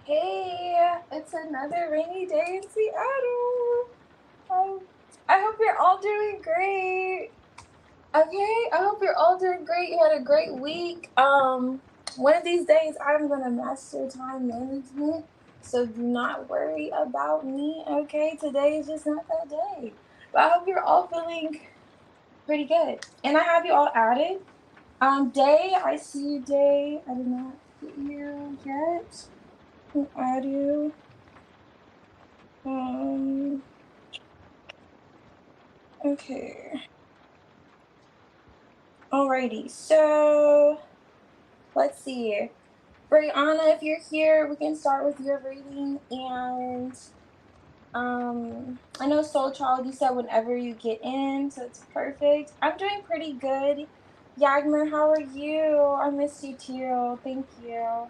Hey, it's another rainy day in Seattle. I hope you're all doing great. Okay, I hope you're all doing great. You had a great week. One of these days I'm gonna master time management, so do not worry about me. Okay, today is just not that day. But I hope you're all feeling pretty good. And I have you all added. Day, I see you, Day. I did not get you yet. I'll add you. Um, okay. Alrighty, so let's see. Brianna, if you're here, we can start with your reading. And I know Soul Child, you said whenever you get in, so it's perfect. I'm doing pretty good. Yagmer, how are you? I miss you too. Thank you.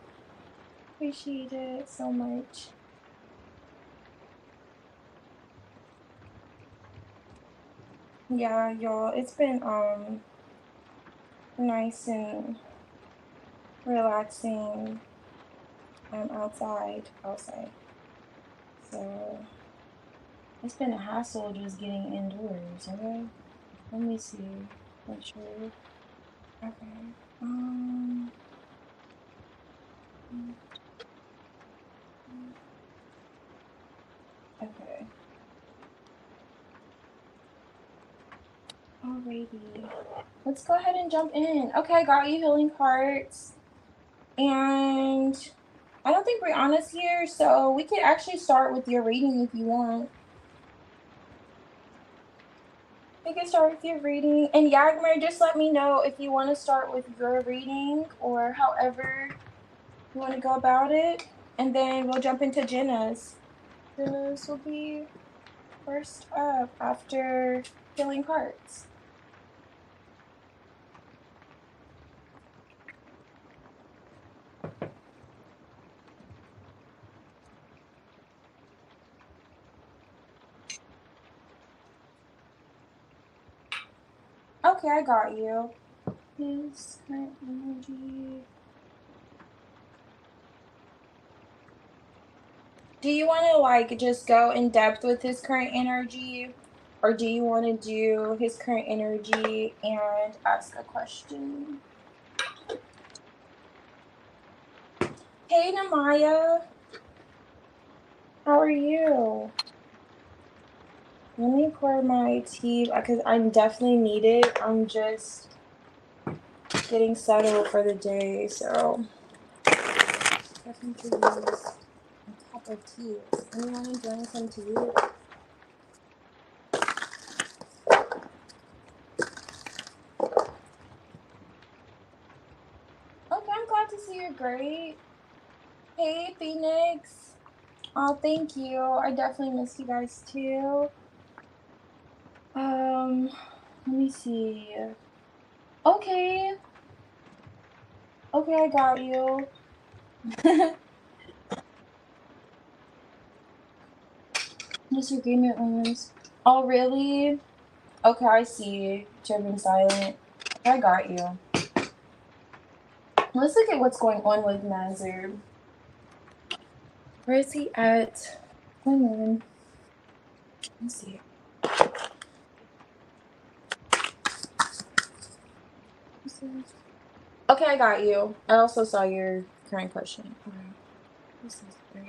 Appreciate it so much. Yeah, y'all, it's been nice and relaxing outside. So it's been a hassle just getting indoors, okay? Let me see. Make sure. Okay. Um okay. Alrighty. Let's go ahead and jump in. Okay, I got you healing hearts. And I don't think Brianna's here, so we could actually start with your reading if you want. We can start with your reading. And Yagmer, just let me know if you want to start with your reading or however you want to go about it. And then we'll jump into Jenna's. Jenna's will be first up after healing hearts. Okay, I got you. His current energy. Do you want to like just go in depth with his current energy? Or do you want to do his current energy and ask a question? Hey, Namaya. How are you? Let me pour my tea because I definitely need it. I'm just getting settled for the day, so definitely use a cup of tea. Anyone enjoying some tea? Okay, I'm glad to see you're great. Hey, Phoenix. Oh, thank you. I definitely miss you guys too. Let me see. Okay. Okay, I got you. Disagreement ones. Oh, really? Okay, I see. You've been silent. I got you. Let's look at what's going on with Nazir. Where is he at? One moment. Let's see. Okay, I got you. I also saw your current question. This is very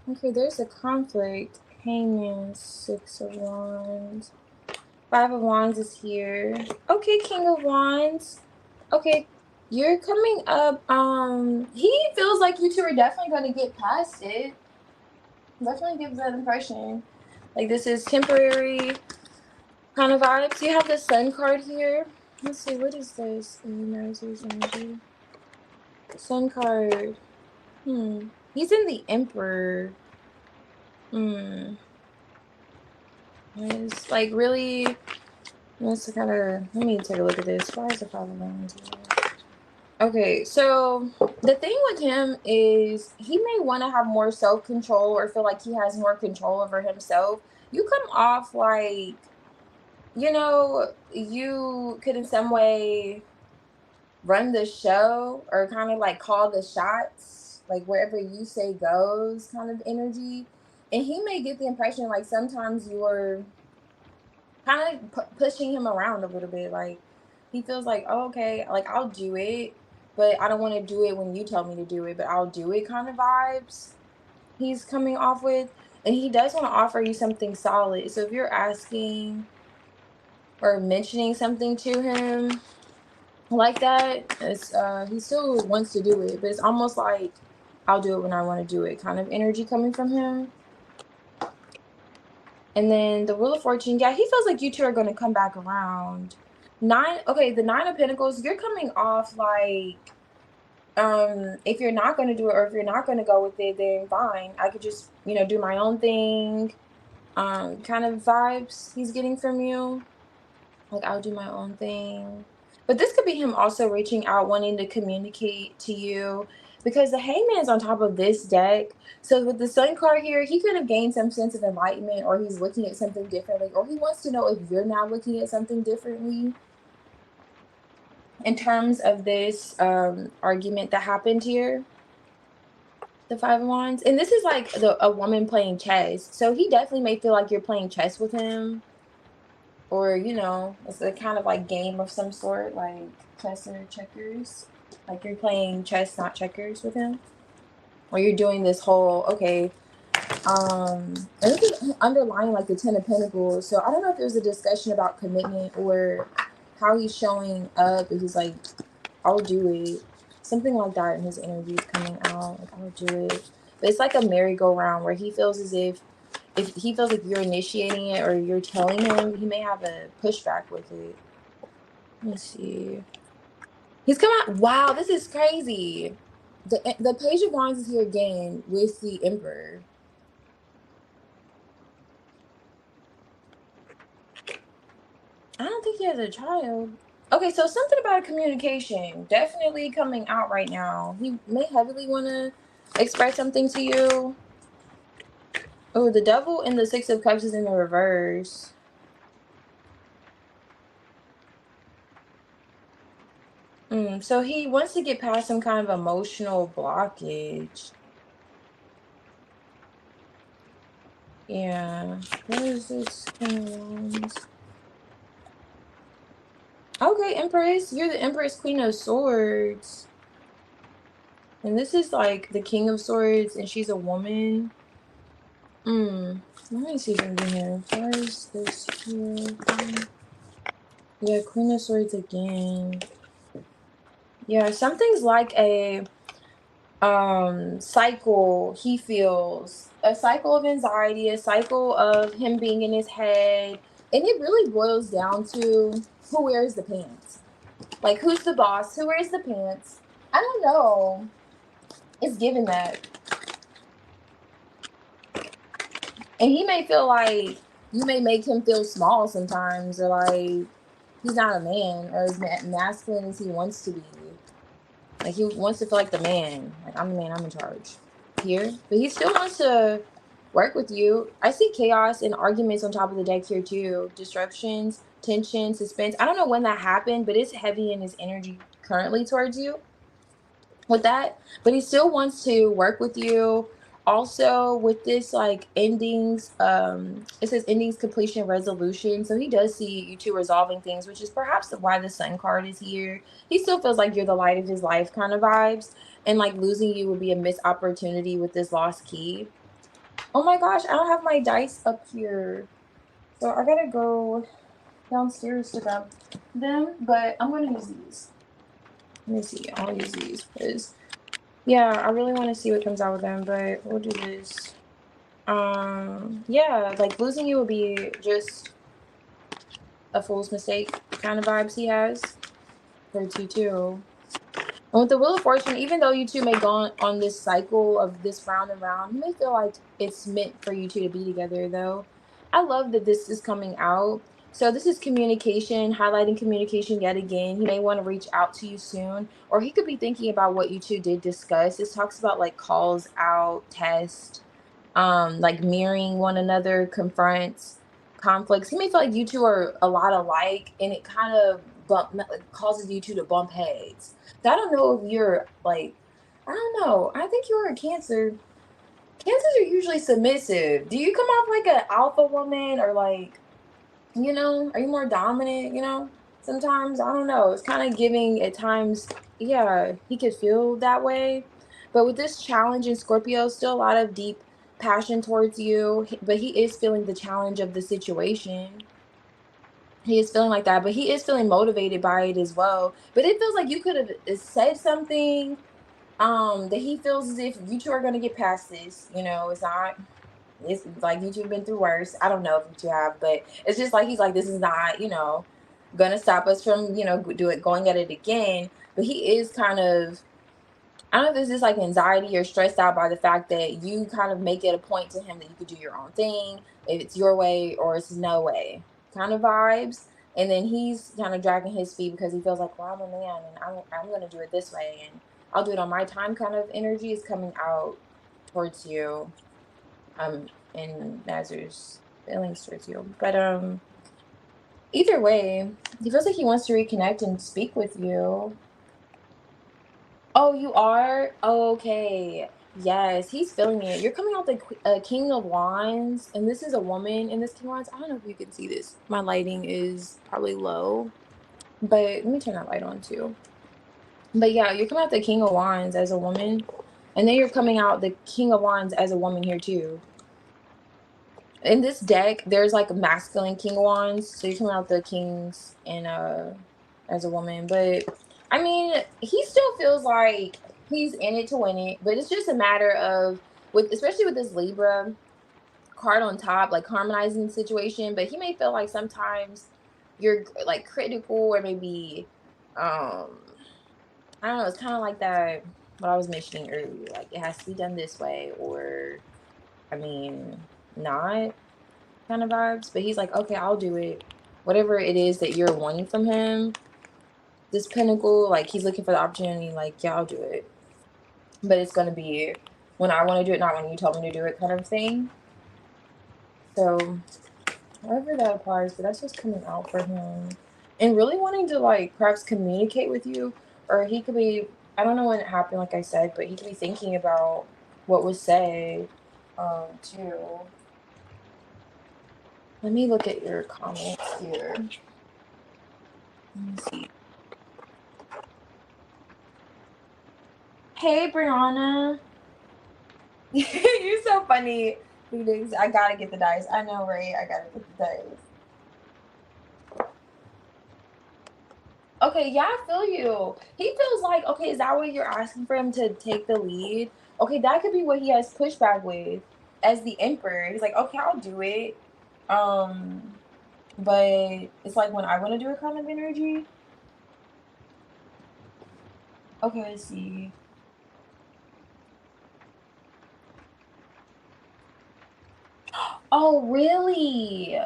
okay, there's a conflict. Hangman, 6 of Wands. 5 of Wands is here. Okay, King of Wands. Okay, you're coming up. He feels like you two are definitely going to get past it. Definitely gives that impression. Like this is temporary kind of vibes. You have the Sun card here. Let's see, what is this? Nazir's energy. Sun card. He's in the Emperor. It's like really. Let's kind of. Let me take a look at this. Why is the 5 of Wands here? Okay, so the thing with him is he may want to have more self-control or feel like he has more control over himself. You come off like, you could in some way run the show or kind of like call the shots, like wherever you say goes kind of energy. And he may get the impression like sometimes you're kind of pushing him around a little bit. Like he feels like, oh, okay, like I'll do it, but I don't want to do it when you tell me to do it, but I'll do it kind of vibes he's coming off with. And he does want to offer you something solid. So if you're asking or mentioning something to him like that, it's he still wants to do it, but it's almost like I'll do it when I want to do it kind of energy coming from him. And then the Wheel of Fortune, yeah, he feels like you two are going to come back around. Okay, the Nine of Pentacles, you're coming off like, if you're not going to do it or if you're not going to go with it, then fine. I could just, do my own thing, kind of vibes he's getting from you. Like, I'll do my own thing. But this could be him also reaching out, wanting to communicate to you, because the Hangman's on top of this deck. So with the Sun card here, he could have gained some sense of enlightenment, or he's looking at something differently, or he wants to know if you're now looking at something differently in terms of this argument that happened here. The Five of Wands. And this is like a woman playing chess. So he definitely may feel like you're playing chess with him. Or, it's a kind of like game of some sort, like chess or checkers. Like you're playing chess, not checkers with him. Or you're doing this whole, okay, and this is underlying like the Ten of Pentacles. So I don't know if there's a discussion about commitment or how he's showing up. But he's like, I'll do it. Something like that in his energy is coming out. Like, I'll do it. But it's like a merry-go-round where he feels as if he feels like you're initiating it or you're telling him, he may have a pushback with it. Let me see. He's come out. Wow, this is crazy. The Page of Wands is here again with the Emperor. I don't think he has a child. Okay, so something about communication definitely coming out right now. He may heavily want to express something to you. Oh, the Devil and the Six of Cups is in the reverse. So he wants to get past some kind of emotional blockage. Yeah. What is this? Okay, Empress. You're the Empress, Queen of Swords. And this is like the King of Swords, and she's a woman. Let me see something here. Where is this here? Yeah, Queen of Swords again. Yeah, something's like a cycle he feels. A cycle of anxiety, a cycle of him being in his head. And it really boils down to who wears the pants. Like, who's the boss? Who wears the pants? I don't know. It's given that. And he may feel like you may make him feel small sometimes, or like he's not a man, or as masculine as he wants to be. Like, he wants to feel like the man. Like, I'm the man, I'm in charge here. But he still wants to work with you. I see chaos and arguments on top of the deck here too. Disruptions, tension, suspense. I don't know when that happened, but it's heavy in his energy currently towards you with that. But he still wants to work with you. Also with this, like, endings, it says endings, completion, resolution. So he does see you two resolving things, which is perhaps why the Sun card is here. He still feels like you're the light of his life kind of vibes, and like losing you would be a missed opportunity with this lost key. Oh my gosh, I don't have my dice up here, so I gotta go downstairs to grab them, but I'm gonna use these. Let me see, I'll use these because, yeah, I really want to see what comes out with them, but we'll do this. Yeah, like losing you will be just a fool's mistake kind of vibes he has for 2-2. And with the Wheel of Fortune, even though you two may go on this cycle of this round and round, you may feel like it's meant for you two to be together, though. I love that this is coming out. So this is communication, highlighting communication yet again. He may want to reach out to you soon, or he could be thinking about what you two did discuss. This talks about like calls out, test, like mirroring one another, confronts conflicts. He may feel like you two are a lot alike, and it kind of causes you two to bump heads. So I don't know if you're like, I don't know. I think you're a Cancer. Cancers are usually submissive. Do you come off like an alpha woman, or like, are you more dominant? Sometimes I don't know. It's kind of giving at times. Yeah, he could feel that way. But with this challenge in Scorpio, still a lot of deep passion towards you. But he is feeling the challenge of the situation. He is feeling like that, but he is feeling motivated by it as well. But it feels like you could have said something that he feels as if you two are going to get past this. It's not, it's like you two have been through worse. I don't know if you two have, but it's just like he's like, this is not, gonna stop us from, going at it again. But he is kind of, I don't know if this is like anxiety or stressed out by the fact that you kind of make it a point to him that you could do your own thing, if it's your way or it's no way kind of vibes. And then he's kind of dragging his feet because he feels like, well, I'm a man and I'm going to do it this way and I'll do it on my time. Kind of energy is coming out towards you. In Nazar's feelings towards you. But either way, he feels like he wants to reconnect and speak with you. Oh, you are? Oh, okay. Yes, he's feeling it. You're coming out the King of Wands, and this is a woman in this King of Wands. I don't know if you can see this. My lighting is probably low, but let me turn that light on too. But yeah, you're coming out the King of Wands as a woman, and then you're coming out the King of Wands as a woman here too. In this deck, there's like a masculine King of Wands, so you're coming out the Kings and as a woman. But I mean, he still feels like he's in it to win it, but it's just a matter of, with especially with this Libra card on top, like harmonizing the situation. But he may feel like sometimes you're like critical, or maybe I don't know. It's kind of like that what I was mentioning earlier, like it has to be done this way, or I mean, not kind of vibes. But he's like, okay, I'll do it, whatever it is that you're wanting from him. This pinnacle, like he's looking for the opportunity, like, yeah, I'll do it, but it's gonna be when I want to do it, not when you tell me to do it, kind of thing. So however that applies, but that's what's coming out for him. And really wanting to like perhaps communicate with you, or he could be, I don't know when it happened, like I said, but he could be thinking about what was said too. Let me look at your comments here. Let me see. Hey, Brianna. You're so funny. I gotta get the dice. I know, right? I gotta get the dice. Okay, yeah, I feel you. He feels like, okay, is that what you're asking for him to take the lead? Okay, that could be what he has pushback with as the Emperor. He's like, okay, I'll do it. But it's like when I want to do a kind of energy. Okay, let's see. Oh, really?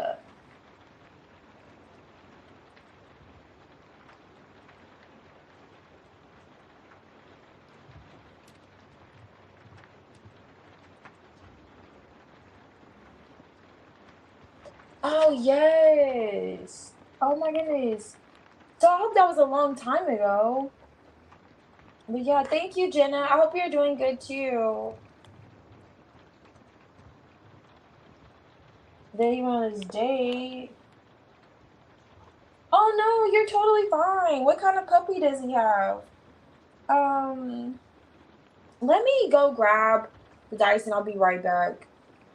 Oh, yes. Oh my goodness. So I hope that was a long time ago. But yeah, thank you, Jenna. I hope you're doing good too. That he went on his date. Oh no, you're totally fine. What kind of puppy does he have? Um, Let me go grab the dice and I'll be right back.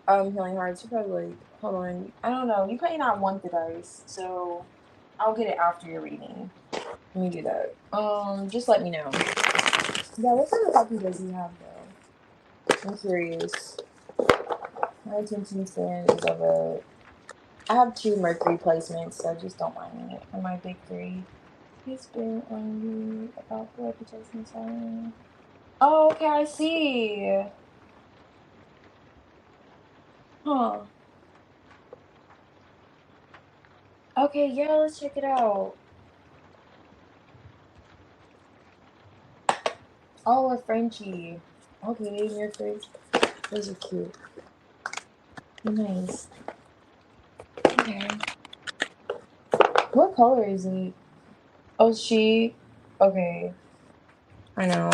Healing Hearts, you're probably like, hold on. I don't know. You probably not want the dice, so I'll get it after your reading. Let me do that. Just let me know. Yeah, what kind of puppy does he have though? I'm curious. My attention span is over. I have 2 Mercury placements, so just don't mind me on my big 3. He's been on you about the reputation sign. Oh, okay, I see. Huh. Okay, yeah, let's check it out. Oh, a Frenchie. Okay, your face. Those are cute. Nice. Okay. What color is it? Oh, she. Okay. I know.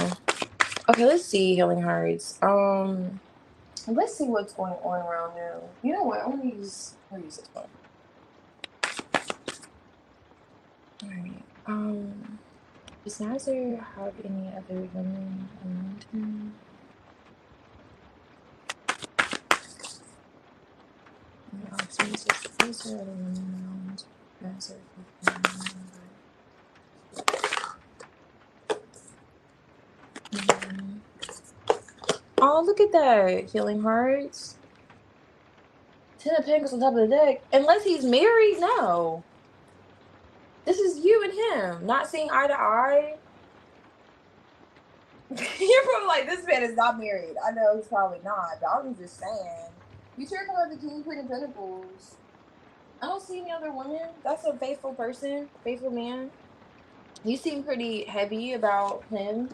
Okay, let's see, Healing Hearts. Let's see what's going on around now. You know what? I'm gonna use this one. Alright. Does Nazir have any other women around him? No, these are other women around Nazir. Oh, look at that. Healing Hearts. 10 of Pentacles on top of the deck. Unless he's married, no. This is you and him. Not seeing eye to eye. You're probably like, this man is not married. I know he's probably not, but I'm just saying. You sure come out the King, Queen of Pentacles. I don't see any other women. That's a faithful person, faithful man. You seem pretty heavy about him.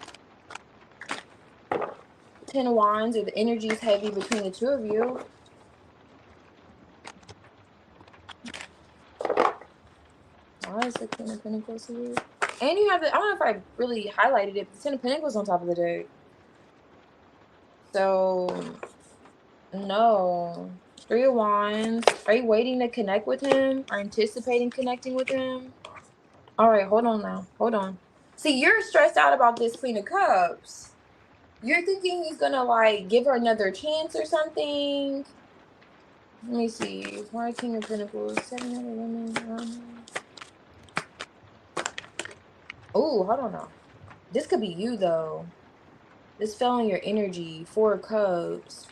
10 of Wands, or the energy is heavy between the two of you. Why is the Queen of Pentacles here? And you have the, I don't know if I really highlighted it, but the 10 of Pentacles on top of the deck. So, no. 3 of Wands. Are you waiting to connect with him? Or anticipating connecting with him? Alright, hold on now. Hold on. See, you're stressed out about this Queen of Cups. You're thinking he's gonna, like, give her another chance or something. Let me see. Why King of Pentacles? 7 other women around him. Oh, hold on now. This could be you, though. This fell on your energy. 4 of Cups.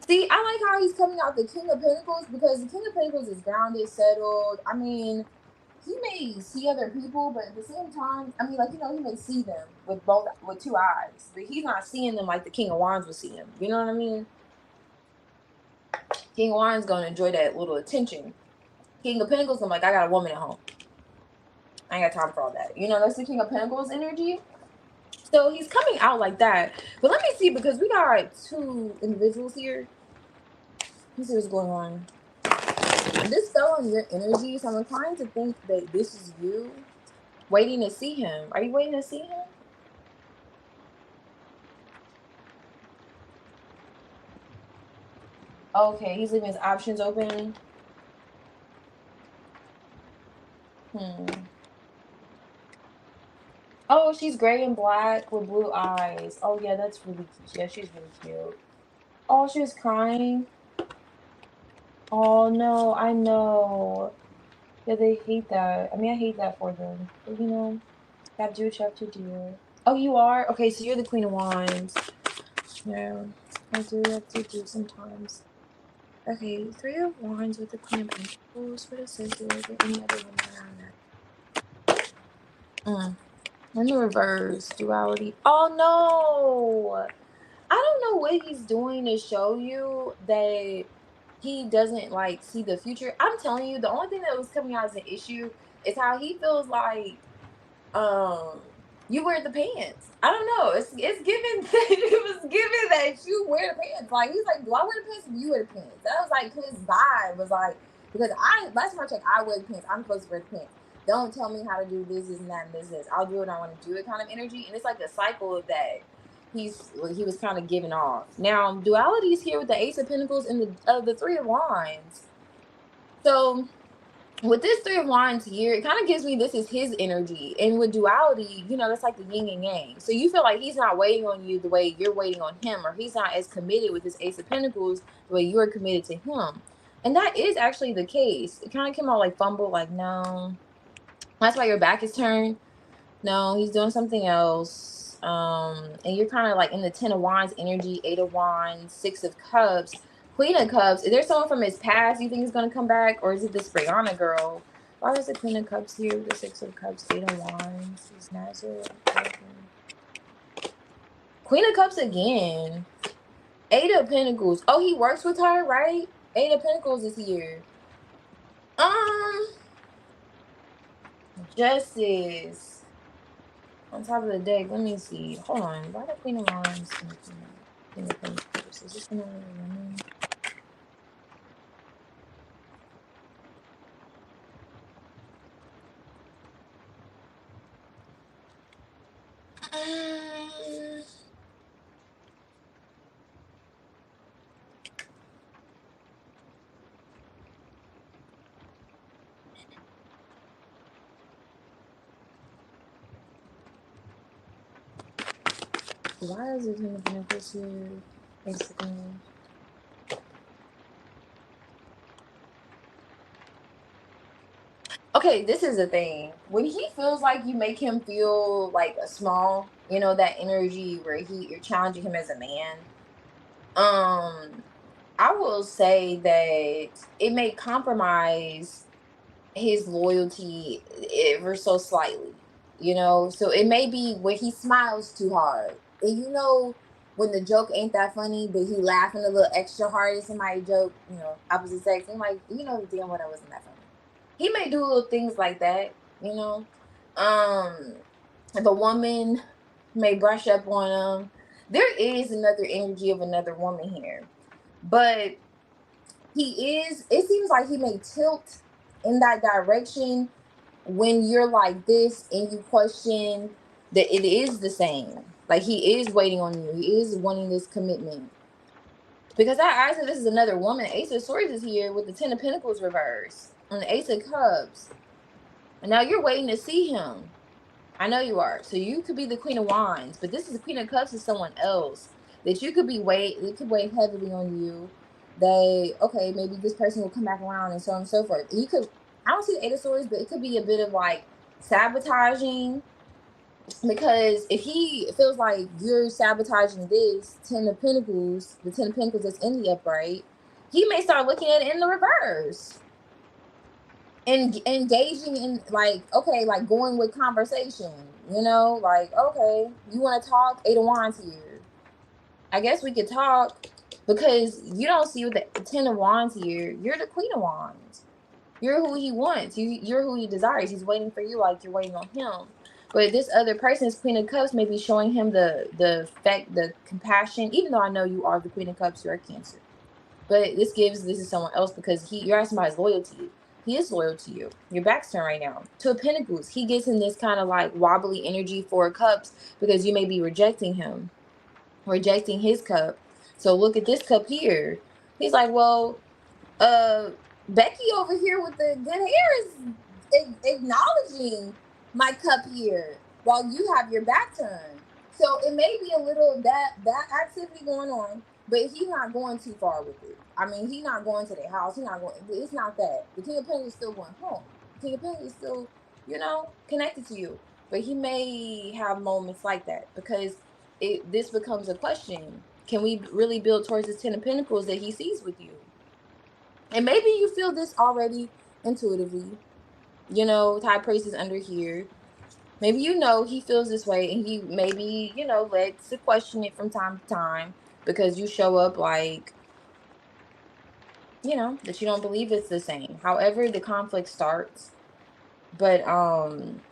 See, I like how he's coming out the King of Pentacles, because the King of Pentacles is grounded, settled. I mean, he may see other people, but at the same time, I mean, like, you know, he may see them with 2 eyes, but he's not seeing them like the King of Wands would see him. You know what I mean? King of Wands gonna enjoy that little attention. King of Pentacles, I'm like, I got a woman at home. I ain't got time for all that. You know, that's the King of Pentacles energy. So he's coming out like that. But let me see, because we got 2 individuals here. Let me see what's going on. This fell on your energy, so I'm inclined to think that this is you waiting to see him. Are you waiting to see him? Okay, he's leaving his options open. Oh, she's gray and black with blue eyes. Oh, yeah, that's really cute. Yeah, she's really cute. Oh, she was crying. Oh, no, I know. Yeah, they hate that. I mean, I hate that for them. But, you know, have to do. Oh, you are? Okay, so you're the Queen of Wands. Yeah, I do have to do sometimes. Okay, 3 of Wands with the Queen of Pentacles. What is this? Is there any other one around that? In the reverse, duality. Oh, no! I don't know what he's doing to show you that he doesn't, like, see the future. I'm telling you, the only thing that was coming out as an issue is how he feels like, you wear the pants. I don't know. It's given that it was given that you wear the pants. Like, he's like, do I wear the pants or do you wear the pants? That was like his vibe was like, because last time I checked, I wear the pants. I'm supposed to wear the pants. Don't tell me how to do this and that and this. I'll do what I want to do it kind of energy. And it's like a cycle of that he was kind of giving off. Now duality is here with the Ace of Pentacles and the 3 of Wands. So with this 3 of Wands here, it kind of gives me this is his energy. And with duality, you know, that's like the yin and yang. So you feel like he's not waiting on you the way you're waiting on him, or he's not as committed with his Ace of Pentacles the way you're committed to him. And that is actually the case. It kind of came out like fumble, like, no. That's why your back is turned. No, he's doing something else. And you're kind of like in the 10 of Wands energy, 8 of Wands, 6 of Cups, Queen of Cups. Is there someone from his past you think is going to come back? Or is it this Brianna girl? Why is the Queen of Cups here? The 6 of Cups, 8 of Wands. Is Nazareth. Queen of Cups again. 8 of Pentacles. Oh, he works with her, right? 8 of Pentacles is here. Justice on top of the deck. Let me see. Hold on. Why the Queen of Wands? Queen of Pentacles. Is this another woman? Why is it Queen of Pentacles here? Basically. Okay, this is the thing. When he feels like you make him feel like a small, you know, that energy where you're challenging him as a man. I will say that it may compromise his loyalty ever so slightly, you know. So it may be where he smiles too hard, and you know when the joke ain't that funny, but he laughing a little extra hard at somebody joke, you know, opposite sex. I'm like, you know, damn well that wasn't that funny. He may do little things like that, you know. If a woman may brush up on him, there is another energy of another woman here, but it seems like he may tilt in that direction when you're like this and you question that it is the same. Like he is waiting on you. He is wanting this commitment. Because I said this is another woman. Ace of Swords is here with the Ten of Pentacles reverse and the Ace of Cups. And now you're waiting to see him. I know you are. So you could be the Queen of Wands, but this is the Queen of Cups is someone else that you could be it could weigh heavily on you. Okay, maybe this person will come back around and so on and so forth. You could, I don't see the Eight of Swords, but it could be a bit of like sabotaging, because if he feels like you're sabotaging this Ten of Pentacles, the Ten of Pentacles that's in the upright, he may start looking at it in the reverse and engaging in like, okay, like going with conversation, you know, like, okay, you want to talk? Eight of Wands here. I guess we could talk, because you don't see with the Ten of Wands here. You're the Queen of Wands. You're who he wants. You're who he desires. He's waiting for you like you're waiting on him. But this other person's Queen of Cups may be showing him the fact, the compassion, even though I know you are the Queen of Cups, you're a Cancer. But this is someone else, because you're asking about his loyalty. He is loyal to you. Your back's turned right now. Two of Pentacles. He gets in this kind of like wobbly energy, Four of Cups, because you may be rejecting him, rejecting his cup. So look at this cup here. He's like, well, Becky over here with the good hair is acknowledging my cup here while you have your back turned. So it may be a little of that activity going on, but he's not going too far with it. I mean, he's not going to their house. He's not going. It's not that. The King of Pentacles is still going home. The King of Pentacles is still, you know, connected to you. But he may have moments like that, because this becomes a question. Can we really build towards this Ten of Pentacles that he sees with you? And maybe you feel this already intuitively. You know, High Priest is under here. Maybe you know he feels this way, and he maybe, you know, likes to question it from time to time, because you show up like, you know, that you don't believe it's the same. However, the conflict starts. But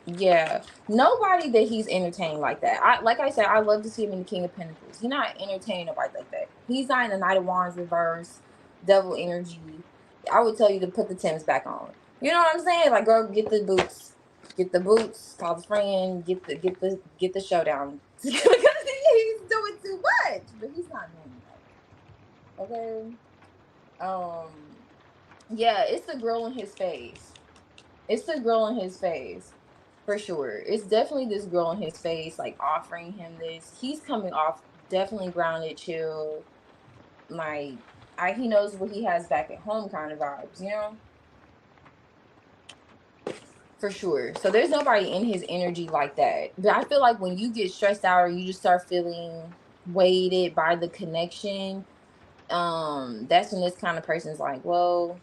yeah, nobody that he's entertained like that. Like I said, I love to see him in the King of Pentacles. He's not entertaining nobody like that. He's not in the Knight of Wands reverse, devil energy. I would tell you to put the Timbs back on. You know what I'm saying? Like, girl, get the boots. Get the boots, call his friend, get the showdown. Because he's doing too much. But he's not doing that. Okay. Yeah, it's the girl in his face. It's the girl in his face, for sure. It's definitely this girl in his face, like offering him this. He's coming off definitely grounded, chill. Like, he knows what he has back at home kind of vibes, you know? For sure. So there's nobody in his energy like that. But I feel like when you get stressed out, or you just start feeling weighted by the connection, that's when this kind of person's like, well,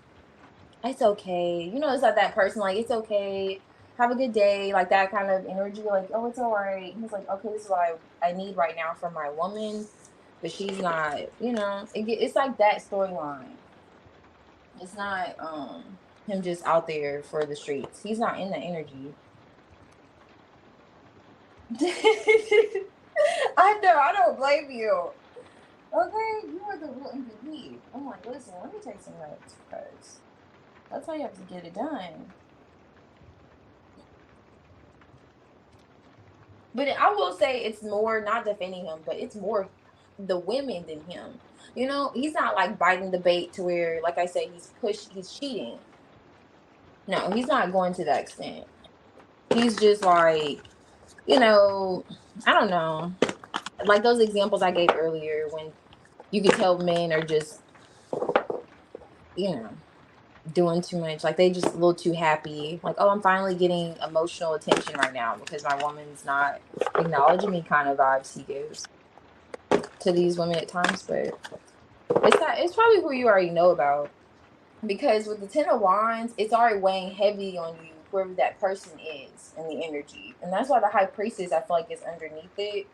it's okay. You know, it's like that person, like, it's okay. Have a good day. Like that kind of energy, like, oh, it's all right. He's like, okay, this is what I need right now from my woman. But she's not, you know, it's like that storyline. It's not, him just out there for the streets. He's not in the energy. I know, I don't blame you. Okay, you are the real MVP. I'm like, listen, let me take some notes because that's how you have to get it done. But I will say it's more not defending him, but it's more the women than him. You know, he's not like biting the bait to where, like I said, he's cheating. No, he's not going to that extent. He's just like, you know, I don't know. Like those examples I gave earlier when you could tell men are just, you know, doing too much. Like they just a little too happy. Like, oh, I'm finally getting emotional attention right now because my woman's not acknowledging me kind of vibes he gives to these women at times. But it's probably who you already know about. Because with the Ten of Wands, it's already weighing heavy on you, whoever that person is in the energy. And that's why the High Priestess, I feel like, is underneath it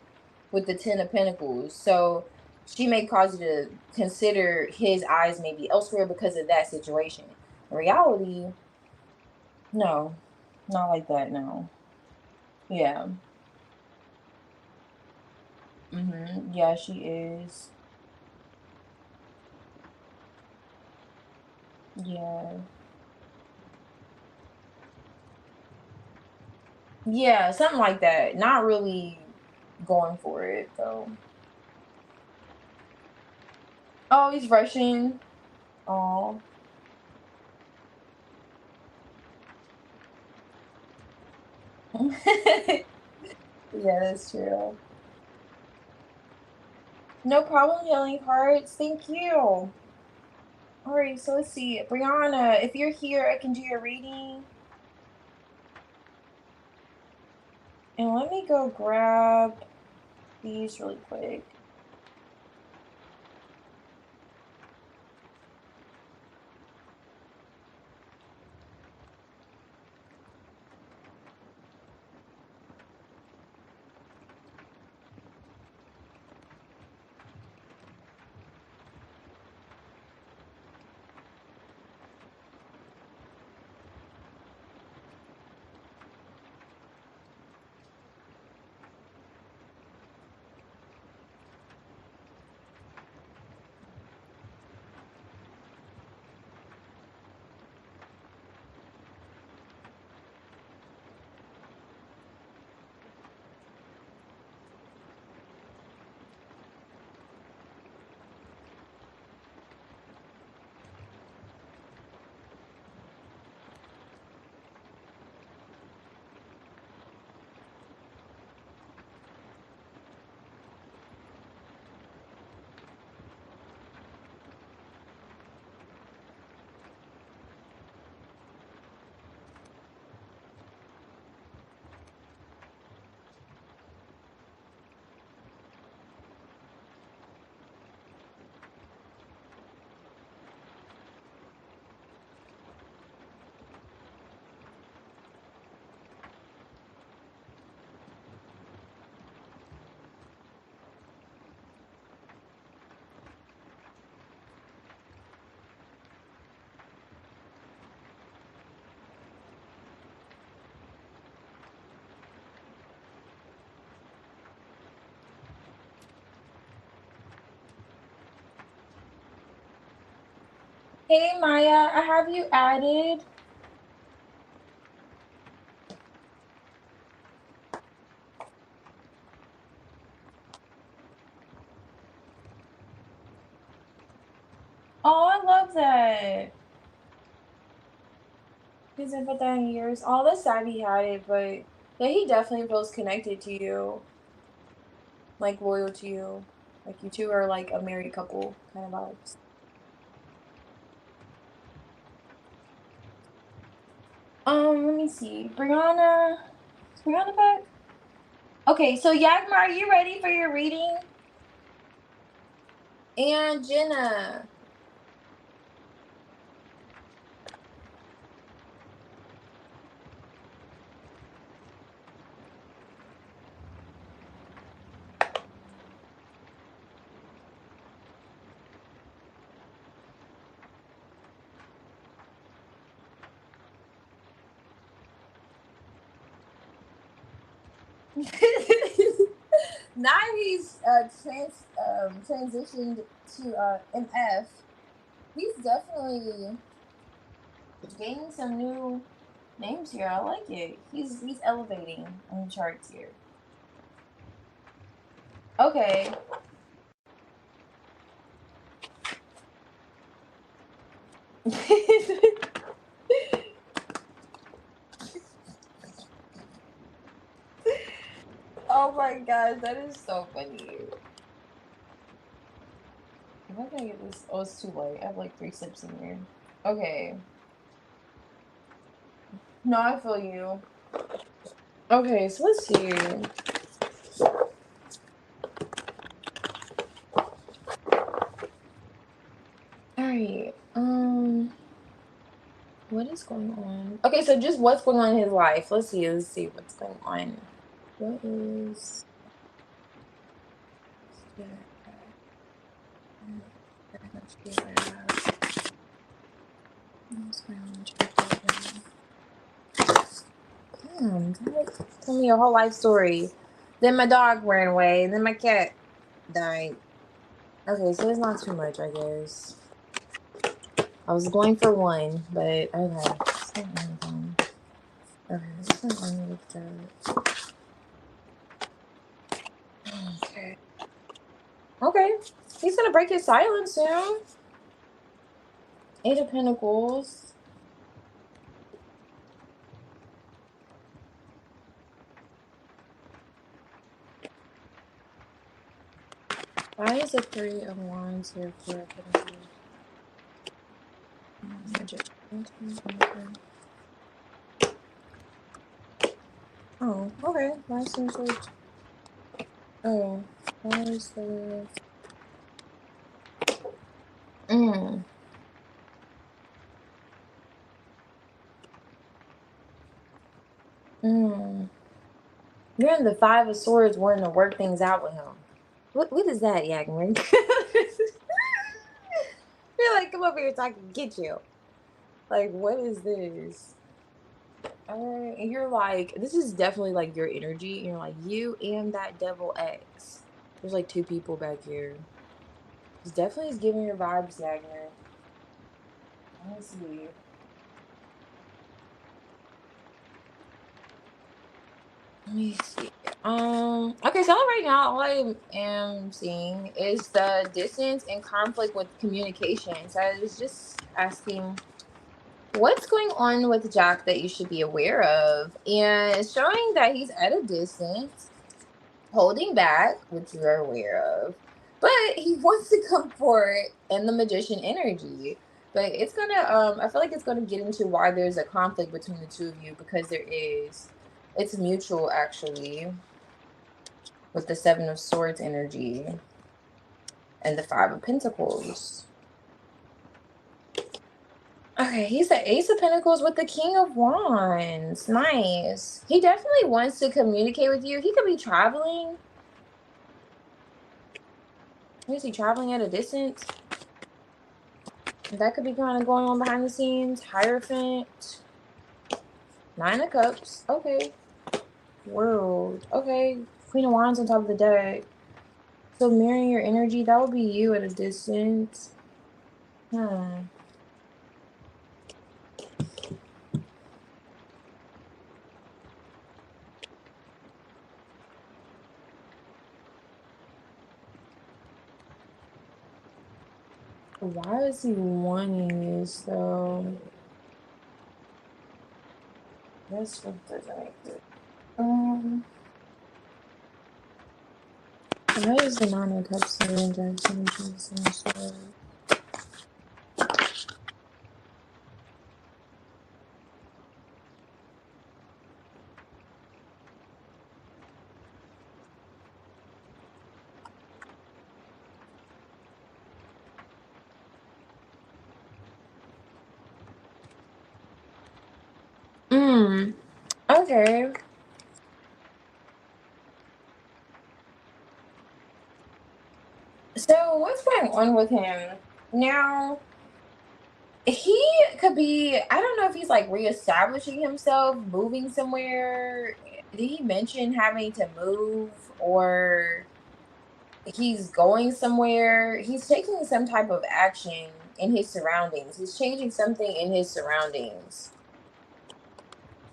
with the Ten of Pentacles. So she may cause you to consider his eyes maybe elsewhere because of that situation. In reality, no, not like that, no. Yeah. Yeah, she is. Yeah. Yeah, something like that. Not really going for it, though. Oh, he's rushing. Oh. Yeah, that's true. No problem, healing cards. Thank you. All right, so let's see. Brianna, if you're here, I can do your reading. And let me go grab these really quick. Hey, Maya, I have you added. Oh, I love that. He's been put that in years. Oh, that's sad he had it, but yeah, he definitely feels connected to you, like loyal to you. Like you two are like a married couple kind of vibes. Let me see. Brianna. Is Brianna back? Okay, so Yagmar, are you ready for your reading? And Jenna. Now he's transitioned to MF. He's definitely gaining some new names here. I like it. He's elevating on the charts here. Okay. Oh my gosh, that is so funny. Am I gonna get this? Oh, it's too late. I have like 3 sips in here. Okay. No, I feel you. Okay, so let's see. Alright. What is going on? Okay, so just what's going on in his life. Let's see what's going on. What is tell me your whole life story. Then my dog ran away, and then my cat died. Okay, so it's not too much, I guess. I was going for 1, but okay. Okay, this is going with that. Okay. Okay. He's gonna break his silence soon. 8 of Pentacles. Why is the 3 of Wands here for Pentacles? Oh, okay. Why seems like oh, why is the mm. Mm. You're in the 5 of Swords wanting to work things out with him. What is that, Yagman? You're like, come over here so I can get you. Like, what is this? And you're like, this is definitely like your energy. And you're like, you and that devil X. There's like 2 people back here. This definitely is giving your vibes, Yagman. Let me see. Let me see. Okay, so right now all I am seeing is the distance and conflict with communication. So I was just asking what's going on with Jack that you should be aware of, and it's showing that he's at a distance, holding back, which you are aware of, but he wants to come forward in the magician energy. But it's gonna I feel like it's gonna get into why there's a conflict between the 2 of you, because there is. It's mutual actually, with the 7 of Swords energy and the 5 of Pentacles. Okay, he's the Ace of Pentacles with the King of Wands. Nice. He definitely wants to communicate with you. He could be traveling. Is he traveling at a distance? That could be kind of going on behind the scenes. Hierophant. 9 of Cups. Okay. World. Okay. Queen of Wands on top of the deck. So mirroring your energy, that would be you at a distance. Why is he wanting this though? This one doesn't make it. Why is the 9 of Cups in Jackson? Okay. So what's going on with him now? He could be, I don't know if he's like reestablishing himself, moving somewhere. did he mention having to move, or he's going somewhere? He's taking some type of action in his surroundings. He's changing something in his surroundings.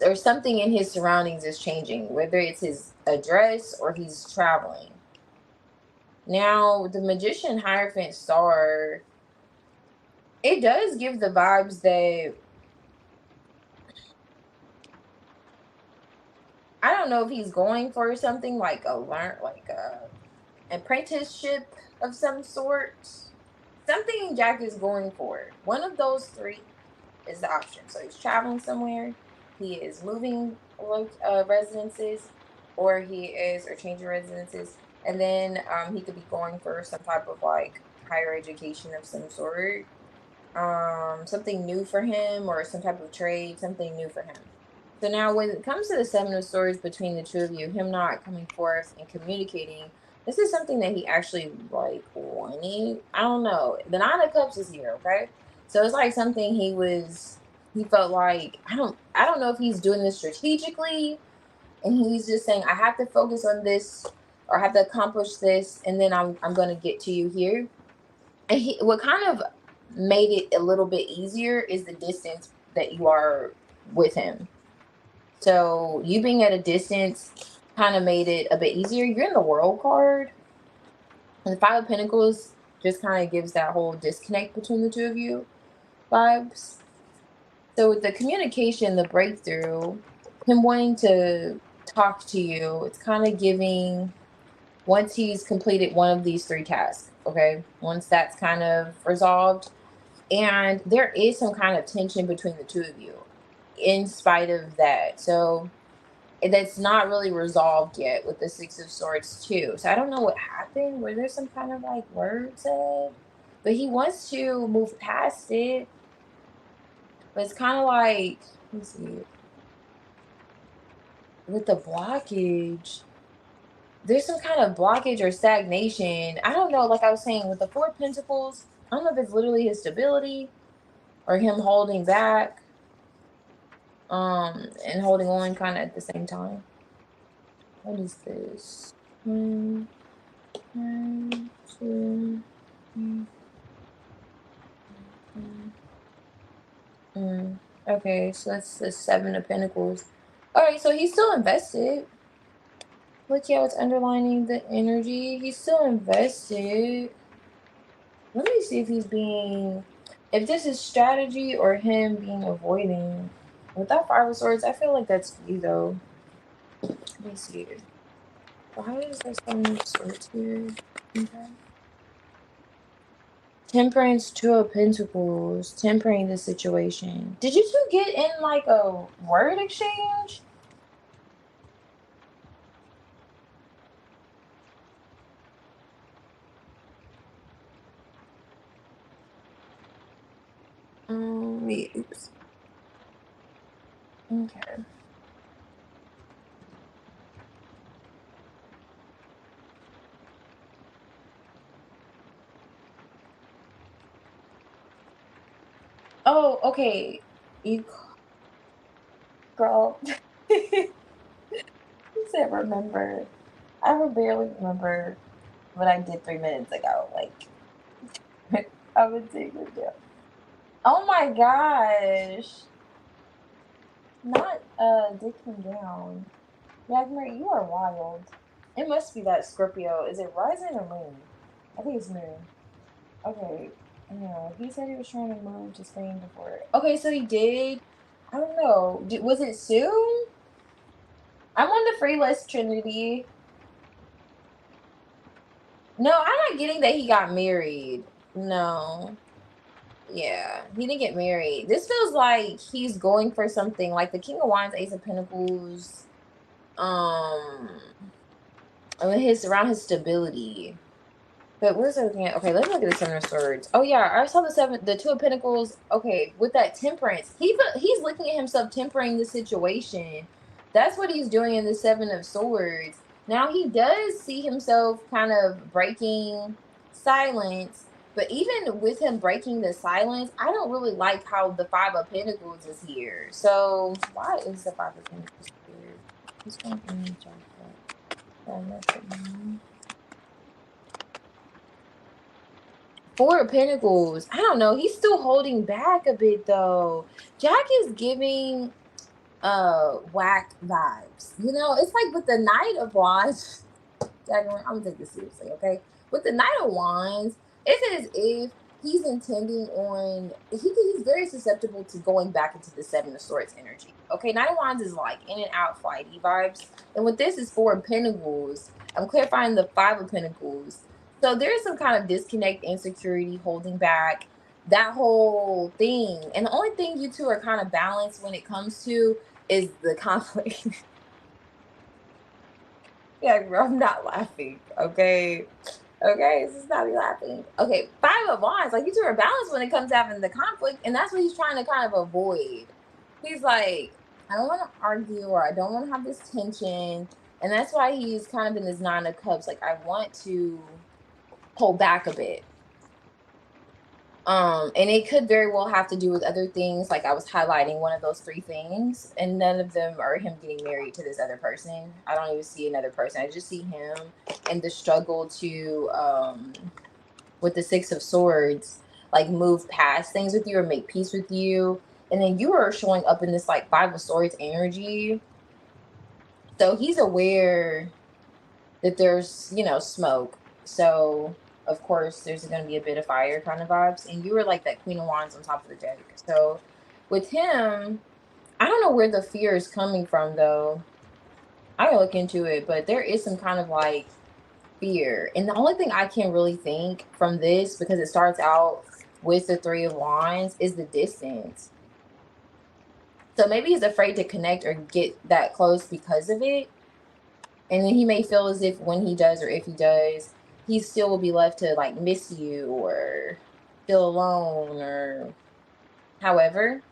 Or something in his surroundings is changing, whether it's his address or he's traveling. Now, the Magician Hierophant star, it does give the vibes that I don't know if he's going for something like a apprenticeship of some sort. Something Jack is going for. One of those three is the option. So he's traveling somewhere, he is moving residences, or he is or changing residences, and then he could be going for some type of like higher education of some sort. Something new for him, or some type of trade, something new for him. So now when it comes to the Seven of Swords between the two of you, him not coming forth and communicating, this is something that he actually like wanted. I don't know. The Nine of Cups is here, okay? So it's like something he felt like I don't know if he's doing this strategically, and he's just saying I have to focus on this, or I have to accomplish this, and then I'm gonna get to you here. And what kind of made it a little bit easier is the distance that you are with him. So you being at a distance kind of made it a bit easier. You're in the World card. And the Five of Pentacles just kind of gives that whole disconnect between the two of you vibes. So with the communication, the breakthrough, him wanting to talk to you, it's kind of giving once he's completed one of these three tasks, okay? Once that's kind of resolved. And there is some kind of tension between the two of you in spite of that. So that's not really resolved yet with the Six of Swords too. So I don't know what happened. Were there some kind of like word said? But he wants to move past it. But it's kind of like, let me see. With the blockage, there's some kind of blockage or stagnation. I don't know. Like I was saying, with the Four of Pentacles, I don't know if it's literally his stability or him holding back. And holding on kind of at the same time. What is this? 1, 2, 3. Okay, so that's the Seven of Pentacles. All right, so he's still invested. Look how it's underlining the energy. He's still invested. Let me see if he's being, if this is strategy or him being avoiding. With that Five of Swords, I feel like that's you though. Let me see. Why is there so many swords here? Okay. Temperance, Two of Pentacles, tempering the situation. Did you two get in like a word exchange? Yeah, oops. Okay. Oh, okay. You girl. You said remember. I would barely remember what I did 3 minutes ago. Like, I would take it down. Oh my gosh. Not dick him down. Yagmer, you are wild. It must be that Scorpio. Is it rising or moon? I think it's moon. Okay. No, he said he was trying to move to Spain before. Okay, so he did. I don't know. Was it soon? I'm on the free list, Trinity. No, I'm not getting that he got married. No. Yeah, he didn't get married. This feels like he's going for something like the King of Wands, Ace of Pentacles. I mean, around his stability. But where's I looking at? Okay, let's look at the Seven of Swords. Oh yeah, I saw the Two of Pentacles. Okay, with that temperance, he's looking at himself tempering the situation. That's what he's doing in the Seven of Swords. Now he does see himself kind of breaking silence, but even with him breaking the silence, I don't really like how the Five of Pentacles is here. So why is the Five of Pentacles here? What's going on in Jack? Four of Pentacles. I don't know. He's still holding back a bit though. Jack is giving whack vibes. You know, it's like with the Knight of Wands. I'm gonna take this seriously, okay? With the Knight of Wands, it's as if he's intending on he's very susceptible to going back into the Seven of Swords energy. Okay, Knight of Wands is like in and out flighty vibes. And with this is Four of Pentacles. I'm clarifying the Five of Pentacles. So there's some kind of disconnect, insecurity, holding back, that whole thing. And the only thing you two are kind of balanced when it comes to is the conflict. Yeah, bro, I'm not laughing. Okay. Okay, this is not me laughing. Okay, Five of Wands, like you two are balanced when it comes to having the conflict, and that's what he's trying to kind of avoid. He's like, I don't want to argue or I don't want to have this tension. And that's why he's kind of in this Nine of Cups. Like, I want to hold back a bit. And it could very well have to do with other things. Like I was highlighting one of those three things, and none of them are him getting married to this other person. I don't even see another person. I just see him and the struggle to with the Six of Swords, like move past things with you or make peace with you. And then you are showing up in this like Five of Swords energy. So he's aware that there's, you know, smoke. So of course there's going to be a bit of fire kind of vibes, and you were like that Queen of Wands on top of the deck. So with him, I don't know where the fear is coming from though. I can look into it, but there is some kind of like fear. And the only thing I can really think from this, because it starts out with the Three of Wands, is the distance. So maybe he's afraid to connect or get that close because of it. And then he may feel as if when he does, or if he does, he still will be left to like miss you or feel alone, or however.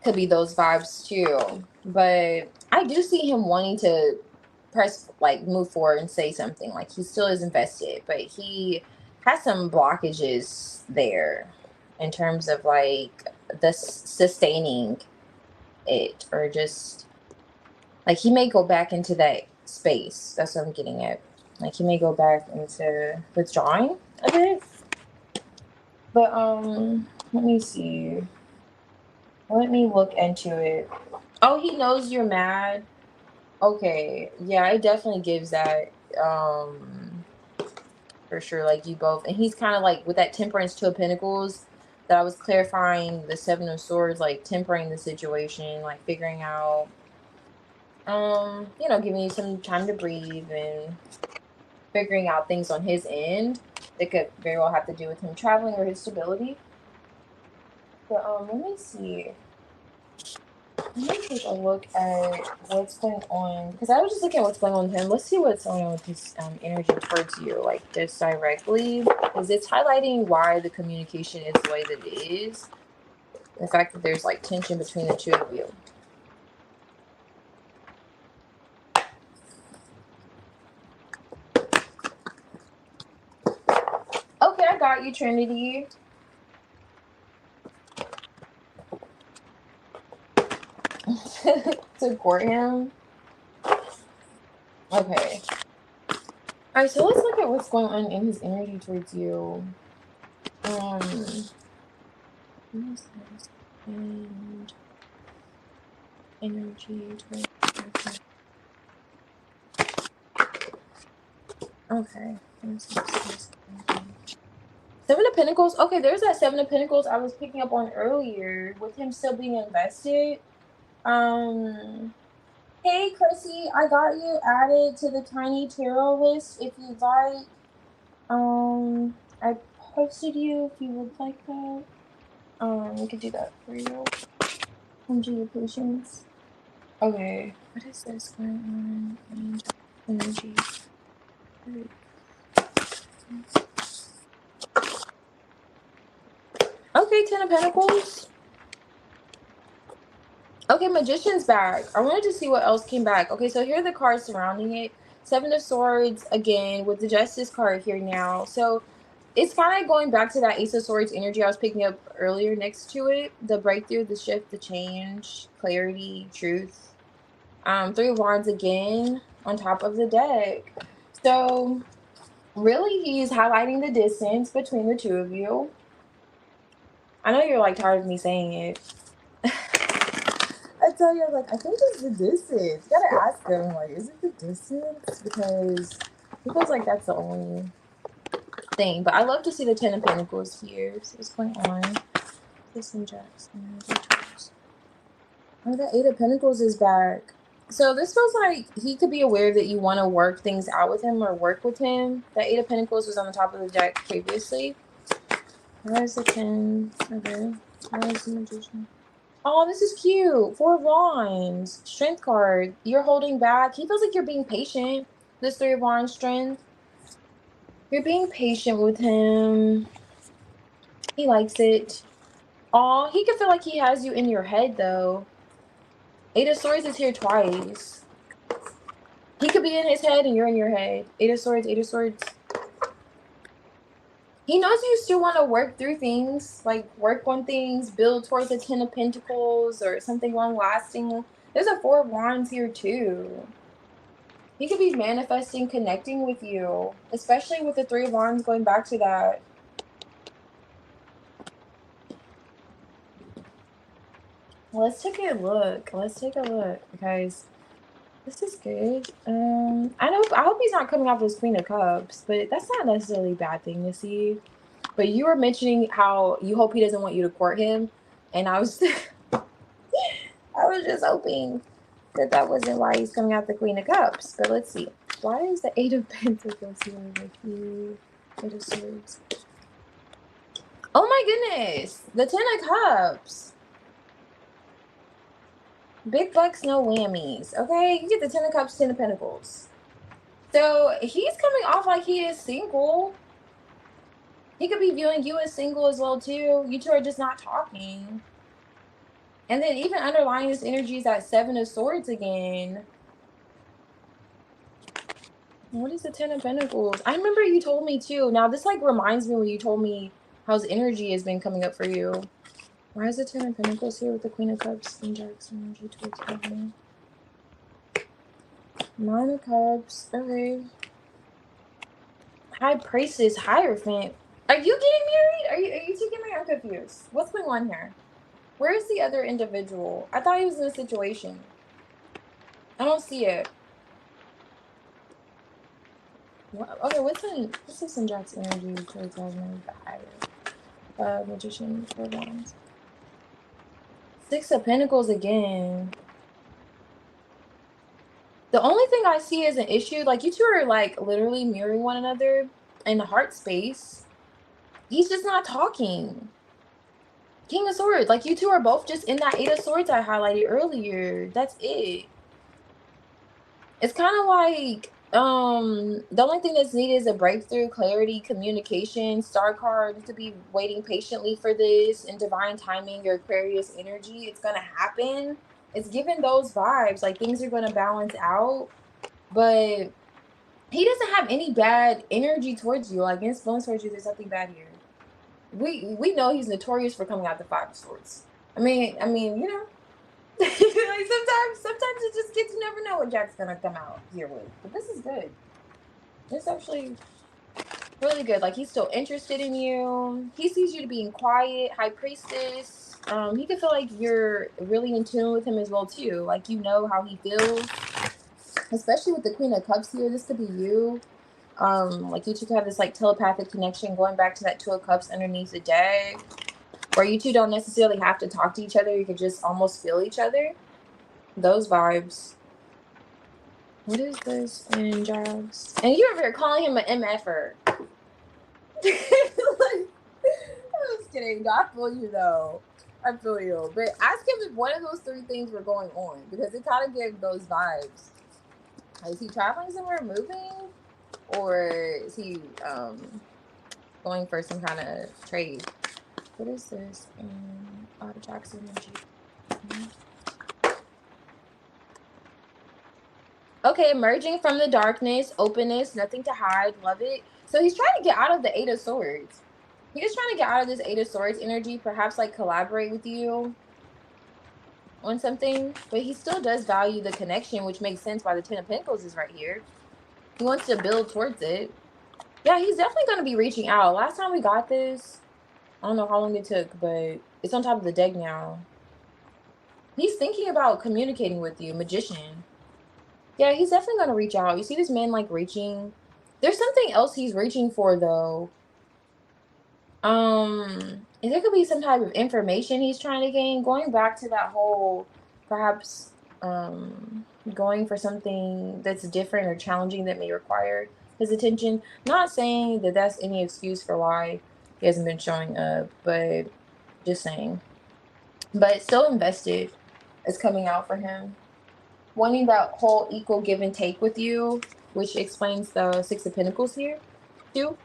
Could be those vibes too. But I do see him wanting to move forward and say something. Like he still is invested, but he has some blockages there in terms of like the sustaining it, or just like he may go back into that space. That's what I'm getting at. Like he may go back into withdrawing a bit. But let me see. Let me look into it. Oh, he knows you're mad. Okay. Yeah, it definitely gives that for sure. Like you both, and he's kind of like with that Temperance, Two of Pentacles that I was clarifying, the Seven of Swords, like tempering the situation, like figuring out you know, giving you some time to breathe and figuring out things on his end that could very well have to do with him traveling or his stability. But let me see. Let me take a look at what's going on, because I was just looking at what's going on with him. Let's see what's going on with his energy towards you, like just directly, because it's highlighting why the communication is the way that it is. The fact that there's like tension between the two of you. Okay, I got you, Trinity. To court him. Okay. Alright, so let's look at what's going on in his energy towards you. And energy towards you. Okay. Seven of Pentacles. Okay, there's that Seven of Pentacles I was picking up on earlier with him still being invested. Hey Chrissy, I got you added to the Tiny Tarot list if you'd like. I posted you if you would like that. We could do that for you. Enjoy your patience. Okay, what is this going on? Energy. Okay, Ten of Pentacles. Okay, Magician's back. I wanted to see what else came back. Okay, so here are the cards surrounding it. Seven of Swords again with the Justice card here now. So it's kind of going back to that Ace of Swords energy I was picking up earlier next to it. The breakthrough, the shift, the change, clarity, truth. Three of Wands again on top of the deck. So really, he's highlighting the distance between the two of you. I know you're like tired of me saying it. I tell you, like, I think it's the distance. You gotta ask him, like, is it the distance? Because he feels like that's the only thing. But I love to see the Ten of Pentacles here. So what's going on? This and Jackson. Oh, the Eight of Pentacles is back. So this feels like he could be aware that you want to work things out with him or work with him. The Eight of Pentacles was on the top of the deck previously. Where's the 10? Okay. Where's the Magician? Oh, this is cute. Four of Wands. Strength card. You're holding back. He feels like you're being patient. This Three of Wands strength. You're being patient with him. He likes it. Oh, he could feel like he has you in your head, though. Eight of Swords is here twice. He could be in his head and you're in your head. Eight of Swords, Eight of Swords. He knows you still want to work through things, like work on things, build towards the Ten of Pentacles or something long-lasting. There's a Four of Wands here, too. He could be manifesting, connecting with you, especially with the Three of Wands going back to that. Let's take a look. Let's take a look, guys. This is good. I hope he's not coming off as Queen of Cups, but that's not necessarily a bad thing to see. But you were mentioning how you hope he doesn't want you to court him, and I was I was just hoping that that wasn't why he's coming out the Queen of Cups. But let's see. Why is the Eight of Pentacles here with you? Eight of Swords. Oh my goodness! The Ten of Cups. Big bucks, no whammies. Okay, you get the Ten of Cups, Ten of Pentacles. So he's coming off like he is single. He could be viewing you as single as well too. You two are just not talking. And then even underlying this energy is that Seven of Swords again. What is the Ten of Pentacles? I remember you told me too. Now this like reminds me when you told me how his energy has been coming up for you. Why is the Ten of Pentacles here with the Queen of Cups and Jackson energy towards heaven? Nine of Cups. Okay. High Priestess, Hierophant. Are you getting married? Are you two getting married? I'm confused. What's going on here? Where is the other individual? I thought he was in a situation. I don't see it. What? Okay, what's this in Jack's energy towards heaven? Magician, Four Wands. Six of Pentacles again. The only thing I see as an issue, like you two are like literally mirroring one another in the heart space. He's just not talking. King of Swords, like you two are both just in that Eight of Swords I highlighted earlier. That's it. It's kind of like the only thing that's needed is a breakthrough, clarity, communication. Star card to be waiting patiently for this in divine timing, your Aquarius energy. It's gonna happen. It's giving those vibes, like things are gonna balance out, but he doesn't have any bad energy towards you. Like against blowing towards you, there's nothing bad here. We know he's notorious for coming out the Five of Swords. I mean, you know, like sometimes it just gets, you never know what Jack's gonna come out here with. But this is good. It's actually really good. Like he's still interested in you. He sees you to being quiet, High Priestess. He can feel like you're really in tune with him as well too. Like you know how he feels, especially with the Queen of Cups here. This could be you. Like you two could have this like telepathic connection going back to that Two of Cups underneath the deck, where you two don't necessarily have to talk to each other. You could just almost feel each other. Those vibes. What is this in Jags? And you over here calling him an MFer. Like, I'm just kidding. I feel you though. I feel you. But ask him if one of those three things were going on, because it kind of gave those vibes. Is he traveling somewhere, moving? Or is he going for some kind of trade? What is this in Jackson energy? Okay, emerging from the darkness, openness, nothing to hide, love it. So he's trying to get out of the Eight of Swords. He is trying to get out of this Eight of Swords energy, perhaps like collaborate with you. on something, but he still does value the connection, which makes sense why the Ten of Pentacles is right here. He wants to build towards it. Yeah, he's definitely going to be reaching out. Last time we got this, I don't know how long it took, but it's on top of the deck now. He's thinking about communicating with you, Magician. Yeah, he's definitely going to reach out. You see this man, like, reaching? There's something else he's reaching for, though. There could be some type of information he's trying to gain. Going back to that whole, perhaps, going for something that's different or challenging that may require his attention. Not saying that that's any excuse for why he hasn't been showing up, but just saying. But still invested is coming out for him. Wanting that whole equal give and take with you, which explains the Six of Pentacles here, too.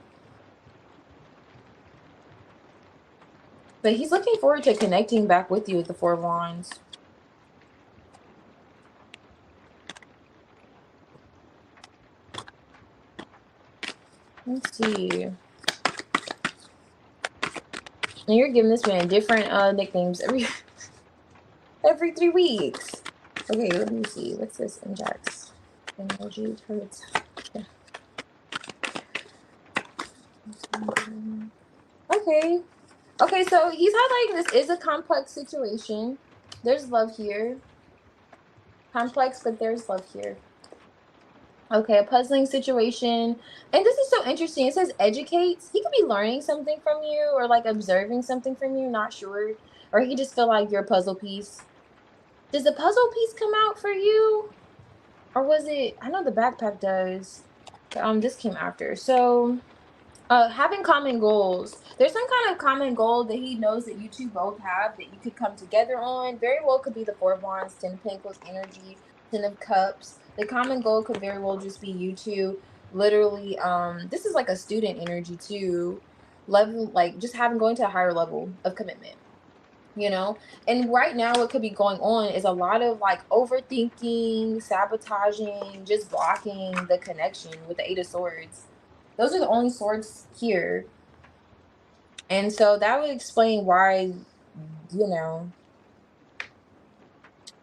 But he's looking forward to connecting back with you with the Four of Wands. Let's see. And you're giving this man different nicknames every 3 weeks. Okay, let me see. What's this index? Energy hurts. Okay. Okay, so he's highlighting this is a complex situation. There's love here. Complex, but there's love here. Okay, a puzzling situation. And this is so interesting. It says educates. He could be learning something from you or like observing something from you, not sure. Or he could just feel like you're a puzzle piece. Does the puzzle piece come out for you? Or was it, I know the backpack does. This came after. So having common goals. There's some kind of common goal that he knows that you two both have that you could come together on. Very well could be the Four of Wands, Ten of Pentacles energy, Ten of Cups. The common goal could very well just be you two literally, this is like a student energy too. Level, like just going to a higher level of commitment. You know, and right now what could be going on is a lot of like overthinking, sabotaging, just blocking the connection with the Eight of Swords. Those are the only swords here. And so that would explain why, you know,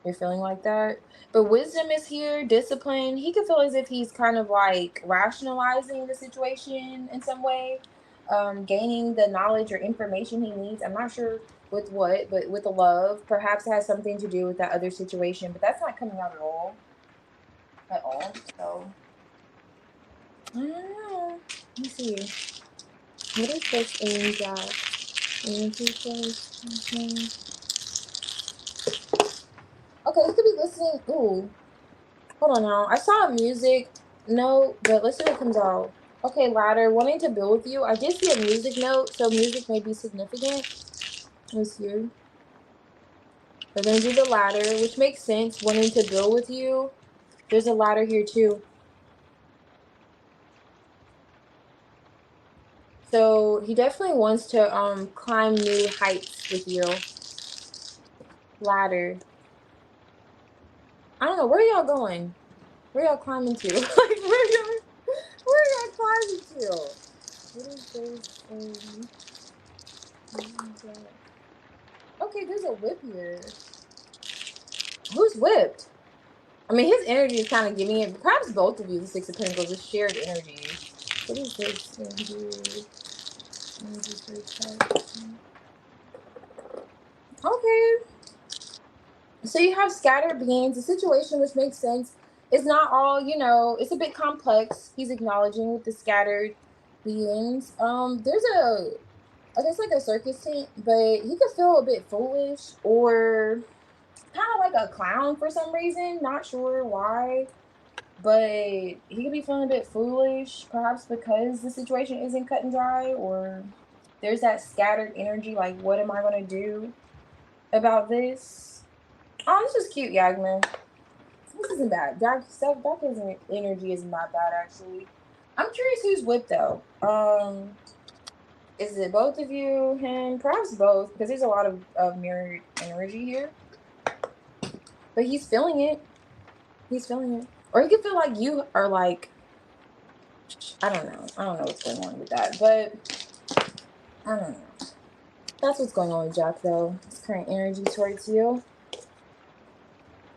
you're feeling like that. But wisdom is here, discipline. He could feel as if he's kind of like rationalizing the situation in some way, gaining the knowledge or information he needs. I'm not sure with what, but with the love. Perhaps it has something to do with that other situation, but that's not coming out at all. So, I don't know. Let me see. What is this in Okay, you could be listening. Ooh. Hold on now. I saw a music note, but let's see what comes out. Okay, ladder. Wanting to build with you. I did see a music note, so music may be significant. Let's see. We're going to do the ladder, which makes sense. Wanting to build with you. There's a ladder here, too. So he definitely wants to climb new heights with you. Ladder. I don't know. Where are y'all going? Where y'all climbing to? Like, where y'all climbing to? What is this? Okay, there's a whip here. Who's whipped? I mean, his energy is kind of giving it. Perhaps both of you, the Six of Pentacles, is shared energy. What is this? Okay. So you have scattered beings, a situation which makes sense. It's not all, you know, it's a bit complex. He's acknowledging with the scattered beings. There's I guess like a circus tent, but he could feel a bit foolish or kind of like a clown for some reason. Not sure why, but he could be feeling a bit foolish, perhaps because the situation isn't cut and dry, or there's that scattered energy. Like, what am I gonna do about this? Oh, this is cute, Yagman. This isn't bad. Dark energy isn't that bad, actually. I'm curious who's whipped though. Is it both of you, him? Perhaps both, because there's a lot of mirrored energy here. But he's feeling it. He's feeling it. Or he could feel like you are like, I don't know. I don't know what's going on with that. But I don't know. That's what's going on with Jack, though. His current energy towards you.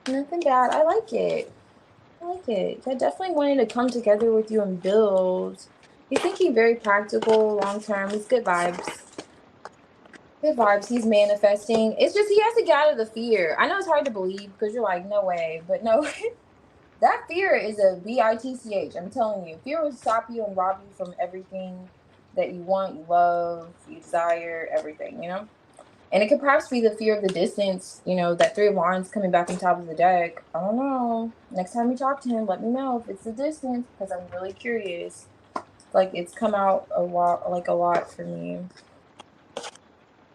Nothing bad. I like it. I like it. I definitely wanted to come together with you and build. He's thinking very practical, long term. It's good vibes. Good vibes. He's manifesting. It's just he has to get out of the fear. I know it's hard to believe because you're like, no way. But no, that fear is a BITCH. I'm telling you. Fear will stop you and rob you from everything that you want, you love, you desire, everything, you know? And it could perhaps be the fear of the distance, you know, that Three of Wands coming back on top of the deck. I don't know. Next time you talk to him, let me know if it's the distance because I'm really curious. Like it's come out a lot for me.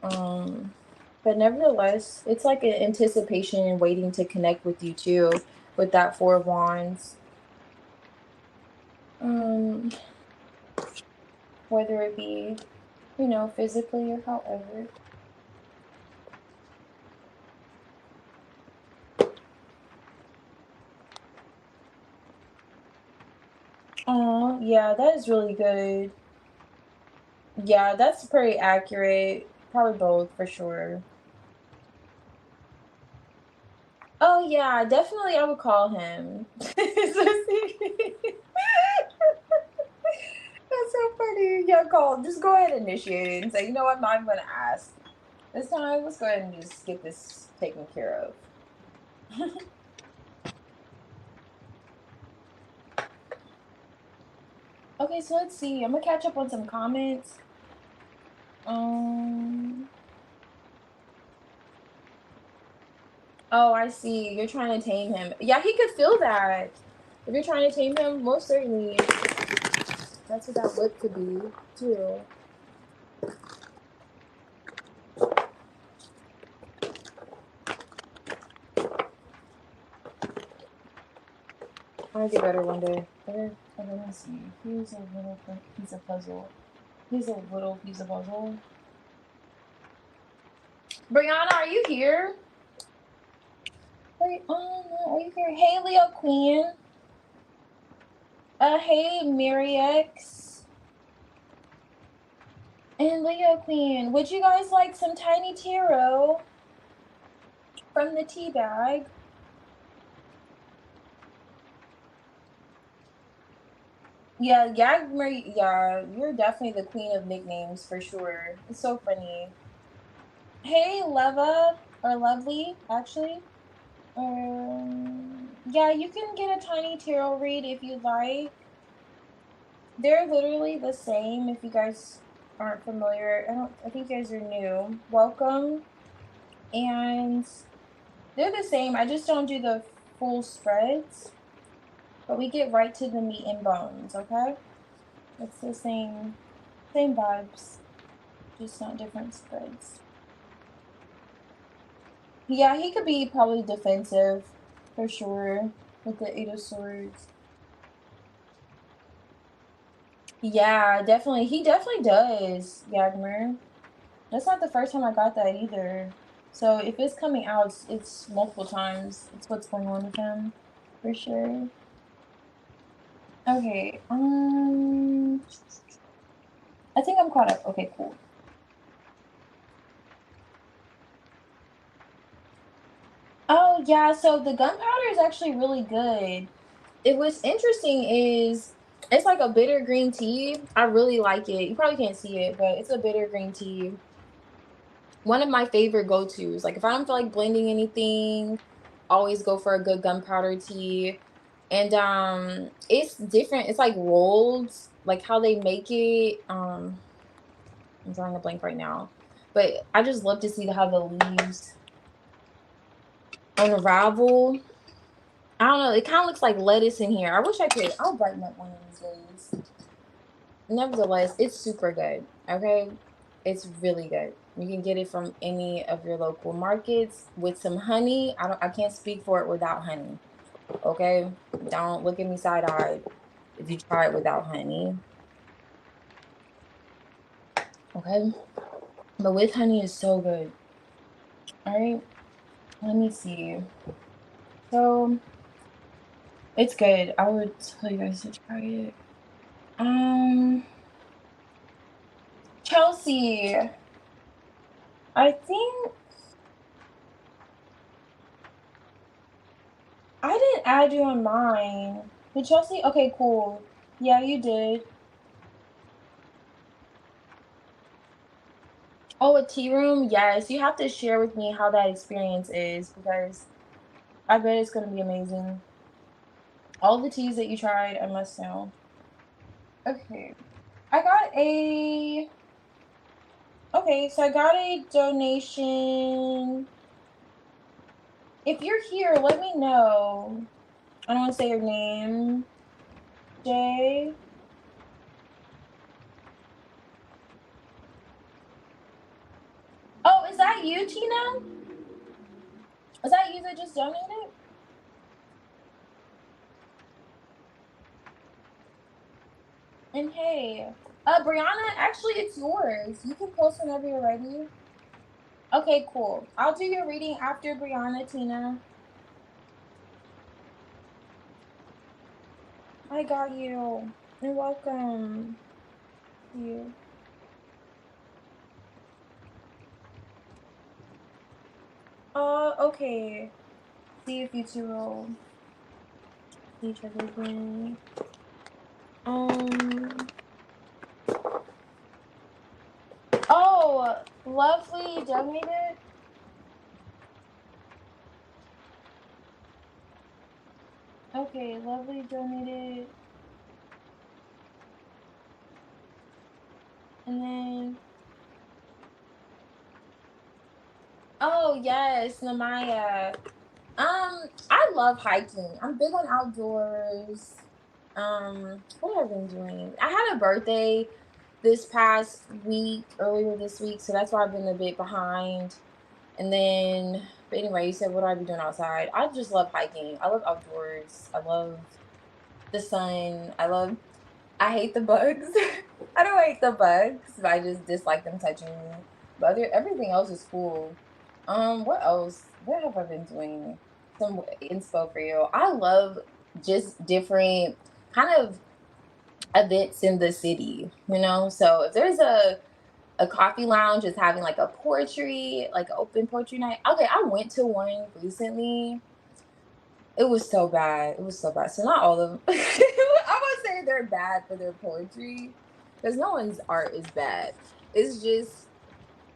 But nevertheless, it's like an anticipation and waiting to connect with you too, with that Four of Wands. Whether it be, you know, physically or however. Oh, yeah, that is really good. Yeah, that's pretty accurate. Probably both for sure. Oh yeah, definitely I would call him. That's so funny. Yeah, call. Just go ahead and initiate it and say, you know what, I'm not even gonna ask. This time, let's go ahead and just get this taken care of. Okay, so let's see. I'm gonna catch up on some comments. Oh, I see. You're trying to tame him. Yeah, he could feel that. If you're trying to tame him, most certainly. That's what that lip could be, too. I'll get better one day. Better. Oh, let me see. Here's a little piece of puzzle. Here's a little piece of puzzle. Brianna, are you here? Are you here? Hey, Leo Queen. Hey, Mary X. And Leo Queen. Would you guys like some tiny tarot from the tea bag? Yeah, Marie. Yeah, you're definitely the queen of nicknames for sure. It's so funny. Hey, Leva, or Lovely, actually. Yeah, you can get a tiny tarot read if you'd like. They're literally the same if you guys aren't familiar. I think you guys are new. Welcome. And they're the same. I just don't do the full spreads. But we get right to the meat and bones, okay? It's the same vibes. Just not different spreads. Yeah, he could be probably defensive for sure with the Eight of Swords. Yeah, definitely. He definitely does, Yagmer. That's not the first time I got that either. So if it's coming out, it's multiple times. It's what's going on with him, for sure. Okay. I think I'm caught up. Okay, cool. Oh yeah, so the gunpowder is actually really good. What's interesting is it's like a bitter green tea. I really like it. You probably can't see it, but it's a bitter green tea. One of my favorite go-tos. Like if I don't feel like blending anything, always go for a good gunpowder tea. And it's different. It's like rolled, like how they make it. I'm drawing a blank right now. But I just love to see how the leaves unravel. I don't know. It kind of looks like lettuce in here. I wish I could. I'll brighten up one of these days. Nevertheless, it's super good. Okay, it's really good. You can get it from any of your local markets with some honey. I can't speak for it without honey. Okay, don't look at me side-eyed if you try it without honey. Okay, but with honey is so good. All right, let me see. So it's good. I would tell you guys to try it. Chelsea, I think didn't add you on mine. Did Chelsea? Okay, cool. Yeah, you did. Oh, a tea room? Yes. You have to share with me how that experience is because I bet it's gonna be amazing. All the teas that you tried, I must know. Okay. I got a Okay, so I got a donation. If you're here, let me know. I don't want to say your name. Jay. Oh, is that you, Tina? Is that you that just donated? And hey, Brianna, actually, it's yours. You can post whenever you're ready. Okay, cool. I'll do your reading after Brianna, Tina. I got you. You're welcome. You. Okay. See if you two will see each other again. Um. Oh, Lovely donated. Okay, Lovely donated, and then oh yes, Namaya. I love hiking. I'm big on outdoors. What have I been doing? I had a birthday this past week, earlier this week, so that's why I've been a bit behind. And then, but anyway, you said what do I be doing outside? I just love hiking. I love outdoors. I love the sun. I hate the bugs. I don't hate the bugs, but I just dislike them touching me. But everything else is cool. What else? What have I been doing? Some inspo for you. I love just different kind of events in the city, you know? So if there's a coffee lounge is having like a poetry, like an open poetry night. Okay, I went to one recently. It was so bad. It was so bad. So not all of them. I would say they're bad for their poetry, because no one's art is bad. It's just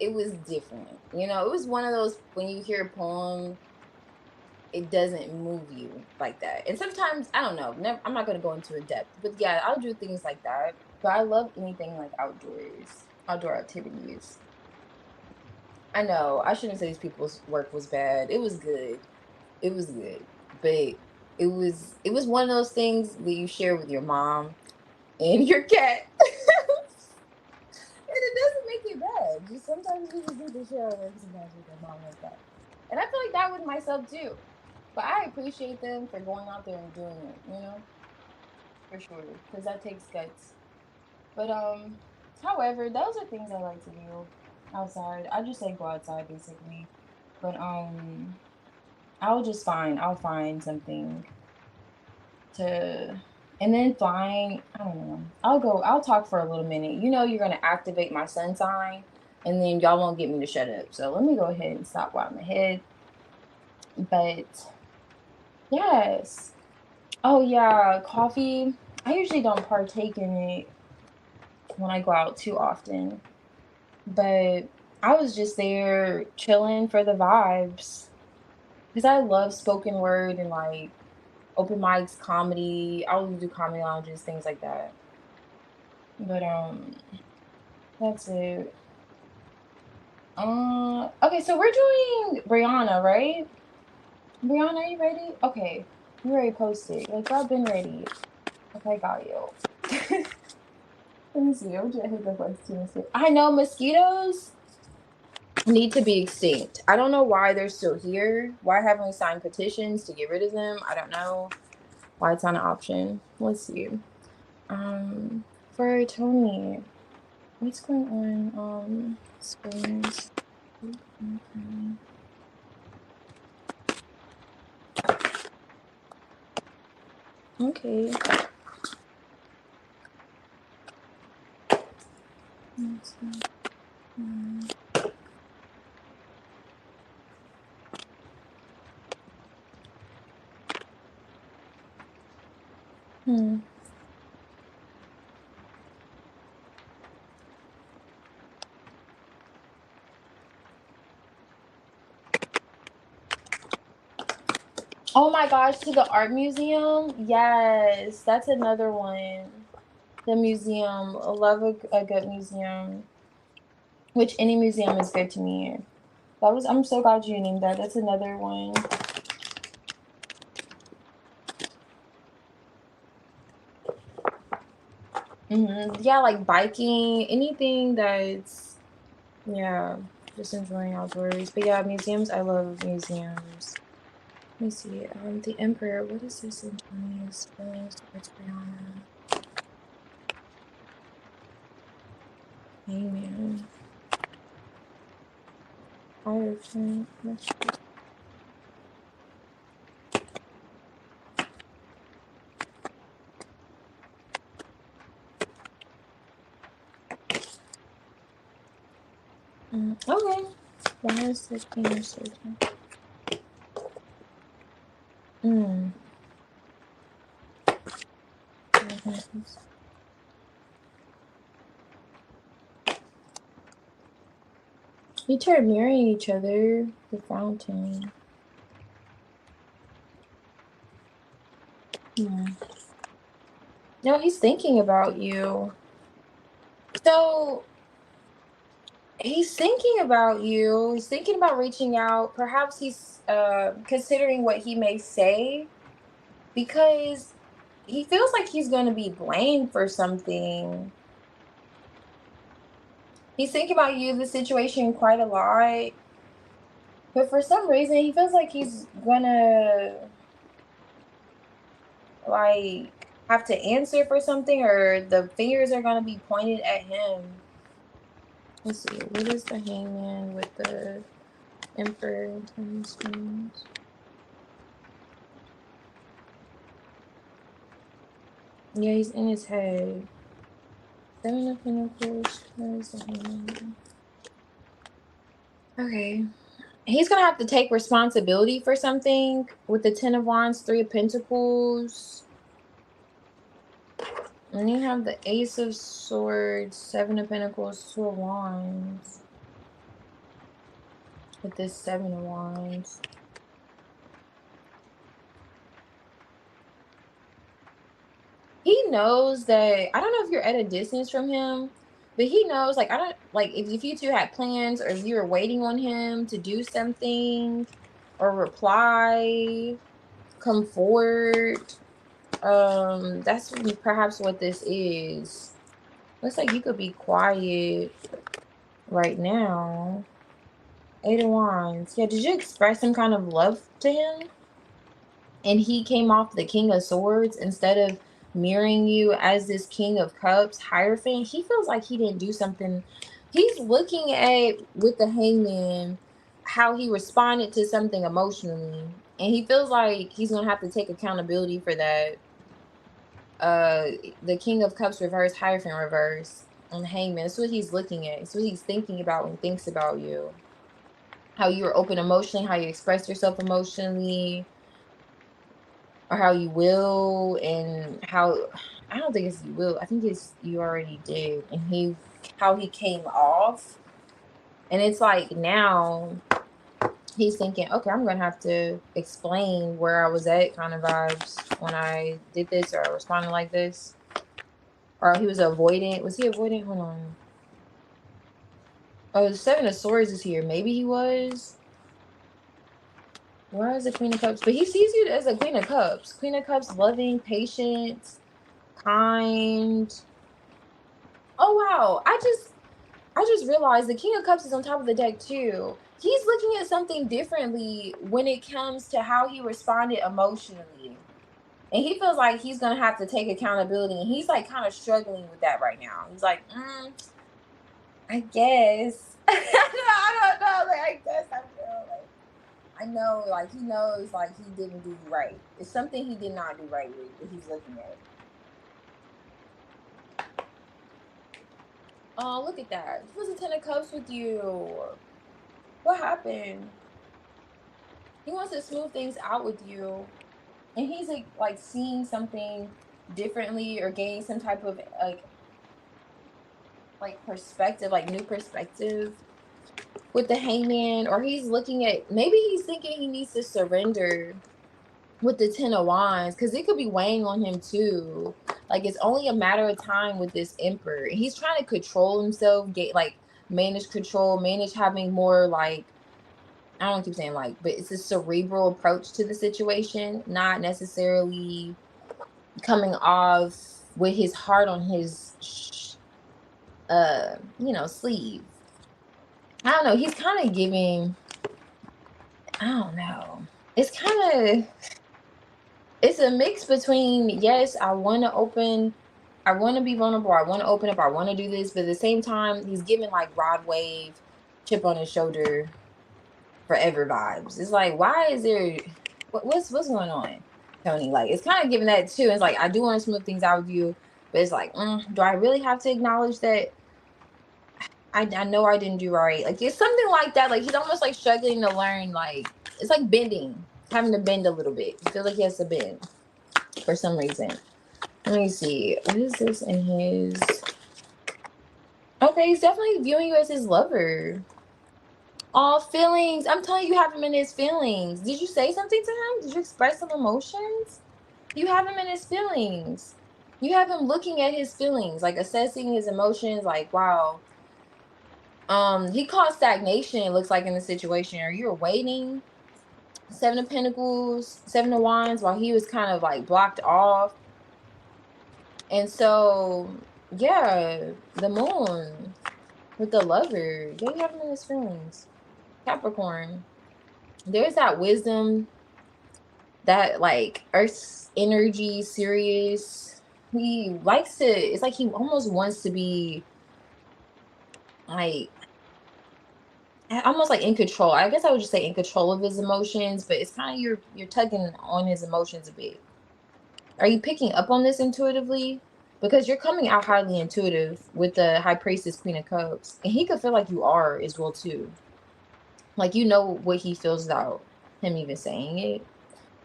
it was different. You know, it was one of those when you hear a poem, it doesn't move you like that. And sometimes I don't know. Never, I'm not gonna go into a depth, but yeah, I'll do things like that. But I love anything like outdoors, outdoor activities. I know I shouldn't say these people's work was bad. It was good. It was good, but it was one of those things that you share with your mom and your cat, and it doesn't make it bad. Just sometimes you just need to share a work sometimes with your mom like that. And I feel like that with myself too. But I appreciate them for going out there and doing it. You know, for sure, because that takes guts. But however, those are things I like to do outside. I just say go outside basically. But I'll find something to, and then flying, I don't know. I'll talk for a little minute. You know you're gonna activate my sun sign and then y'all won't get me to shut up. So let me go ahead and stop while I'm ahead. But yes. Oh yeah, coffee. I usually don't partake in it when I go out too often. But I was just there chilling for the vibes. Because I love spoken word and like open mics, comedy. I always do comedy lounges, things like that. But that's it. Okay, so we're doing Brianna, right? Brianna, are you ready? Okay, you already posted. Like I've been ready. Okay, got you. Let me see. I'm just hit the question. I know mosquitoes need to be extinct. I don't know why they're still here. Why haven't we signed petitions to get rid of them? I don't know why it's not an option. Let's see. Um, for Tony, what's going on? Screens. Okay. Hmm. Oh my gosh, to the art museum? Yes, that's another one. The museum. I love a good museum. Which any museum is good to me. I'm so glad you named that. That's another one. Yeah, like biking, anything that's, yeah, just enjoying outdoors. But yeah, museums, I love museums. Let me see. The Emperor, what is this Antonius feelings towards Brianna? Amen. Hierophant. Okay. Why is the king of surgeon? Mm. You two are marrying each other. The fountain. No, he's thinking about you. So he's thinking about you. He's thinking about reaching out. Perhaps he's considering what he may say because he feels like he's going to be blamed for something. He's thinking about you, the situation, quite a lot. But for some reason, he feels like he's gonna like have to answer for something, or the fingers are gonna be pointed at him. Let's see. What is the hangman with the emperor and 10 spoons? Yeah, he's in his head. 7 of Pentacles. Where's the hangman? Okay. He's gonna have to take responsibility for something with the 10 of Wands, 3 of Pentacles. And you have the Ace of Swords, 7 of Pentacles, 2 of Wands. With this 7 of Wands. He knows that, I don't know if you're at a distance from him, but he knows, like, I don't, like, if you two had plans or if you were waiting on him to do something or reply, come forward, that's perhaps what this is. Looks like you could be quiet right now. 8 of Wands. Yeah, did you express some kind of love to him? And he came off the King of Swords instead of mirroring you as this King of Cups, Hierophant. He feels like he didn't do something. He's looking at, with the Hangman, how he responded to something emotionally. And he feels like he's going to have to take accountability for that. The King of Cups reverse, Hierophant reverse on the Hangman. That's what he's looking at. It's what he's thinking about when he thinks about you. How you were open emotionally, how you expressed yourself emotionally, or how you will, and how, I don't think it's you will. I think it's you already did, and how he came off. And it's like now he's thinking, okay, I'm gonna have to explain where I was at, kind of vibes, when I did this or responded like this. Or he was avoidant. Was he avoidant? Hold on. Oh, the 7 of Swords is here. Maybe he was. Where is the Queen of Cups? But he sees you as a Queen of Cups. Queen of Cups, loving, patient, kind. Oh wow. I just realized the King of Cups is on top of the deck too. He's looking at something differently when it comes to how he responded emotionally. And he feels like he's gonna have to take accountability. And he's like kind of struggling with that right now. He's like, I guess. I don't know. Like, I guess I feel like I know, like he knows, like he didn't do right. It's something he did not do right with that he's looking at. Oh, look at that. He was a 10 of Cups with you. What happened? He wants to smooth things out with you. And he's like seeing something differently or gain some type of like perspective, like new perspective with the hangman, or he's looking at, maybe he's thinking he needs to surrender with the 10 of Wands, because it could be weighing on him too. Like it's only a matter of time with this emperor, and he's trying to control himself, get like manage control, manage having more like, I don't keep saying like, but it's a cerebral approach to the situation, not necessarily coming off with his heart on his sleeve. I don't know, he's kind of giving, I don't know, it's kind of, it's a mix between, yes, I want to be vulnerable, I want to open up, I want to do this, but at the same time he's giving like Rod Wave, chip on his shoulder forever vibes. It's like, why is there, what's going on, Tony? Like it's kind of giving that too. It's like, I do want to smooth things out with you, but it's like, do I really have to acknowledge that I know I didn't do right? Like it's something like that. Like he's almost like struggling to learn, like it's like bending, having to bend a little bit. He feels like he has to bend for some reason. Let me see, what is this in his, okay, he's definitely viewing you as his lover. All feelings. I'm telling you, you have him in his feelings. Did you say something to him? Did you express some emotions? You have him in his feelings. You have him looking at his feelings, like assessing his emotions, like, wow. He caused stagnation, it looks like, in the situation. Or you're waiting. 7 of Pentacles, 7 of Wands, while he was kind of like blocked off. And so, yeah, the Moon with the Lover. Yeah, you have him in his feelings. Capricorn. There's that wisdom, that like earth energy, serious. He likes to, it's like he almost wants to be like almost like in control. I guess I would just say in control of his emotions, but it's kind of, you're tugging on his emotions a bit. Are you picking up on this intuitively? Because you're coming out highly intuitive with the High Priestess, Queen of Cups, and he could feel like you are as well too. Like you know what he feels without him even saying it.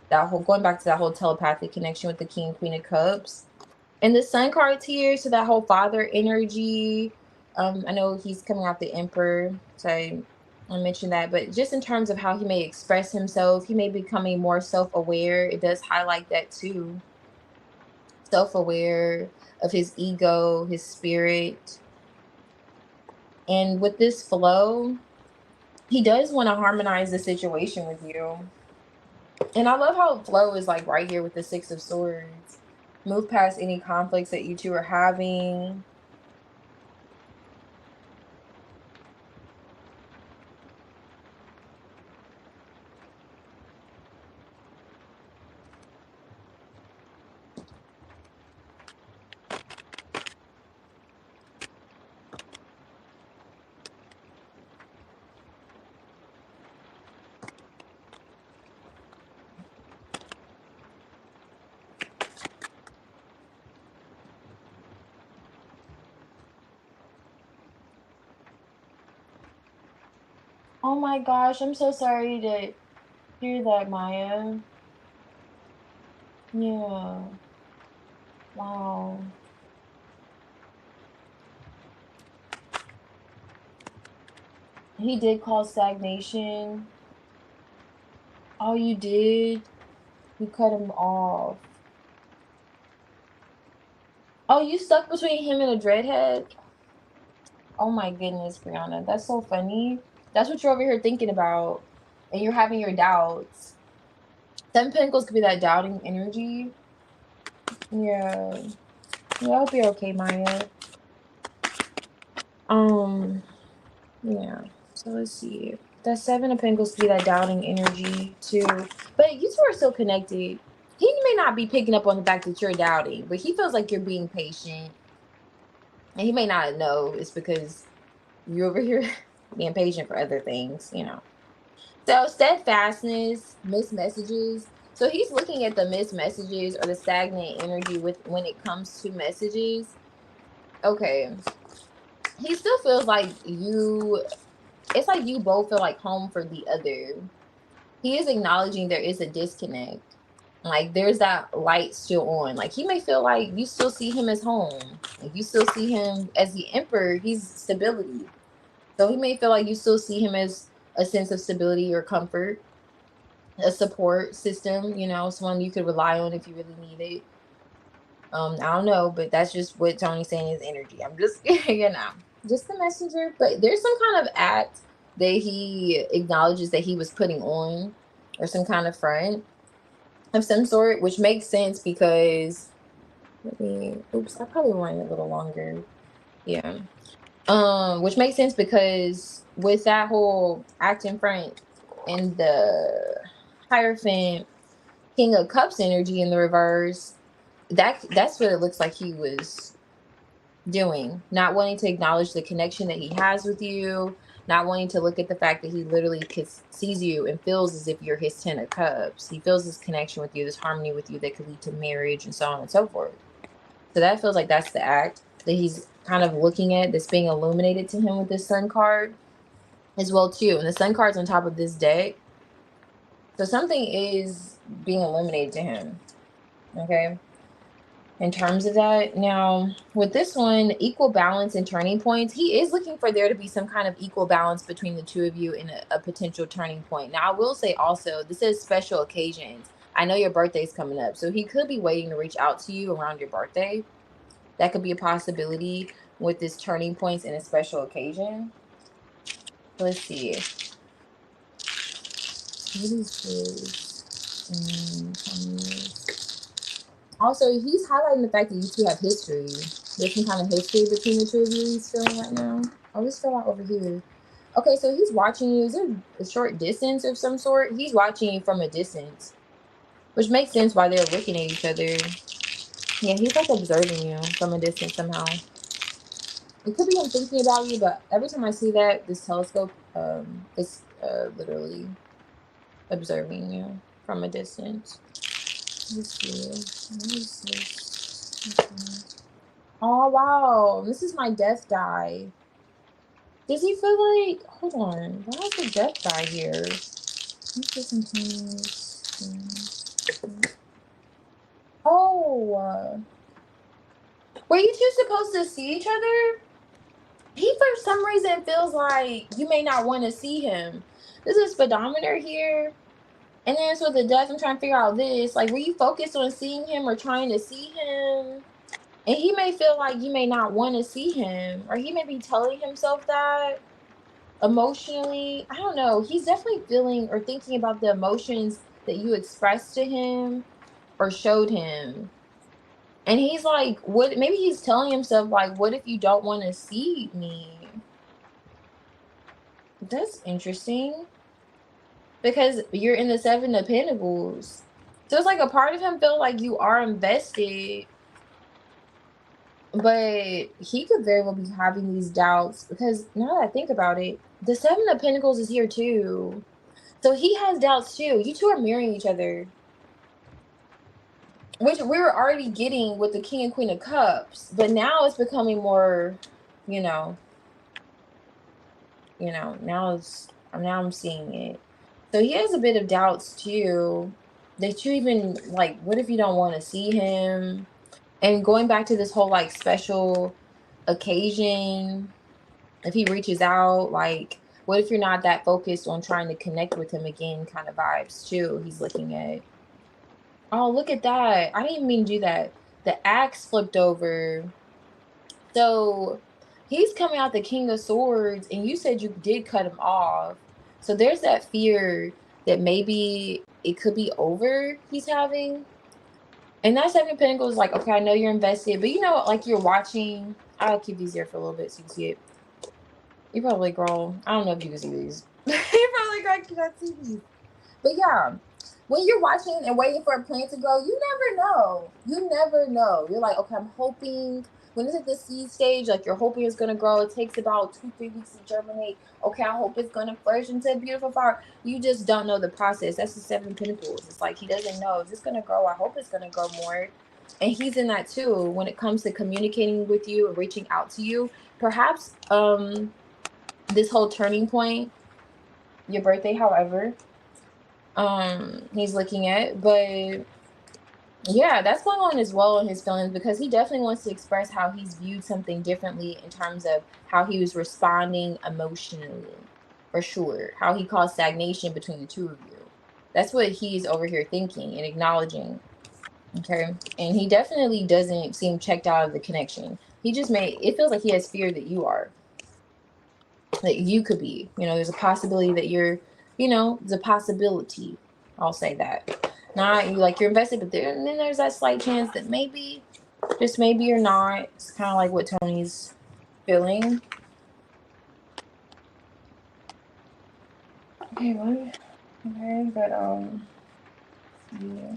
That whole, going back to that whole telepathic connection with the King, Queen of Cups, and the Sun card's here, so that whole father energy. I know he's coming out the Emperor, so I mentioned that, but just in terms of how he may express himself, he may be becoming more self-aware. It does highlight that too. Self-aware of his ego, his spirit. And with this flow, he does want to harmonize the situation with you. And I love how flow is like right here with the 6 of Swords. Move past any conflicts that you two are having. Oh my gosh, I'm so sorry to hear that, Maya. Yeah. Wow. He did cause stagnation. Oh, you did? You cut him off. Oh, you stuck between him and a dreadhead? Oh my goodness, Brianna. That's so funny. That's what you're over here thinking about. And you're having your doubts. 7 Pentacles could be that doubting energy. Yeah. Yeah, I hope you're okay, Maya. Yeah. So let's see. That 7 of Pentacles could be that doubting energy too. But you two are still connected. He may not be picking up on the fact that you're doubting, but he feels like you're being patient. And he may not know it's because you're over here being patient for other things, you know. So steadfastness, missed messages. So he's looking at the missed messages or the stagnant energy with when it comes to messages. Okay. He still feels like you, it's like you both feel like home for the other. He is acknowledging there is a disconnect. Like there's that light still on. Like he may feel like you still see him as home. Like you still see him as the emperor. He's stability. So he may feel like you still see him as a sense of stability or comfort, a support system, you know, someone you could rely on if you really need it. I don't know, but that's just what Tony's saying is energy. I'm just, you know, just the messenger. But there's some kind of act that he acknowledges that he was putting on, or some kind of front of some sort, which makes sense because, oops, I probably want it a little longer. Yeah. Which makes sense because with that whole act in front and the Hierophant King of Cups energy in the reverse, that's what it looks like he was doing. Not wanting to acknowledge the connection that he has with you, not wanting to look at the fact that he literally sees you and feels as if you're his 10 of cups. He feels this connection with you, this harmony with you that could lead to marriage and so on and so forth. So that feels like that's the act that he's kind of looking at, that's being illuminated to him with this sun card as well too. And the sun card's on top of this deck. So something is being illuminated to him. Okay. In terms of that, now with this one, equal balance and turning points, he is looking for there to be some kind of equal balance between the two of you in a potential turning point. Now I will say also, this is special occasions. I know your birthday's coming up, so he could be waiting to reach out to you around your birthday. That could be a possibility with this turning points in a special occasion. Let's see. What is this? Also, he's highlighting the fact that you two have history. There's some kind of history between the two of you he's feeling right now. Oh, this fell out over here. Okay, so he's watching you. Is there a short distance of some sort? He's watching you from a distance, which makes sense why they're looking at each other. Yeah, he's like observing you from a distance somehow. It could be him thinking about you, but every time I see that, this telescope is literally observing you from a distance. Let's see. What is this? Okay. Oh, wow. This is my death die. Does he feel like... Hold on. Why is the death die here? Oh. Were you two supposed to see each other? He, for some reason, feels like you may not want to see him. This is speedometer here. And then so the death, I'm trying to figure out this. Like, were you focused on seeing him or trying to see him? And he may feel like you may not want to see him. Or he may be telling himself that emotionally. I don't know. He's definitely feeling or thinking about the emotions that you expressed to him or showed him. And he's like, what? Maybe he's telling himself, like, what if you don't want to see me? That's interesting. Because you're in the 7 of Pentacles. So it's like a part of him feel like you are invested. But he could very well be having these doubts. Because now that I think about it, the 7 of Pentacles is here too. So he has doubts too. You two are mirroring each other. Which we were already getting with the King and Queen of Cups. But now it's becoming more, now I'm seeing it. So he has a bit of doubts too. That you even, like, what if you don't want to see him? And going back to this whole, like, special occasion, if he reaches out, like, what if you're not that focused on trying to connect with him again kind of vibes too he's looking at. Oh, look at that. I didn't even mean to do that. The axe flipped over. So he's coming out the King of Swords, and you said you did cut him off. So there's that fear that maybe it could be over he's having. And that 7 of Pentacles is like, okay, I know you're invested, but like you're watching. I'll keep these here for a little bit so you can see it. You probably, girl, I don't know if you can see these. You probably cannot see these. But yeah, when you're watching and waiting for a plant to grow, you never know. You never know. You're like, okay, I'm hoping. When it's at the seed stage, like you're hoping it's going to grow. It takes about 2-3 weeks to germinate. Okay, I hope it's going to flourish into a beautiful flower. You just don't know the process. That's the 7 of Pentacles. It's like he doesn't know. Is this going to grow? I hope it's going to grow more. And he's in that too when it comes to communicating with you and reaching out to you. Perhaps this whole turning point, your birthday, however, he's looking at. But Yeah, that's going on as well in his feelings, because he definitely wants to express how he's viewed something differently in terms of how he was responding emotionally, for sure. How he caused stagnation between the two of you. That's what he's over here thinking and acknowledging. Okay. And he definitely doesn't seem checked out of the connection. He just it feels like he has fear that you are. That you could be. There's a possibility that you're, the possibility. I'll say that. Not you like you're invested, but then there's that slight chance that maybe, just maybe you're not. It's kind of like what Tony's feeling. Okay, what? Okay, but yeah.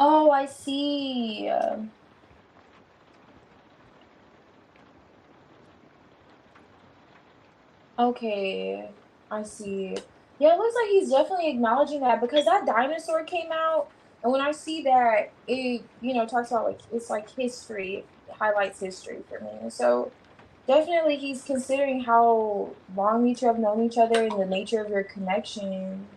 Oh, I see. Okay, I see. Yeah, it looks like he's definitely acknowledging that, because that dinosaur came out, and when I see that, it talks about like it's like history, it highlights history for me. So definitely he's considering how long you two have known each other and the nature of your connection.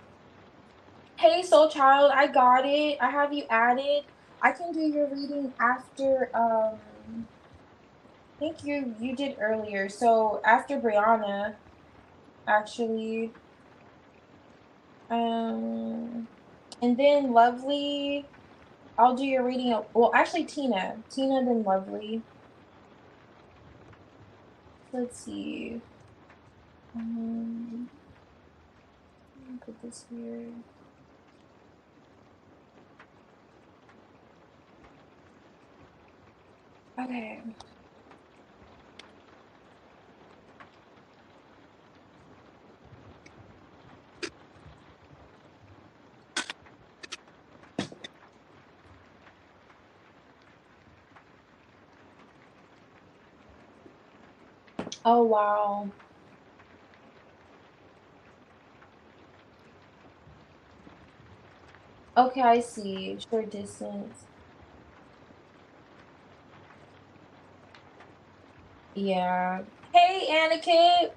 Hey, soul child, I got it. I have you added. I can do your reading after I think you did earlier. So after Brianna, actually. Um, and then Lovely, I'll do your reading. Well, actually, Tina, then Lovely. Let's see. Um, let me put this here. Okay. Oh wow. Okay, I see. Short distance. Yeah. Hey, Anakin.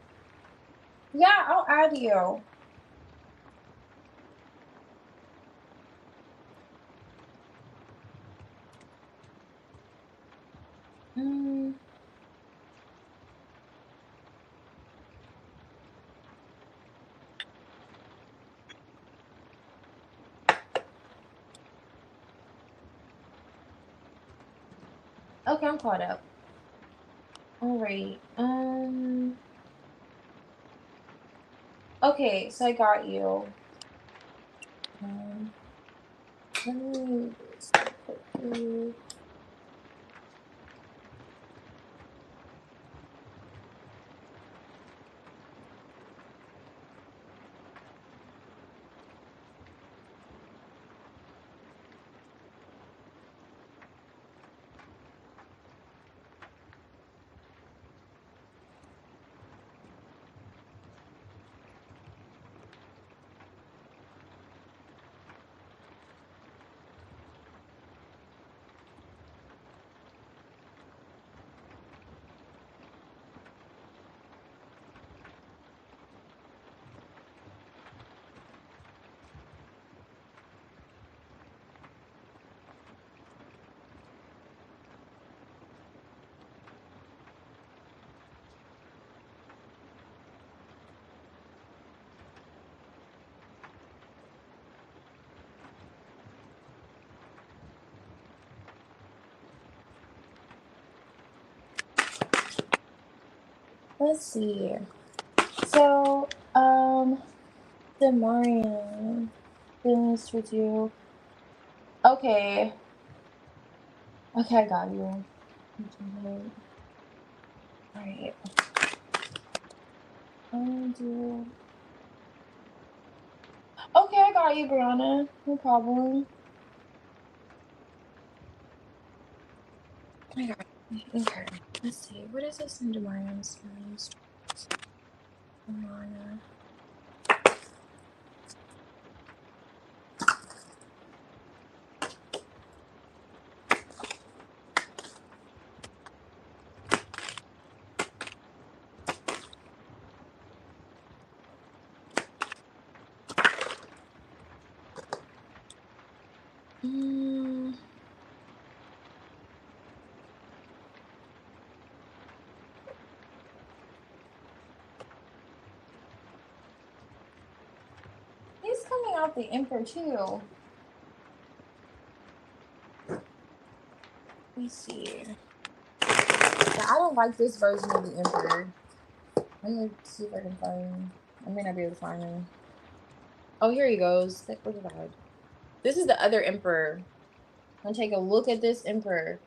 Yeah, I'll add you. Mm, okay, I'm caught up. All right. Okay, so I got you. Um, let me just quickly. Let's see. So, Demarian, feelings towards you. Okay. Okay, I got you. Alright. Okay, I got you, Brianna. No problem. I got you. Okay. Let's see. What is this in Demarian's names? Demarian. He's coming out the Emperor too. Let me see. Yeah, I don't like this version of the Emperor. Let me see if I can find him. I may not be able to find him. Oh, here he goes. Look at that. This is the other Emperor. I'm gonna take a look at this Emperor,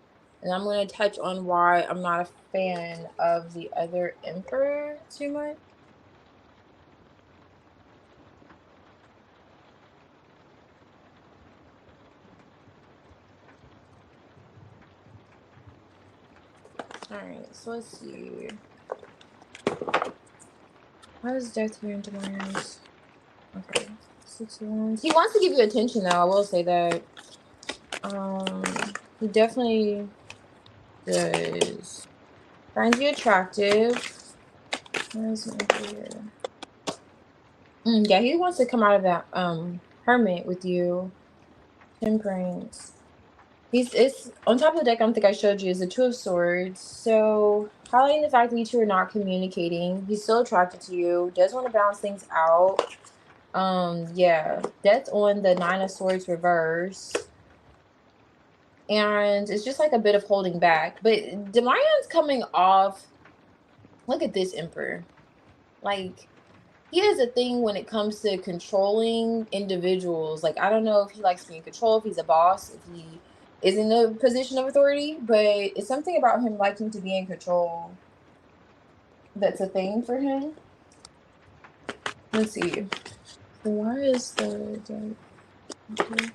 and I'm gonna touch on why I'm not a fan of the other Emperor too much. Alright, so let's see. How does death here into my eyes? Okay. 6 wands. He wants to give you attention though, I will say that. He definitely does. Finds you attractive. Where is it here? Yeah, he wants to come out of that hermit with you. Temperance. It's on top of the deck. I don't think I showed you is the Two of Swords. So highlighting the fact that you two are not communicating. He's still attracted to you. Does want to balance things out. Yeah, Death on the Nine of Swords reverse. And it's just like a bit of holding back. But Demarian's coming off. Look at this Emperor. Like, he has a thing when it comes to controlling individuals. Like, I don't know if he likes being in control, if he's a boss, if he is in a position of authority, but it's something about him liking to be in control that's a thing for him. Let's see. So why is the okay.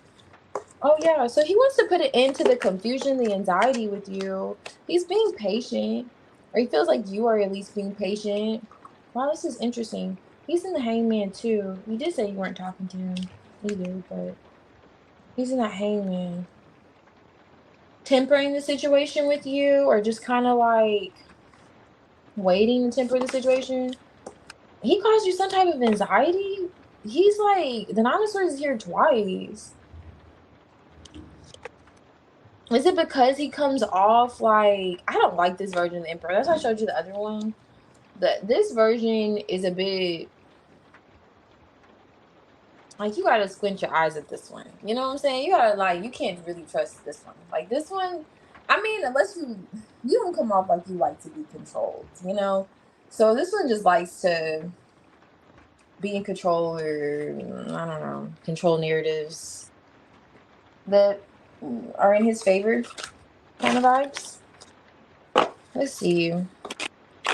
Oh yeah, so he wants to put an end to the confusion, the anxiety with you. He's being patient, or he feels like you are at least being patient. Wow, this is interesting. He's in the Hangman too. You did say you weren't talking to him either, but he's in that Hangman. Tempering the situation with you, or just kind of like waiting to temper the situation. He caused you some type of anxiety. He's like, the Nine of Swords is here twice. Is it because he comes off like, I don't like this version of the Emperor. That's why I showed you the other one. This version is a bit like, you gotta squint your eyes at this one. You know what I'm saying? You gotta, like, you can't really trust this one. Like this one, I mean, unless you don't come off like you like to be controlled, you know? So this one just likes to be in control, or I don't know, control narratives that are in his favor kind of vibes. Let's see.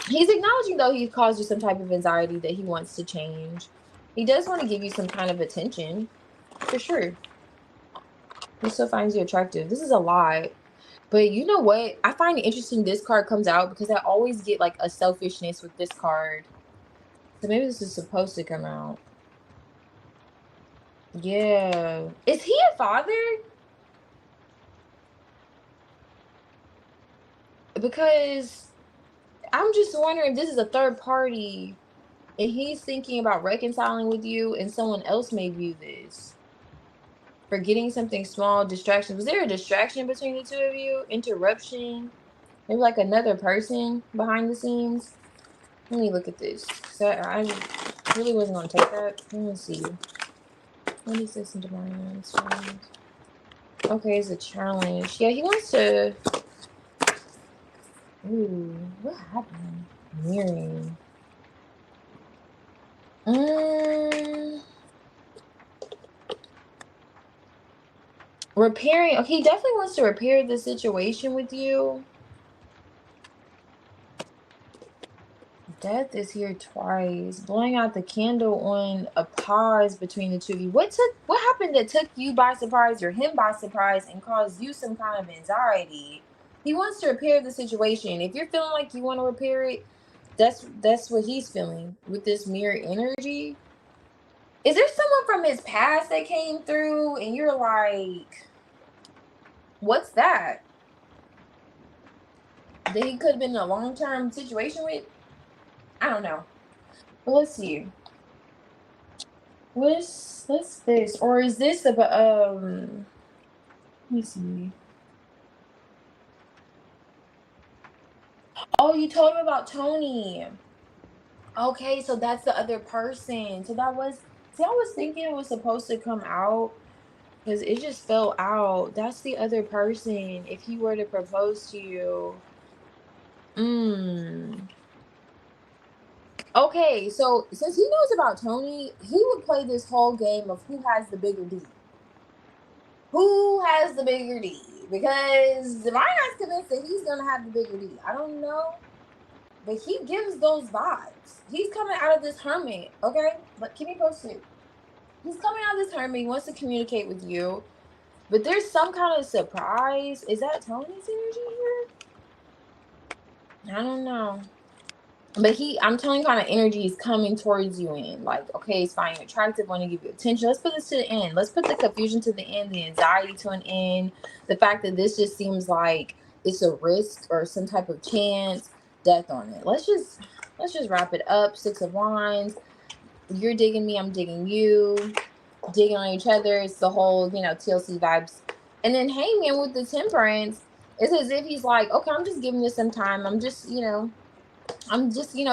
He's acknowledging though he caused you some type of anxiety that he wants to change. He does want to give you some kind of attention, for sure. He still finds you attractive. This is a lot. But you know what? I find it interesting this card comes out because I always get like a selfishness with this card. So maybe this is supposed to come out. Yeah. Is he a father? Because I'm just wondering if this is a third party and he's thinking about reconciling with you, and someone else may view this. Forgetting something small, distraction. Was there a distraction between the two of you? Interruption? Maybe like another person behind the scenes? Let me look at this. So I really wasn't going to take that. Let me see. What is this into my hands? Okay, it's a challenge. Yeah, he wants to. Ooh, what happened? Mirroring. Repairing. Okay, he definitely wants to repair the situation with you. Death is here twice. Blowing out the candle on a pause between the two of you. What happened that took you by surprise or him by surprise and caused you some kind of anxiety? He wants to repair the situation. If you're feeling like you want to repair it, that's what he's feeling with this mirror energy. Is there someone from his past that came through and you're like, what's that? That he could have been in a long-term situation with? I don't know. But let's see. What's this? Or is this about let me see. Oh, you told me about Tony. Okay, so that's the other person. So that was, see, I was thinking it was supposed to come out because it just fell out. That's the other person. If he were to propose to you. Okay, so since he knows about Tony, he would play this whole game of who has the bigger D. Who has the bigger D? Because my guy's convinced that he's gonna have the bigger D. I don't know, but he gives those vibes. He's coming out of this hermit, okay? But keep me posted. He's coming out of this hermit. He wants to communicate with you, but there's some kind of surprise. Is that Tony's energy here? I don't know. But I'm telling you, kind of energy is coming towards you in like, okay, it's fine, you're attractive, want to give you attention. Let's put this to the end. Let's put the confusion to the end, the anxiety to an end, the fact that this just seems like it's a risk or some type of chance, death on it. Let's just wrap it up. 6 of Wands. You're digging me, I'm digging you, digging on each other. It's the whole, TLC vibes. And then Hangman with the Temperance, it's as if he's like, okay, I'm just giving this some time. I'm just,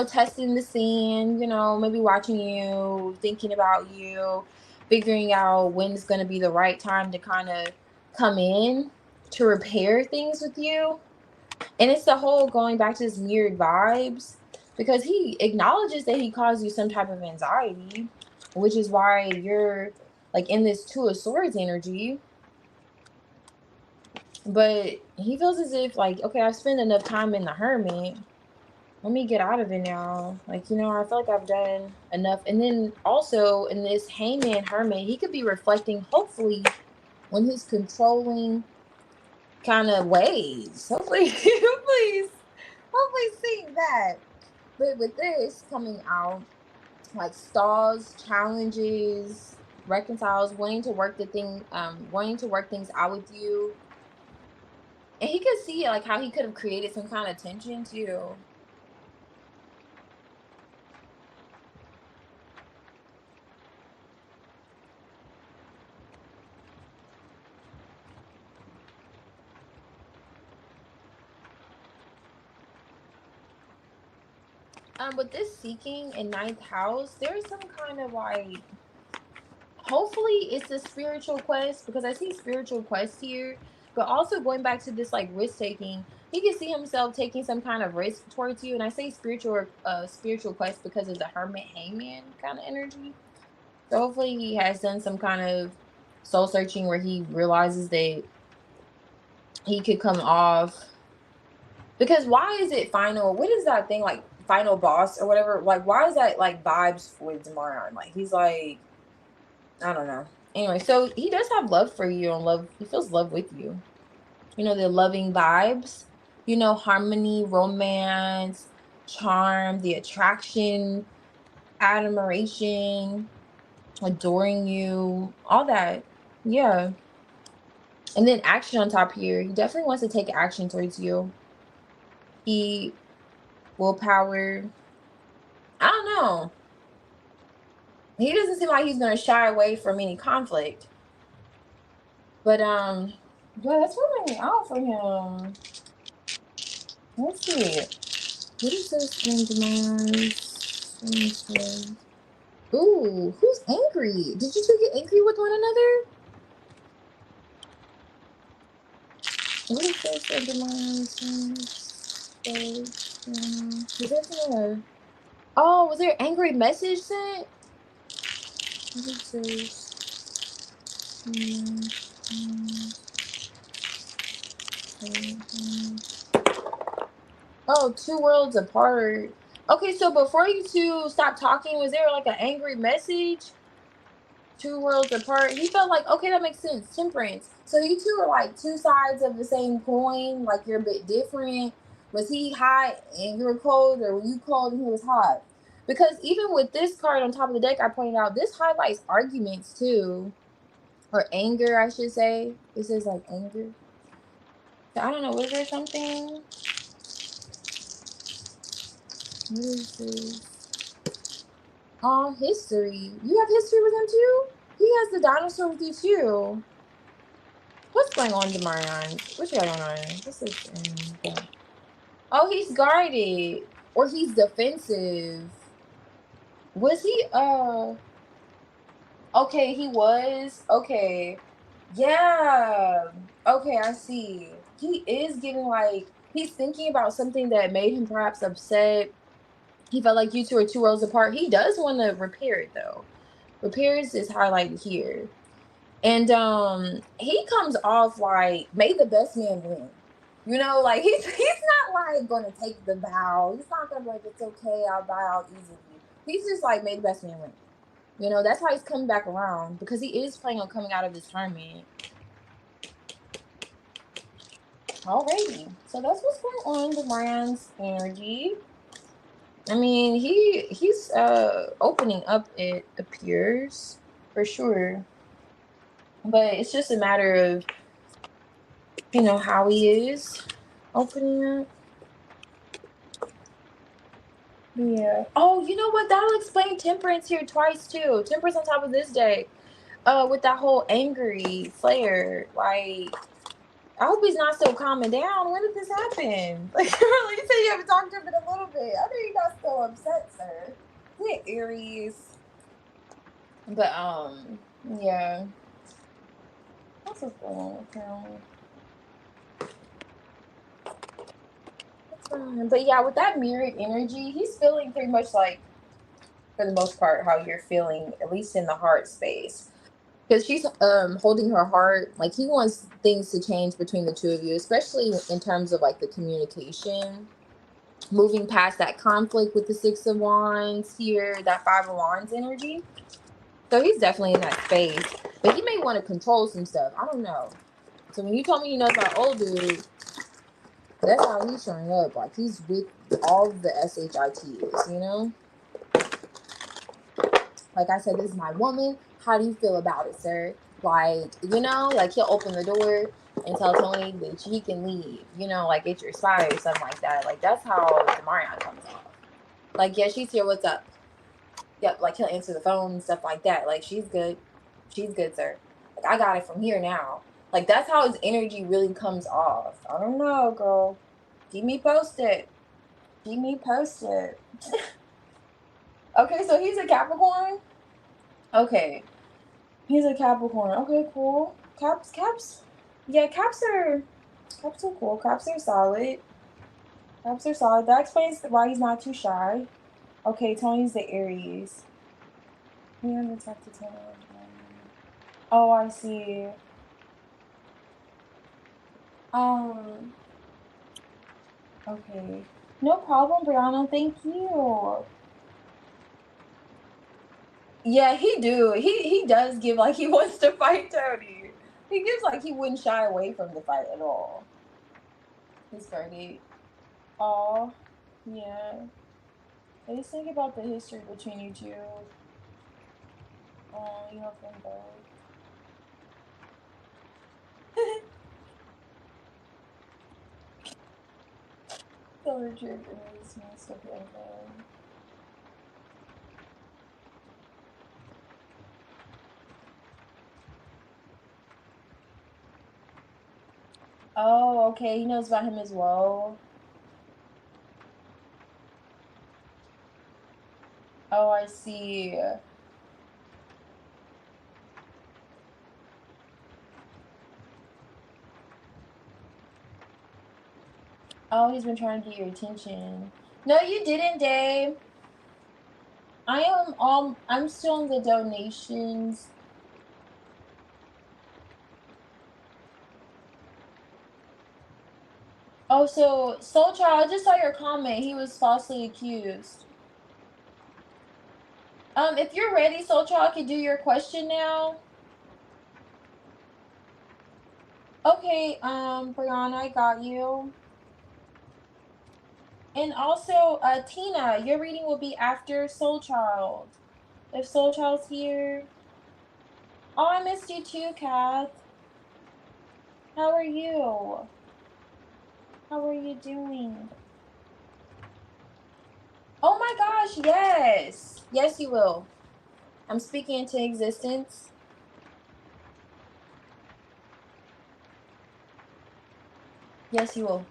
testing the scene, maybe watching you, thinking about you, figuring out when it's going to be the right time to kind of come in to repair things with you. And it's the whole going back to this mirrored vibes, because he acknowledges that he caused you some type of anxiety, which is why you're like in this 2 of Swords energy. But he feels as if like, okay, I've spent enough time in the Hermit. Let me get out of it now. Like, I feel like I've done enough. And then also in this Hangman Hermit, he could be reflecting, hopefully, when he's controlling kind of ways. Hopefully, hopefully seeing that. But with this coming out, like stalls, challenges, reconciles, wanting to work things out with you. And he could see like how he could have created some kind of tension too. With this seeking in 9th house, there's some kind of like, hopefully it's a spiritual quest, because I see spiritual quest here, but also going back to this like risk taking, he can see himself taking some kind of risk towards you. And I say spiritual quest because of the Hermit Hangman kind of energy. So hopefully he has done some kind of soul searching where he realizes that he could come off. Because why is it final? What is that thing like, final boss or whatever? Like, why is that like vibes with Demarion? Like, he's like, I don't know. Anyway, so he does have love for you and love. He feels love with you. The loving vibes. Harmony, romance, charm, the attraction, admiration, adoring you, all that. Yeah. And then action on top here. He definitely wants to take action towards you. He willpower. I don't know. He doesn't seem like he's gonna shy away from any conflict. But yeah, that's really out for him. Let's see. What is this in demise? Ooh, who's angry? Did you two get angry with one another? What is this in demise? Was there was there an angry message sent? What is this? Oh, 2 worlds apart. Okay, so before you two stopped talking, was there like an angry message? 2 worlds apart. He felt like, okay, that makes sense. Temperance. So you two are like two sides of the same coin. Like you're a bit different. Was he hot and you were cold, or were you cold and he was hot? Because even with this card on top of the deck, I pointed out this highlights arguments too, or anger, I should say. It says like anger. So I don't know. Was there something? What is this? History. You have history with him too? He has the dinosaur with you too. What's going on, Demarion? What you got going on? This is oh, he's guarded. Or he's defensive. Was he okay, he was. Okay. Yeah. Okay, I see. He is getting like he's thinking about something that made him perhaps upset. He felt like you two are 2 worlds apart. He does want to repair it though. Repairs is highlighted here. And he comes off like may the best man win. You know, like he's not like gonna take the bow. He's not gonna be like, it's okay, I'll bow out easily. He's just like may the best man win. You know, that's how he's coming back around because he is planning on coming out of this tournament. Alrighty. So that's what's going on with Ryan's energy. I mean, he's opening up, it appears, for sure. But it's just a matter of, you know, how he is opening up. Yeah. Oh, you know what? That'll explain Temperance here twice too. Temperance on top of this deck. With that whole angry flare. Like, I hope he's not still calming down. When did this happen? Like, really, you said you haven't talked to him in a little bit. I know you're not still upset, sir. Yeah, Aries. But yeah. What's going on with him? But yeah, with that mirrored energy, he's feeling pretty much like, for the most part, how you're feeling, at least in the heart space. Because she's holding her heart. Like, he wants things to change between the two of you, especially in terms of like the communication. Moving past that conflict with the 6 of Wands here, that 5 of Wands energy. So he's definitely in that space. But he may want to control some stuff. I don't know. So when you told me he knows about old dude, that's how he's showing up. Like, he's with all the SHITs, you know? Like I said, this is my woman. How do you feel about it, sir? Like, you know, like he'll open the door and tell Tony that he can leave, you know, like get your spy or something like that. Like, that's how Demarion comes off. Like, yeah, she's here, what's up? Yep, like he'll answer the phone and stuff like that. Like, she's good. She's good, sir. Like, I got it from here now. Like, that's how his energy really comes off. I don't know, girl. Keep me posted. Keep me posted. Okay, so he's a Capricorn? Okay. He's a Capricorn. Okay, cool. Caps. Yeah, caps are cool. Caps are solid. Caps are solid. That explains why he's not too shy. Okay, Tony's the Aries. We haven't talked to Tony. Oh, I see. Okay. No problem, Brianna. Thank you. Yeah, he do. He does give like he wants to fight Tony. He gives like he wouldn't shy away from the fight at all. He's 30. Oh, yeah. I just think about the history between you two. Oh, you have them both. So Richard is nice to feel good. Oh, okay. He knows about him as well. Oh, I see. Oh, he's been trying to get your attention. No, you didn't, Dave. I'm still in the donations. Oh, so Soul Child, I just saw your comment. He was falsely accused. If you're ready, Soul Child, I can do your question now. Okay, Brianna, I got you. And also, Tina, your reading will be after Soul Child. If Soul Child's here. Oh, I missed you too, Kath. How are you? How are you doing? Oh my gosh, yes. Yes, you will. I'm speaking into existence. Yes, you will.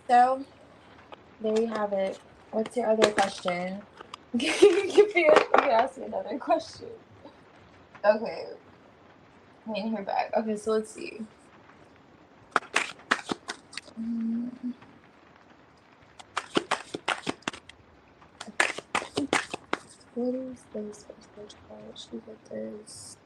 So, there you have it. What's your other question? You can ask me another question. Okay. I didn't hear back. Okay, so let's see. What is this? What's charge? Look at this.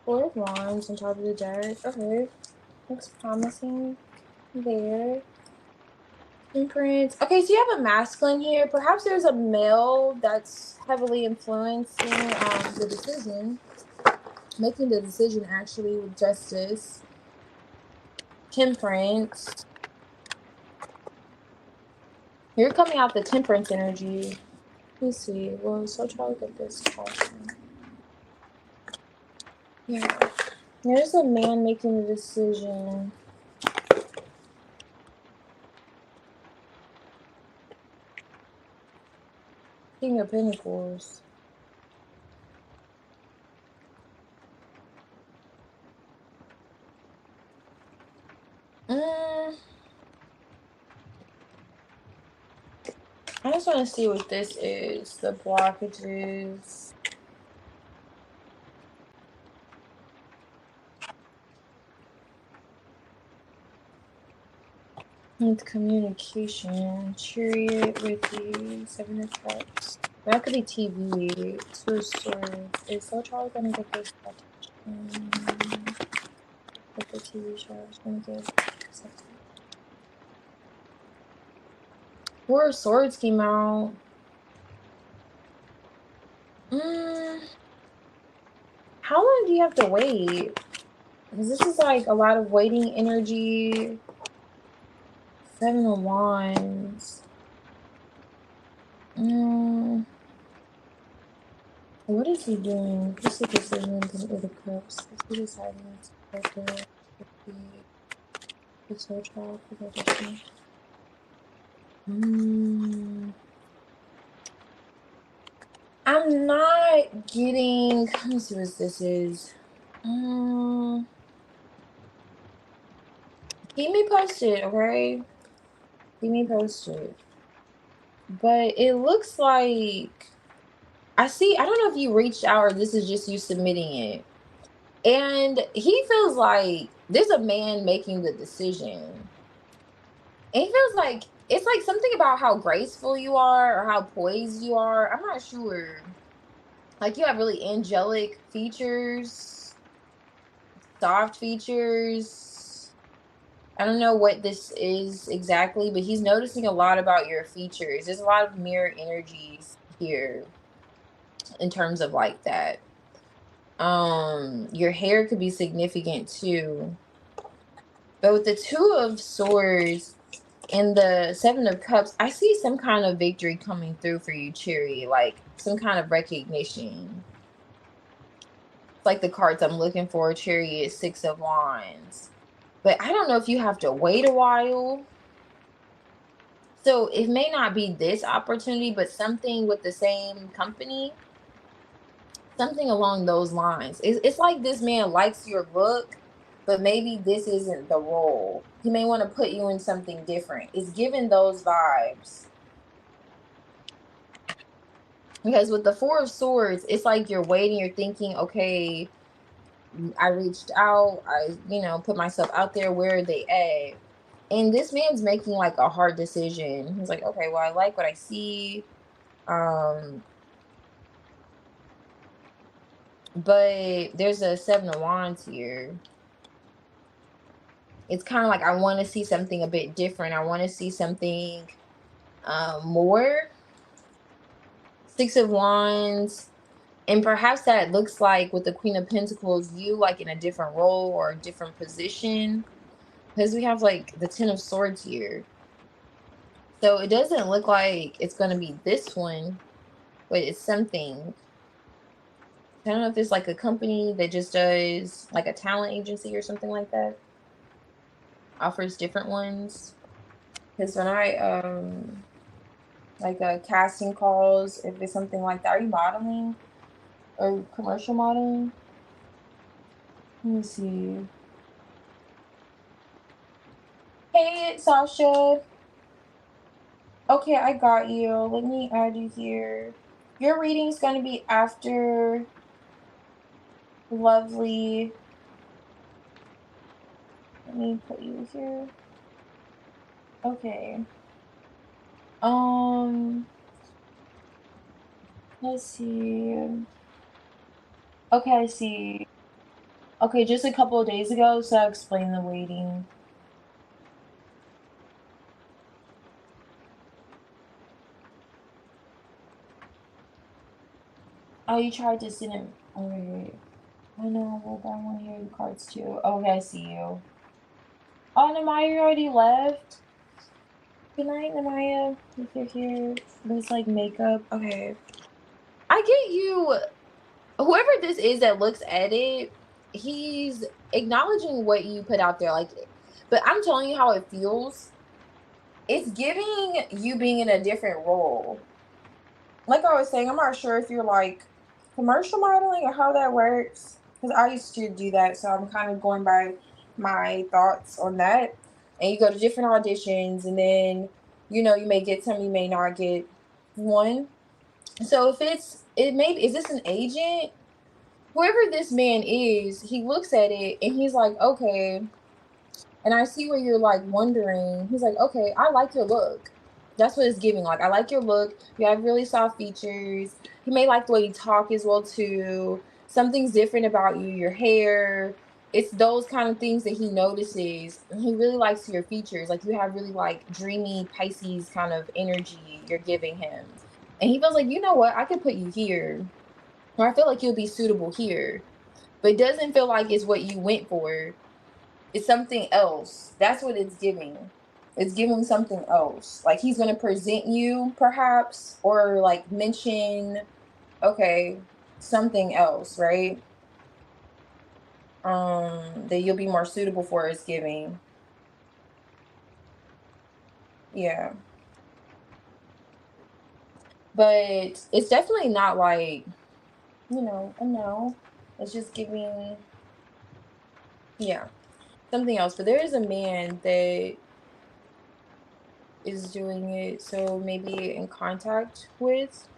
Four of Wands on top of the deck. Okay. Looks promising there. Temperance. Okay, so you have a masculine here. Perhaps there's a male that's heavily influencing the decision. Making the decision actually with justice. Temperance. You're coming out the temperance energy. Let me see. Well, so try to get this caution. Yeah. There's a man making a decision. King of Pentacles. I just want to see what this is. The blockages. With communication. Chariot with the Seven of Cups. That could be TV. Two of Swords. Is so Charlie gonna get this attention? With the TV show. It's gonna get accepted. Four of Swords came out. How long do you have to wait? Because this is like a lot of waiting energy. Seven of Wands. What is he doing? What's the decision with the cups? Is he deciding to go there with the soul child for the decision? I'm not getting. Let me see what this is. Keep me posted, okay? Keep me posted. But it looks like I don't know if you reached out or this is just you submitting it. And he feels like there's a man making the decision. And he feels like it's like something about how graceful you are or how poised you are. I'm not sure. Like you have really angelic features, soft features. I don't know what this is exactly, but he's noticing a lot about your features. There's a lot of mirror energies here in terms of like that. Your hair could be significant too. But with the Two of Swords and the Seven of Cups, I see some kind of victory coming through for you, Cherry. Like some kind of recognition. It's like the cards I'm looking for. Cherry is Six of Wands. But I don't know if you have to wait a while. So it may not be this opportunity, but something with the same company. Something along those lines. It's like this man likes your look, but maybe this isn't the role. He may want to put you in something different. It's giving those vibes. Because with the Four of Swords, it's like you're waiting, you're thinking, okay, I reached out. I, put myself out there. Where are they at? And this man's making like a hard decision. He's like, okay, well, I like what I see. But there's a 7 of Wands here. It's kind of like I want to see something a bit different. I want to see something more. 6 of Wands. And perhaps that looks like with the Queen of Pentacles, you like in a different role or a different position. Because we have like the 10 of Swords here. So it doesn't look like it's going to be this one, but it's something. I don't know if it's like a company that just does like a talent agency or something like that. Offers different ones. Because when I, like casting calls, if it's something like that, are you modeling or commercial modeling? Let me see. Hey, Sasha. Okay, I got you. Let me add you here. Your reading's going to be after Lovely. Let me put you here. Okay. Let's see. Okay, I see. Okay, just a couple of days ago, so I'll explain the waiting. Oh, you tried to send it. Okay. I know, well, I want to hear the cards too. Okay, I see you. Oh, Namaya, you already left? Good night, Namaya. If you're here, there's like makeup. Okay. I get you. Whoever this is that looks at it, he's acknowledging what you put out there. Like, but I'm telling you how it feels. It's giving you being in a different role. Like I was saying, I'm not sure if you're like commercial modeling or how that works. Because I used to do that. So I'm kind of going by my thoughts on that. And you go to different auditions and then, you may get some, you may not get one. So if is this an agent? Whoever this man is, he looks at it and he's like, okay. And I see where you're like wondering. He's like, okay, I like your look. That's what it's giving. Like, I like your look. You have really soft features. He may like the way you talk as well too. Something's different about you, your hair. It's those kind of things that he notices. He really likes your features. Like, you have really like dreamy Pisces kind of energy you're giving him. And he feels like, you know what, I could put you here. Or I feel like you'll be suitable here. But it doesn't feel like it's what you went for. It's something else. That's what it's giving. It's giving something else. Like he's going to present you perhaps or like mention, okay, something else, right? That you'll be more suitable for is giving. Yeah. But it's definitely not like, a no. It's just giving, yeah, something else. But there is a man that is doing it, so maybe in contact with,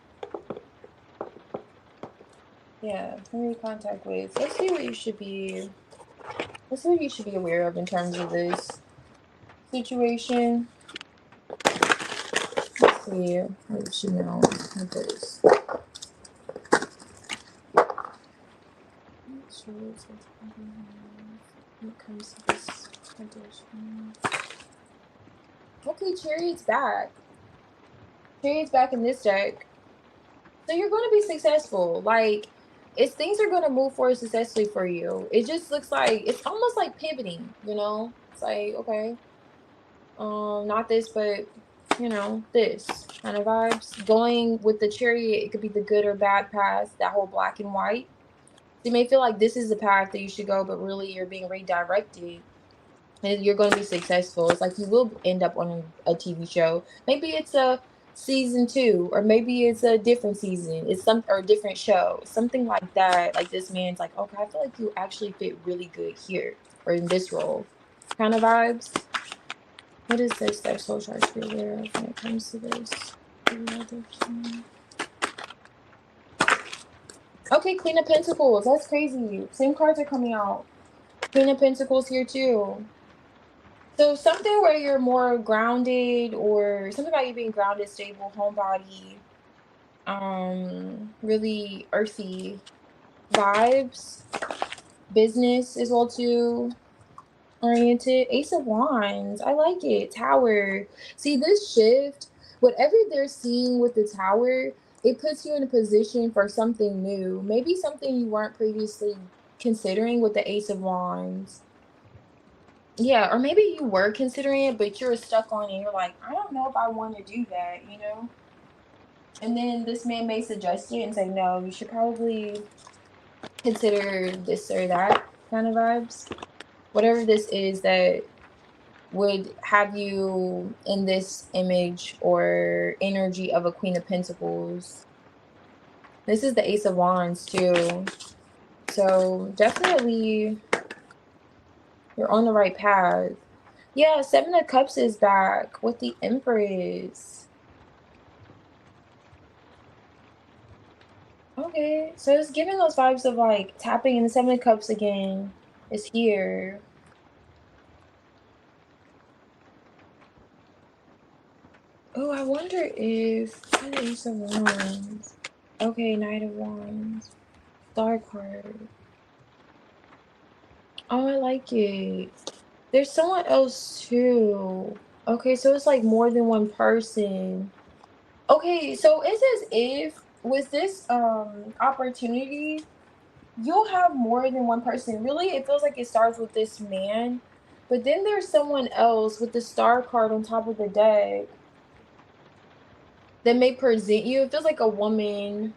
yeah, maybe contact with. Let's see what you should be aware of in terms of this situation. Let's see what you should know with this. When it comes to this condition. Okay, Chariot's back. Chariot's back in this deck. So you're going to be successful. Like, things are going to move forward successfully for you. It just looks like it's almost like pivoting. It's like, okay, not this, but this kind of vibes. Going with the Chariot, it could be the good or bad path. That whole black and white. So you may feel like this is the path that you should go, but really you're being redirected. And you're going to be successful. It's like you will end up on a TV show. Maybe it's a season 2, or maybe it's a different season. It's or a different show, something like that. Like this man's like, okay, I feel like you actually fit really good here or in this role, kind of vibes. What is this that soul charge be aware of when it comes to this? Okay, Queen of Pentacles. That's crazy. Same cards are coming out. Queen of Pentacles here too. So something where you're more grounded, or something about you being grounded, stable, homebody, really earthy vibes. Business as well too. Oriented. Ace of Wands. I like it. Tower. See, this shift, whatever they're seeing with the Tower, it puts you in a position for something new. Maybe something you weren't previously considering with the Ace of Wands. Yeah, or maybe you were considering it, but you're stuck on it. You're like, I don't know if I want to do that, you know? And then this man may suggest it and say, no, you should probably consider this or that kind of vibes. Whatever this is that would have you in this image or energy of a Queen of Pentacles. This is the Ace of Wands too. So definitely you're on the right path. Yeah, Seven of Cups is back with the Empress. Okay, so it's giving those vibes of like tapping in the Seven of Cups again. Is here. Oh, I wonder if the Ace of Wands. Okay, Knight of Wands. Star card. Oh, I like it. There's someone else too. Okay, so it's like more than one person. Okay, so it's as if with this opportunity, you'll have more than one person. Really, it feels like it starts with this man, but then there's someone else with the star card on top of the deck that may present you. It feels like a woman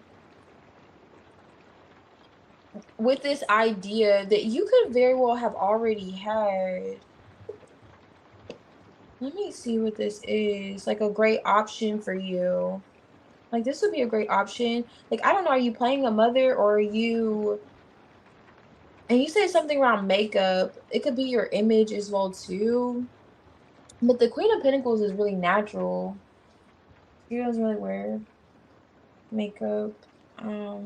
with this idea that you could very well have already had. Let me see what this is. Like a great option for you. Like this would be a great option. Like, I don't know, are you playing a mother, or are you, and you said something around makeup. It could be your image as well too. But the Queen of Pentacles is really natural. She doesn't really wear makeup. Let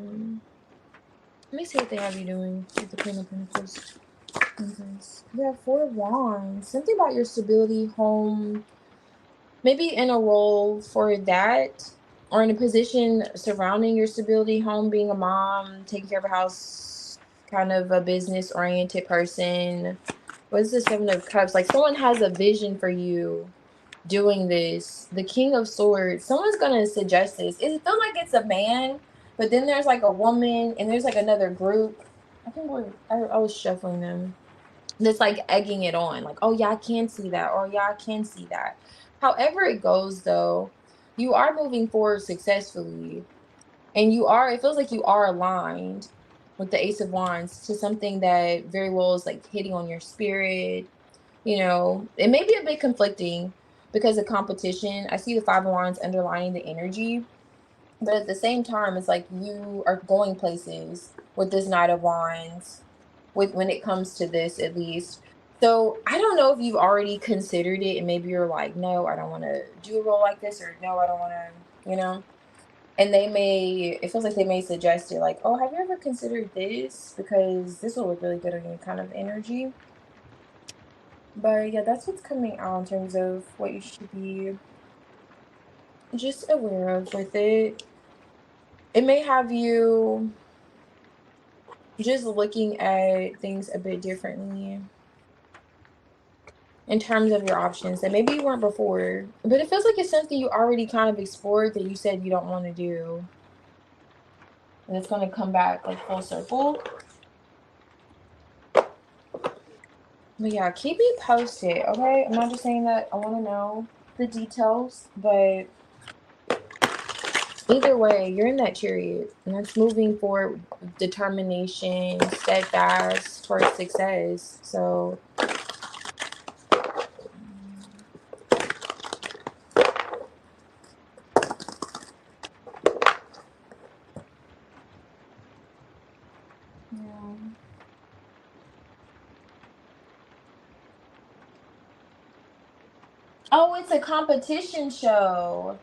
me see what they have you doing with the Queen of Pentacles. You have Four of Wands. Something about your stability, home, maybe in a role for that, or in a position surrounding your stability, home, being a mom, taking care of a house, kind of a business oriented person. What is the Seven of Cups? Like someone has a vision for you doing this. The King of Swords. Someone's gonna suggest this. It feels like it's a man, but then there's like a woman, and there's like another group. I think I was shuffling them. That's like egging it on, like, oh yeah, I can see that, or yeah, I can see that. However it goes though, you are moving forward successfully, and it feels like you are aligned with the Ace of Wands to something that very well is like hitting on your spirit. It may be a bit conflicting because of competition. I see the Five of Wands underlining the energy, but at the same time, it's like you are going places with this Knight of Wands, when it comes to this, at least. So I don't know if you've already considered it, and maybe you're like, no, I don't want to do a role like this, or no, I don't want to. And it feels like they may suggest it, like, oh, have you ever considered this, because this will look really good on you, kind of energy. But yeah, that's what's coming out in terms of what you should be just aware of with it. It may have you just looking at things a bit differently in terms of your options that maybe you weren't before. But it feels like it's something you already kind of explored that you said you don't want to do. And it's going to come back like full circle. But yeah, keep me posted, okay? I'm not just saying that I want to know the details, but either way, you're in that chariot, and that's moving forward with determination, steadfast towards success. So yeah. Oh, it's a competition show.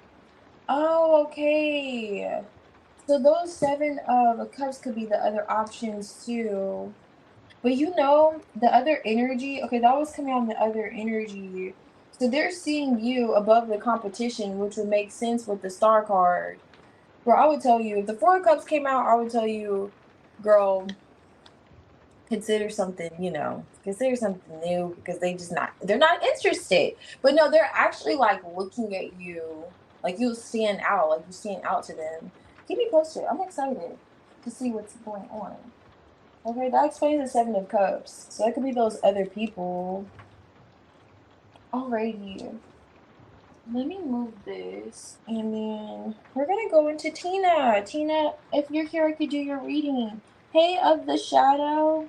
Oh, okay. So those 7 of cups could be the other options too. But you know, the other energy, okay, that was coming on the other energy. So they're seeing you above the competition, which would make sense with the star card. Girl, I would tell you, if the 4 of cups came out, I would tell you, girl, consider something, you know, consider something new because they're not interested. But no, they're actually like looking at you, like you stand out, like you stand out to them. Keep me posted. I'm excited to see what's going on. Okay, that explains the 7 of cups. So that could be those other people. Alrighty. Let me move this and then we're gonna go into Tina. Tina, if you're here, I could do your reading. Hey, of the shadow.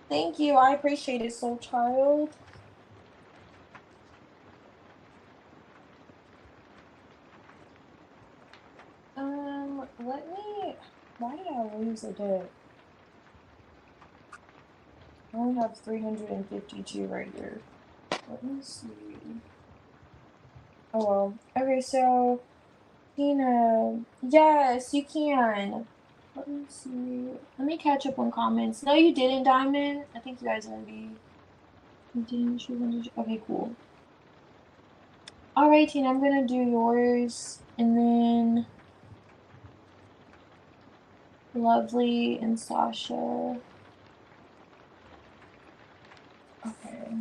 Thank you. I appreciate it, soul child. Let me. Why did I lose a deck? I only have 352 right here. Let me see. Oh well. Okay, so Tina, yes, you can. Let me see. Let me catch up on comments. No, you didn't, Diamond. I think you guys already. You didn't. Okay, cool. All right, Tina, I'm gonna do yours, and then Lovely and Sasha. Okay.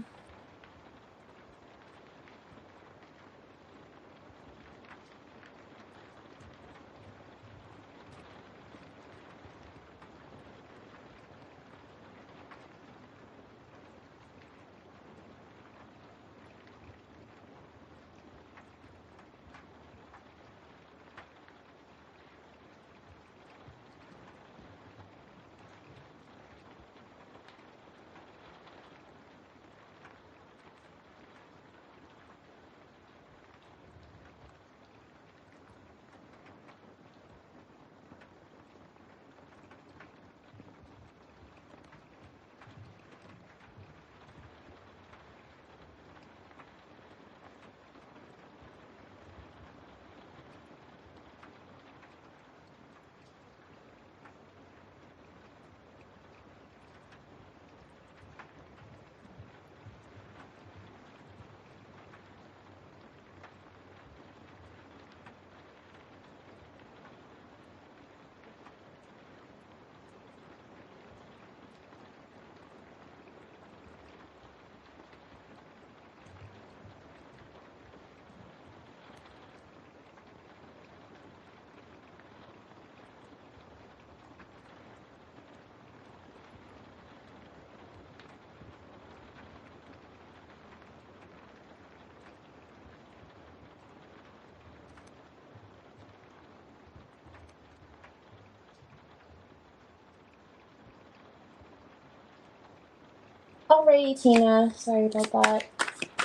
Alrighty, Tina. Sorry about that.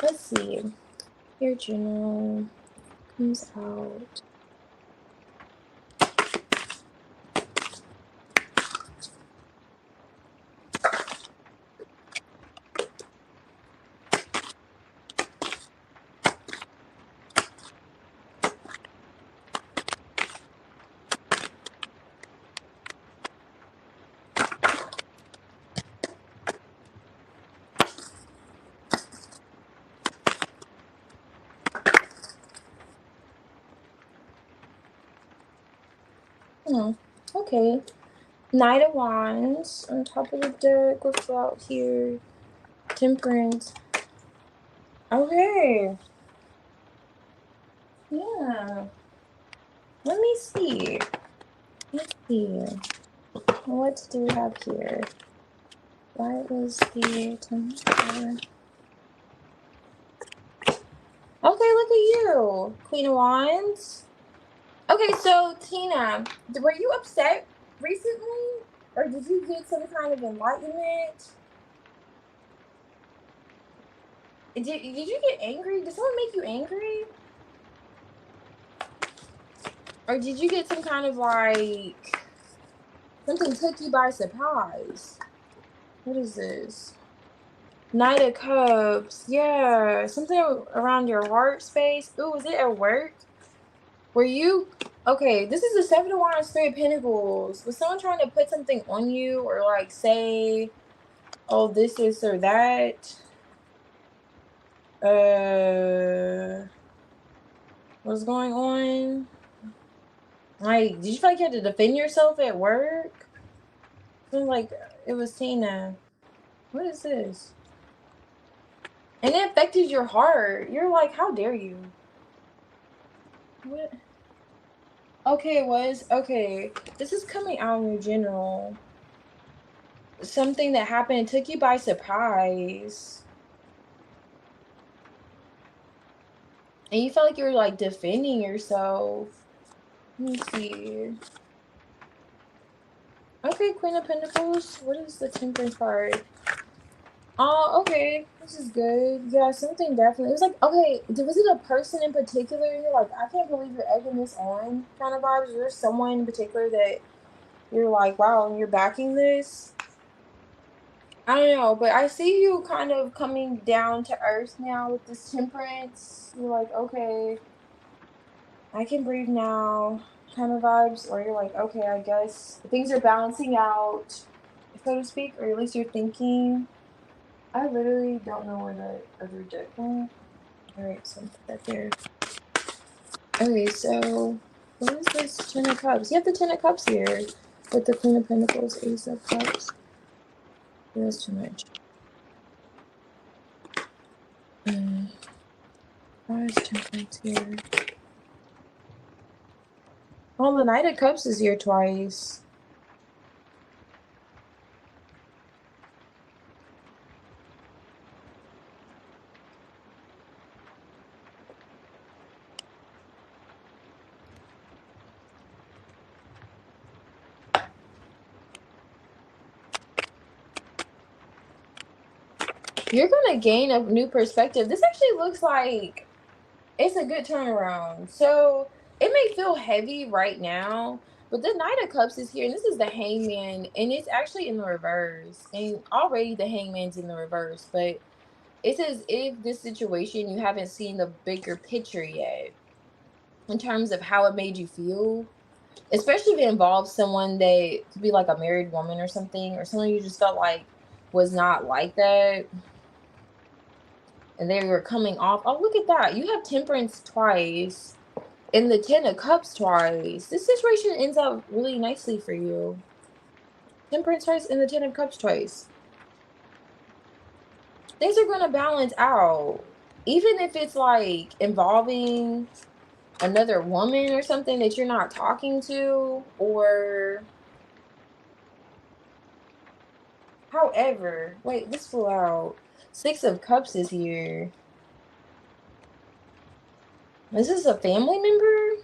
Let's see. Your journal comes out. Hmm. Okay. Knight of Wands on top of the deck. What's out here? Temperance. Okay. Yeah. Let me see. Let's see. What do we have here? Why was the temperature? Okay, look at you. Queen of Wands. Okay, so Tina, were you upset recently? Or did you get some kind of enlightenment? Did you get angry? Did someone make you angry? Or did you get some kind of like something took you by surprise? What is this? Knight of Cups. Yeah, something around your heart space. Ooh, was it at work? Were you... Okay, this is the Seven of Wands, Three of Pentacles. Was someone trying to put something on you or like say, oh, this or that? What's going on? Like, did you feel like you had to defend yourself at work? Seems like it was Tina. What is this? And it affected your heart. You're like, how dare you? What? Okay, it was. Okay. This is coming out in general. Something that happened took you by surprise. And you felt like you were like defending yourself. Let me see. Okay, Queen of Pentacles. What is the Temperance card? Oh, okay. This is good. Yeah, something definitely. It was like, okay, was it a person in particular? You're like, I can't believe you're egging this on kind of vibes. Is there someone in particular that you're like, wow, and you're backing this? I don't know, but I see you kind of coming down to earth now with this temperance. You're like, okay, I can breathe now kind of vibes. Or you're like, okay, I guess things are balancing out, so to speak, or at least you're thinking. I literally don't know where the other deck went. Alright, so put that there. Okay, so what is this? Ten of Cups. You have the Ten of Cups here with the Queen of Pentacles, Ace of Cups. That's too much. Why is Temperance here? Well, the Knight of Cups is here twice. You're gonna gain a new perspective. This actually looks like it's a good turnaround. So it may feel heavy right now, but the Knight of Cups is here, and this is the Hangman, and it's actually in the reverse. And already the Hangman's in the reverse, but it's as if this situation you haven't seen the bigger picture yet in terms of how it made you feel, especially if it involves someone that could be like a married woman or something, or someone you just felt like was not like that. And they were coming off. Oh, look at that. You have Temperance twice and the Ten of Cups twice. This situation ends up really nicely for you. Temperance twice and the Ten of Cups twice. Things are going to balance out. Even if it's like involving another woman or something that you're not talking to, or however. Wait, this flew out. Six of Cups is here. Is this a family member?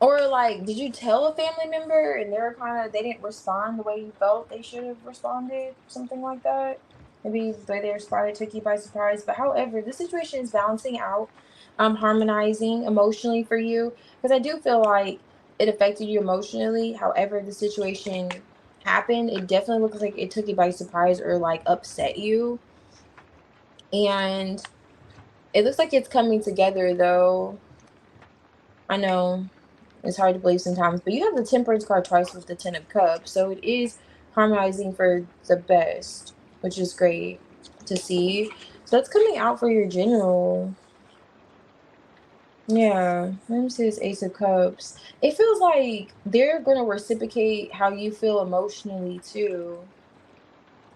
Or like, did you tell a family member and they were they didn't respond the way you felt they should have responded? Something like that. Maybe the way they responded took you by surprise. But however, the situation is balancing out, harmonizing emotionally for you. Because I do feel like it affected you emotionally. However, the situation happened, it definitely looks like it took you by surprise or like upset you. And it looks like it's coming together though. I know. It's hard to believe sometimes, but you have the Temperance card twice with the Ten of Cups, so it is harmonizing for the best, which is great to see. So that's coming out for your general. Yeah, let me see this Ace of Cups. It feels like they're going to reciprocate how you feel emotionally too,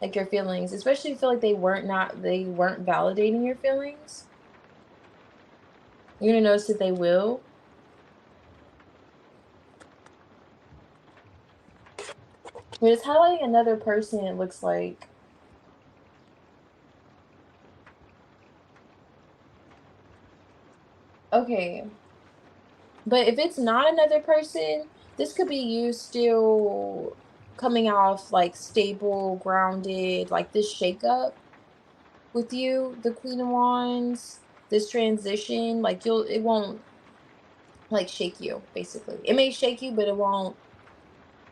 like your feelings, especially if you feel like they weren't validating your feelings. You're going to notice that they will. But it's highlighting another person, it looks like. Okay. But if it's not another person, this could be you still coming off like stable, grounded, like this shakeup with you, the Queen of Wands, this transition, like it won't like shake you, basically. It may shake you, but it won't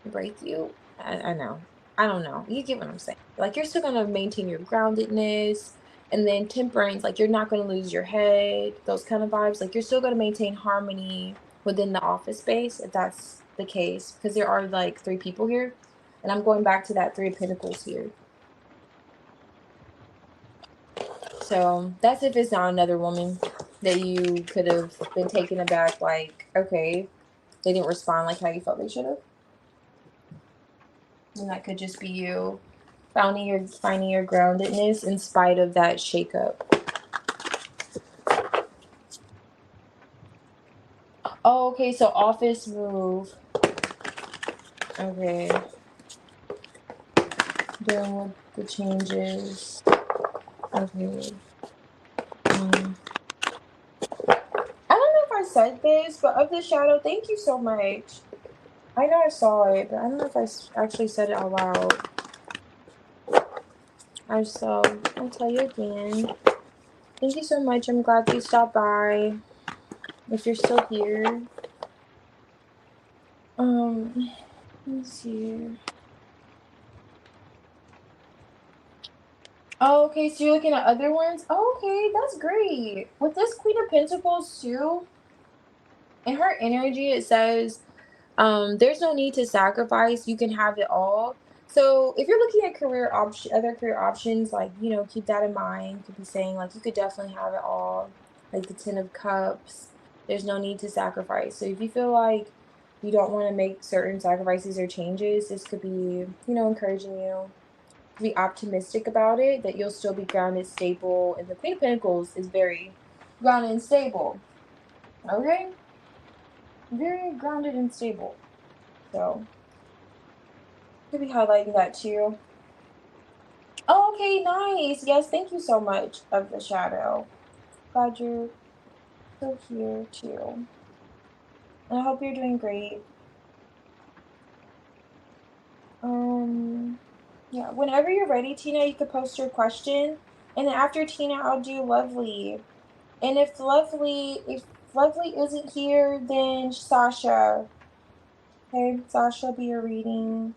break you. I know. I don't know. You get what I'm saying. Like you're still gonna maintain your groundedness, and then temperance, like you're not gonna lose your head, those kind of vibes. Like you're still gonna maintain harmony within the office space, if that's the case. Because there are like 3 people here. And I'm going back to that 3 of Pentacles here. So that's if it's not another woman that you could have been taken aback, like, okay, they didn't respond like how you felt they should have. And that could just be you finding your groundedness in spite of that shakeup. Oh, okay, so office move. Okay. Dealing with the changes. Okay. I don't know if I said this, but of the shadow, thank you so much. I know I saw it, but I don't know if I actually said it out loud. I'll tell you again. Thank you so much. I'm glad you stopped by. If you're still here. Let me see. Oh, okay, so you're looking at other ones? Oh, okay, that's great. With this Queen of Pentacles too, in her energy, it says, there's no need to sacrifice. You can have it all. So if you're looking at other career options, like, keep that in mind. You could be saying, like, you could definitely have it all. Like the 10 of Cups. There's no need to sacrifice. So if you feel like you don't want to make certain sacrifices or changes, this could be, encouraging you to be optimistic about it, that you'll still be grounded, stable. And the Queen of Pentacles is very grounded and stable. Okay? Very grounded and stable. So could be highlighting that too. Oh, okay, nice. Yes, thank you so much, of the shadow. Glad you're still here too. And I hope you're doing great. Yeah, whenever you're ready, Tina, you could post your question. And then after Tina, I'll do Lovely. And if Lovely isn't here, then Sasha. Okay, Sasha will be your reading.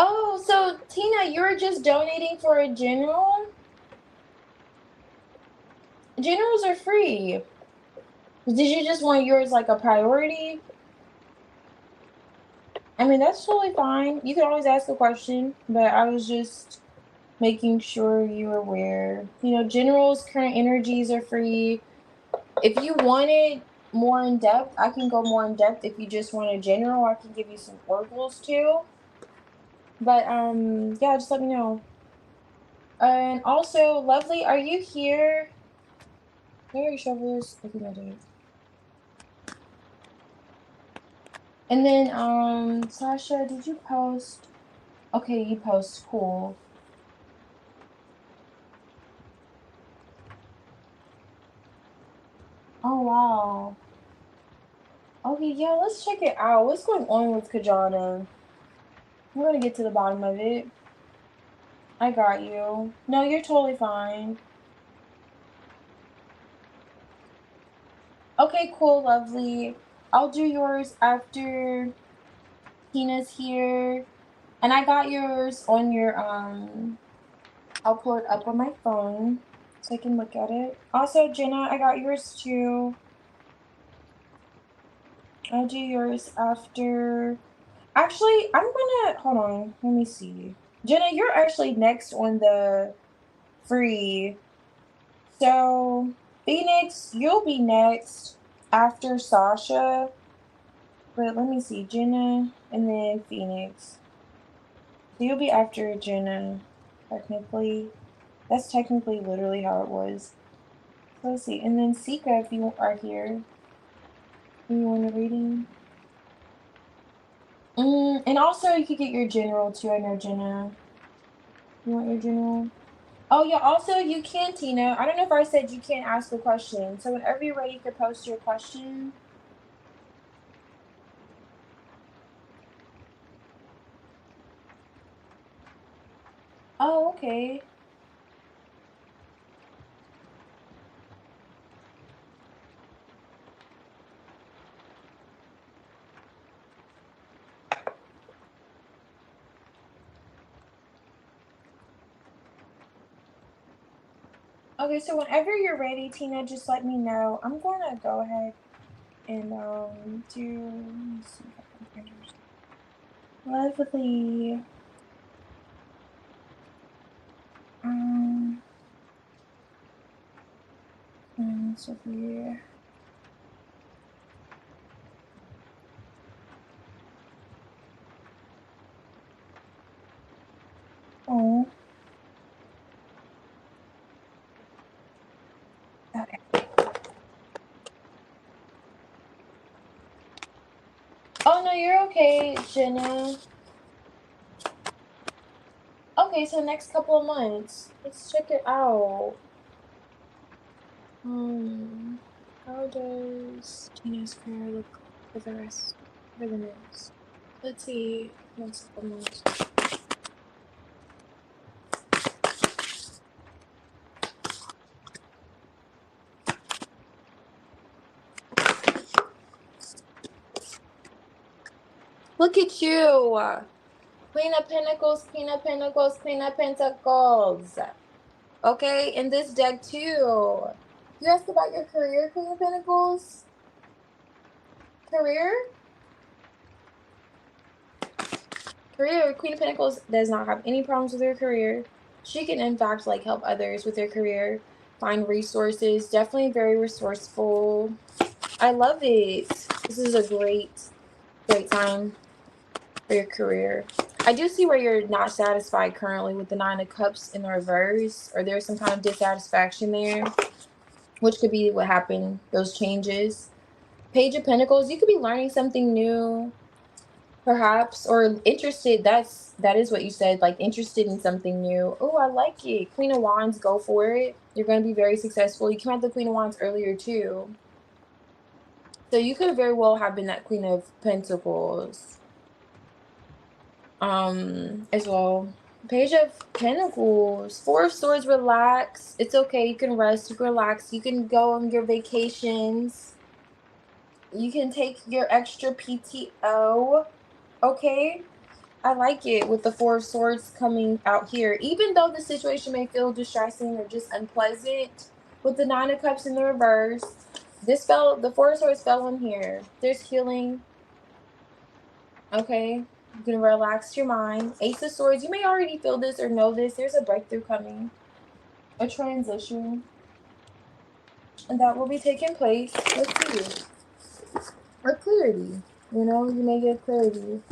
Oh, so Tina, you're just donating for a general? Generals are free. Did you just want yours like a priority? I mean, that's totally fine. You can always ask a question, but I was just making sure you're aware. You know, generals, current energies are free. If you wanted more in depth, I can go more in depth. If you just want a general, I can give you some oracles too. But yeah, just let me know. And also, Lovely, are you here? Where are your shovels? I think I did. And then Sasha, did you post? Okay, you post. Cool. Oh wow. Okay, yeah, let's check it out. What's going on with Kajana? We're gonna get to the bottom of it. I got you. No, you're totally fine. Okay, cool, Lovely. I'll do yours after Tina's here. And I got yours on your I'll pull it up on my phone so I can look at it. Also, Jenna, I got yours too. I'll do yours after. Actually, I'm gonna hold on. Let me see. Jenna, you're actually next on the free. So, Phoenix, you'll be next after Sasha. But let me see, Jenna and then Phoenix. So you'll be after Jenna, technically. That's technically literally how it was. So let's see. And then Sika, if you are here. You want a reading? And also you could get your general too. I know Jenna. You want your general? Oh yeah, also you can, Tina. I don't know if I said you can't ask a question. So whenever you're ready, you can post your question. Oh, okay. Okay, so whenever you're ready, Tina, just let me know. I'm gonna go ahead and do, let me see if I can find yours. Lovely. Um so here. Oh, okay. Oh no, you're okay, Jenna. Okay, so next couple of months. Let's check it out. How does Gina's career look for the rest for the next? Let's see. Next couple months. Look at you! Queen of Pentacles, Queen of Pentacles, Queen of Pentacles. Okay, in this deck too. You asked about your career, Queen of Pentacles? Career? Career, Queen of Pentacles does not have any problems with her career. She can, in fact, like help others with their career, find resources. Definitely very resourceful. I love it. This is a great time for your career. I do see where you're not satisfied currently with the Nine of Cups in the reverse, or there's some kind of dissatisfaction there, which could be what happened, those changes. Page of Pentacles, you could be learning something new, perhaps, or interested. That is what you said, like interested in something new. Oh, I like it. Queen of Wands, go for it. You're going to be very successful. You came out the Queen of Wands earlier too, so you could very well have been that Queen of Pentacles as well. Page of Pentacles, Four of Swords, relax. It's okay. You can rest, you can relax, you can go on your vacations, you can take your extra PTO. Okay, I like it with the Four of Swords coming out here. Even though the situation may feel distressing or just unpleasant with the Nine of Cups in the reverse, This fell, the Four of Swords fell in here. There's healing. Okay. You're going to relax your mind. Ace of Swords. You may already feel this or know this. There's a breakthrough coming. A transition. And that will be taking place. Let's see. Or clarity. You know, you may get clarity.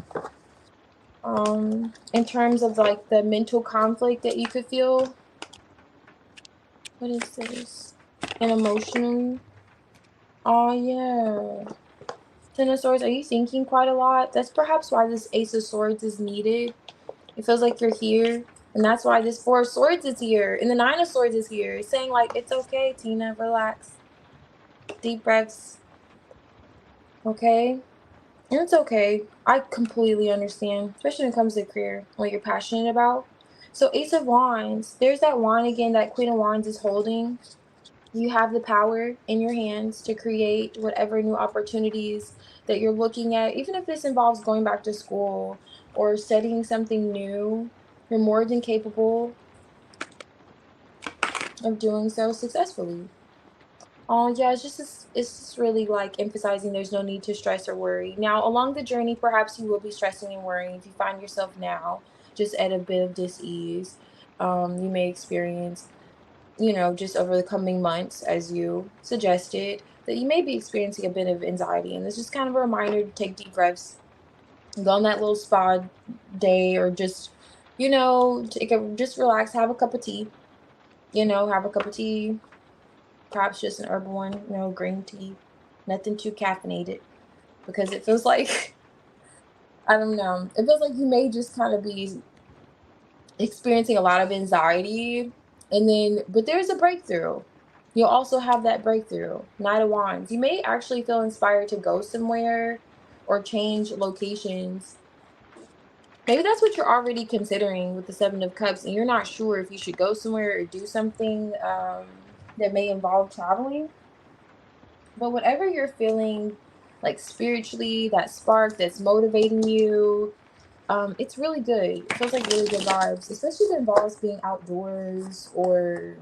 In terms of like the mental conflict that you could feel. What is this? And emotionally. Oh yeah. Ten of Swords, are you thinking quite a lot? That's perhaps why this Ace of Swords is needed. It feels like you're here. And that's why this Four of Swords is here. And the Nine of Swords is here. It's saying like, it's okay, Tina, relax. Deep breaths. Okay? And it's okay. I completely understand. Especially when it comes to career. What you're passionate about. So Ace of Wands. There's that wand again that Queen of Wands is holding. You have the power in your hands to create whatever new opportunities that you're looking at. Even if this involves going back to school or studying something new, you're more than capable of doing so successfully. Oh yeah, it's just really like emphasizing there's no need to stress or worry. Now, along the journey, perhaps you will be stressing and worrying if you find yourself now just at a bit of dis-ease. You may experience, you know, just over the coming months, as you suggested, that you may be experiencing a bit of anxiety. And this is kind of a reminder to take deep breaths, go on that little spa day, or just, you know, just relax, have a cup of tea, you know, have a cup of tea, perhaps just an herbal one, you know, green tea, nothing too caffeinated, because it feels like, I don't know, it feels like you may just kind of be experiencing a lot of anxiety, and then but there's a breakthrough. You'll also have that breakthrough. Knight of Wands, you may actually feel inspired to go somewhere or change locations. Maybe that's what you're already considering with the Seven of Cups, and you're not sure if you should go somewhere or do something that may involve traveling. But whatever you're feeling, like spiritually, that spark that's motivating you, it's really good. It feels like really good vibes, especially if it involves being outdoors or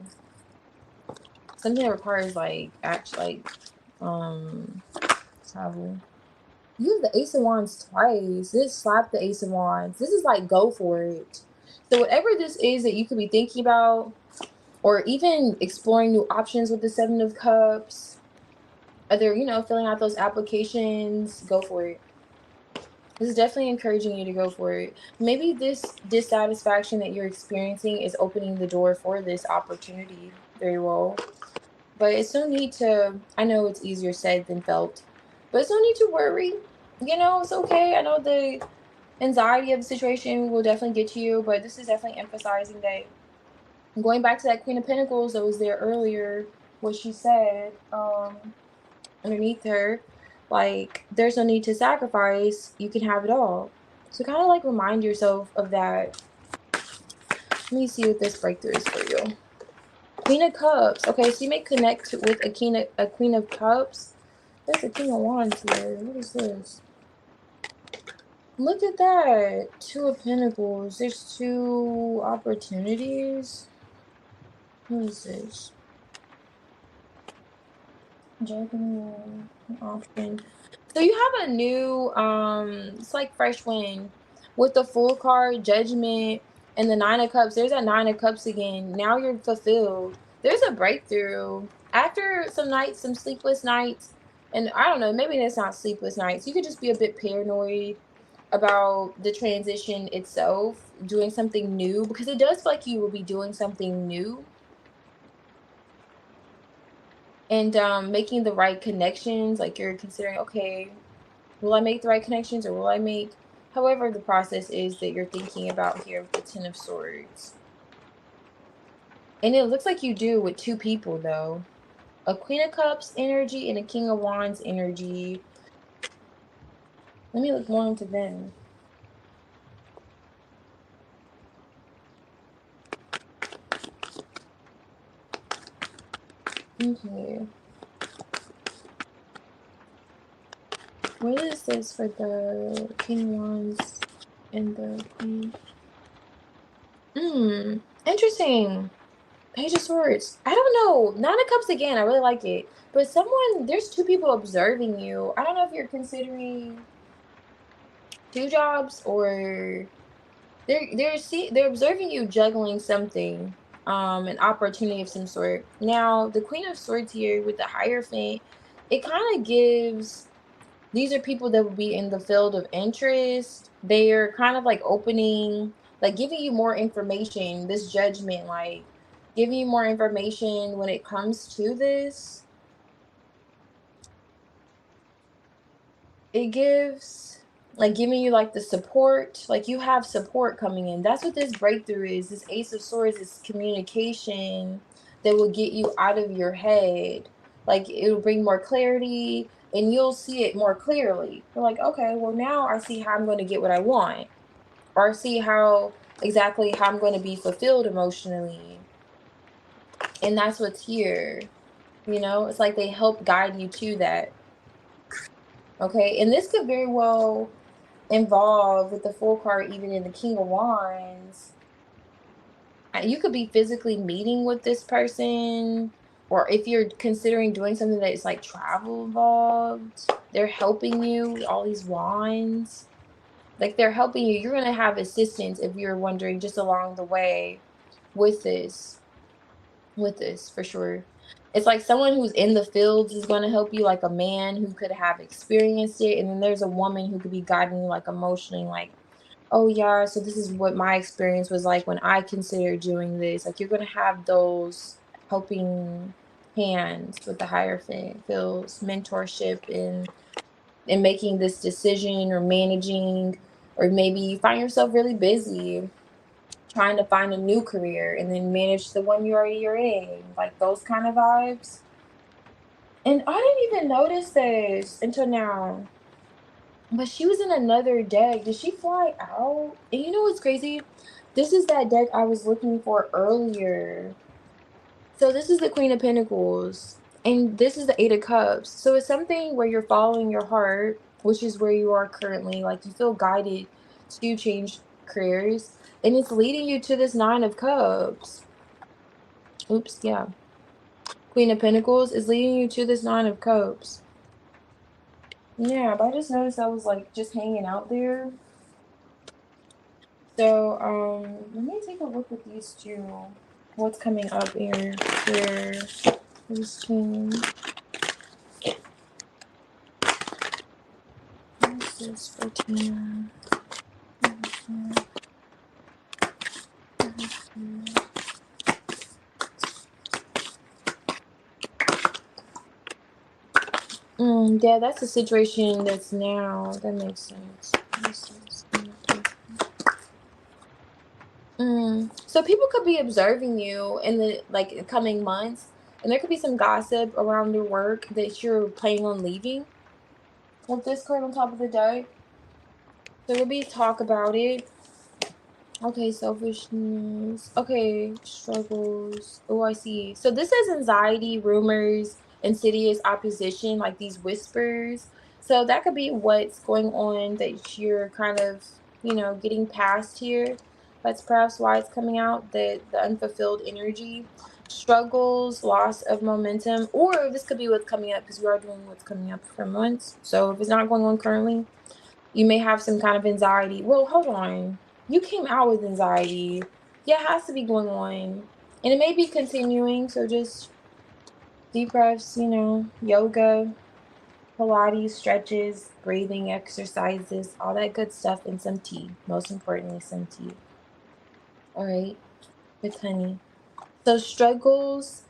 something that requires like actually travel. You have the Ace of Wands twice. This slapped the Ace of Wands. This is like, go for it. So whatever this is that you could be thinking about, or even exploring new options with the Seven of Cups, either, you know, filling out those applications, go for it. This is definitely encouraging you to go for it. Maybe this dissatisfaction that you're experiencing is opening the door for this opportunity very well. But it's no need to, I know it's easier said than felt, but it's no need to worry. You know, it's okay. I know the anxiety of the situation will definitely get to you, but this is definitely emphasizing that, going back to that Queen of Pentacles that was there earlier, what she said, underneath her, like, there's no need to sacrifice, you can have it all. So kind of like remind yourself of that. Let me see what this breakthrough is for you. Queen of Cups. Okay, so you may connect with a Queen of Cups. There's a King of Wands here. What is this? Look at that. Two of Pentacles. There's two opportunities. What is this? Juggling option. So you have a new, it's like fresh wind with the Fool card, Judgment, and the Nine of Cups. There's that Nine of Cups again. Now you're fulfilled. There's a breakthrough after some nights, some sleepless nights, and I don't know, maybe it's not sleepless nights. You could just be a bit paranoid about the transition itself, doing something new, because it does feel like you will be doing something new, and making the right connections. Like, you're considering, okay, will I make the right connections, or will I make, however the process is that you're thinking about here with the Ten of Swords. And it looks like you do with two people though. A Queen of Cups energy and a King of Wands energy. Let me look more into them. Okay. What is this for the King of Wands and the Queen? Interesting. Page of Swords. I don't know. Nine of Cups again. I really like it. But there's two people observing you. I don't know if you're considering two jobs or they're observing you juggling something, an opportunity of some sort. Now, the Queen of Swords here with the Hierophant, it kind of gives these are people that will be in the field of interest. They're kind of like opening, like giving you more information, this judgment, like giving you more information when it comes to this. It gives like giving you like the support, like you have support coming in. That's what this breakthrough is. This Ace of Swords is communication that will get you out of your head. Like it'll bring more clarity and you'll see it more clearly. You're like, okay, well now I see how I'm going to get what I want, or see how exactly how I'm going to be fulfilled emotionally. And that's what's here. It's like they help guide you to that. Okay, and this could very well involved with the Fool card, even in the King of Wands. You could be physically meeting with this person, or if you're considering doing something that is like travel involved, they're helping you with all these wands. Like they're helping you. You're gonna have assistance if you're wondering just along the way with this. With this for sure. It's like someone who's in the fields is going to help you, like a man who could have experienced it, and then there's a woman who could be guiding you like emotionally, like, oh yeah, so this is what my experience was like when I considered doing this. Like you're going to have those helping hands with the Hierophant, feels mentorship in making this decision or managing, or maybe you find yourself really busy trying to find a new career and then manage the one you're in, like those kind of vibes. And I didn't even notice this until now. But she was in another deck. Did she fly out? And you know what's crazy? This is that deck I was looking for earlier. So this is the Queen of Pentacles. And this is the Eight of Cups. So it's something where you're following your heart, which is where you are currently. Like you feel guided to change careers. And it's leading you to this Nine of Cups. Oops, yeah. Queen of Pentacles is leading you to this Nine of Cups. Yeah, but I just noticed I was like just hanging out there. So, let me take a look at these two. What's coming up here? Here, these two. This is 14. Yeah, that's the situation that's now. That makes sense. So people could be observing you in the coming months, and there could be some gossip around your work that you're planning on leaving. With this card on top of the deck, there will be talk about it. Okay, selfishness. Okay, struggles. Oh, I see. So this is anxiety, rumors, insidious opposition, like these whispers. So that could be what's going on that you're kind of, getting past here. That's perhaps why it's coming out, the unfulfilled energy, struggles, loss of momentum, or this could be what's coming up because we are doing what's coming up for months. So if it's not going on currently, you may have some kind of anxiety. Well, hold on. You came out with anxiety. Yeah, it has to be going on. And it may be continuing. So just deep breaths, yoga, Pilates, stretches, breathing exercises, all that good stuff, and some tea. Most importantly, some tea. All right. With honey. So struggles,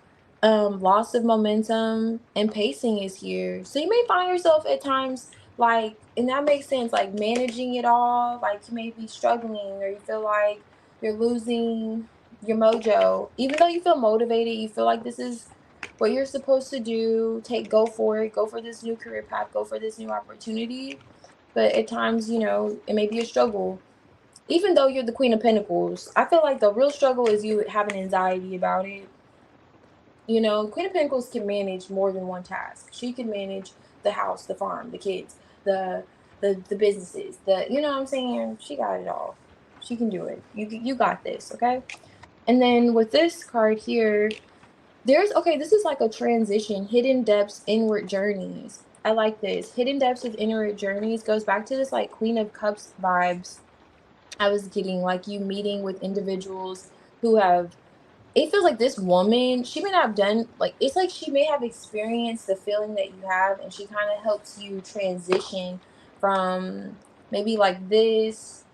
loss of momentum, and pacing is here. So you may find yourself at times and that makes sense, like managing it all, like you may be struggling or you feel like you're losing your mojo. Even though you feel motivated, you feel like this is what you're supposed to do. Go for it, go for this new career path, go for this new opportunity. But at times, it may be a struggle. Even though you're the Queen of Pentacles, I feel like the real struggle is you having anxiety about it. Queen of Pentacles can manage more than one task. She can manage the house, the farm, the kids, the businesses, you know what I'm saying? She got it all. She can do it. You got this, okay? And then with this card here, this is like a transition, hidden depths, inward journeys. I like this. Hidden depths with inward journeys goes back to this like Queen of Cups vibes I was getting, like you meeting with individuals who have, it feels like this woman, she may not have done, like, it's like she may have experienced the feeling that you have, and she kind of helps you transition from maybe like this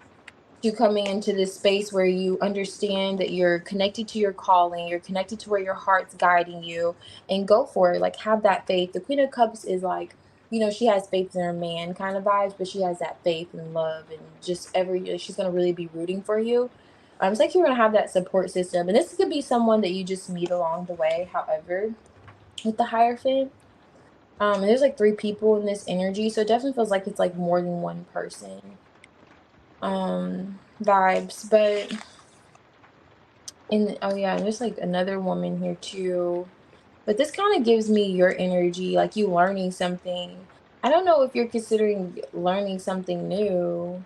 to coming into this space where you understand that you're connected to your calling, you're connected to where your heart's guiding you, and go for it. Like, have that faith. The Queen of Cups is like, she has faith in her man kind of vibes, but she has that faith and love, and just she's gonna really be rooting for you. It's like you're gonna have that support system, and this could be someone that you just meet along the way. However, with the Hierophant, and there's like 3 people in this energy, so it definitely feels like it's like more than one person vibes. But oh yeah, and there's like another woman here too, but this kind of gives me your energy, like you learning something. I don't know if you're considering learning something new,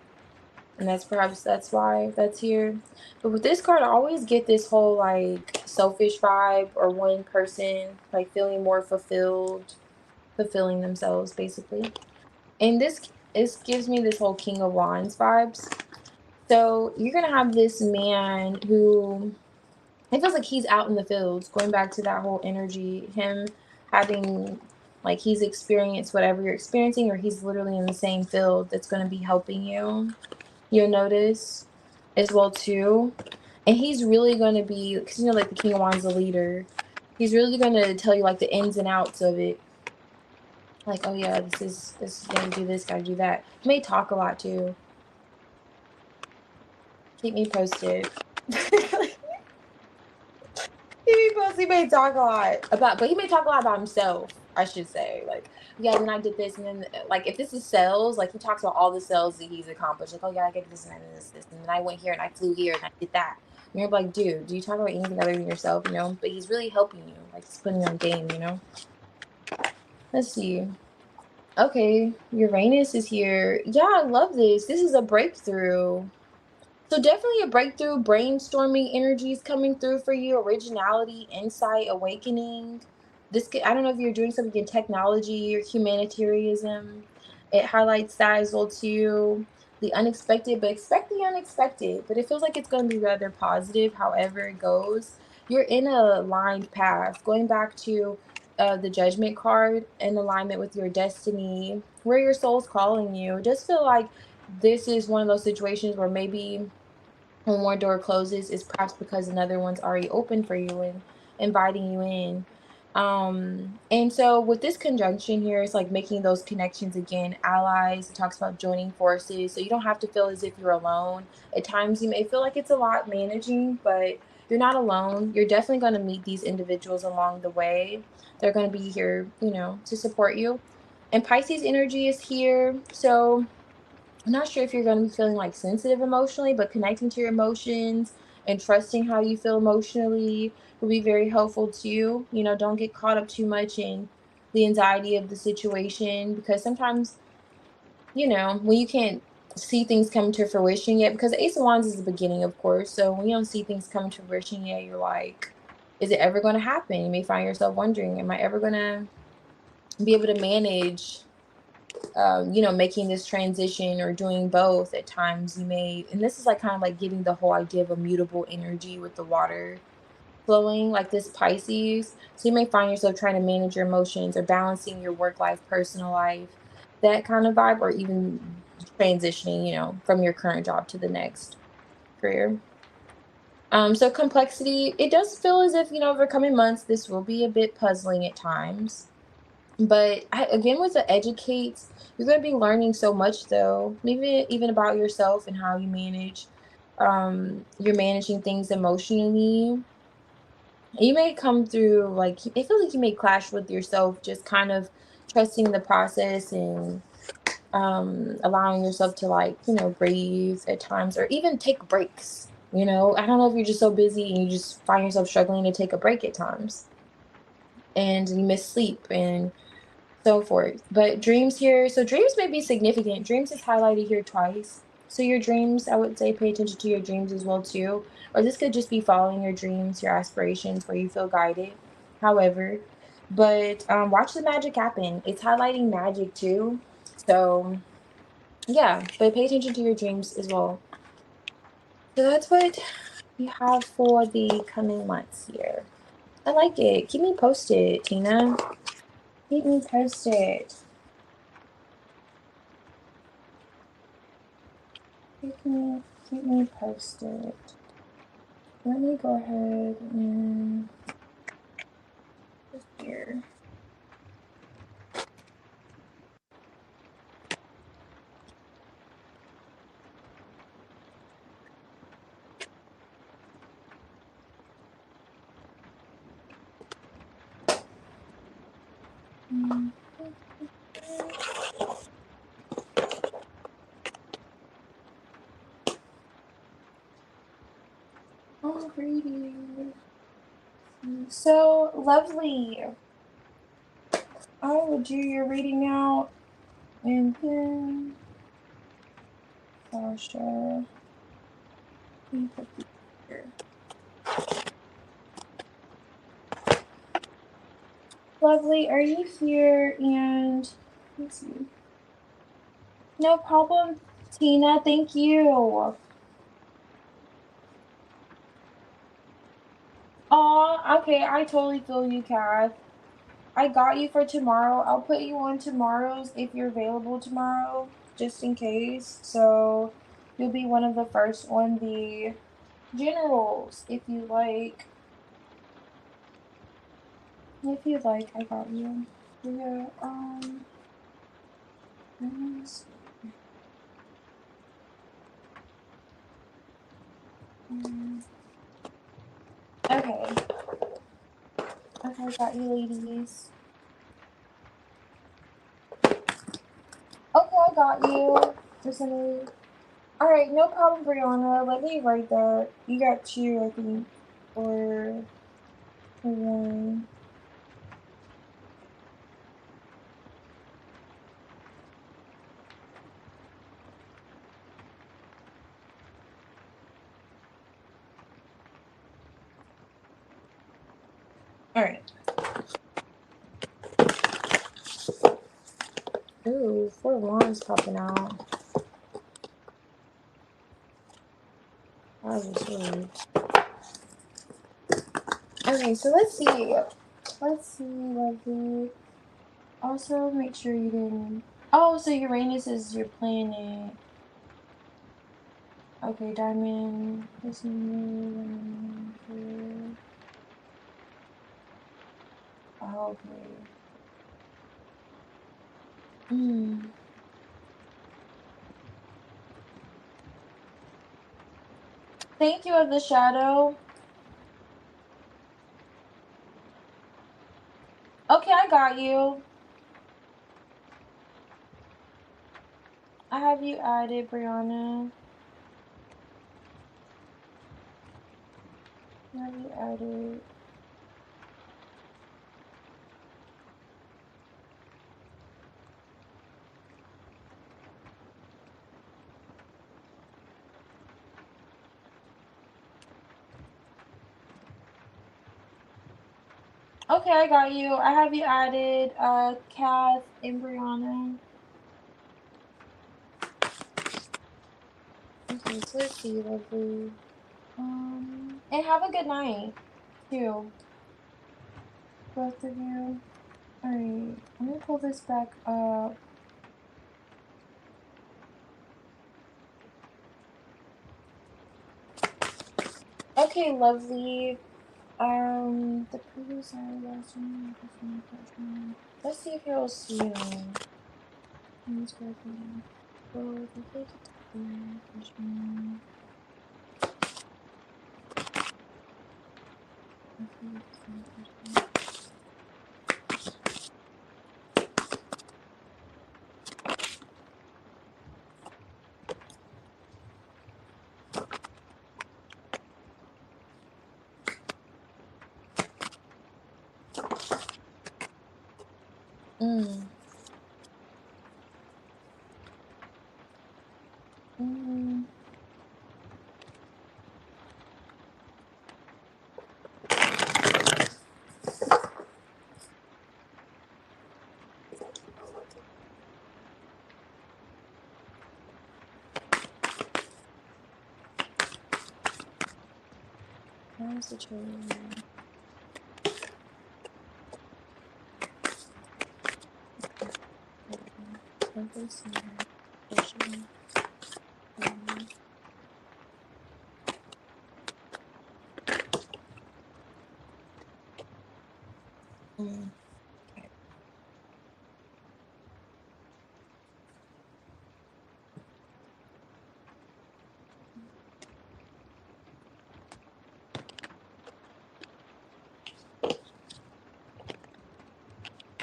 and that's why that's here. But with this card, I always get this whole like selfish vibe, or one person like feeling more fulfilling themselves basically. And this gives me this whole King of Wands vibes. So you're gonna have this man who, it feels like he's out in the fields, going back to that whole energy, him having, like, he's experienced whatever you're experiencing, or he's literally in the same field that's going to be helping you. You'll notice as well too. And he's really going to be, because like the King of Wands, the leader, he's really going to tell you like the ins and outs of it. Like, oh yeah, this is gotta do this, gotta do that. He may talk a lot too. Keep me posted. He may talk a lot about, but he may talk a lot about himself, I should say. Like, yeah, then I did this, and then like if this is sales, like he talks about all the sales that he's accomplished. Like, oh yeah, I get this and this, and then I went here and I flew here and I did that. And you're like, dude, do you talk about anything other than yourself? But he's really helping you, like he's putting you on game. Let's see. Okay, Uranus is here. Yeah, I love this. This is a breakthrough. So definitely a breakthrough, brainstorming energies coming through for you, originality, insight, awakening. I don't know if you're doing something in technology or humanitarianism. It highlights that as well too. The unexpected, but expect the unexpected. But it feels like it's going to be rather positive, however it goes. You're in a lined path. Going back to the Judgment card, in alignment with your destiny, where your soul's calling you. Just feel like this is one of those situations where maybe when one door closes, it's perhaps because another one's already open for you and inviting you in. And so with this conjunction here, it's like making those connections again, allies. It talks about joining forces, so you don't have to feel as if you're alone. At times you may feel like it's a lot managing, but you're not alone. You're definitely going to meet these individuals along the way. They're going to be here, to support you. And Pisces energy is here, so I'm not sure if you're going to be feeling like sensitive emotionally, but connecting to your emotions and trusting how you feel emotionally will be very helpful to you. Don't get caught up too much in the anxiety of the situation, because sometimes, when you can't see things come to fruition yet, because the Ace of Wands is the beginning, of course. So when you don't see things come to fruition yet, you're like, is it ever going to happen? You may find yourself wondering, am I ever going to be able to manage making this transition or doing both? At times you may, and this is like kind of like giving the whole idea of a mutable energy with the water flowing, like this Pisces. So you may find yourself trying to manage your emotions or balancing your work life, personal life, that kind of vibe, or even transitioning, from your current job to the next career. So complexity, it does feel as if, over coming months, this will be a bit puzzling at times. But again, with the educates, you're going to be learning so much, though, maybe even about yourself and how you manage. You're managing things emotionally. You may come through, like, it feels like you may clash with yourself, just kind of trusting the process and allowing yourself to, like, breathe at times, or even take breaks. I don't know if you're just so busy and you just find yourself struggling to take a break at times, and you miss sleep and so forth. But dreams here, so dreams may be significant. Dreams is highlighted here twice. So your dreams, I would say pay attention to your dreams as well too. Or this could just be following your dreams, your aspirations, where you feel guided. However, but watch the magic happen. It's highlighting magic too. So yeah, but pay attention to your dreams as well. So that's what we have for the coming months here. I like it. Keep me posted, Tina. Keep me posted. Keep me posted. Let me go ahead and just here. Alrighty. So lovely. I will do your reading out, and then Sasha. Let me put these here. Lovely, are you here? And let's see. No problem, Tina. Thank you. Aw, okay. I totally feel you, Kath. I got you for tomorrow. I'll put you on tomorrow's if you're available tomorrow, just in case. So you'll be one of the first on the generals if you like. If you like, I got you. Yeah, let me see. Okay. Okay, I got you, ladies. Okay, I got you. Just a minute. Alright, no problem, Brianna. Let me write that. You got two, I think. Or one. Alright. Ooh, 4 of Wands popping out. That was weird. Okay, so let's see. Let's see, lovely. Also, make sure you didn't... Oh, so Uranus is your planet. Okay, Diamond. Oh, okay. Thank you, of the shadow. Okay, I got you. I have you added, Brianna. I have you added. Okay, I got you. I have you added, Kath and Brianna. Okay, so let's see, lovely. And have a good night, too. Both of you. Alright, let me pull this back up. Okay, lovely. The previous last one. Let's see if you'll see them. Why is the Chariot? Okay.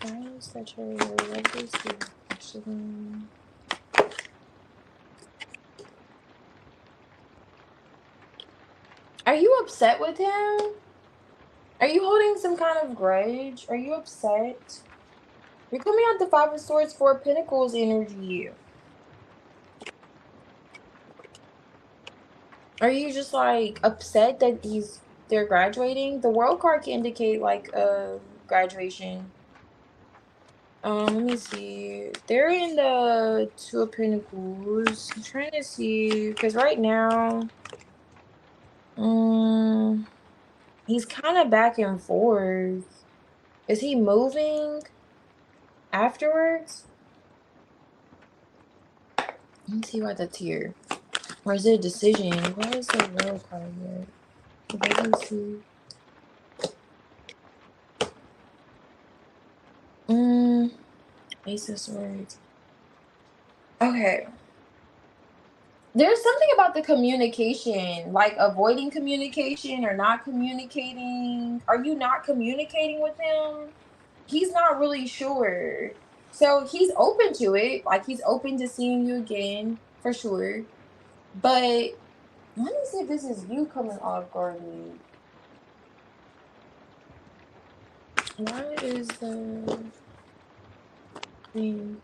Why is the Chariot? What is the question? Are you upset with him? Are you holding some kind of grudge? Are you upset? You're coming out the Five of Swords, Four of Pentacles energy. Are you just like upset that they're graduating? The World card can indicate like a graduation. Let me see. They're in the Two of Pentacles. I'm trying to see because right now, he's kind of back and forth. Is he moving afterwards? Let me see why that's here. Or is it a decision? Why is the World card here? Let me see. Ace of Swords. Okay. There's something about the communication, like avoiding communication or not communicating. Are you not communicating with him? He's not really sure. So he's open to it. Like he's open to seeing you again for sure. But let me see if this is you coming off guarded. Why is the thing?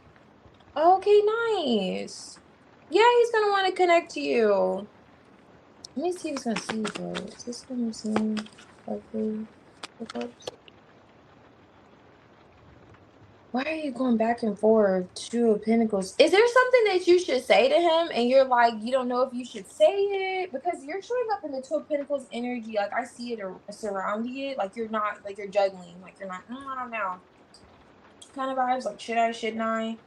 Okay, nice. Yeah, he's gonna want to connect to you. Let me see if he's gonna see you though. Is this what I'm seeing? Likely. Why are you going back and forth? Two of Pentacles. Is there something that you should say to him and you're like, you don't know if you should say it? Because you're showing up in the Two of Pentacles energy. Like I see it or surrounding it. Like you're not, like you're juggling. Like you're not, I don't know. Kind of vibes like, should I, shouldn't I?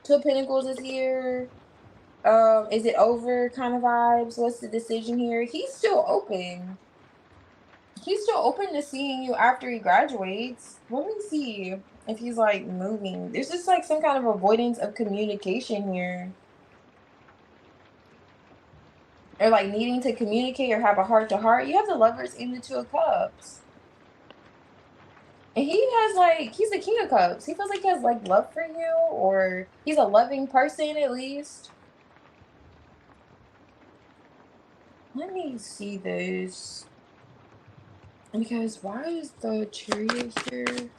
Two of Pentacles is here. Is it over kind of vibes? What's the decision here? He's still open. He's still open to seeing you after he graduates. Let me see if he's like moving. There's just like some kind of avoidance of communication here. Or like needing to communicate or have a heart to heart. You have the Lovers in the Two of Cups. And he has like, he's the King of Cups. He feels like he has like love for you, or he's a loving person at least. Let me see this. Because why is the Chariot here?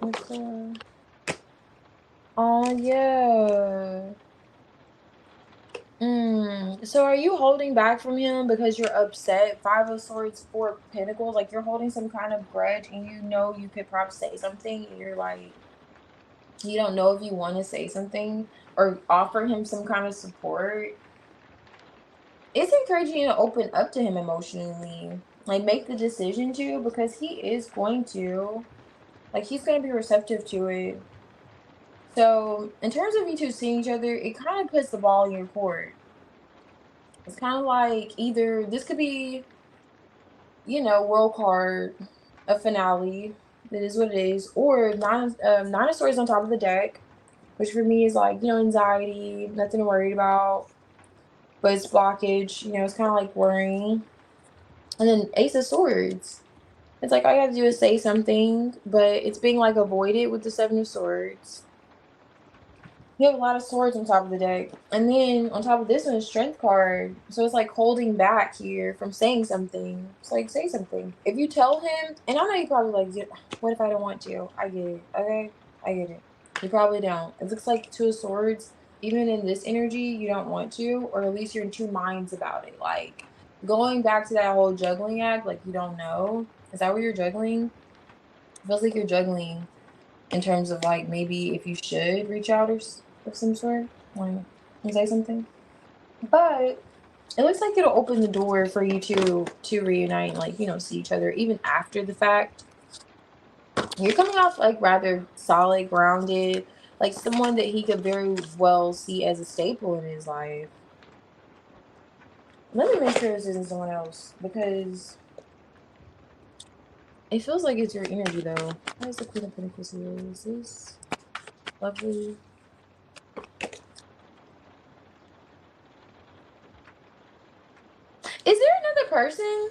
With the... Oh, yeah. So are you holding back from him because you're upset? Five of Swords, Four of Pentacles. Like you're holding some kind of grudge and you know you could probably say something and you're like, you don't know if you want to say something or offer him some kind of support. It's encouraging you to open up to him emotionally. Like make the decision to, because he is going to. Like he's going to be receptive to it. So in terms of you two seeing each other, it kind of puts the ball in your court. It's kind of like either this could be, you know, world card, a finale. That is what it is. Or nine of swords on top of the deck, which for me is like, you know, anxiety, nothing to worry about, but it's blockage. You know, it's kind of like worrying. And then Ace of Swords. It's like all you have to do is say something, but it's being like avoided with the Seven of Swords. You have a lot of swords on top of the deck. And then on top of this one, a strength card. So it's like holding back here from saying something. It's like, say something. If you tell him, and I know you probably like, yeah, what if I don't want to? I get it. Okay? I get it. You probably don't. It looks like Two of Swords. Even in this energy, you don't want to, or at least you're in two minds about it. Like, going back to that whole juggling act, like you don't know. Is that what you're juggling? It feels like you're juggling in terms of like maybe if you should reach out or of some sort, like and say something. But It looks like it'll open the door for you to reunite, like, you know, see each other even after the fact. You're coming off like rather solid, grounded, like someone that he could very well see as a staple in his life. Let me make sure this isn't someone else, because it feels like it's your energy though. Why is the Queen of Pentacles here? Is this lovely? Is there another person?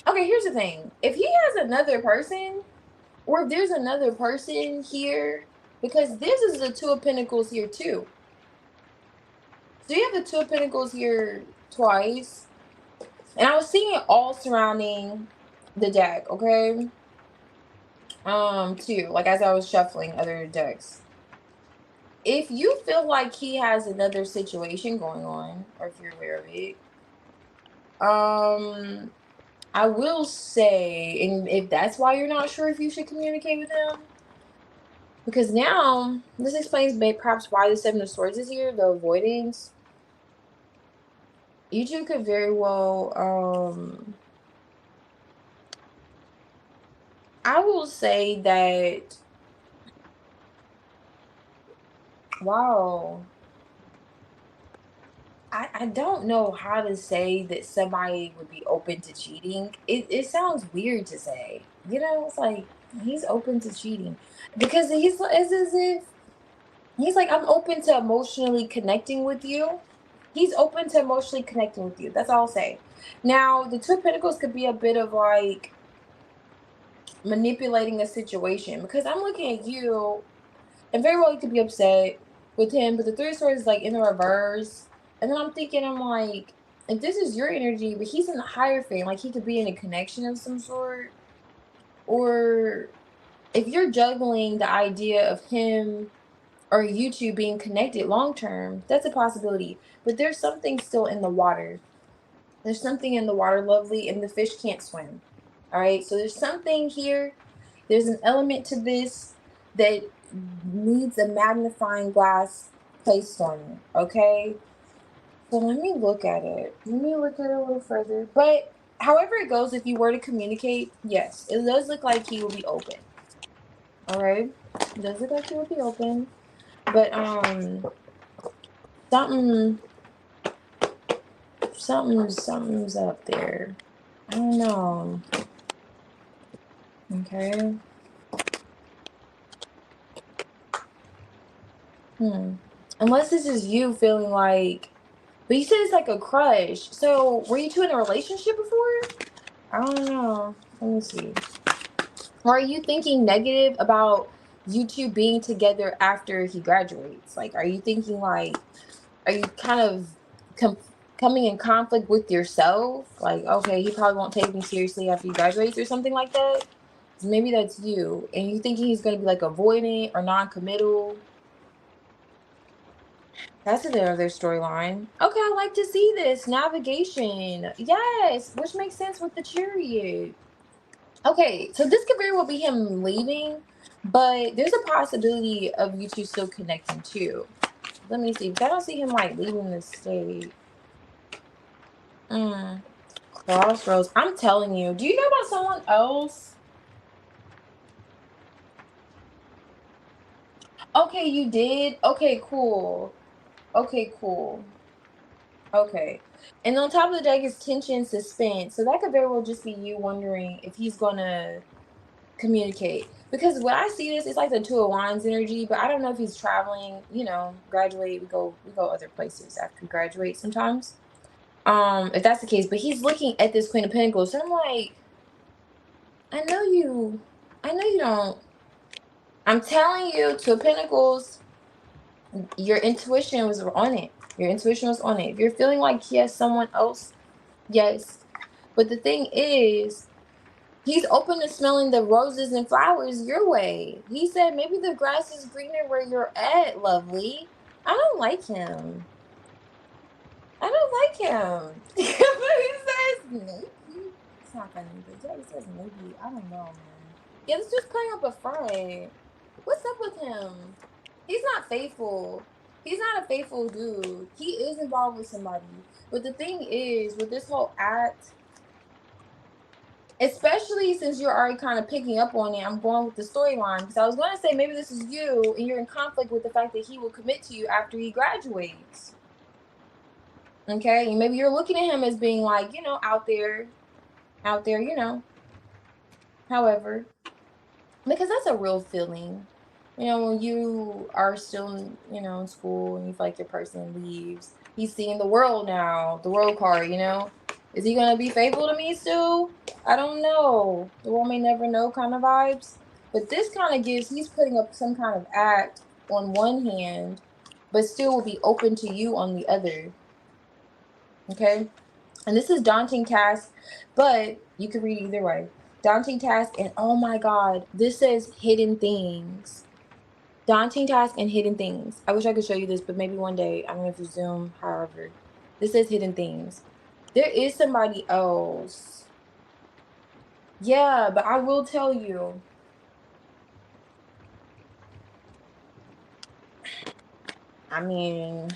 Okay, here's the thing. If he has another person, or if there's another person here, because this is the Two of Pentacles here too. So you have the Two of Pentacles here twice. And I was seeing it all surrounding the deck, okay? Too, like as I was shuffling other decks. If you feel like he has another situation going on, or if you're aware of it, I will say, and if that's why you're not sure if you should communicate with him, because now this explains perhaps why the Seven of Swords is here, the avoidance. You two could very well, I will say that, wow, I don't know how to say that somebody would be open to cheating. It sounds weird to say, you know, it's like he's open to cheating because it's as if he's like, I'm open to emotionally connecting with you. He's open to emotionally connecting with you. That's all I'll say. Now, the Two of Pentacles could be a bit of like manipulating a situation, because I'm looking at you and very well you could be upset with him, but the Three of Swords is like in the reverse. And then I'm thinking, I'm like, if this is your energy, but he's in the Hierophant, like he could be in a connection of some sort. Or if you're juggling the idea of him or you two being connected long term, that's a possibility. But there's something still in the water. There's something in the water, lovely, and the fish can't swim. All right, so there's something here. There's an element to this that needs a magnifying glass placed on it. Okay, so let me look at it. Let me look at it a little further. But however it goes, if you were to communicate, yes, it does look like he will be open. All right, it does look like he will be open. But something's up there. I don't know. Okay. Unless this is you feeling like, but you said it's like a crush. So were you two in a relationship before? I don't know. Let me see. Or are you thinking negative about you two being together after he graduates? Like, are you thinking like, are you kind of coming in conflict with yourself? Like, okay, he probably won't take me seriously after he graduates or something like that. Maybe that's you, and you thinking he's going to be like avoidant or non-committal. That's another storyline. Okay, I like to see this. Navigation. Yes, which makes sense with the chariot. Okay, so this could very well be him leaving, but there's a possibility of you two still connecting too. Let me see. Because I don't see him like leaving the state. Crossroads. I'm telling you. Do you know about someone else? Okay, you did? Okay, cool. Okay, cool. Okay. And on top of the deck is tension, suspense. So that could very well just be you wondering if he's gonna communicate. Because when I see this, it's like the Two of Wands energy, but I don't know if he's traveling, you know, graduate, we go other places after we graduate sometimes. If that's the case, but he's looking at this Queen of Pentacles. So I'm like, I know you don't. I'm telling you, Two of Pentacles, your intuition was on it. Your intuition was on it. If you're feeling like he has someone else, yes. But the thing is, he's open to smelling the roses and flowers your way. He said maybe the grass is greener where you're at, lovely. I don't like him. I don't like him. But he says maybe. It's not funny, but yeah, he says maybe. I don't know, man. Yeah, this dude's playing up a front. What's up with him? He's not faithful. He's not a faithful dude. He is involved with somebody. But the thing is, with this whole act, especially since you're already kind of picking up on it, I'm going with the storyline. Because I was going to say maybe this is you and you're in conflict with the fact that he will commit to you after he graduates. Okay? And maybe you're looking at him as being like, you know, out there, you know. However, because that's a real feeling. You know, when you are still, you know, in school and you feel like your person leaves, he's seeing the world now, the world card, you know. Is he gonna be faithful to me still? I don't know. The world may never know kind of vibes. But this kind of gives, he's putting up some kind of act on one hand, but still will be open to you on the other. Okay? And this is daunting task, but you can read either way. Daunting task, and oh my god, this says hidden things. Daunting task and hidden things. I wish I could show you this, but maybe one day. I don't know if you zoom, however. This says hidden things. There is somebody else. Yeah, but I will tell you. I mean,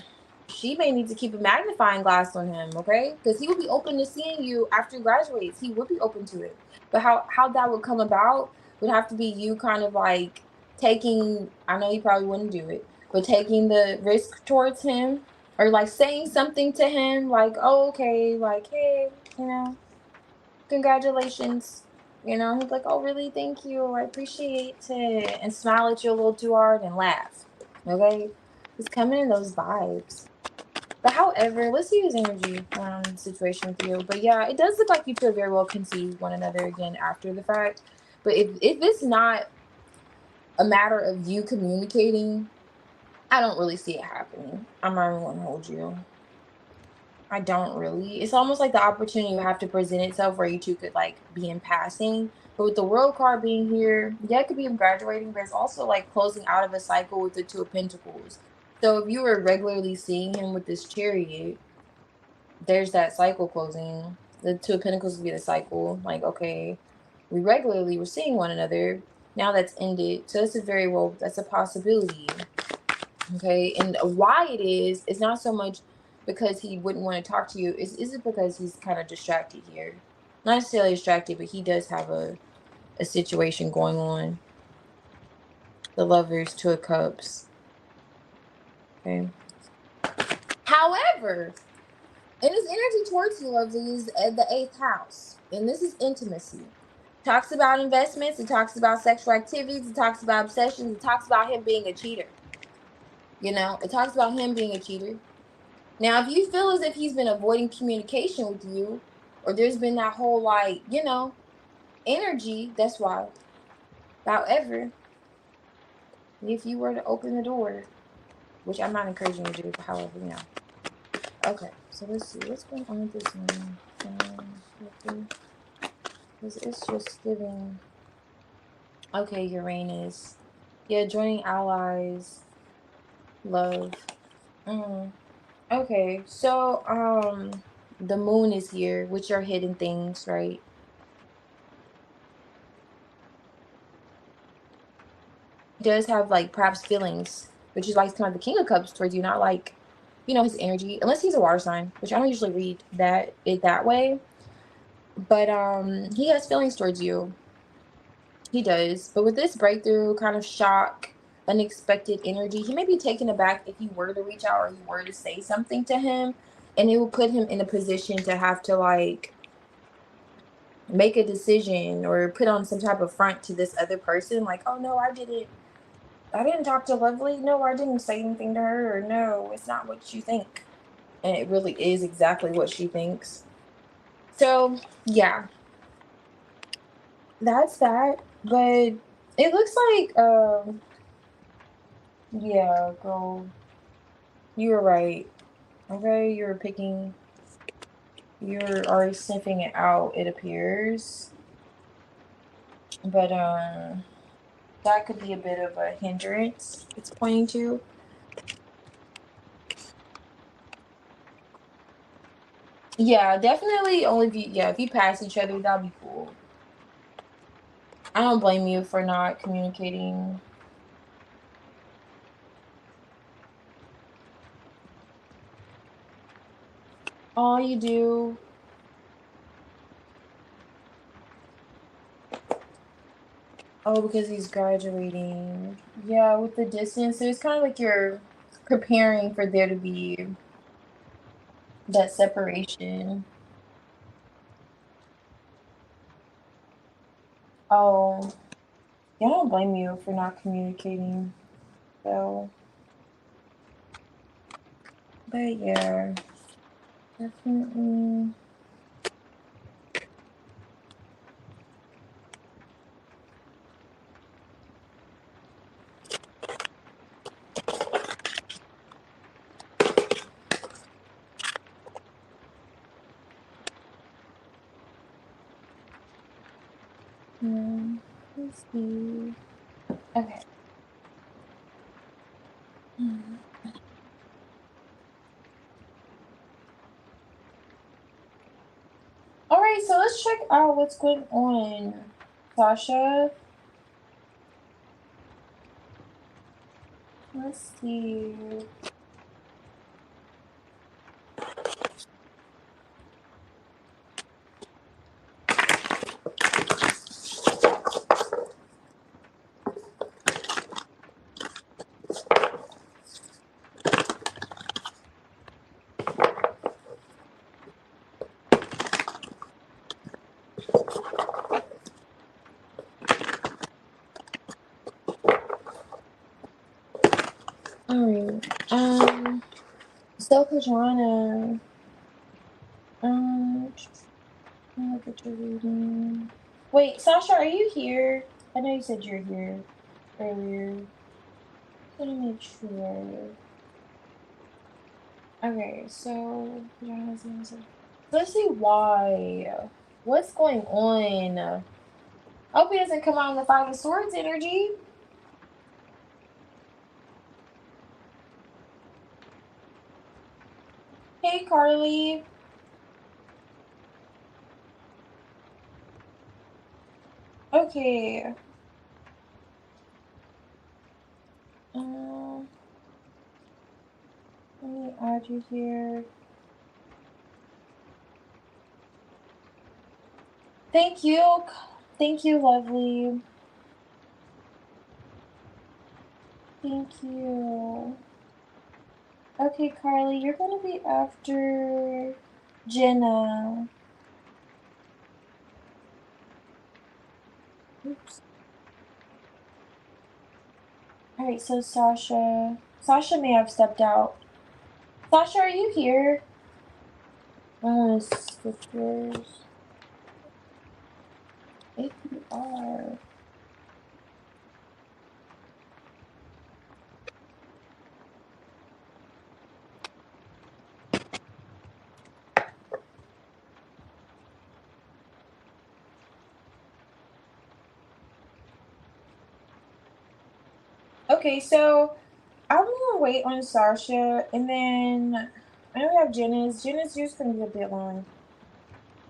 she may need to keep a magnifying glass on him, okay? Because he will be open to seeing you after he graduates. He would be open to it. But how that would come about would have to be you kind of like taking, I know you probably wouldn't do it, but taking the risk towards him, or like saying something to him like, oh, okay, like, hey, you know, congratulations. You know, he's like, oh, really? Thank you. I appreciate it. And smile at you a little too hard and laugh. Okay? It's coming in those vibes. But however, let's see his energy situation with you. But yeah, it does look like you two very well conceive one another again after the fact. But if it's not a matter of you communicating, I don't really see it happening. I'm not even gonna hold you. I don't really. It's almost like the opportunity would have to present itself where you two could like be in passing. But with the world card being here, yeah, it could be him graduating, but it's also like closing out of a cycle with the Two of Pentacles. So if you were regularly seeing him with this Chariot, there's that cycle closing. The Two of Pentacles would be the cycle. Like, okay, we regularly were seeing one another. Now that's ended. So this is very well, that's a possibility. Okay, and why it is, it's not so much because he wouldn't want to talk to you. Is it because he's kind of distracted here? Not necessarily distracted, but he does have a situation going on. The Lovers, Two of Cups. Okay. However, and his energy towards you, loves, is at the 8th house, and this is intimacy. Talks about investments. It talks about sexual activities. It talks about obsessions. It talks about him being a cheater. You know, it talks about him being a cheater. Now, if you feel as if he's been avoiding communication with you, or there's been that whole, like, you know, energy, that's why. However, if you were to open the door, which I'm not encouraging you to do, but however, you know. Okay, so let's see. What's going on with this one? Because it's just giving. Okay, Uranus. Yeah, joining allies. Love. Okay, so, the moon is here, which are hidden things, right? Does have like perhaps feelings, which is why he's kind of the King of Cups towards you, not like, you know, his energy, unless he's a water sign, which I don't usually read that way. But he has feelings towards you. He does. But with this breakthrough, kind of shock, unexpected energy, he may be taken aback if you were to reach out or you were to say something to him, and it will put him in a position to have to like make a decision or put on some type of front to this other person, like, oh no, I didn't talk to Lovely. No, I didn't say anything to her. Or no, it's not what you think. And it really is exactly what she thinks. So, yeah. That's that. But it looks like, yeah, girl, you were right. Okay, you're already sniffing it out, it appears. But, that could be a bit of a hindrance it's pointing to. Yeah, definitely only if you pass each other, that'd be cool. I don't blame you for not communicating. Oh, you do? Oh, because he's graduating. Yeah, with the distance, so it's kind of like you're preparing for there to be that separation. Oh, yeah, I don't blame you for not communicating. So, but yeah, definitely. Let's see. Okay. All right, so let's check out what's going on, Sasha. Let's see. All right. So Kajana. Look at your reading. Wait, Sasha, are you here? I know you said you're here earlier. Let me make sure. Okay, so Kajana's answer. Let's see why. What's going on? I hope he doesn't come out in the Five of Swords energy. Hey, Carly. Okay. Um, let me add you here. Thank you. Thank you, lovely. Thank you. Okay, Carly, you're gonna be after Jenna. Oops. Alright, so Sasha. Sasha may have stepped out. Sasha, are you here? I wanna switch yours. If you are. Okay, so I'm gonna wait on Sasha, and then I know we have Jenna's. Jenna's yours gonna be a bit long.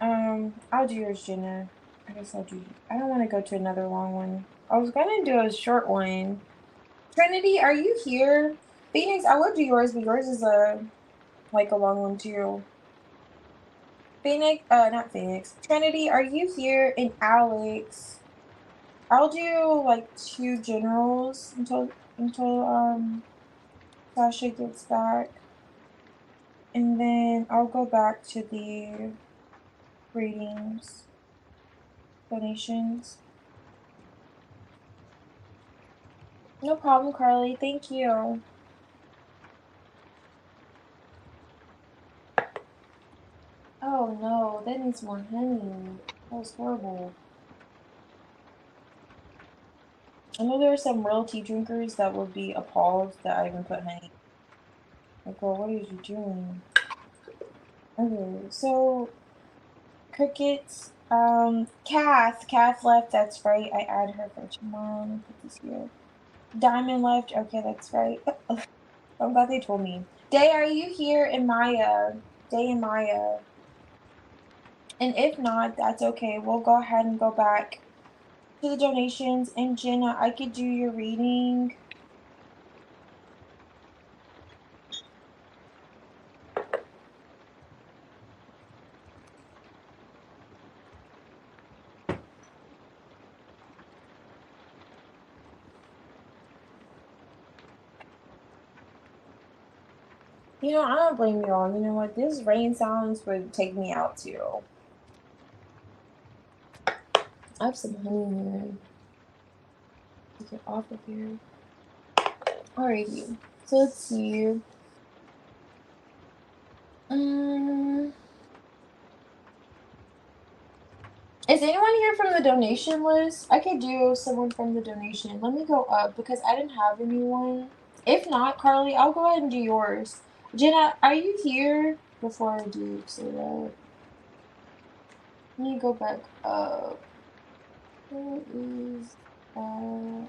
I'll do yours, Jenna. I guess I'll do. I don't want to go to another long one. I was gonna do a short one. Trinity, are you here? Phoenix, I would do yours, but yours is like a long one too. Phoenix, not Phoenix. Trinity, are you here? And Alex, I'll do like 2 generals until Sasha gets back, and then I'll go back to the readings, donations. No problem, Carly. Thank you. Oh no, that needs more honey. That was horrible. I know there are some real tea drinkers that would be appalled that I even put honey. Like, girl, what are you doing? Okay, so crickets. Kath left. That's right. I add her for tomorrow. Let me put this here. Diamond left. Okay, that's right. I'm glad they told me. Day, are you here? And Maya. Day and Maya. And if not, that's okay. We'll go ahead and go back to the donations. And Jenna, I could do your reading. You know, I don't blame y'all. You know what? This rain sounds would take me out too. I have some honey here. To get off of here. Alrighty. So let's see. Is anyone here from the donation list? I could do someone from the donation. Let me go up because I didn't have anyone. If not, Carly, I'll go ahead and do yours. Jenna, are you here? Before I do say that, let me go back up. Where is that?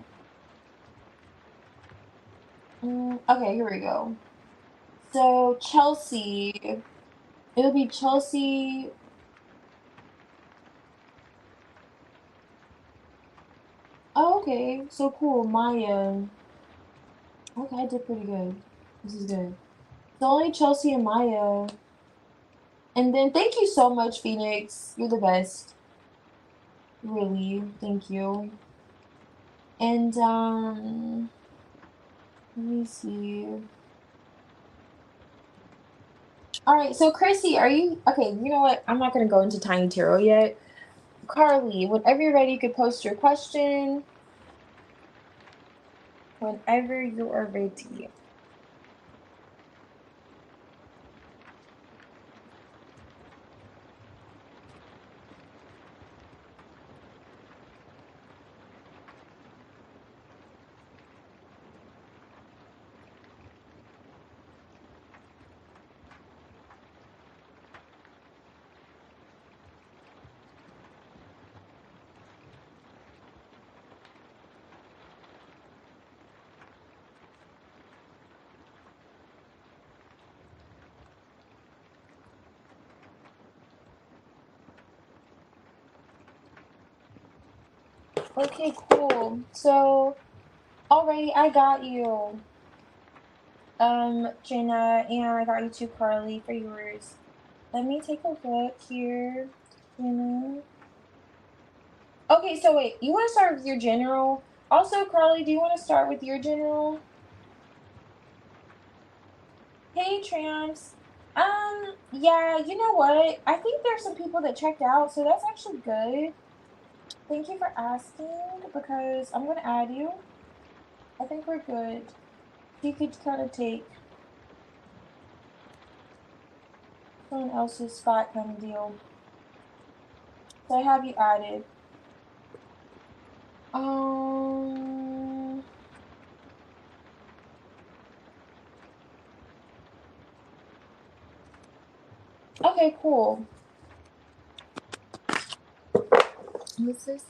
Okay, here we go. So Chelsea, it'll be Chelsea. Oh, okay, so cool. Maya. Okay, I did pretty good. This is good. So only Chelsea and Maya. And then thank you so much, Phoenix. You're the best. Really, thank you. And let me see. All right, so Chrissy, are you okay? You know what? I'm not gonna go into Tiny Tarot yet. Carly, whenever you're ready, you could post your question. Whenever you are ready. Okay, cool. So, alrighty, I got you. Jenna, and I got you too, Carly, for yours. Let me take a look here, Jenna. Okay, so wait, you want to start with your general? Also, Carly, do you want to start with your general? Hey, Tramps. Yeah, you know what? I think there's some people that checked out, so that's actually good. Thank you for asking, because I'm going to add you. I think we're good. You could kind of take someone else's spot kind of deal. So I have you added. Okay, cool. What's this?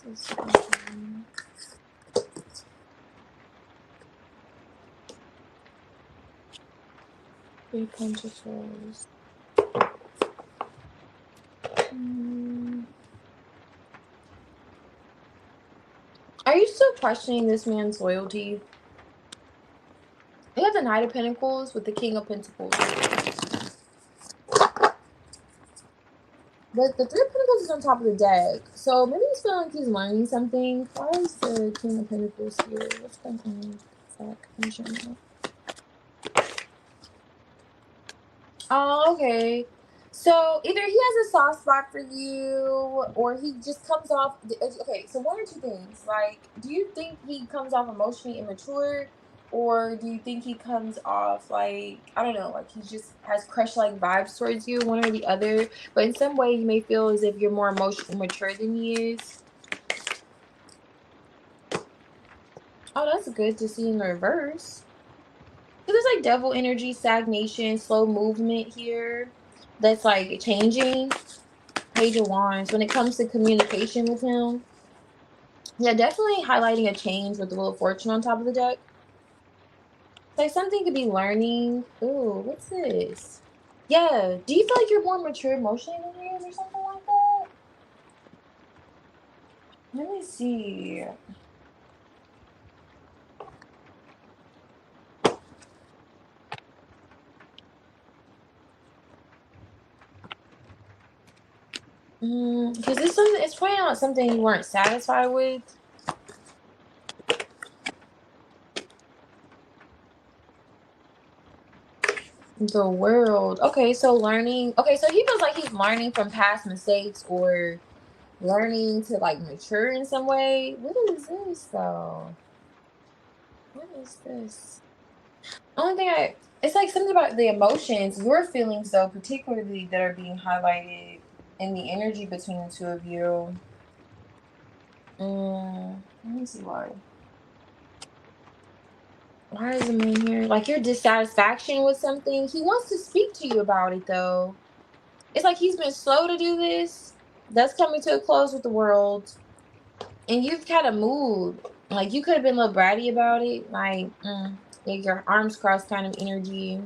This is Three Pentacles. Are you still questioning this man's loyalty? You have the Knight of Pentacles with the King of Pentacles. But the Three of Pentacles is on top of the deck. So maybe he's feeling like he's learning something. Why is the King of Pentacles here? What's going on? Oh, okay. So either he has a soft spot for you, or he just comes off. Okay, so one or two things. Like, do you think he comes off emotionally immature, or do you think he comes off like, I don't know, like he just has crush-like vibes towards you, one or the other? But in some way, you may feel as if you're more emotionally mature than he is. Oh, that's good to see in the reverse. So there's like devil energy, stagnation, slow movement here. That's like changing. Page of Wands. When it comes to communication with him, yeah, definitely highlighting a change with the Wheel of Fortune on top of the deck. It's like something could be learning. Ooh, what's this? Yeah, do you feel like you're more mature emotionally than he is or something like that? Let me see. Because it's pointing out something you weren't satisfied with. The world. Okay, so learning. Okay, so he feels like he's learning from past mistakes or learning to like mature in some way. What is this though? What is this? Only thing it's like something about the emotions, your feelings though, particularly that are being highlighted in the energy between the two of you. Let me see why. Why is the moon here? Like your dissatisfaction with something. He wants to speak to you about it though. It's like he's been slow to do this. That's coming to a close with the world. And you've kind of moved. Like you could have been a little bratty about it. Like your arms crossed kind of energy.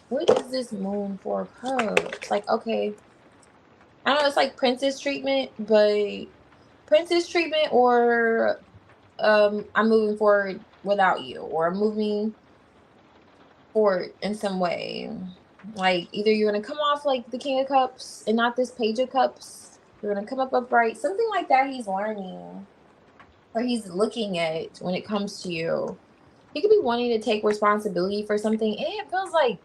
What is this moon for cups? Like, okay. I don't know, it's like princess treatment, but princess treatment or I'm moving forward without you, or I'm moving forward in some way. Like either you're gonna come off like the King of Cups and not this Page of Cups. You're gonna come up upright. Something like that he's learning. Or he's looking at when it comes to you. He could be wanting to take responsibility for something, and it feels like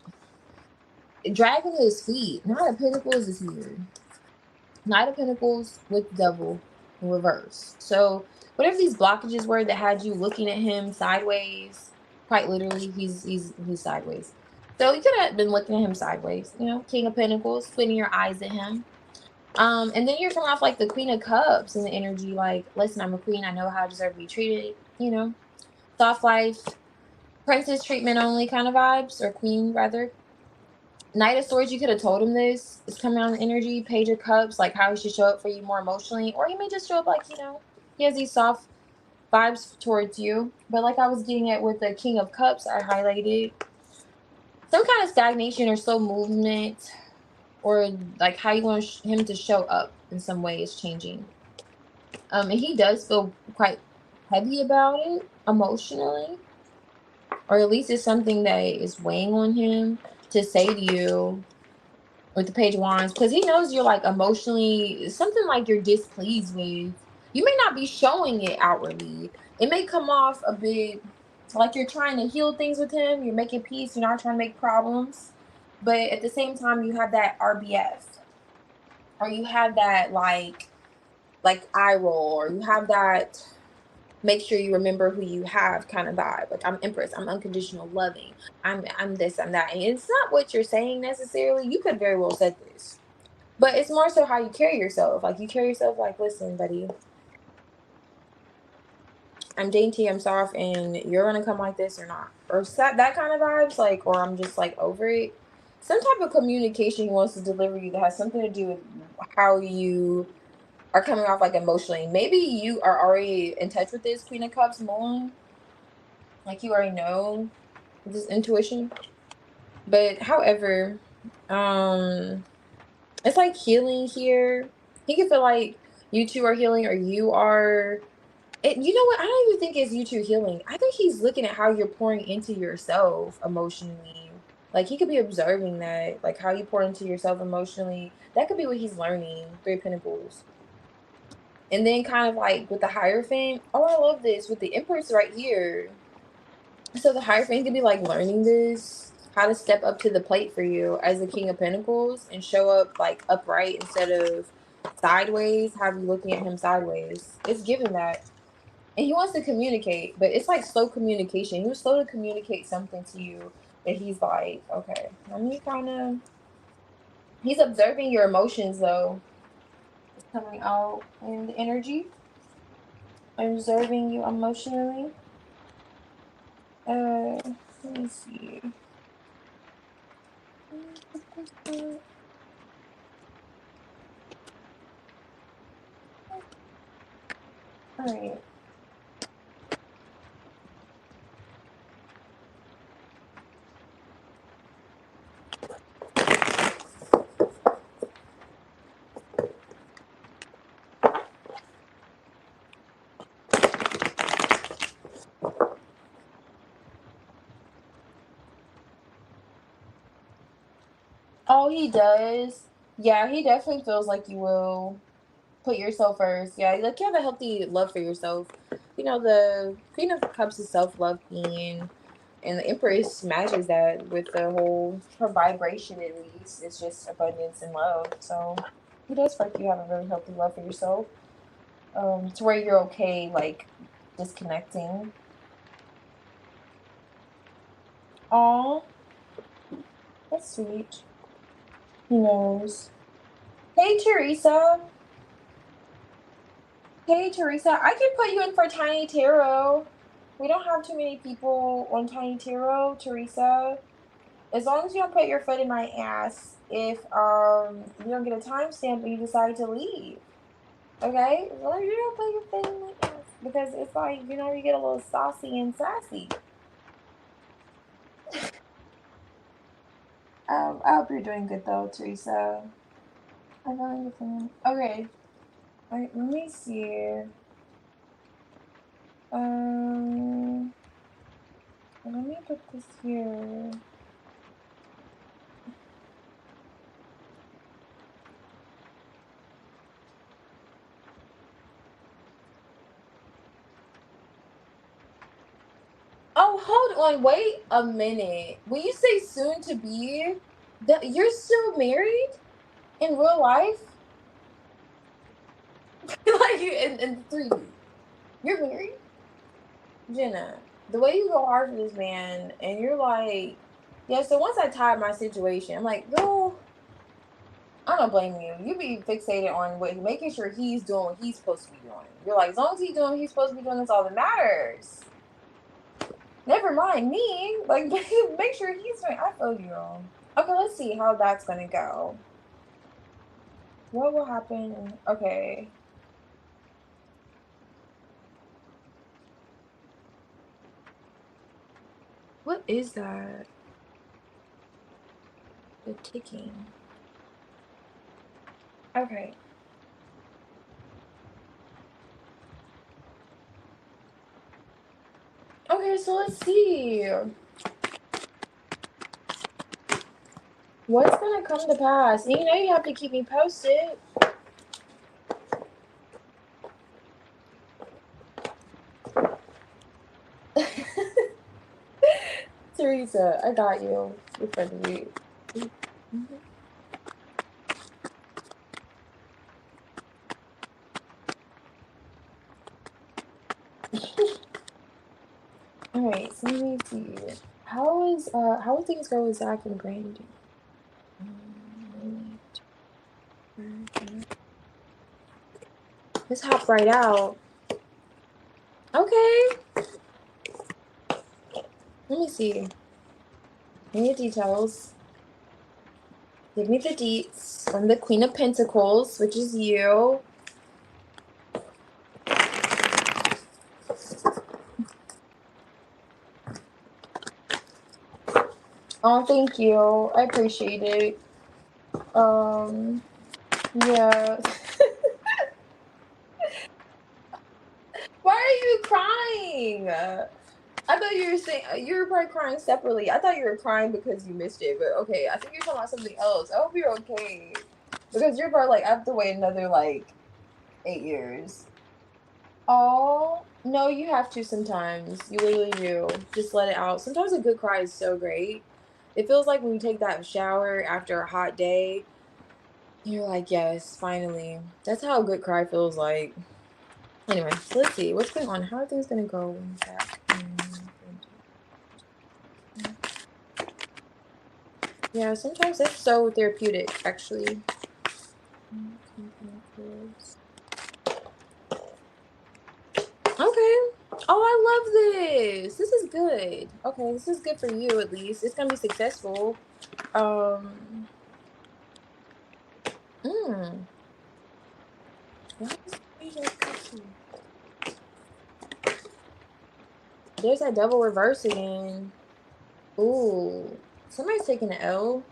dragging his feet. Knight of Pentacles is here. Knight of Pentacles with Devil in reverse. So whatever these blockages were that had you looking at him sideways, quite literally, he's sideways. So you could have been looking at him sideways, you know, King of Pentacles, squinting your eyes at him. And then you're coming off like the Queen of Cups in the energy, like, listen, I'm a queen, I know how I deserve to be treated, you know, soft life, princess treatment only kind of vibes, or queen rather. Knight of Swords, you could have told him this. It's coming on the energy. Page of Cups, like how he should show up for you more emotionally. Or he may just show up like, you know, he has these soft vibes towards you. But like I was getting at with the King of Cups, I highlighted some kind of stagnation or slow movement, or like how you want him to show up in some way is changing. And he does feel quite heavy about it emotionally. Or at least it's something that is weighing on him to say to you with the Page of Wands, because he knows you're like emotionally something like you're displeased with. You may not be showing it outwardly. It may come off a bit like you're trying to heal things with him. You're making peace. You're not trying to make problems. But at the same time, you have that RBF, or you have that like eye roll, or you have that make sure you remember who you have kind of vibe. Like, I'm Empress, I'm unconditional loving, I'm this, I'm that. And it's not what you're saying necessarily. You could very well said this, but it's more so how you carry yourself. Like you carry yourself like, listen, buddy, I'm dainty, I'm soft, and you're gonna come like this or not, or that kind of vibes. Like, or I'm just like over it. Some type of communication he wants to deliver you that has something to do with how you are coming off like emotionally. Maybe you are already in touch with this Queen of Cups moon. Like you already know this intuition. But however, it's like healing here. He can feel like you two are healing, or you are you know what? I don't even think it's you two healing. I think he's looking at how you're pouring into yourself emotionally. Like he could be observing that, like how you pour into yourself emotionally. That could be what he's learning. Three of Pentacles. And then kind of like with the Hierophant. Oh, I love this. With the Empress right here. So the Hierophant could be like learning this, how to step up to the plate for you as the King of Pentacles and show up like upright instead of sideways, have you looking at him sideways. It's given that. And he wants to communicate, but it's like slow communication. He was slow to communicate something to you that he's like, okay, let me kind of, he's observing your emotions though. It's coming out in the energy. Observing you emotionally. Let me see. All right. Oh, he does. Yeah, he definitely feels like you will put yourself first. Yeah, like you have a healthy love for yourself. You know, the Queen of Cups is self-love queen, and the Empress matches that with the whole, her vibration at least. It's just abundance and love. So he does feel like you have a really healthy love for yourself. To where you're okay, like, disconnecting. Aw, that's sweet. He knows. Hey, Teresa. Hey, Teresa. I could put you in for Tiny Tarot. We don't have too many people on Tiny Tarot, Teresa. As long as you don't put your foot in my ass if you don't get a timestamp and you decide to leave. Okay? As long as you don't put your foot in my ass. Because it's like, you know, you get a little saucy and sassy. I hope you're doing good though, Teresa. I know you're feeling okay. Alright, let me see. Let me put this here. Oh, hold on, wait a minute. When you say soon to be, that you're still married in real life? Like in 3D. You're married? Jenna, the way you go hard for this man, and you're like, yeah, so once I tied my situation, I'm like, girl, I don't blame you. You be fixated on what making sure he's doing what he's supposed to be doing. You're like, as long as he's doing what he's supposed to be doing, that's all that matters. Never mind me. Like, make sure he's doing. I feel you. Okay, let's see how that's gonna go. What will happen? Okay. What is that? The ticking. Okay. Okay, so let's see. What's gonna come to pass? And you know you have to keep me posted. Teresa, I got you. You're friendly. Alright, so let me see. How things go with Zach and Brandy? Let's hop right out. Okay. Let me see. Give me the details. Give me the deets. I'm the Queen of Pentacles, which is you. Oh, thank you. I appreciate it. Yeah. Why are you crying? I thought you were saying you were probably crying separately. I thought you were crying because you missed it, but okay. I think you're talking about something else. I hope you're okay, because you're probably like, I have to wait another like 8 years. Oh no, you have to sometimes. You literally do. Just let it out. Sometimes a good cry is so great. It feels like when you take that shower after a hot day, you're like, yes, finally. That's how a good cry feels like. Anyway, so let's see what's going on. How are things gonna go? Yeah, sometimes it's so therapeutic, actually. Okay. Oh, I love this. This is good. Okay, this is good for you at least. It's gonna be successful. Um. Mm. There's that double reverse again. Ooh. Somebody's taking an L.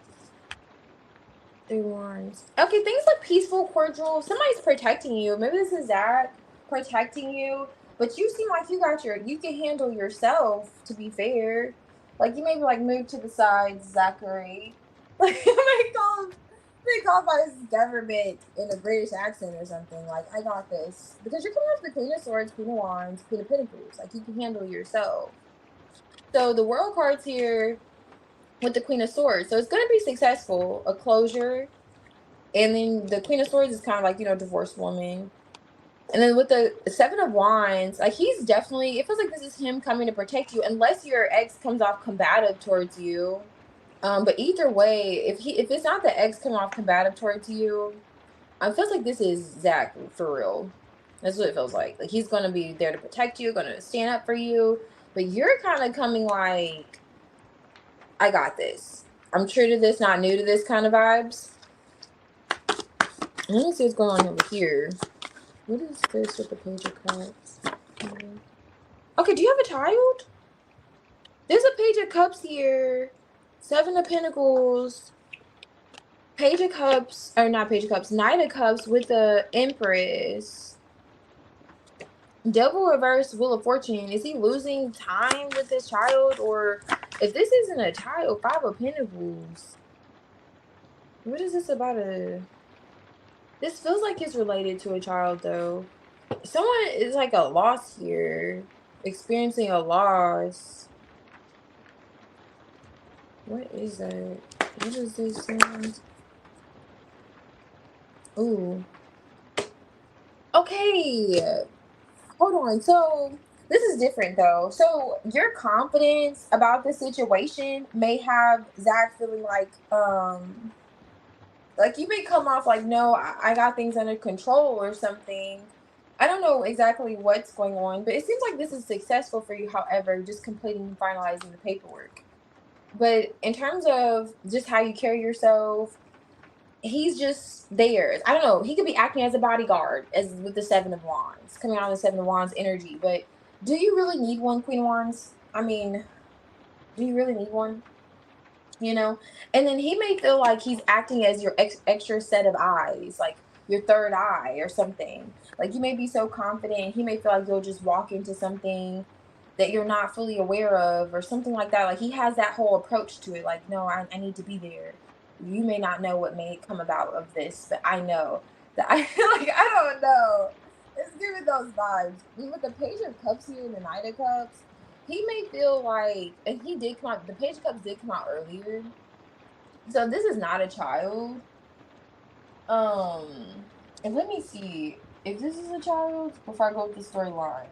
3 wands. Okay, things look peaceful, cordial. Somebody's protecting you. Maybe this is Zach protecting you. But you seem like you can handle yourself, to be fair. Like, you maybe like move to the side, Zachary. Like, They called by his government in a British accent or something. Like, I got this. Because you're coming off the Queen of Swords, Queen of Wands, Queen of Pentacles. Like, you can handle yourself. So the World card's here with the Queen of Swords. So it's going to be successful, a closure. And then the Queen of Swords is kind of like, you know, divorced woman. And then with the Seven of Wands, like he's definitely, it feels like this is him coming to protect you, unless your ex comes off combative towards you. But either way, if it's not the ex coming off combative towards you, it feels like this is Zach for real. That's what it feels like. Like he's gonna be there to protect you, gonna stand up for you. But you're kind of coming like, I got this. I'm true to this, not new to this kind of vibes. Let me see what's going on over here. What is this with the Page of Cups? Okay, do you have a child? There's a Page of Cups here. Seven of Pentacles. Page of Cups, or not Page of Cups, Knight of Cups with the Empress. Double reverse Wheel of Fortune. Is he losing time with this child? Or if this isn't a child, Five of Pentacles. What is this about This feels like it's related to a child though. Someone is like a loss here. Experiencing a loss. What is that? What is this sound? Ooh. Okay. Hold on. So this is different though. So your confidence about the situation may have Zach feeling like you may come off like, no, I got things under control or something. I don't know exactly what's going on, but it seems like this is successful for you. However, just completing and finalizing the paperwork. But in terms of just how you carry yourself, he's just there. I don't know. He could be acting as a bodyguard, as with the Seven of Wands, coming out of the Seven of Wands energy. But do you really need one, Queen of Wands? I mean, do you really need one? You know? And then he may feel like he's acting as your extra set of eyes, like your third eye or something. Like you may be so confident, he may feel like you'll just walk into something that you're not fully aware of or something like that. Like he has that whole approach to it. Like, no, I need to be there. You may not know what may come about of this, but I know that I like, I don't know. It's giving those vibes. With the Page of Cups here and the Knight of Cups, he may feel like, and he did come out, the Page of Cups did come out earlier. So this is not a child. And let me see if this is a child before I go with the storyline.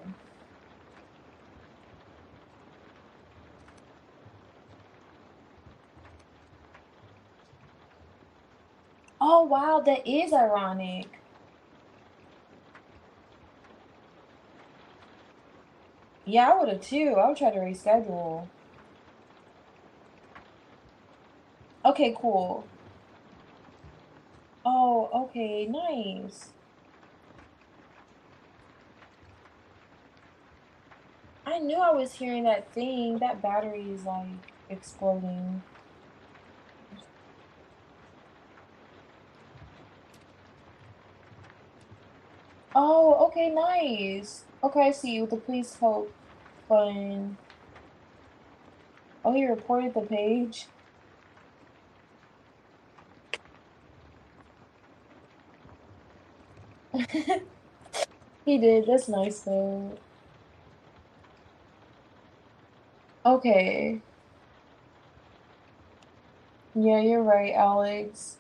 Oh wow, that is ironic. Yeah, I would have too. I would try to reschedule. Okay, cool. Oh, okay, nice. I knew I was hearing that thing. That battery is like exploding. Oh, okay, nice. Okay, I see you with the please help button. Oh, he reported the page. He did. That's nice though. Okay. Yeah, you're right, Alex.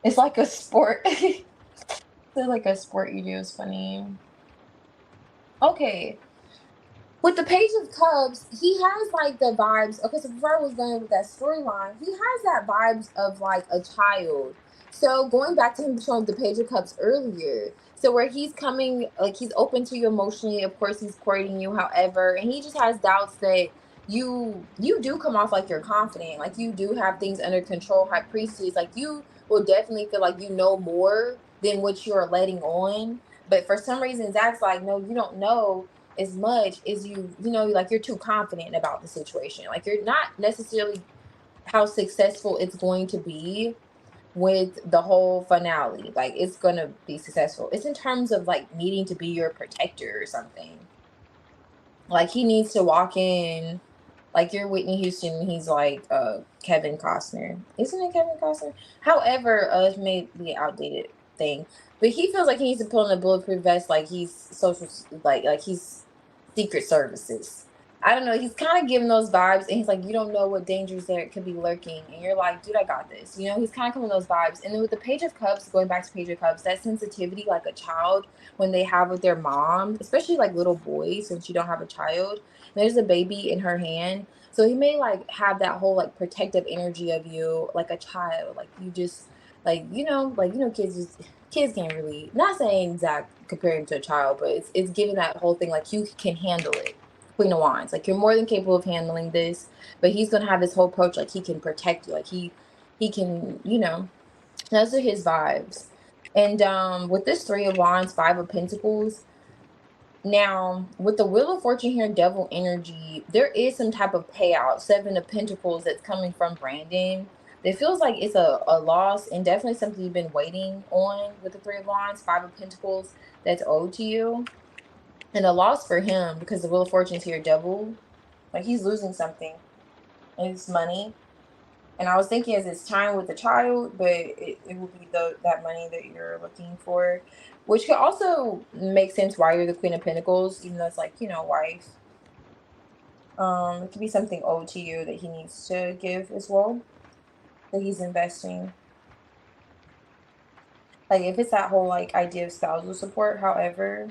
It's like a sport. It's like a sport you do. It's funny. Okay. With the Page of Cups, he has like the vibes. Okay, so before I was going with that storyline, he has that vibes of like a child. So going back to him showing the Page of Cups earlier, so where he's coming, like he's open to you emotionally. Of course, he's courting you. However, and he just has doubts that you do come off like you're confident, like you do have things under control. High Priestess, like you will definitely feel like you know more than what you're letting on. But for some reason, Zach's like, no, you don't know as much as you know, like you're too confident about the situation. Like you're not necessarily how successful it's going to be with the whole finale. Like it's gonna be successful. It's in terms of like needing to be your protector or something. Like he needs to walk in Like you're Whitney Houston and he's like Kevin Costner. Isn't it Kevin Costner? However, it may be an outdated thing. But he feels like he needs to put on a bulletproof vest like he's social like he's Secret Services. I don't know. He's kind of giving those vibes, and he's like, you don't know what dangers there could be lurking, and you're like, dude, I got this. You know, he's kind of coming those vibes. And then with the Page of Cups, going back to Page of Cups, that sensitivity, like a child when they have with their mom, especially like little boys, since you don't have a child. There's a baby in her hand, so he may like have that whole like protective energy of you, like a child, like you just like kids can't really. Not saying Zach comparing to a child, but it's giving that whole thing like you can handle it. Queen of Wands, like you're more than capable of handling this, but he's gonna have this whole approach like he can protect you, like he can, those are his vibes. And with this Three of Wands, Five of Pentacles, now with the Wheel of Fortune here, Devil energy, there is some type of payout, Seven of Pentacles, that's coming from Brandon. It feels like it's a loss and definitely something you've been waiting on with the Three of Wands, Five of Pentacles, that's owed to you. And a loss for him because the Wheel of Fortune is here double. Like he's losing something. And it's money. And I was thinking as it's time with the child, but it will be that money that you're looking for. Which could also make sense why you're the Queen of Pentacles, even though it's like, wife. It could be something owed to you that he needs to give as well. That he's investing. Like if it's that whole like idea of spousal support, however.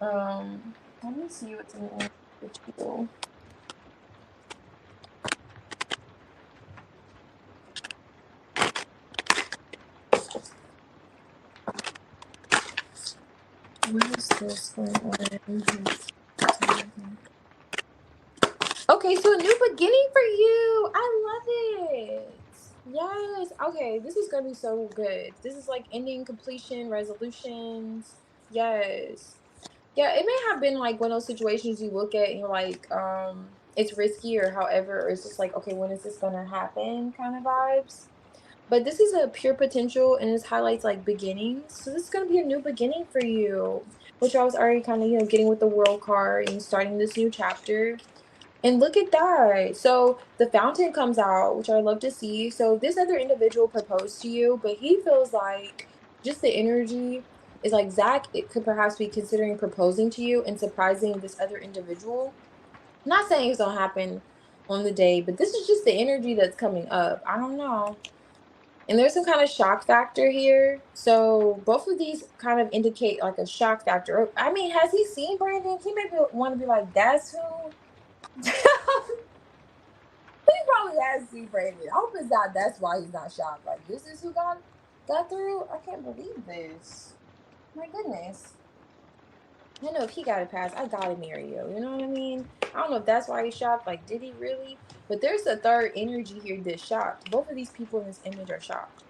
Let me see what's in the table. What is this going on? Okay, so a new beginning for you. I love it. Yes. Okay, this is gonna be so good. This is like ending, completion, resolutions. Yes. Yeah, it may have been like one of those situations you look at and you're like, it's risky or however, or it's just like, okay, when is this gonna happen kind of vibes. But this is a pure potential and this highlights like beginnings. So this is gonna be a new beginning for you. Which I was already kind of, getting with the world card and starting this new chapter. And look at that. So the fountain comes out, which I love to see. So this other individual proposed to you, but he feels like just the energy is like Zach, it could perhaps be considering proposing to you and surprising this other individual. I'm not saying it's gonna happen on the day, but this is just the energy that's coming up. I don't know. And there's some kind of shock factor here. So both of these kind of indicate like a shock factor. I mean, has he seen Brandon? He may want to be like, that's who. He probably has seen Brandon. I hope it's not. That's why he's not shocked. Like this is who got through. I can't believe this. My goodness. I know if he got a pass, I gotta marry you. You know what I mean? I don't know if that's why he's shocked. Like, did he really? But there's a third energy here that's shocked. Both of these people in this image are shocked.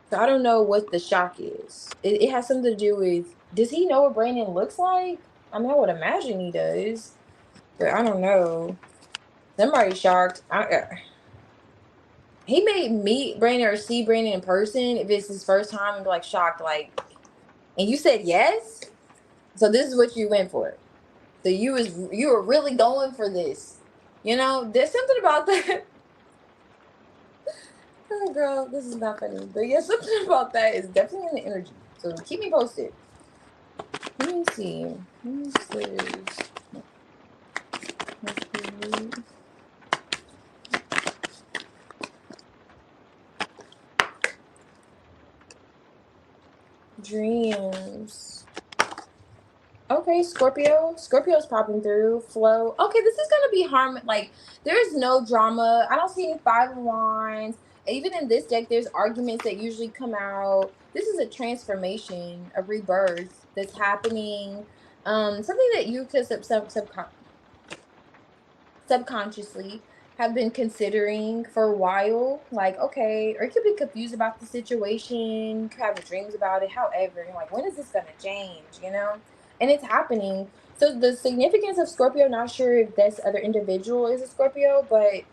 So I don't know what the shock is. It has something to do with. Does he know what Brandon looks like? I mean, I would imagine he does, but I don't know. Somebody's shocked. He may meet Brandon or see Brandon in person if it's his first time and be like shocked, like, and you said yes. So this is what you went for. So you were really going for this. There's something about that. Oh, girl, this is not funny. But yeah, something about that is definitely in the energy. So keep me posted. Let me see. Who's this? Dreams. Okay, Scorpio. Scorpio's popping through. Flow. Okay, this is gonna be like there's no drama. I don't see any Five of Wands. Even in this deck, there's arguments that usually come out. This is a transformation, a rebirth that's happening. Something that you could subconsciously have been considering for a while. Like, okay, or you could be confused about the situation, could have dreams about it. However, you're like, when is this gonna change? And it's happening. So the significance of Scorpio, not sure if this other individual is a Scorpio, but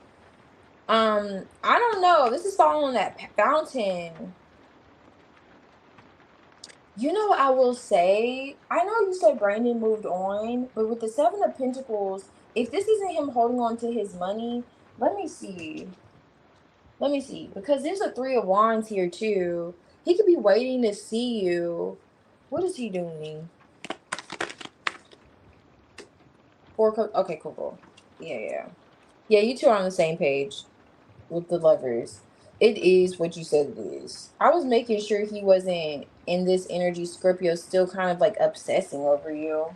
I don't know. This is following that fountain. I will say, I know you said Brandon moved on, but with the Seven of Pentacles, if this isn't him holding on to his money, let me see. Let me see. Because there's a 3 of Wands here too. He could be waiting to see you. What is he doing? 4 Cups. Okay, cool. Yeah. Yeah, you two are on the same page with the Lovers. It is what you said it is. I was making sure he wasn't in this energy Scorpio still kind of like obsessing over you.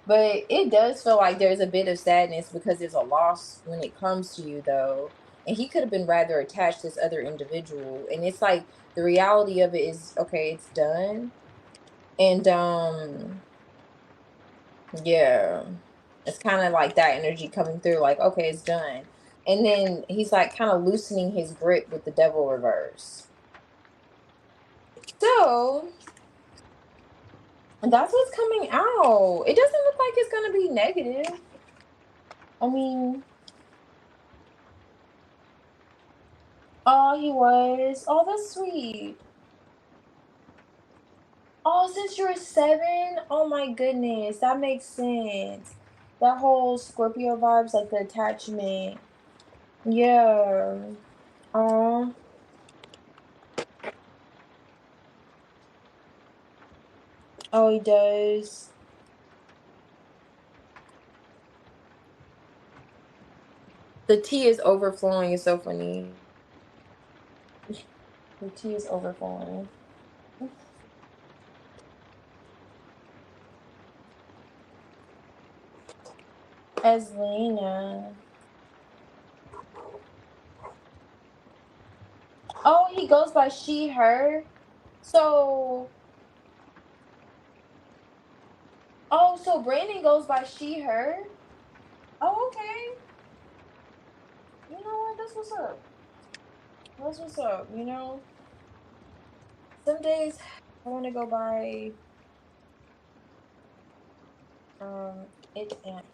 But it does feel like there's a bit of sadness because there's a loss when it comes to you though. And he could have been rather attached to this other individual. And it's like the reality of it is okay, it's done. And yeah. It's kind of like that energy coming through, like, okay, it's done. And then he's like kind of loosening his grip with the Devil reverse. So that's what's coming out. It doesn't look like it's going to be negative. I mean, oh, he was. Oh, that's sweet. Oh, since you're a 7, oh my goodness, that makes sense. That whole Scorpio vibes, like the attachment. Yeah. Oh. Oh, he does. The tea is overflowing. It's so funny. The tea is overflowing. As Lena. Oh, he goes by she, her. So, oh, so Brandon goes by she, her. Oh, okay. You know what? That's what's up. That's what's up. You know, some days I want to go by it ant.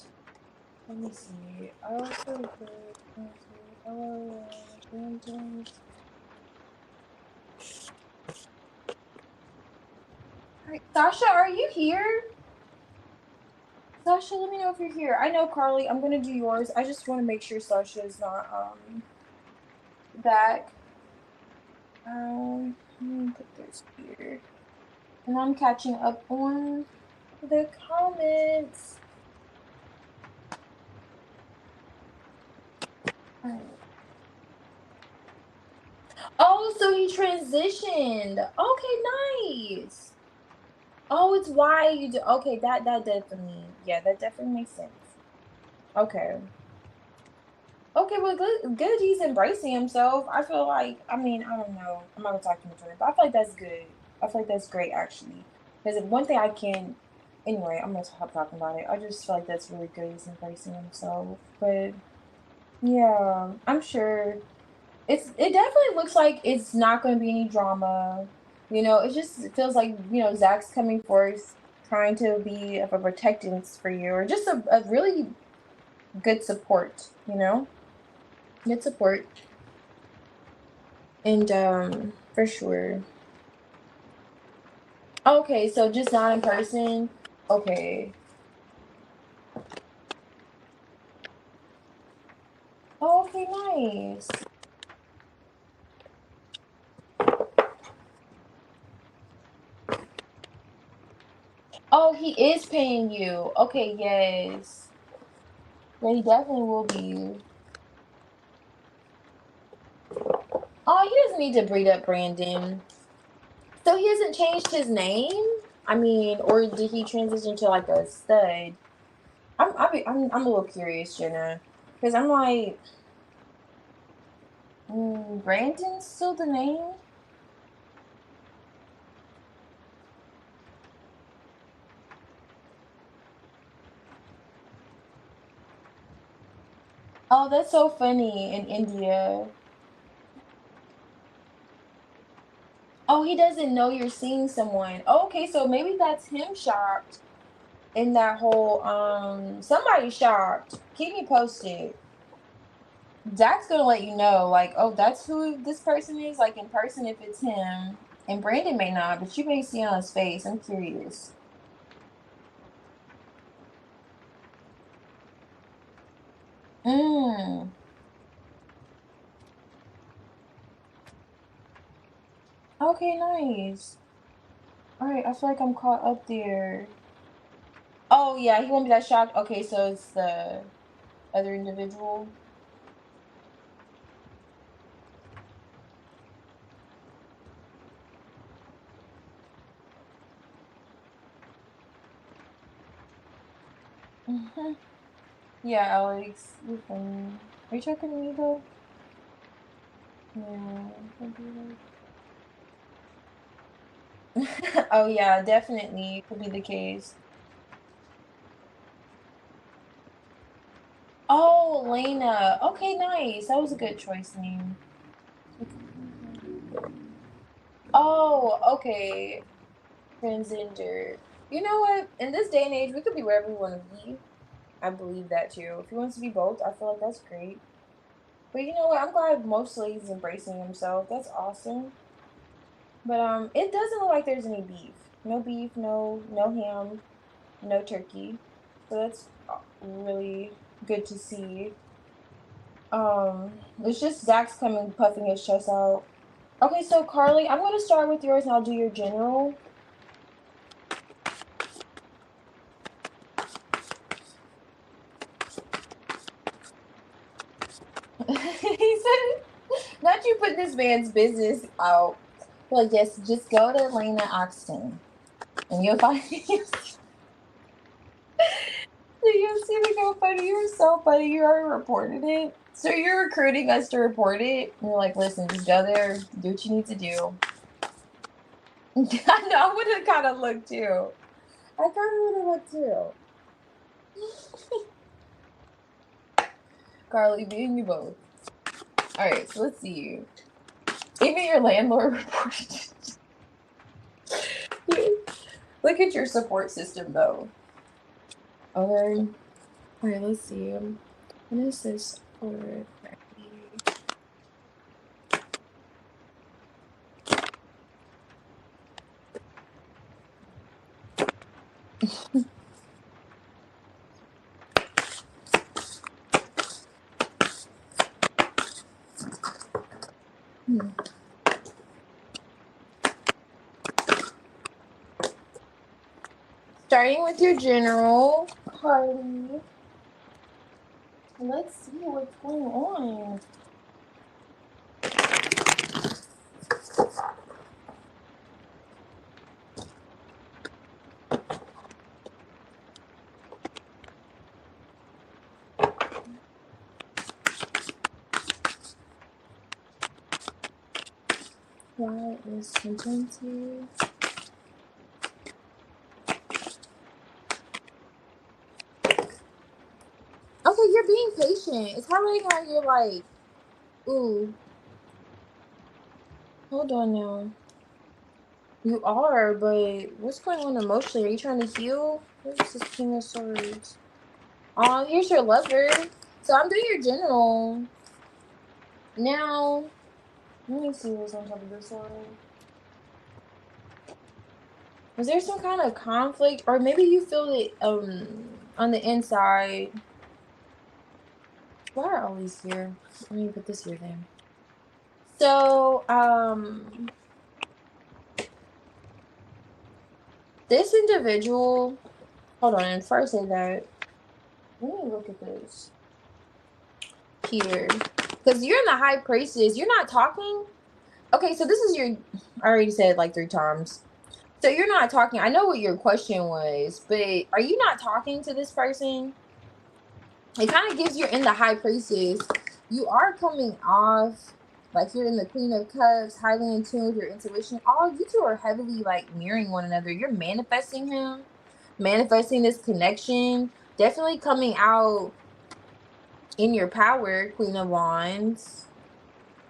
Let me see. I also could. Oh, Brandon. Alright, Sasha, are you here? Sasha, let me know if you're here. I know, Carly. I'm gonna do yours. I just want to make sure Sasha is not back. Let me put this here. And I'm catching up on the comments. Alright. Oh, so he transitioned. Okay, nice. Oh, it's why you do. Okay, that definitely, yeah, that definitely makes sense. Okay. Okay, well, good. He's embracing himself. I feel like, I mean, I don't know. I'm not gonna talk too much on it, but I feel like that's good. I feel like that's great, actually. Because one thing I can, anyway, I'm gonna stop talking about it. I just feel like that's really good. He's embracing himself. But yeah, I'm sure it definitely looks like it's not gonna be any drama. You know, it feels like, Zach's coming forth, trying to be of a protectance for you, or just a really good support. Good support. And for sure. Okay, so just not in person. Okay. Oh, okay, nice. Oh, he is paying you. Okay, yes. Yeah, he definitely will be. Oh, he doesn't need to breed up Brandon. So he hasn't changed his name? I mean, or did he transition to like a stud? I'm a little curious, Jenna, because I'm like, Brandon's still the name? Oh, that's so funny in India. Oh, he doesn't know you're seeing someone. Okay, so maybe that's him shocked in that whole somebody shocked. Keep me posted. Zach's gonna let you know, like, oh, that's who this person is, like in person if it's him. And Brandon may not, but you may see it on his face. I'm curious. Mm. Okay, nice. All right, I feel like I'm caught up there. Oh yeah, he won't be that shocked. Okay, so it's the other individual. Mhm. Yeah, Alex, you're funny. Are you checking me though? Yeah. Could be like- oh yeah, definitely could be the case. Oh, Lena. Okay, nice. That was a good choice name. Oh, okay. Transgender. You know what? In this day and age, we could be wherever we want to be. I believe that too. If he wants to be both, I feel like that's great. But you know what? I'm glad mostly he's embracing himself. That's awesome. But it doesn't look like there's any beef. No beef, no ham, no turkey. So that's really good to see. It's just Zach's coming puffing his chest out. Okay, so Carly, I'm gonna start with yours and I'll do your general. He said, not you put this man's business out. Like, yes, just go to Elena Oxton and you'll find you see me go funny. You're so funny. You already reported it. So you're recruiting us to report it. And you're like, listen, just go there, do what you need to do. I know I would have kind of looked too. I kind of would have looked too. Carly, me and you both. All right, so let's see. Even your landlord reported. Look at your support system though. Okay. All right, let's see. What is this for? Hmm. Starting with your general, Carly. Let's see what's going on. Why is Magenti? Okay, you're being patient. It's highlighting how you're like, ooh, hold on now. You are, but what's going on emotionally? Are you trying to heal? What is this King of Swords? Oh, here's your lover. So I'm doing your general. Now, let me see what's on top of this one. Was there some kind of conflict? Or maybe you feel it on the inside. Why are all these here? Let me put this here then. So, this individual, hold on, before I say that, let me look at this here. Because you're in the high priestess. You're not talking. Okay, so this is your, I already said it like 3 times. So you're not talking. I know what your question was, but are you not talking to this person? It kind of gives you're in the high priestess. You are coming off like you're in the Queen of Cups, highly in tune with your intuition. All you two are heavily like mirroring one another. You're manifesting him, manifesting this connection. Definitely coming out in your power, Queen of Wands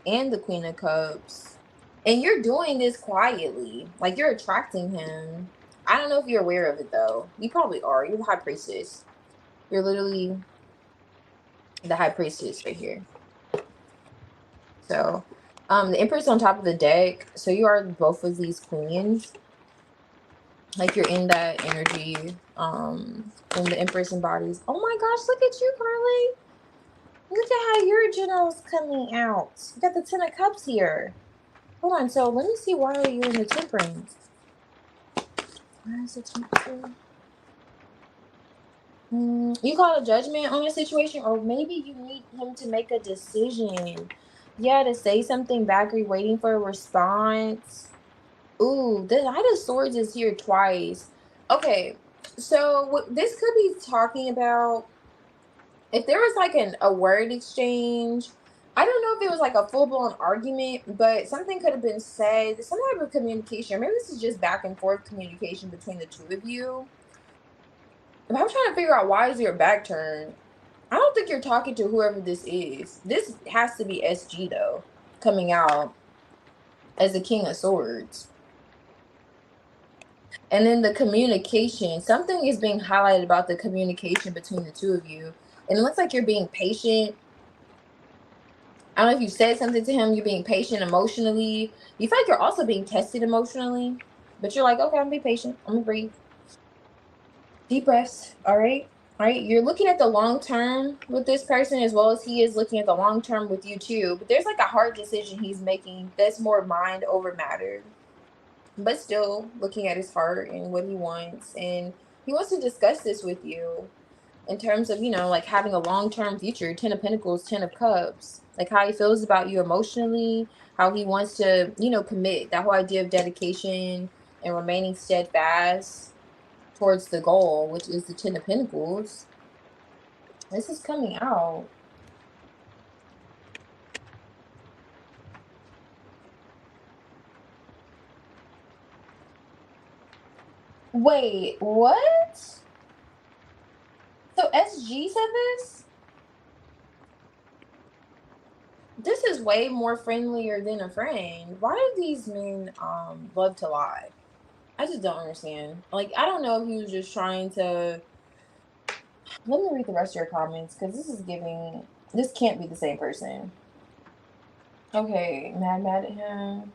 and the Queen of Cups. And you're doing this quietly. Like you're attracting him. I don't know if you're aware of it though. You probably are. You're the high priestess. You're literally the high priestess right here. So the Empress on top of the deck. So you are both of these queens. Like you're in that energy. And the Empress embodies. Oh my gosh, look at you, Carly. Look at how your general's coming out. You got the 10 of cups here. Hold on, so let me see, why are you in the temperance? Why is the temperance? You call a judgment on a situation, or maybe you need him to make a decision. Yeah, to say something back, or you're waiting for a response. Ooh, the Knight of Swords is here twice. Okay, so what this could be talking about, if there was like a word exchange, I don't know if it was like a full-blown argument, but something could have been said, some type of communication. Maybe this is just back and forth communication between the two of you. But I'm trying to figure out, why is your back turned? I don't think you're talking to whoever this is. This has to be SG though, coming out as the King of Swords. And then the communication, something is being highlighted about the communication between the two of you. And it looks like you're being patient. I don't know if you said something to him, you're being patient emotionally. You feel like you're also being tested emotionally, but you're like, okay, I'm gonna be patient. I'm gonna breathe. Deep breaths. All right. All right. You're looking at the long term with this person, as well as he is looking at the long term with you too. But there's like a hard decision he's making that's more mind over matter, but still looking at his heart and what he wants. And he wants to discuss this with you in terms of, you know, like having a long-term future. 10 of Pentacles, 10 of Cups, like how he feels about you emotionally, how he wants to, you know, commit, that whole idea of dedication and remaining steadfast towards the goal, which is the 10 of Pentacles. This is coming out. Wait, what? So SG said this? This is way more friendlier than a friend. Why do these men love to lie? I just don't understand. Like, I don't know if he was just trying to. Let me read the rest of your comments, because this is giving. This can't be the same person. Okay, mad at him.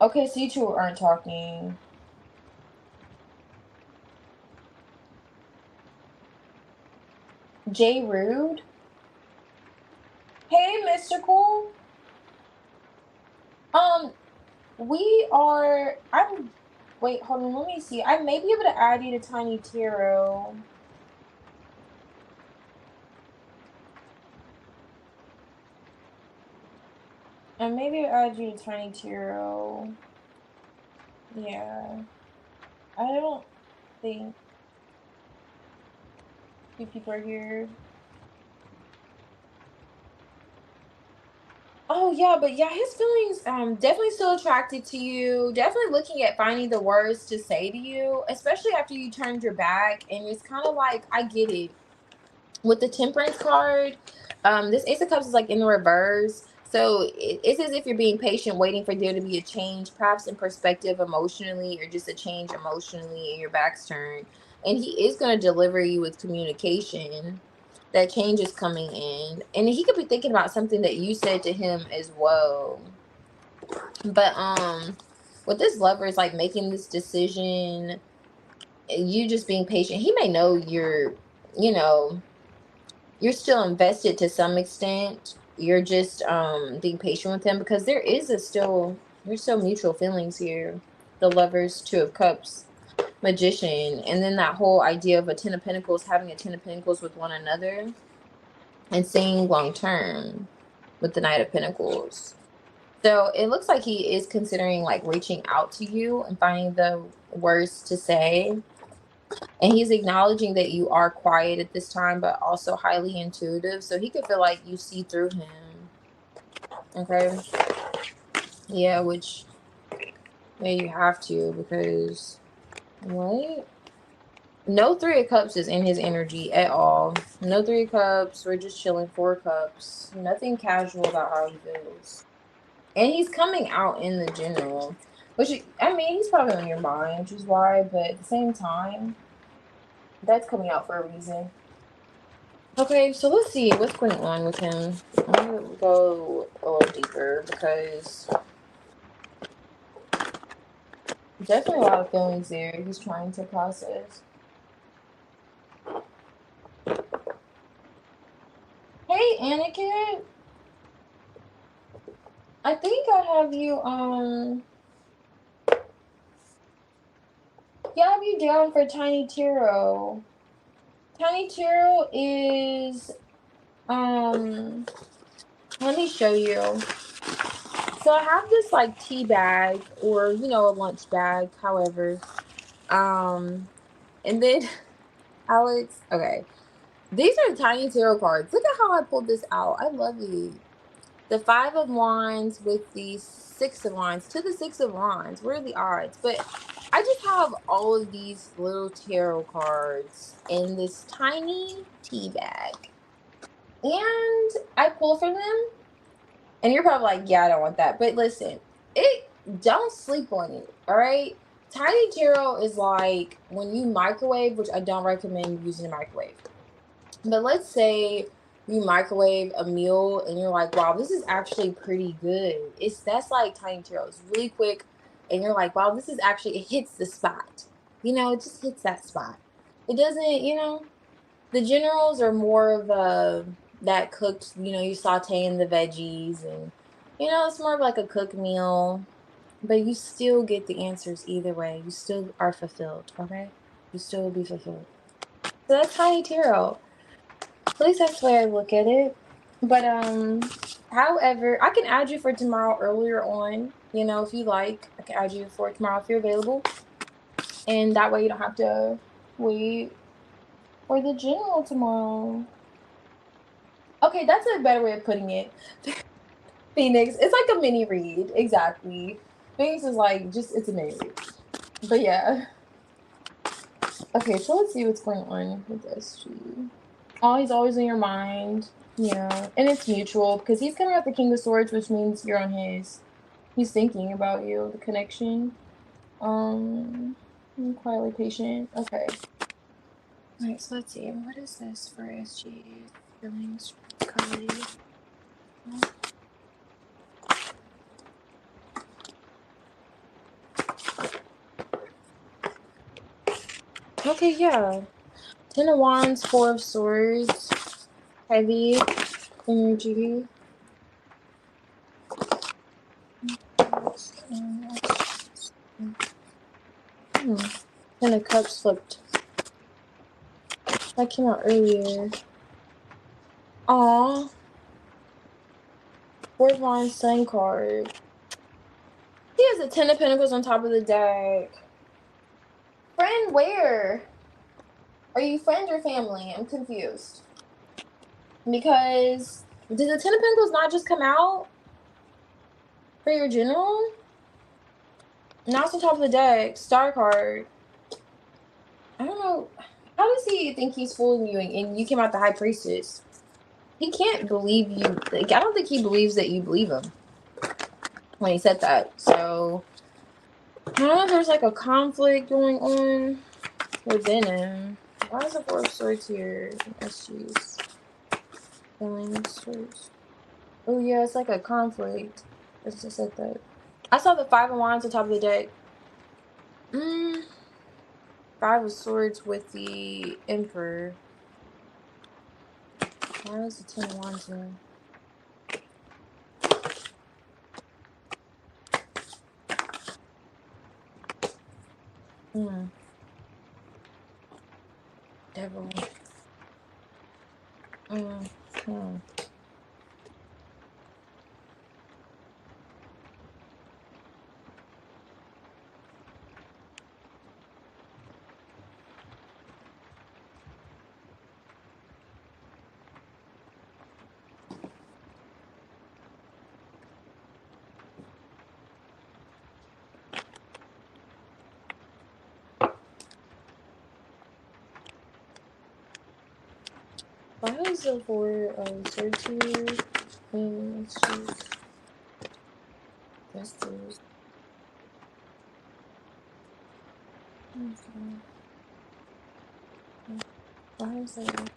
Okay, so you two aren't talking. Jay Rude. Hey, Mystical. We are. I'm. Wait, hold on. Let me see. I may be able to add you to Tiny Tarot. And maybe I'll add you to Tiny Tarot. Yeah. I don't think two people are here. Oh yeah, but yeah, his feelings definitely still attracted to you. Definitely looking at finding the words to say to you, especially after you turned your back. And it's kind of like, I get it. With the Temperance card, this Ace of Cups is like in the reverse. So it's as if you're being patient, waiting for there to be a change, perhaps in perspective emotionally, or just a change emotionally in your back's turn. And he is going to deliver you with communication. That change is coming in. And he could be thinking about something that you said to him as well. But with this lover, is like making this decision, you just being patient. He may know you're, you know, you're still invested to some extent. You're just being patient with him, because there is there's still mutual feelings here. The Lovers, Two of Cups, Magician, and then that whole idea of a 10 of Pentacles, having a 10 of Pentacles with one another, and seeing long term with the Knight of Pentacles. So it looks like he is considering like reaching out to you and finding the words to say. And he's acknowledging that you are quiet at this time, but also highly intuitive. So he could feel like you see through him. Okay. Yeah, which, yeah, you have to, because what? No Three of Cups is in his energy at all. No Three of Cups. We're just chilling. Four of Cups. Nothing casual about how he feels. And he's coming out in the general. Which, I mean, he's probably on your mind, which is why. But at the same time, that's coming out for a reason. Okay, so let's see what's going on with him. I'm gonna go a little deeper, because definitely a lot of feelings there he's trying to process. Hey, Anakin, I think I have you yeah, I have you down for 𝚅𝚒𝚒𝚘𝚗𝚅. 𝚅𝚒𝚒𝚘𝚗 is let me show you. So I have this like tea bag, or you know, a lunch bag, however. And then Alex, okay. These are tiny tarot cards. Look at how I pulled this out. I love it. The 5 of Wands with the 6 of Wands. To the 6 of Wands. What are the odds? But I just have all of these little tarot cards in this tiny tea bag. And I pull from them. And you're probably like, yeah, I don't want that. But listen, don't sleep on it. All right. Tiny tarot is like when you microwave, which I don't recommend using a microwave. But let's say you microwave a meal and you're like, wow, this is actually pretty good. That's like tiny tarot. It's really quick, and you're like, wow, this is actually, it hits the spot. You know, it just hits that spot. It doesn't, you know, the generals are more of that cooked, you know, you sauteing the veggies, and you know, it's more of like a cooked meal. But you still get the answers either way. You still are fulfilled, okay? You still will be fulfilled. So that's tiny tarot. At least that's the way I look at it. But however, I can add you for tomorrow earlier on. You know, if you like, I can add you for tomorrow if you're available. And that way you don't have to wait for the general tomorrow. Okay, that's a better way of putting it. Phoenix, it's like a mini read. Exactly. Phoenix is like just, it's a mini read. But yeah. Okay, so let's see what's going on with SG. Oh, he's always in your mind. Yeah, and it's mutual because he's coming out the King of Swords, which means you're on his. He's thinking about you, the connection. I'm quietly patient. Okay. Alright, so let's see. What is this for SG? Feelings, recovery. Okay, yeah. 10 of Wands, 4 of Swords. Heavy energy. Ten of Cups flipped. That came out earlier. Aw. 4 of Wands, Sun card. He has a 10 of Pentacles on top of the deck. Friend where? Are you friend or family? I'm confused. Because did the 10 of Pentacles not just come out for your general? Now it's on top of the deck. Star card. I don't know. How does he think he's fooling you and you came out the High Priestess? He can't believe you. Like, I don't think he believes that you believe him when he said that. So I don't know if there's like a conflict going on within him. Why is the 4 of Swords here? SG's feelings first. Oh yeah, it's like a conflict. Let's just said that. I saw the 5 of Wands on top of the deck. 5 of Swords with the Emperor. Why is the 10 of Wands here? Devil. Why is the 4 of Swords here? Let's choose Justice. Okay. Why is that?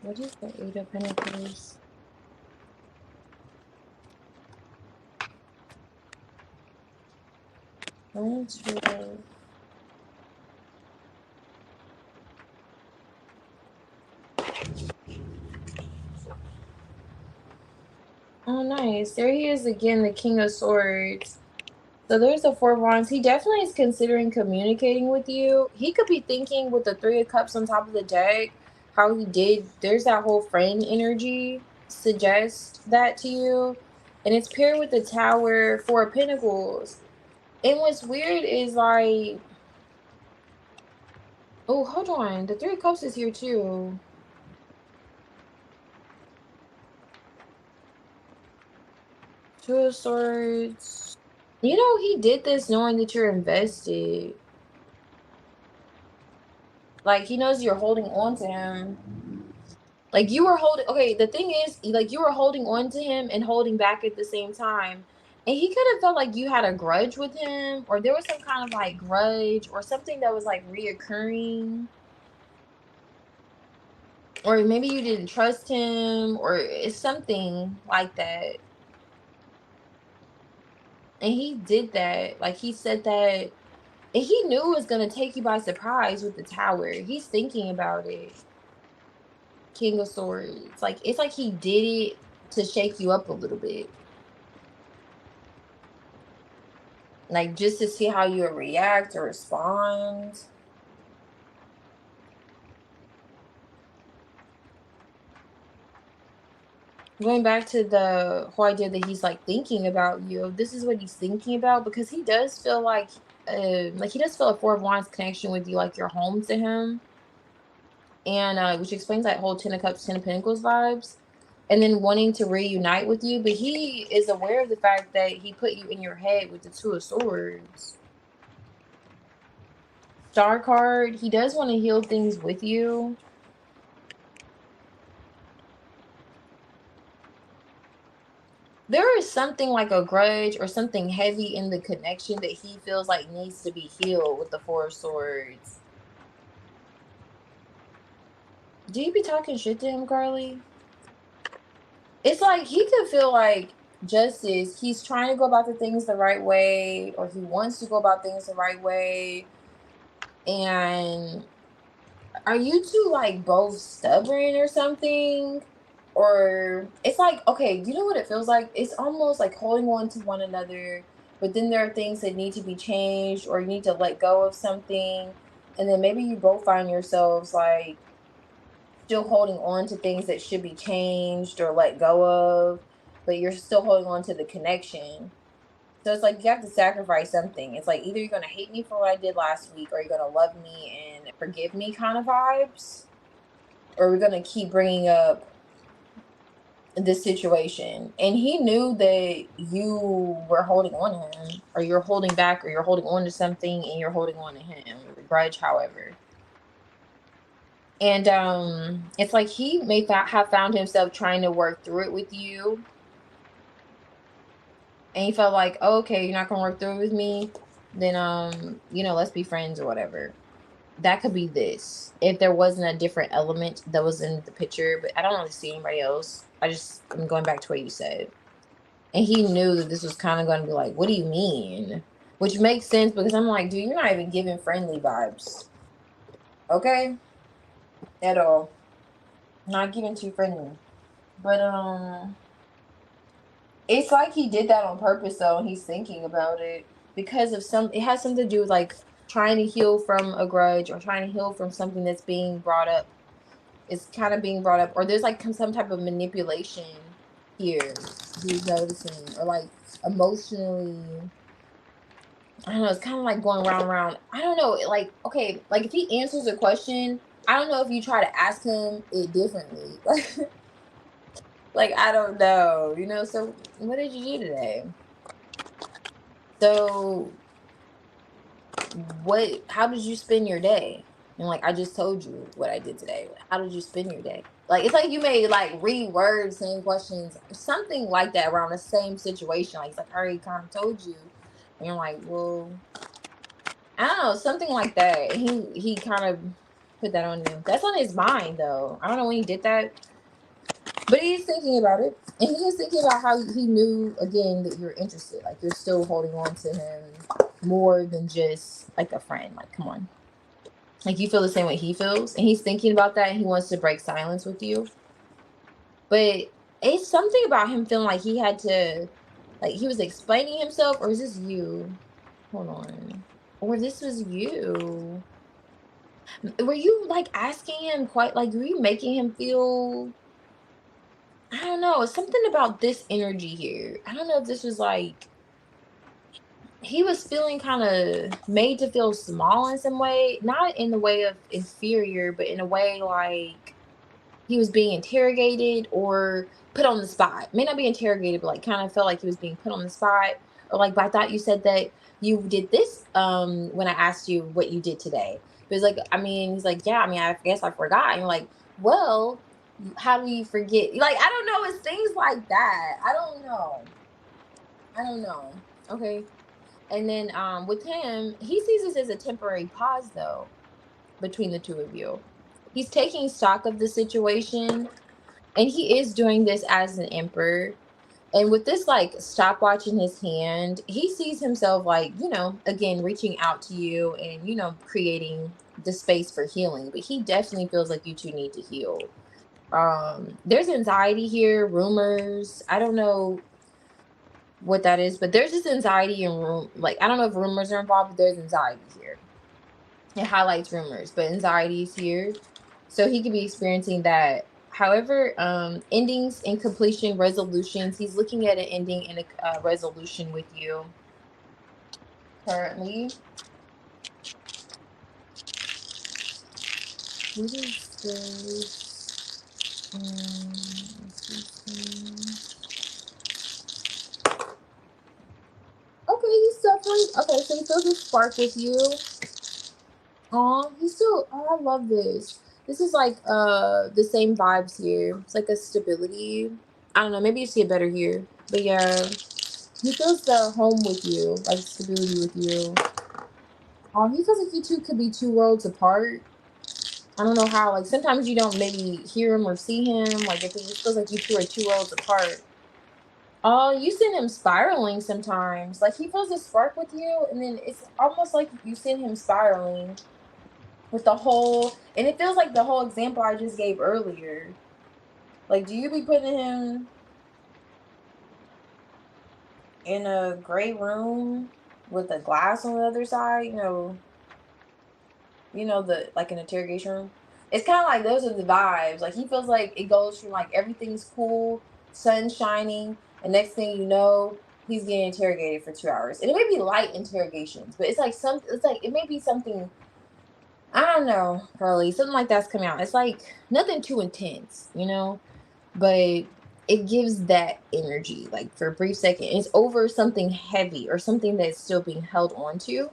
What is the Eight of Pentacles? That's true. Oh, nice. There he is again, the King of Swords. So there's the Four of Wands. He definitely is considering communicating with you. He could be thinking with the Three of Cups on top of the deck, how he did. There's that whole friend energy. Suggest that to you. And it's paired with the Tower, Four of Pentacles. And what's weird is like, oh, hold on. The Three of Cups is here too. Two of Swords. You know, he did this knowing that you're invested. Like, he knows you're holding on to him. Like, you were holding, okay, the thing is, like, you were holding on to him and holding back at the same time. And he could have felt like you had a grudge with him, or there was some kind of, like, grudge or something that was, like, reoccurring. Or maybe you didn't trust him, or it's something like that. And he did that. Like, he said that. And he knew it was going to take you by surprise with the Tower. He's thinking about it. King of Swords. Like, it's like he did it to shake you up a little bit. Like, just to see how you would react or respond. Going back to the whole idea that he's, like, thinking about you. This is what he's thinking about, because he does feel like he does feel a Four of Wands connection with you, like you're home to him. And which explains that whole Ten of Cups, Ten of Pentacles vibes. And then wanting to reunite with you. But he is aware of the fact that he put you in your head with the Two of Swords. Star card. He does want to heal things with you. There is something like a grudge or something heavy in the connection that he feels like needs to be healed with the Four of Swords. Do you be talking shit to him, Carly? It's like he could feel like justice. He's trying to go about the things the right way, or he wants to go about things the right way. And are you two, like, both stubborn or something? Or it's like, okay, you know what it feels like? It's almost like holding on to one another, but then there are things that need to be changed, or you need to let go of something. And then maybe you both find yourselves, like, still holding on to things that should be changed or let go of, but you're still holding on to the connection. So it's like you have to sacrifice something. It's like either you're going to hate me for what I did last week, or you're going to love me and forgive me kind of vibes, or we're going to keep bringing up this situation. And he knew that you were holding on to him, or you're holding back, or you're holding on to something, and you're holding on to him. Grudge, however. And it's like he may have found himself trying to work through it with you. And he felt like, oh, okay, you're not going to work through it with me. Then, you know, let's be friends or whatever. That could be this. If there wasn't a different element that was in the picture. But I don't really see anybody else. I'm going back to what you said. And he knew that this was kind of going to be like, what do you mean? Which makes sense, because I'm like, dude, you're not even giving friendly vibes. Okay? At all. Not giving too friendly. But it's like he did that on purpose, though, and he's thinking about it because of it has something to do with, like, trying to heal from a grudge, or trying to heal from something that's being brought up. It's kind of being brought up, or there's like some type of manipulation here he's noticing, or like emotionally, I don't know, it's kind of like going round and round. I don't know, like, okay, like if he answers a question, I don't know if you try to ask him it differently. Like, I don't know, you know. So what did you do today? So how did you spend your day? And like, I just told you what I did today. How did you spend your day? Like, it's like you may like reword same questions, something like that, around the same situation. Like, it's like, I already kind of told you. And you're like, well, I don't know, something like that. He kind of put that on you. That's on his mind, though. I don't know when he did that, but he's thinking about it. And he is thinking about how he knew, again, that you're interested. Like, you're still holding on to him more than just, like, a friend. Like, come on. Like, you feel the same way he feels. And he's thinking about that, and he wants to break silence with you. But it's something about him feeling like he had to, like, he was explaining himself. Or is this you? Hold on. Or this was you. Were you, like, asking him quite, like, were you making him feel, I don't know, something about this energy here. I don't know if this was, like, he was feeling kind of made to feel small in some way, not in the way of inferior, but in a way like he was being interrogated or put on the spot. May not be interrogated, but like kind of felt like he was being put on the spot. Or like, but I thought you said that you did this when I asked you what you did today. But it's like, I mean, he's like, yeah, I mean, I guess I forgot. And you're like, well, how do you forget? Like, I don't know. It's things like that. I don't know. I don't know. Okay. And then with him, he sees this as a temporary pause though between the two of you. He's taking stock of the situation, and he is doing this as an emperor. And with this like stopwatch in his hand, he sees himself like, you know, again reaching out to you and, you know, creating the space for healing. But he definitely feels like you two need to heal. There's anxiety here, rumors. I don't know what that is, but there's just anxiety and room, like I don't know if rumors are involved, but there's anxiety here. It highlights rumors, but anxiety is here. So he could be experiencing that. However, endings and completion resolutions, he's looking at an ending and a resolution with you currently. What is this? Okay, he's suffering. Okay, so he feels a spark with you. Oh, he's still. Oh, I love this. This is like the same vibes here. It's like a stability. I don't know. Maybe you see it better here, but yeah, he feels the home with you, like stability with you. He feels like you two could be two worlds apart. I don't know how. Like sometimes you don't maybe hear him or see him. Like if it just feels like you two are two worlds apart. Oh, you send him spiraling sometimes. Like he feels a spark with you, and then it's almost like you send him spiraling with the whole, and it feels like the whole example I just gave earlier. Like, do you be putting him in a gray room with a glass on the other side? The like an interrogation room. It's kind of like those are the vibes. Like he feels like it goes from like everything's cool, sun shining, and next thing you know, he's getting interrogated for 2 hours. And it may be light interrogations, but it's like it's like it may be something. I don't know, Carly. Something like that's coming out. It's like nothing too intense, but it gives that energy, like for a brief second. It's over something heavy or something that's still being held on to.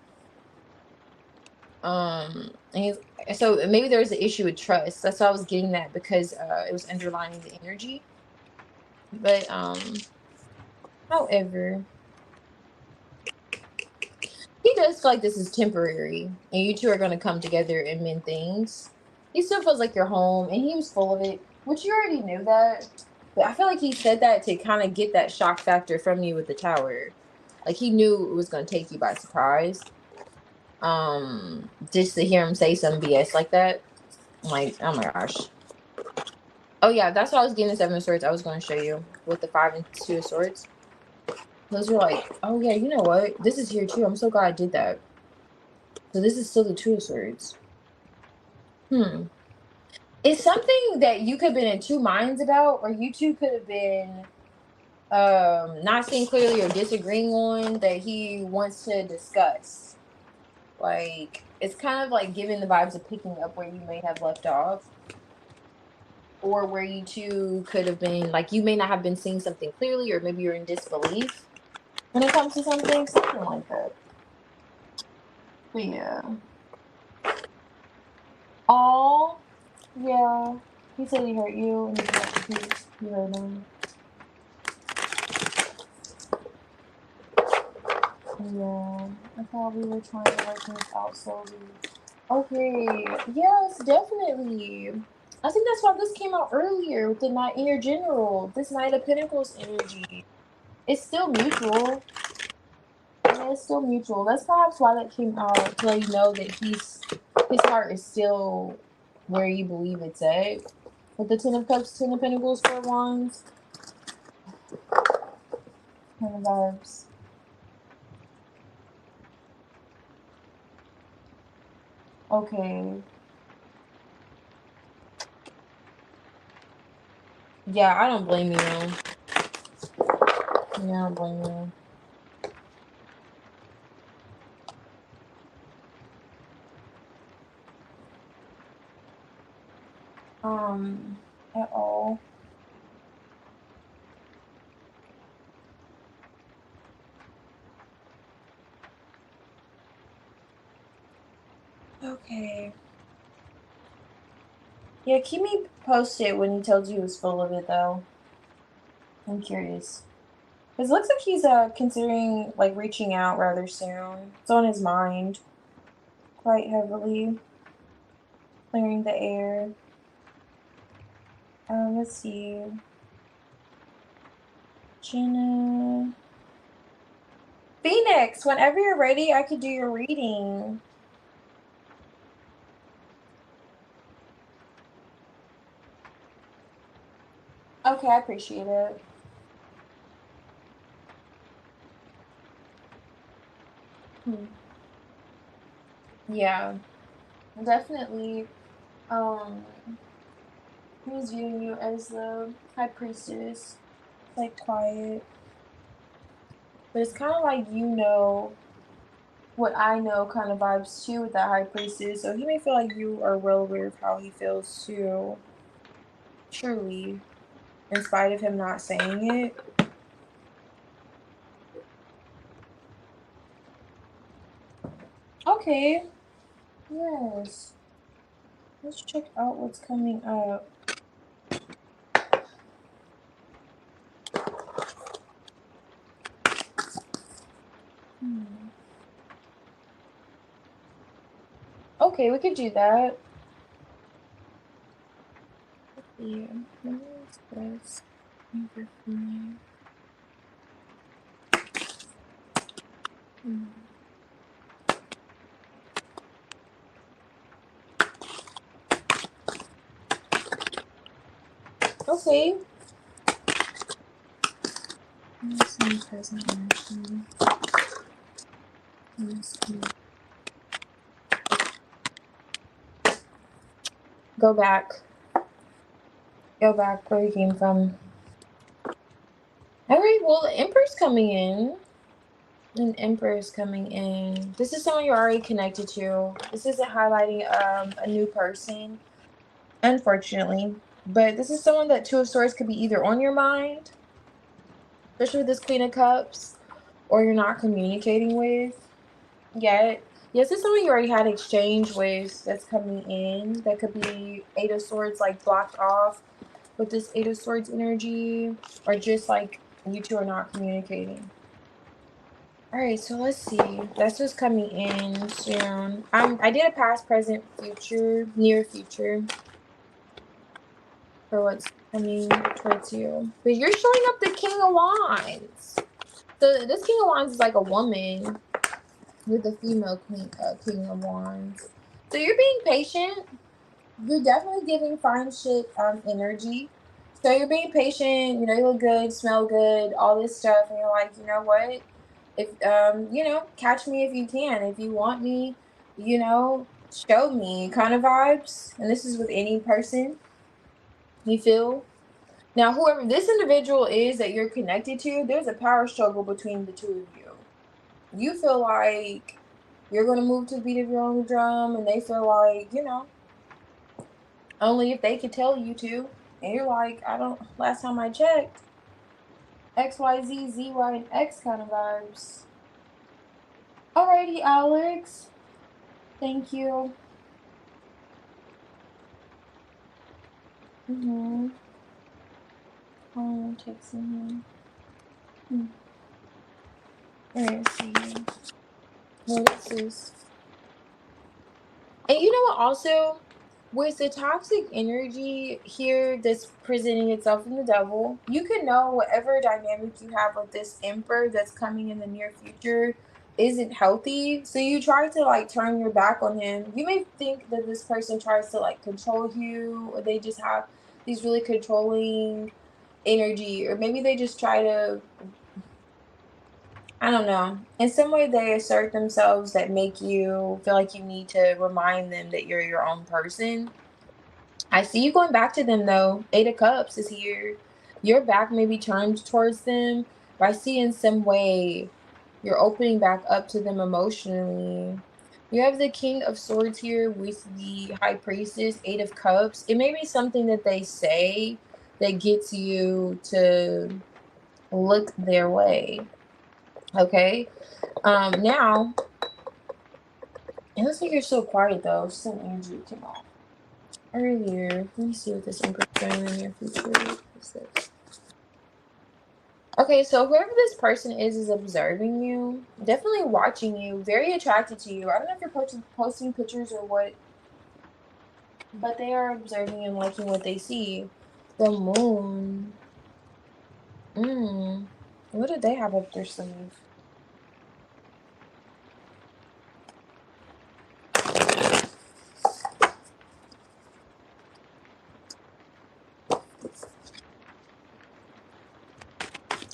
And so maybe there's an issue with trust. That's why I was getting that because it was underlining the energy. But however, he does feel like this is temporary, and you two are going to come together and mend things. He still feels like you're home, and he was full of it, which you already knew that. But I feel like he said that to kind of get that shock factor from you with the tower. Like he knew it was going to take you by surprise. Just to hear him say some BS like that, like, oh my gosh. Oh yeah, that's why I was getting the 7 of Swords. I was going to show you with the 5 and 2 of Swords. Those are like, oh yeah, you know what? This is here too. I'm so glad I did that. So this is still the 2 of Swords. It's something that you could have been in two minds about, or you two could have been not seeing clearly or disagreeing on that he wants to discuss. Like, it's kind of like giving the vibes of picking up where you may have left off. Or where you two could have been, like, you may not have been seeing something clearly, or maybe you're in disbelief when it comes to something like that. But yeah. Oh, yeah. He said he hurt you, and you hurt him. Yeah, I thought we were trying to work this out slowly. Okay, yes, definitely. I think that's why this came out earlier with the Knight in your general. This Knight of Pentacles energy. It's still mutual. Yeah, it's still mutual. That's perhaps why that came out, to let you know that his heart is still where you believe it's at. With the Ten of Cups, Ten of Pentacles, Four of Wands. Kind of vibes. Okay. Yeah, I don't blame you. Yeah, I don't blame you. At all. Okay. Yeah, keep me posted when he tells you he's full of it, though. I'm curious. Because it looks like he's considering, like, reaching out rather soon. It's on his mind quite heavily. Clearing the air. Let's see. Jenna. Phoenix, whenever you're ready, I could do your reading. Okay, I appreciate it. Yeah, definitely. He's viewing you as the high priestess, like quiet, but it's kind of like what I know kind of vibes too with that high priestess. So he may feel like you are well aware of how he feels too. Truly, in spite of him not saying it. Okay. Yes. Let's check out what's coming up. Okay, we could do that. Yeah. What is this? Okay. Go back. Go back where you came from. Alright, well, the Emperor's coming in. An Emperor is coming in. This is someone you're already connected to. This isn't highlighting a new person, unfortunately. But this is someone that Two of Swords could be either on your mind, especially with this Queen of Cups, or you're not communicating with yet. Yes, it's someone you already had exchange with that's coming in. That could be Eight of Swords, like, blocked off with this Eight of Swords energy, or just like you two are not communicating. All right, so let's see. That's what's coming in soon. I did a past, present, future, near future for what's coming towards you. But you're showing up the King of Wands. So this King of Wands is like a woman with a female King of Wands. So you're being patient. You're definitely giving fine shit energy. So you're being patient. You know, you look good, smell good, all this stuff, and you're like, you know what? If you know, catch me if you can. If you want me, you know, show me kind of vibes. And this is with any person you feel. Now, whoever this individual is that you're connected to, there's a power struggle between the two of you. You feel like you're gonna move to the beat of your own drum, and they feel like, you know, only if they could tell you to. And you're like, I don't. Last time I checked, X, Y, Z, Z, Y, and X kind of vibes. Alrighty, Alex. Thank you. Oh, texting him. Alright, see. What is this? And you know what also? With the toxic energy here that's presenting itself in the devil, you can know whatever dynamic you have with this emperor that's coming in the near future isn't healthy. So you try to like turn your back on him. You may think that this person tries to like control you, or they just have these really controlling energy, or maybe they just try to, I don't know. In some way, they assert themselves that make you feel like you need to remind them that you're your own person. I see you going back to them though. 8 of Cups is here. Your back may be turned towards them, but I see in some way you're opening back up to them emotionally. You have the King of Swords here with the High Priestess, 8 of Cups. It may be something that they say that gets you to look their way. Okay. Now it looks like you're so quiet though. Some energy came off earlier. Let me see what this Emperor's doing in the near future. What's this? Okay, so whoever this person is observing you, definitely watching you, very attracted to you. I don't know if you're posting pictures or what, but they are observing and liking what they see. The Moon. What did they have up their sleeve?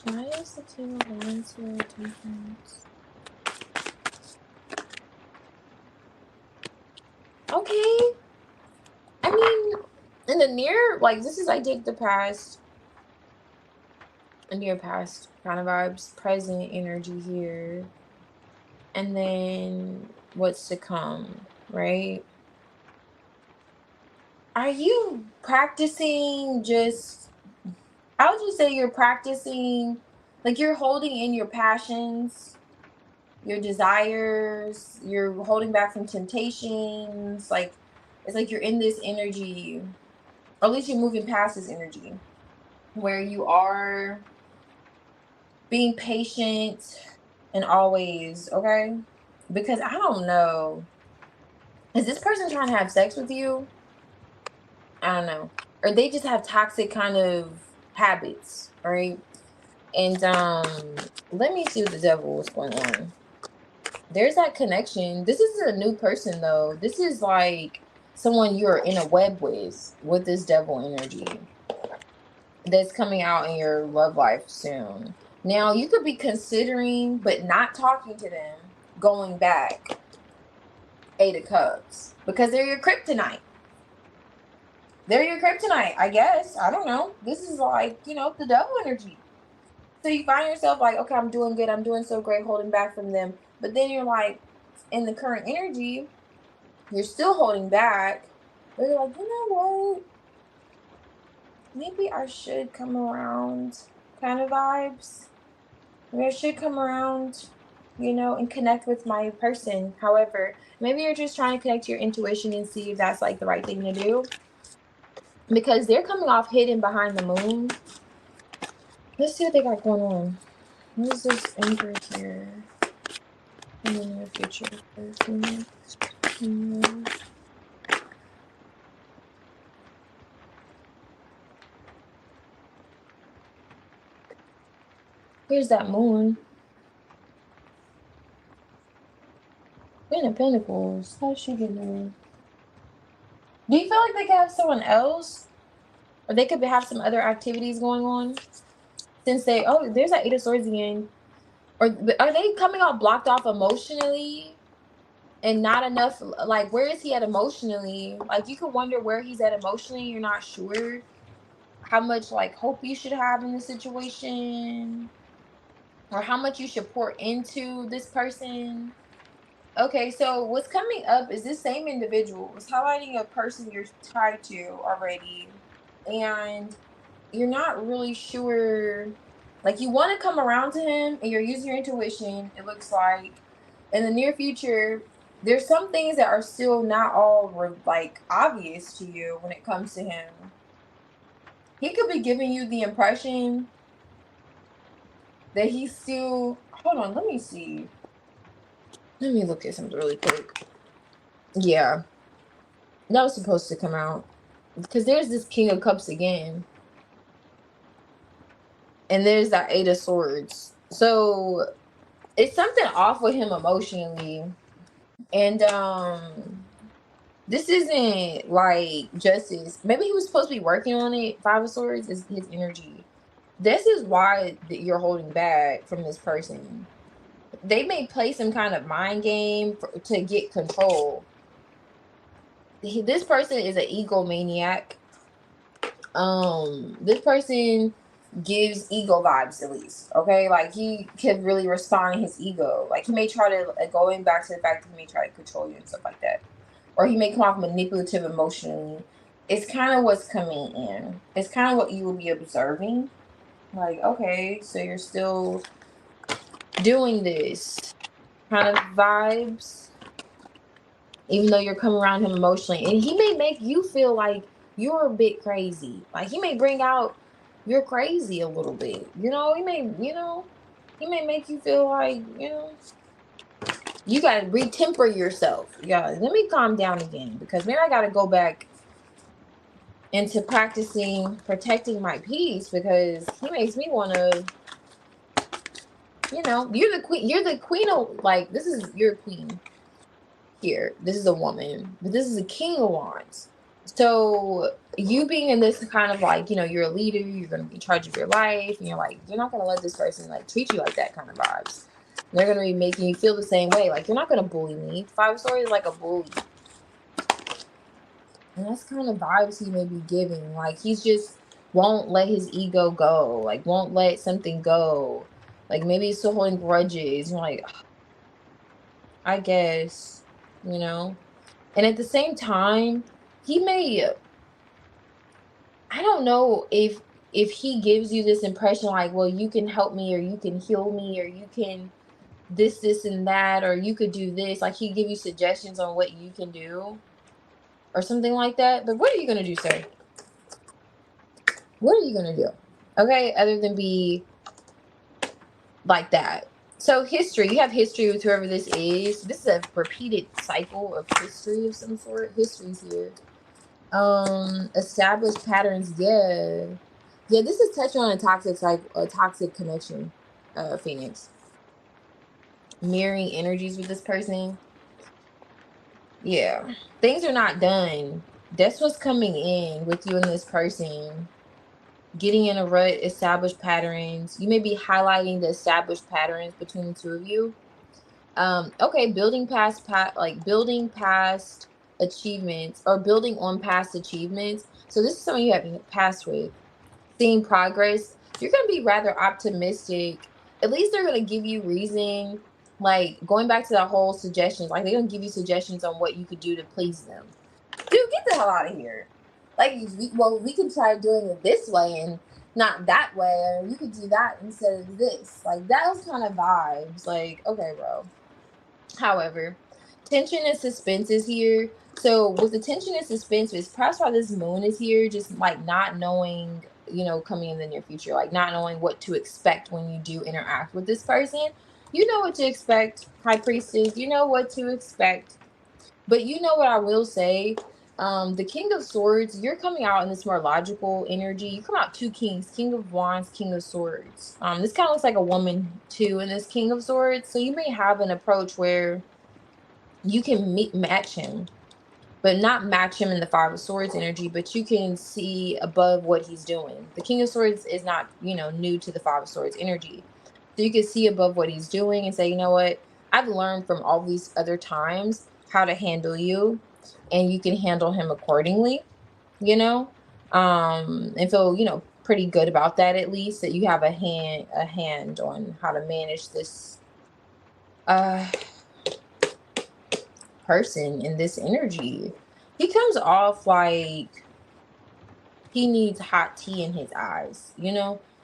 Why is the King of Wands here with Temperance? Okay. I mean, in the near, like, this is, I take the past, near past kind of vibes, present energy here, and then what's to come, right? Are you practicing just, I would just say you're practicing, like, you're holding in your passions, your desires, you're holding back from temptations, like, it's like you're in this energy, or at least you're moving past this energy, where you are being patient and always, okay? Because I don't know. Is this person trying to have sex with you? I don't know. Or they just have toxic kind of habits, right? And let me see what the devil is going on. There's that connection. This isn't a new person though. This is like someone you're in a web with this devil energy that's coming out in your love life soon. Now, you could be considering, but not talking to them, going back. 8 of Cups. Because they're your kryptonite. They're your kryptonite, I guess. I don't know. This is like, the devil energy. So you find yourself like, okay, I'm doing good. I'm doing so great, holding back from them. But then you're like, in the current energy, you're still holding back. But you're like, you know what? Maybe I should come around, kind of vibes. Maybe I should come around, and connect with my person. However, maybe you're just trying to connect to your intuition and see if that's like the right thing to do. Because they're coming off hidden behind the moon. Let's see what they got going on. What is this Emperor here in the near future? Here's that moon. Queen of Pentacles. How's she getting there? Do you feel like they could have someone else? Or they could have some other activities going on? Since there's that 8 of Swords again. Or are they coming out blocked off emotionally? And not enough, like, where is he at emotionally? Like, you could wonder where he's at emotionally. You're not sure how much, like, hope you should have in the situation. Or how much you should pour into this person. Okay, so what's coming up is this same individual. It's highlighting a person you're tied to already. And you're not really sure, like, you want to come around to him and you're using your intuition. It looks like in the near future there's some things that are still not all like obvious to you when it comes to him. He could be giving you the impression that he's still, hold on, let me see, let me look at something really quick. Yeah, That was supposed to come out. Because there's this King of Cups again. And there's that 8 of Swords. So it's something off with him emotionally. And this isn't like justice. Maybe he was supposed to be working on it. 5 of Swords is his energy. This is why you're holding back from this person. They may play some kind of mind game to get control. This person is an egomaniac. This person gives ego vibes, at least. Okay, like he can really respond in his ego. Like he may try to, going back to the fact that he may try to control you and stuff like that, or he may come off manipulative emotionally. It's kind of what's coming in. It's kind of what you will be observing. Like, okay, so you're still doing this kind of vibes, even though you're coming around him emotionally, and he may make you feel like you're a bit crazy. Like he may bring out you're crazy a little bit. You know, he may make you feel like, you gotta re-temper yourself. Yeah, let me calm down again, because maybe I gotta go back into practicing protecting my peace, because he makes me want to, you're the queen of, like, this is your queen here. This is a woman, but this is a King of Wands. So you being in this kind of like, you're a leader, you're going to be in charge of your life, and you're like, you're not going to let this person like treat you like that kind of vibes. They're going to be making you feel the same way. Like, you're not going to bully me. 5 of Swords is like a bully. And that's kind of vibes he may be giving. Like, he's just won't let his ego go. Like, won't let something go. Like, maybe he's still holding grudges. You're like, I guess, And at the same time, he may, I don't know if he gives you this impression like, well, you can help me, or you can heal me, or you can this and that, or you could do this. Like, he give you suggestions on what you can do or something like that. But what are you going to do, sir? What are you going to do? Okay, other than be like that. So history, you have history with whoever this is. This is a repeated cycle of history of some sort. History's here. Established patterns. Yeah, this is touching on a toxic connection. Phoenix, mirroring energies with this person. Yeah, things are not done. That's what's coming in with you and this person. Getting in a rut, established patterns. You may be highlighting the established patterns between the two of you. Okay, building past achievements, or building on past achievements. So this is something you have passed with. Seeing progress, you're going to be rather optimistic. At least they're going to give you reason. Like, going back to that whole suggestions, like, they're going to give you suggestions on what you could do to please them. Dude, get the hell out of here. Like, we can try doing it this way and not that way, or you could do that instead of this. Like, that was kind of vibes. Like, okay, bro. However, tension and suspense is here. So with the tension and suspense, it's perhaps why this moon is here, just like not knowing, coming in the near future, like not knowing what to expect when you do interact with this person. You know what to expect, High Priestess. You know what to expect. But you know what I will say? The King of Swords, you're coming out in this more logical energy. You come out 2 kings, King of Wands, King of Swords. This kind of looks like a woman too in this King of Swords. So you may have an approach where you can match him, but not match him in the 5 of Swords energy, but you can see above what he's doing. The King of Swords is not, new to the 5 of Swords energy. So you can see above what he's doing and say, you know what? I've learned from all these other times how to handle you, and you can handle him accordingly, and feel, pretty good about that, at least that you have a hand on how to manage this person in this energy. He comes off like he needs hot tea in his eyes,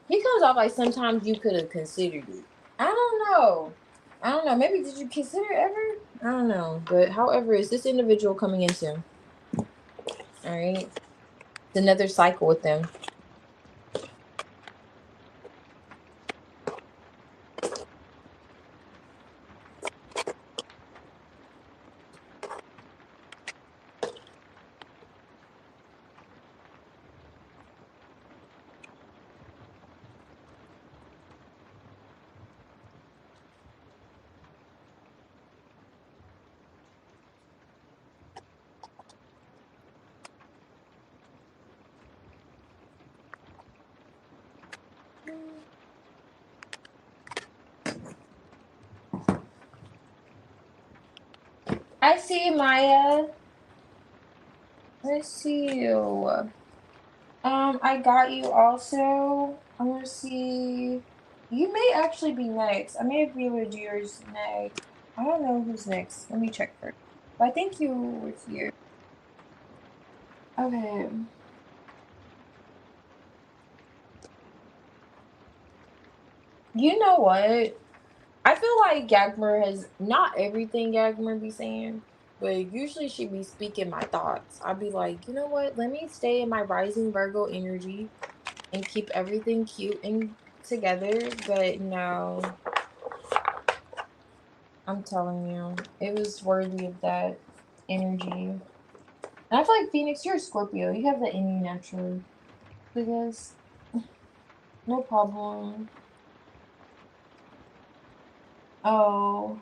he comes off like sometimes you could have considered it. I don't know, maybe did you consider ever? I don't know, but however, is this individual coming into? All right, it's another cycle with them. I see you, Maya. I see you. I got you also. I'm gonna see. You may actually be next. I may be able to do yours next. I don't know who's next. Let me check first. But I think you were here. Okay. You know what? I feel like Yagmer has not everything Yagmer be saying, but usually she be speaking my thoughts. I'd be like, you know what? Let me stay in my rising Virgo energy and keep everything cute and together. But no, I'm telling you, it was worthy of that energy. And I feel like Phoenix, you're a Scorpio. You have that in you naturally. Because no problem. Oh,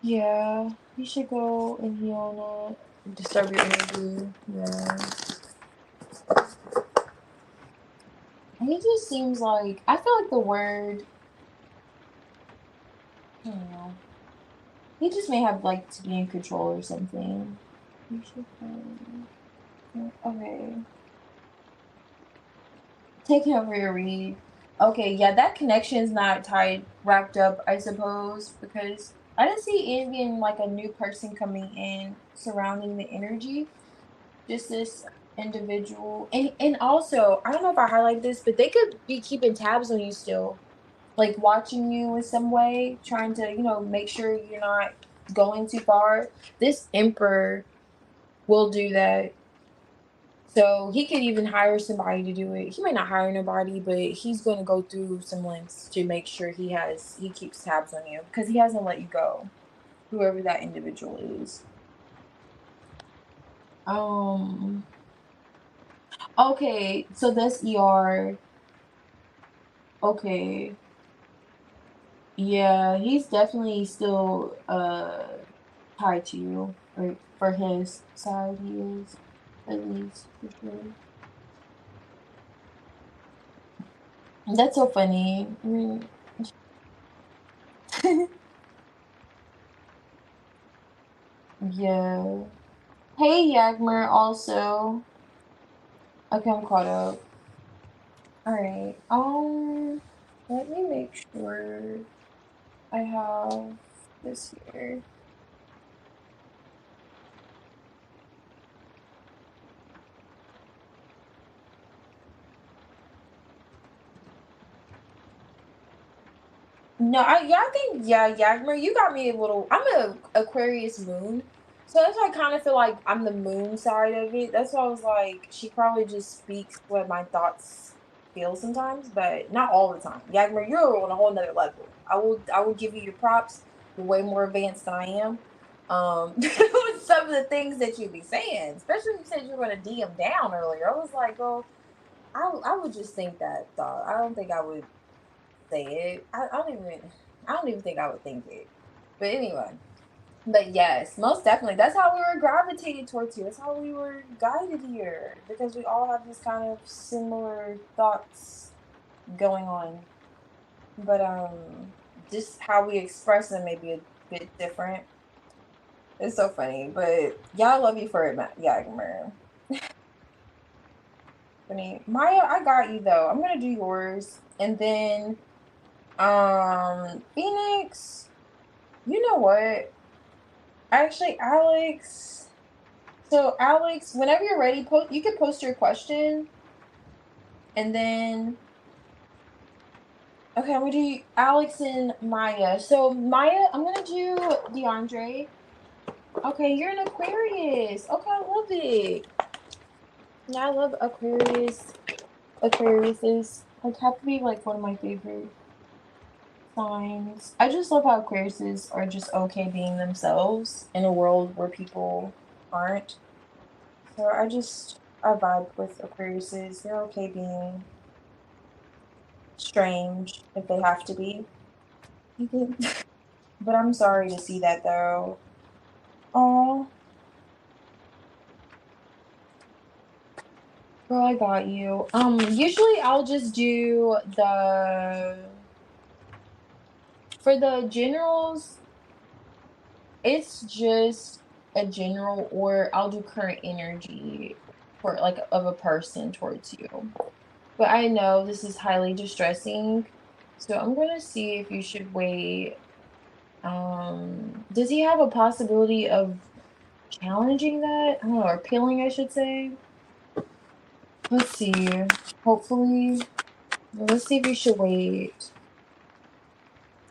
yeah. You should go and heal on it. Disturb your energy. Yeah. He just seems like, I feel like the word, I don't know. He just may have like to be in control or something. You should go. Okay. Taking over your read. Okay, yeah, that connection's not tied, wrapped up, I suppose, because I didn't see it being like a new person coming in surrounding the energy. Just this individual. And also, I don't know if I highlight this, but they could be keeping tabs on you still. Like watching you in some way, trying to, make sure you're not going too far. This emperor will do that. So he could even hire somebody to do it. He may not hire nobody, but he's going to go through some lengths to make sure he keeps tabs on you because he hasn't let you go, whoever that individual is. Um. Okay, so that's ER. Okay. Yeah, he's definitely still tied to you, or for his side he is, at least for sure. That's so funny. I mean, yeah. Hey, Yagmer, also. Okay, I'm caught up. Alright, let me make sure I have this here. No, I think, yeah, Yagmer, you got me a little. I'm a Aquarius moon, so that's why I kind of feel like I'm the moon side of it. That's why I was like, she probably just speaks what my thoughts feel sometimes, but not all the time. Yagmer, you're on a whole nother level. I will give you your props. You're way more advanced than I am. With some of the things that you be saying, especially when you said you were going to DM down earlier, I was like, well, I would just think that thought. I don't think I would say it. I don't even think I would think it. But anyway. But yes, most definitely. That's how we were gravitated towards you. That's how we were guided here. Because we all have this kind of similar thoughts going on. But just how we express them may be a bit different. It's so funny. But y'all love you for it, Yagmer. Funny. Maya, I got you though. I'm gonna do yours. And then Phoenix, you know what? Actually, Alex. So, Alex, whenever you're ready, you can post your question, and then okay, I'm gonna do Alex and Maya. So, Maya, I'm gonna do DeAndre. Okay, you're an Aquarius. Okay, I love it. Yeah, I love Aquarius. Aquariuses like have to be like one of my favorite signs. I just love how Aquariuses are just okay being themselves in a world where people aren't. So I vibe with Aquariuses. They're okay being strange if they have to be. But I'm sorry to see that though. Oh, girl, I got you. Usually I'll just do the for the generals. It's just a general, or I'll do current energy for like of a person towards you. But I know this is highly distressing. So I'm gonna see if you should wait. Does he have a possibility of challenging that? I don't know, or appealing, I should say. Let's see. Hopefully, well, let's see if you should wait.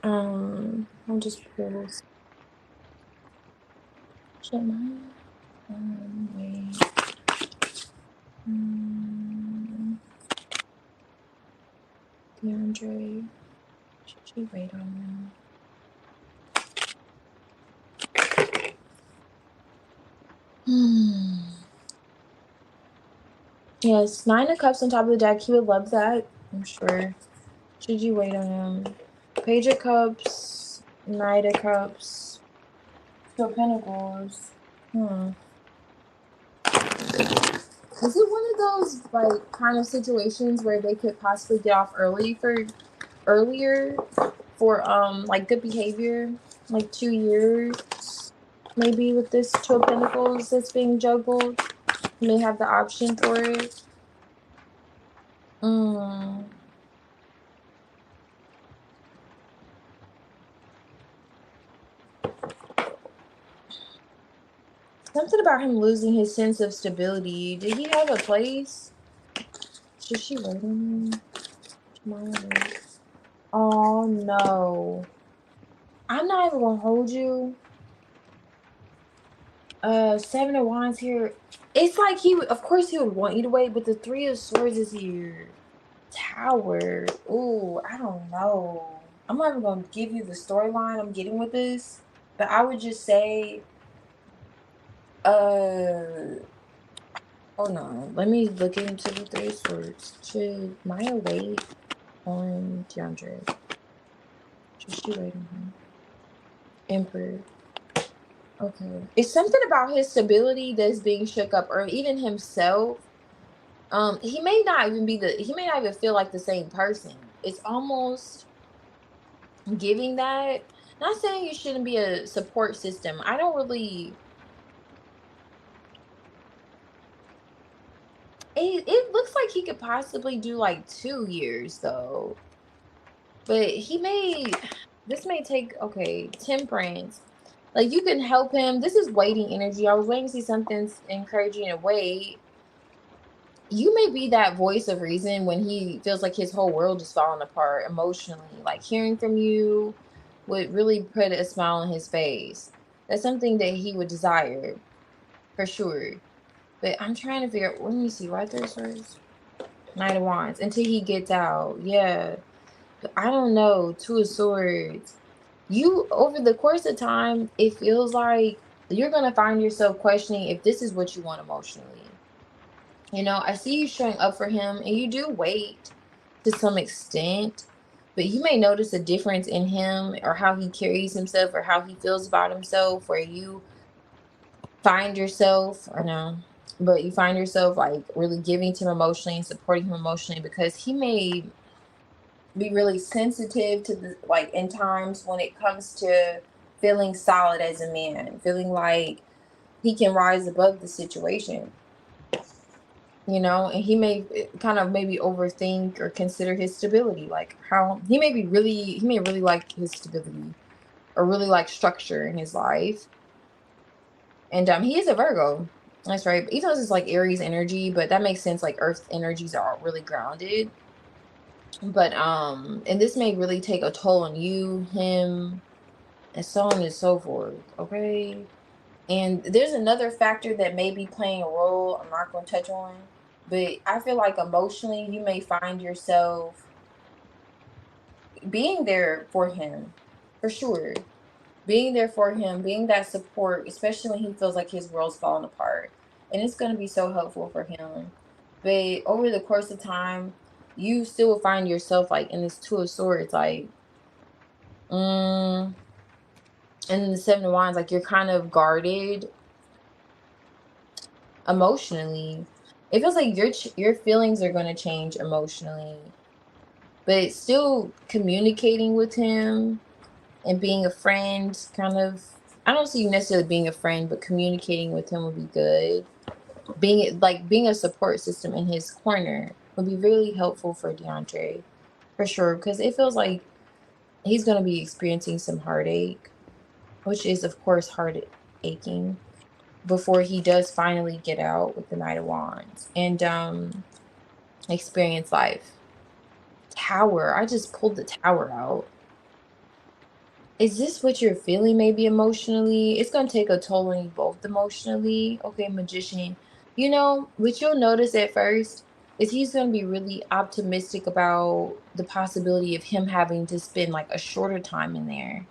I'll just pull this. Should I? Wait. DeAndre. Should she wait on him? Yes, 9 of Cups on top of the deck. He would love that, I'm sure. Should you wait on him? Page of Cups, Knight of Cups, 2 of Pentacles. Is it one of those like kind of situations where they could possibly get off earlier for like good behavior, like 2 years, maybe with this 2 of Pentacles that's being juggled, you may have the option for it. Something about him losing his sense of stability. Did he have a place? Should she wait on him? Oh no. I'm not even gonna hold you. 7 of Wands here. It's like of course he would want you to wait, but the 3 of Swords is here. Tower. Ooh, I don't know. I'm not even gonna give you the storyline I'm getting with this, but I would just say, hold on. Let me look into the 3 of Swords. Should Maya wait on DeAndre? Should she wait on him? Emperor. Okay. It's something about his stability that's being shook up, or even himself. He may not even feel like the same person. It's almost giving that. Not saying you shouldn't be a support system. I don't really. It looks like he could possibly do like 2 years though, but this may take. Okay, Temperance. Like, you can help him. This is waiting energy. I was waiting to see something encouraging to wait. You may be that voice of reason when he feels like his whole world is falling apart emotionally. Like, hearing from you would really put a smile on his face. That's something that he would desire, for sure. But I'm trying to figure out. Let me see. Right there, sirs. Knight of Wands. Until he gets out. Yeah. But I don't know. 2 of Swords. You, over the course of time, it feels like you're going to find yourself questioning if this is what you want emotionally. You know, I see you showing up for him, and you do wait to some extent, but you may notice a difference in him or how he carries himself or how he feels about himself, where you find yourself, or no, but you find yourself like really giving to him emotionally and supporting him emotionally, because he may be really sensitive to the, like, in times when it comes to feeling solid as a man, feeling like he can rise above the situation, you know, and he may kind of maybe overthink or consider his stability, like how he may really like his stability or really like structure in his life. And he is a Virgo. That's right. Even though this is like Aries energy, but that makes sense. Like, Earth energies are really grounded. But and this may really take a toll on you, him, and so on and so forth. Okay. And there's another factor that may be playing a role I'm not going to touch on, but I feel like emotionally you may find yourself being there for him, for sure. Being there for him, being that support, especially when he feels like his world's falling apart. And it's going to be so helpful for him. But over the course of time, you still will find yourself like in this 2 of Swords, like, and then the 7 of Wands, like, you're kind of guarded emotionally. It feels like your feelings are going to change emotionally, but still communicating with him and being a friend, kind of I don't see you necessarily being a friend, but communicating with him would be good. Being a support system in his corner would be really helpful for DeAndre, for sure, because it feels like he's going to be experiencing some heartache, which is of course heart aching, before he does finally get out with the Knight of Wands and experience life. Tower, I just pulled the Tower out. Is this what you're feeling maybe emotionally? It's going to take a toll on you both emotionally. Okay, Magician. You know, what you'll notice at first is he's going to be really optimistic about the possibility of him having to spend like a shorter time in there.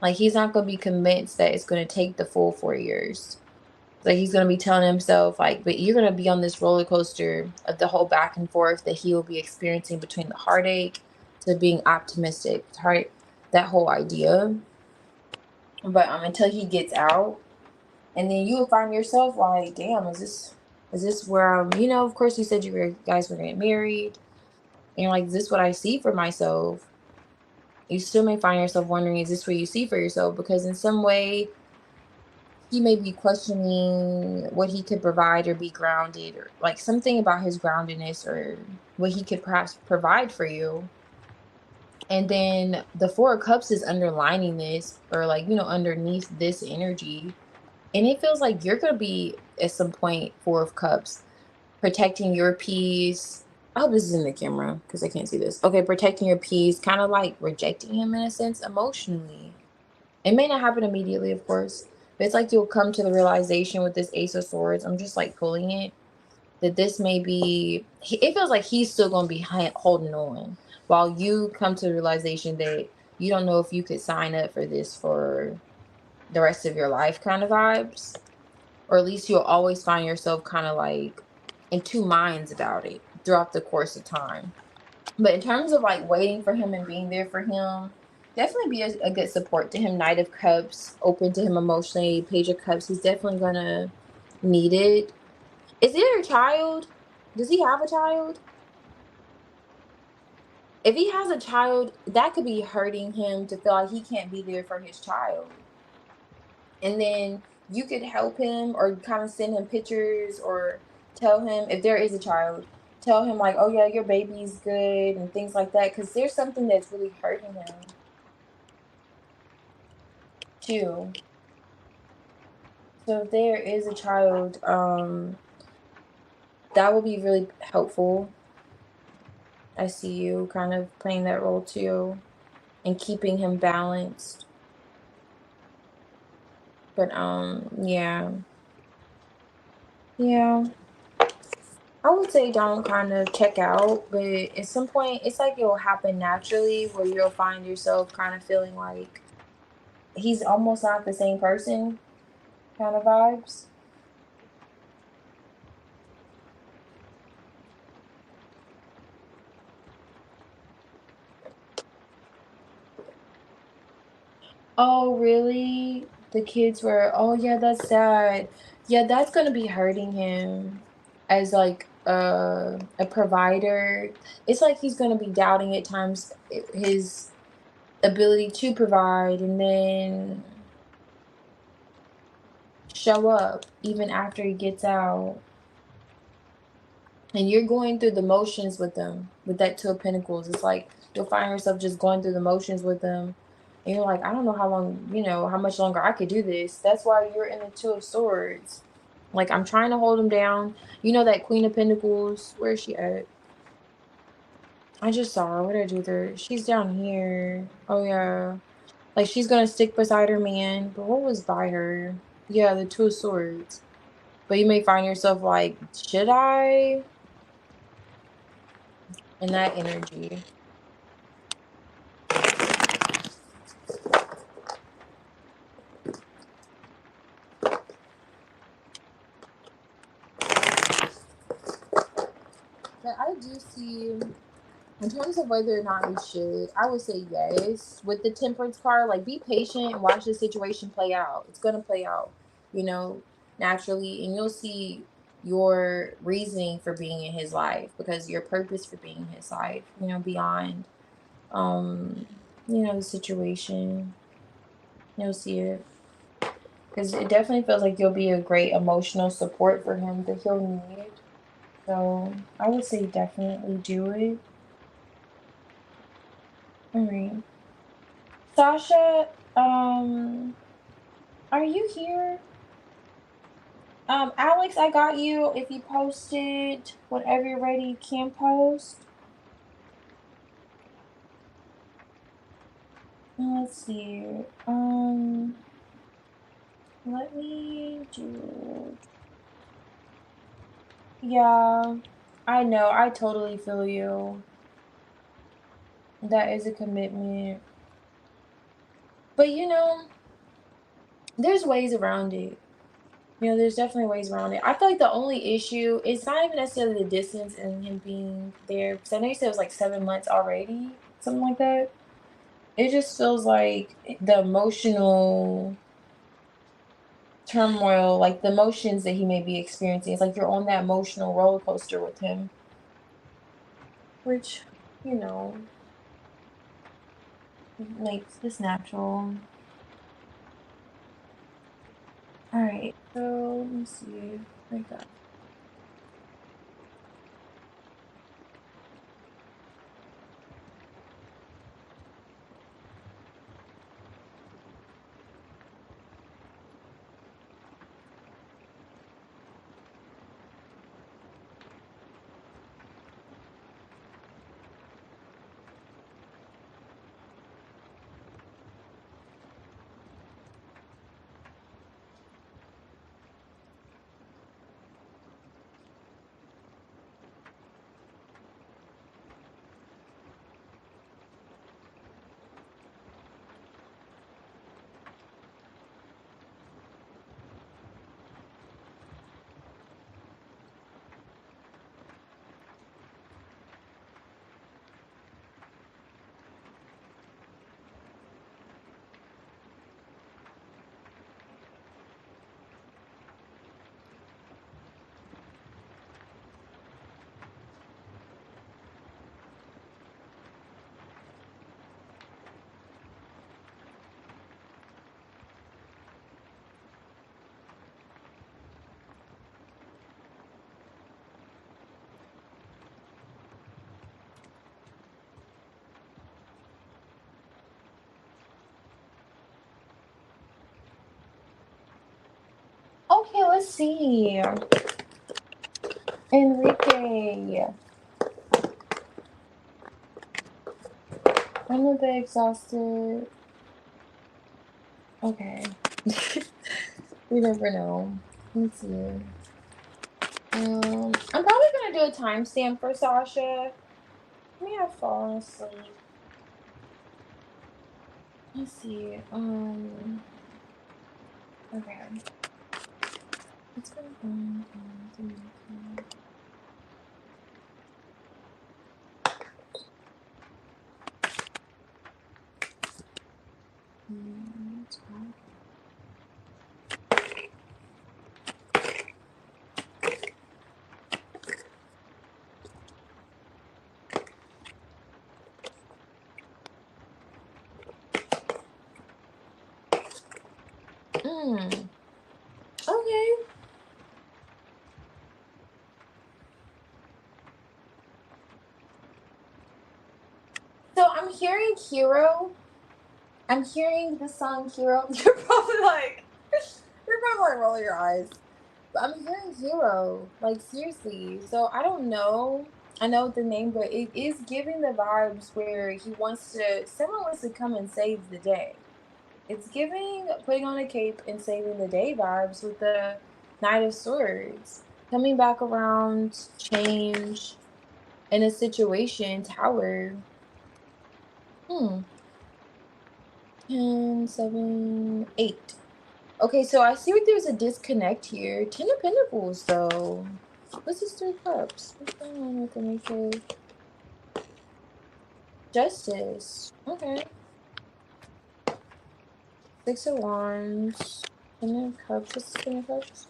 Like he's not going to be convinced that it's going to take the full 4 years. Like he's going to be telling himself like, but you're going to be on this roller coaster of the whole back and forth that he will be experiencing between the heartache to being optimistic, right? That whole idea. But until he gets out, and then you will find yourself like, damn, is this where you know, of course you said guys were getting married, and you're like, is this what I see for myself? You still may find yourself wondering, is this what you see for yourself? Because in some way he may be questioning what he could provide or be grounded, or like something about his groundedness or what he could perhaps provide for you. And then the Four of Cups is underlining this, or like, you know, underneath this energy. And it feels like you're going to be at some point Four of Cups, protecting your peace. I hope this is in the camera because I can't see this. Okay, protecting your peace, kind of like rejecting him in a sense emotionally. It may not happen immediately, of course, but it's like you'll come to the realization with this Ace of Swords. I'm just like pulling it, that this may be, it feels like he's still going to be holding on while you come to the realization that you don't know if you could sign up for this for the rest of your life kind of vibes. Or at least you'll always find yourself kind of like in two minds about it throughout the course of time. But in terms of like waiting for him and being there for him, definitely be a good support to him. Knight of Cups, open to him emotionally. Page of Cups, he's definitely gonna need it. Is there a child? Does he have a child? If he has a child, that could be hurting him to feel like he can't be there for his child. And then you could help him or kind of send him pictures or tell him, if there is a child, tell him like, oh yeah, your baby's good and things like that, because there's something that's really hurting him too. So if there is a child, that will be really helpful. I see you kind of playing that role too and keeping him balanced. But yeah. Yeah. I would say don't kind of check out, but at some point it's like it'll happen naturally where you'll find yourself kind of feeling like he's almost not the same person kind of vibes. Oh, really? The kids were, oh yeah, that's sad. Yeah, that's gonna be hurting him as like a provider. It's like he's gonna be doubting at times his ability to provide, and then show up even after he gets out. And you're going through the motions with them with that Two of Pentacles. It's like you'll find yourself just going through the motions with them, and you're like, I don't know how long, you know, how much longer I could do this. That's why you're in the Two of Swords. Like, I'm trying to hold him down. You know that Queen of Pentacles, where is she at? I just saw her. What did I do with her? She's down here. Oh yeah, like she's gonna stick beside her man. But what was by her? Yeah, the Two of Swords. But you may find yourself like, should I? In that energy. But I do see, in terms of whether or not you should, I would say yes. With the Temperance card, like be patient and watch the situation play out. It's going to play out, you know, naturally. And you'll see your reasoning for being in his life, because your purpose for being in his life, you know, beyond, um, you know, the situation. You'll see it. because it definitely feels like you'll be a great emotional support for him that he'll need. So I would say definitely do it. All right. Sasha, are you here? Alex, I got you. If you posted whatever you're ready, you can post. Let's see. Let me do. Yeah, I know. I totally feel you. That is a commitment. But there's ways around it. There's definitely ways around it. I feel like the only issue is not even necessarily the distance and him being there. Because I know you said it was like 7 months already, something like that. It just feels like the emotional turmoil, like the emotions that he may be experiencing. It's like you're on that emotional roller coaster with him, which, you know, makes this natural. All right, so let me see. I got. Okay, let's see. Enrique. I'm a bit exhausted. Okay. We never know. Let's see. I'm probably gonna do a timestamp for Sasha. May have fallen asleep. Let's see. Okay. What's going on? Okay. So I'm hearing Hero. I'm hearing the song Hero. You're probably like, rolling your eyes. But I'm hearing Hero. Like, seriously. So I don't know. I know the name, but it is giving the vibes where someone wants to come and save the day. It's giving putting on a cape and saving the day vibes with the Knight of Swords. Coming back around, change in a situation, tower. Hmm. 10, 7, 8. Okay, so I see there's a disconnect here. 10 of Pentacles, though. What's this 3 Cups? What's going on with the naked? Justice. Okay. 6 of Wands. 10 of Cups. What's the 10 of Cups?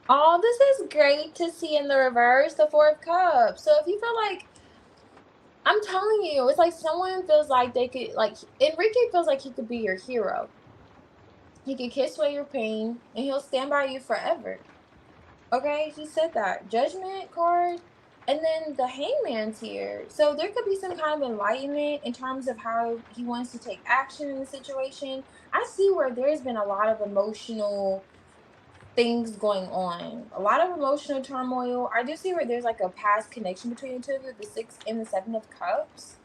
Oh, this is great to see in the reverse, the 4 of Cups. So if you feel like, I'm telling you, it's like someone feels like they could, like, Enrique feels like he could be your hero. He can kiss away your pain, and he'll stand by you forever. Okay, he said that. Judgment card, and then the hangman's here. So there could be some kind of enlightenment in terms of how he wants to take action in the situation. I see where there's been a lot of emotional things going on, a lot of emotional turmoil. I do see where there's like a past connection between the two of you, the 6 and the 7 of Cups.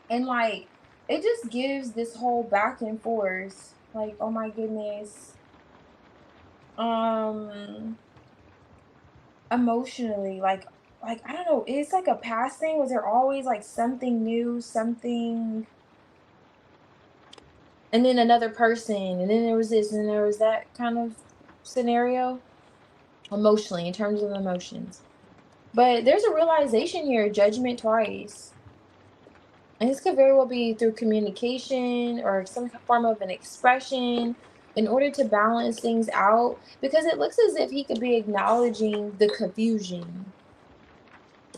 And like it just gives this whole back and forth. Like, oh my goodness. Um Emotionally, like I don't know, it's like a past thing. Was there always like something new, something, and then another person, and then there was this and there was that kind of scenario emotionally, in terms of emotions. But there's a realization here, judgment twice. And this could very well be through communication or some form of an expression in order to balance things out, because it looks as if he could be acknowledging the confusion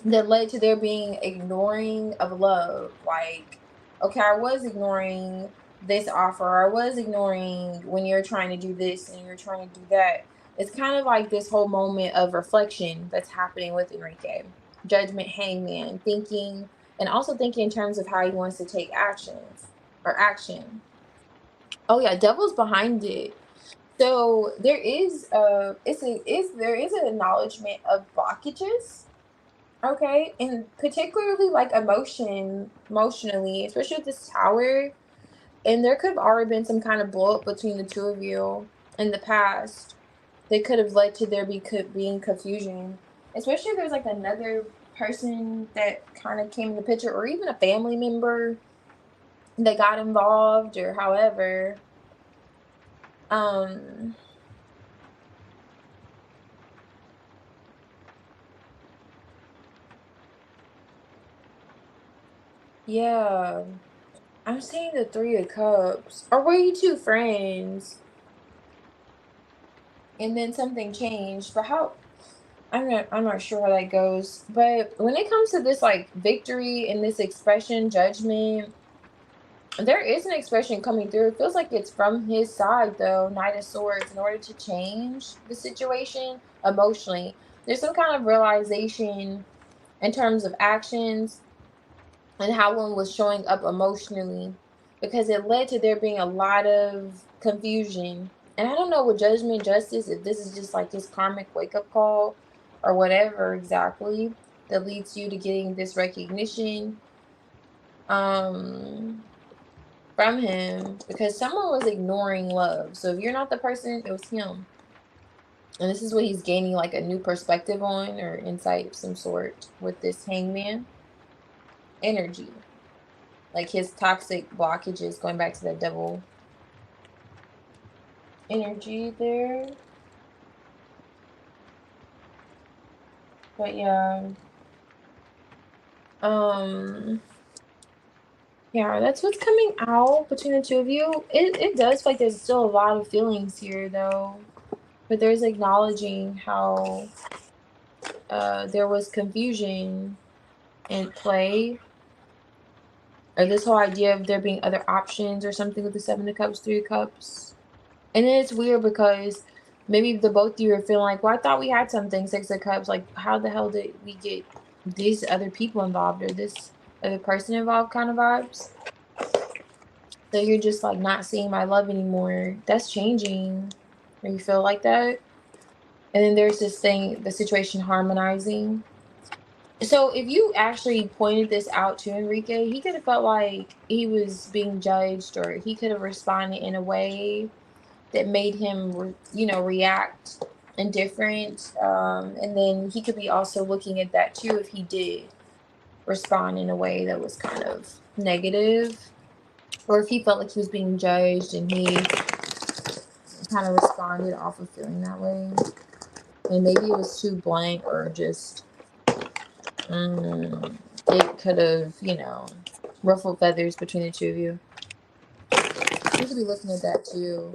that led to there being ignoring of love. Like, okay, I was ignoring this offer, I was ignoring when you're trying to do this and you're trying to do that. It's kind of like this whole moment of reflection that's happening with Enrique. Judgment, hangman, thinking, and also thinking in terms of how he wants to take actions or action. Oh yeah, devil's behind it. So there is there is an acknowledgement of blockages. Okay, and particularly like emotionally, especially with this tower, and there could have already been some kind of blow up between the two of you in the past that could have led to there being confusion, especially if there's like another person that kind of came in the picture, or even a family member that got involved, or however. Um, yeah, I'm seeing the 3 of Cups. Or were you two friends? And then something changed. But how, I'm not sure how that goes. But when it comes to this like victory and this expression, judgment, there is an expression coming through. It feels like it's from his side though, Knight of Swords, in order to change the situation emotionally. There's some kind of realization in terms of actions and how one was showing up emotionally, because it led to there being a lot of confusion. And I don't know, with judgment, justice, if this is just like this karmic wake up call or whatever exactly that leads you to getting this recognition um from him, because someone was ignoring love. So if you're not the person, it was him. And this is what he's gaining like a new perspective on, or insight of some sort, with this hangman energy. Like his toxic blockages, going back to that devil energy there. But yeah, um yeah, that's what's coming out between the two of you. It does feel like there's still a lot of feelings here though, but there's acknowledging how there was confusion in play, or this whole idea of there being other options or something with the 7 of Cups, 3 of Cups. And then it's weird because maybe the both of you are feeling like, well, I thought we had something, 6 of Cups. Like, how the hell did we get these other people involved, or this other person involved kind of vibes? So you're just like not seeing my love anymore. That's changing. Or you feel like that. And then there's this thing, the situation harmonizing. So if you actually pointed this out to Enrique, he could have felt like he was being judged, or he could have responded in a way that made him, react indifferent. And then he could be also looking at that too, if he did respond in a way that was kind of negative, or if he felt like he was being judged and he kind of responded off of feeling that way. And maybe it was too blank, or just it could have, ruffled feathers between the two of you. You could be looking at that too.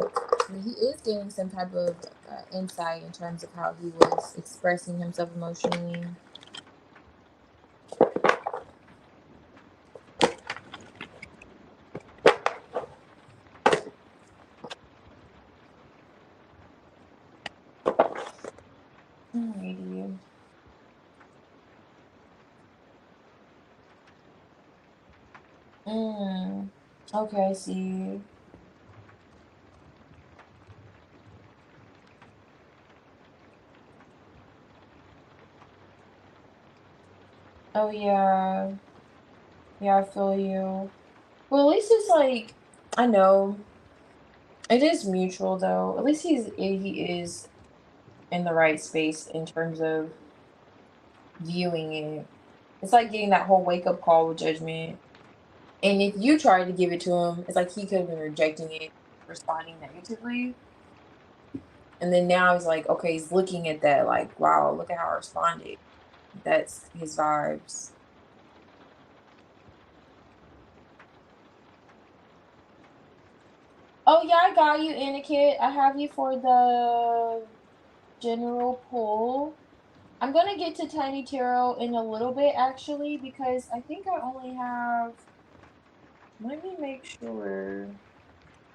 I mean, he is gaining some type of insight in terms of how he was expressing himself emotionally. Mm. Okay, I see. Oh, yeah. Yeah, I feel you. Well, at least it's like, I know. It is mutual, though. At least he is in the right space in terms of viewing it. It's like getting that whole wake up call with judgment. And if you try to give it to him, it's like he could have been rejecting it, responding negatively. And then now he's like, okay, he's looking at that, like, wow, look at how I responded. That's his vibes. Oh yeah, I got you, Aniket. I have you for the general poll. I'm gonna get to Tiny Tarot in a little bit actually because I think I only have. Let me make sure.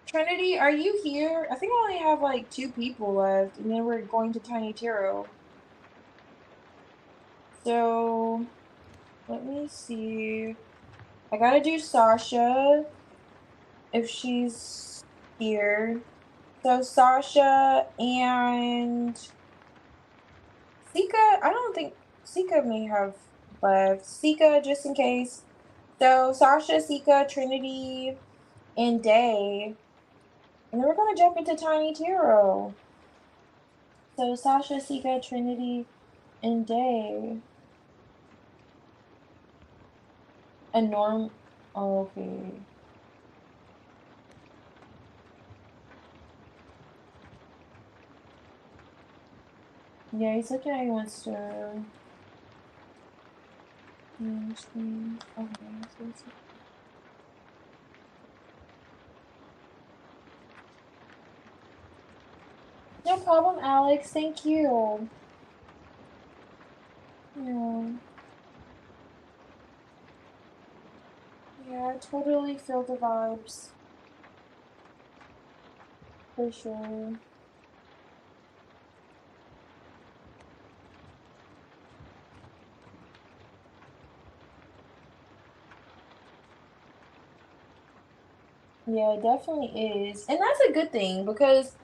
Trinity, are you here? I think I only have like two people left, and then we're going to Tiny Tarot. So let me see. I gotta do Sasha if she's here. So Sasha and Sika, I don't think Sika may have left. Sika, just in case. So Sasha, Sika, Trinity, and Day. And then we're gonna jump into Tiny Tarot. So Sasha, Sika, Trinity, and Day. And Norm. Oh, okay. Yeah, he's looking at he wants to. Okay, no problem, Alex. Thank you. Yeah. Yeah, I totally feel the vibes. For sure. Yeah, it definitely is. And that's a good thing because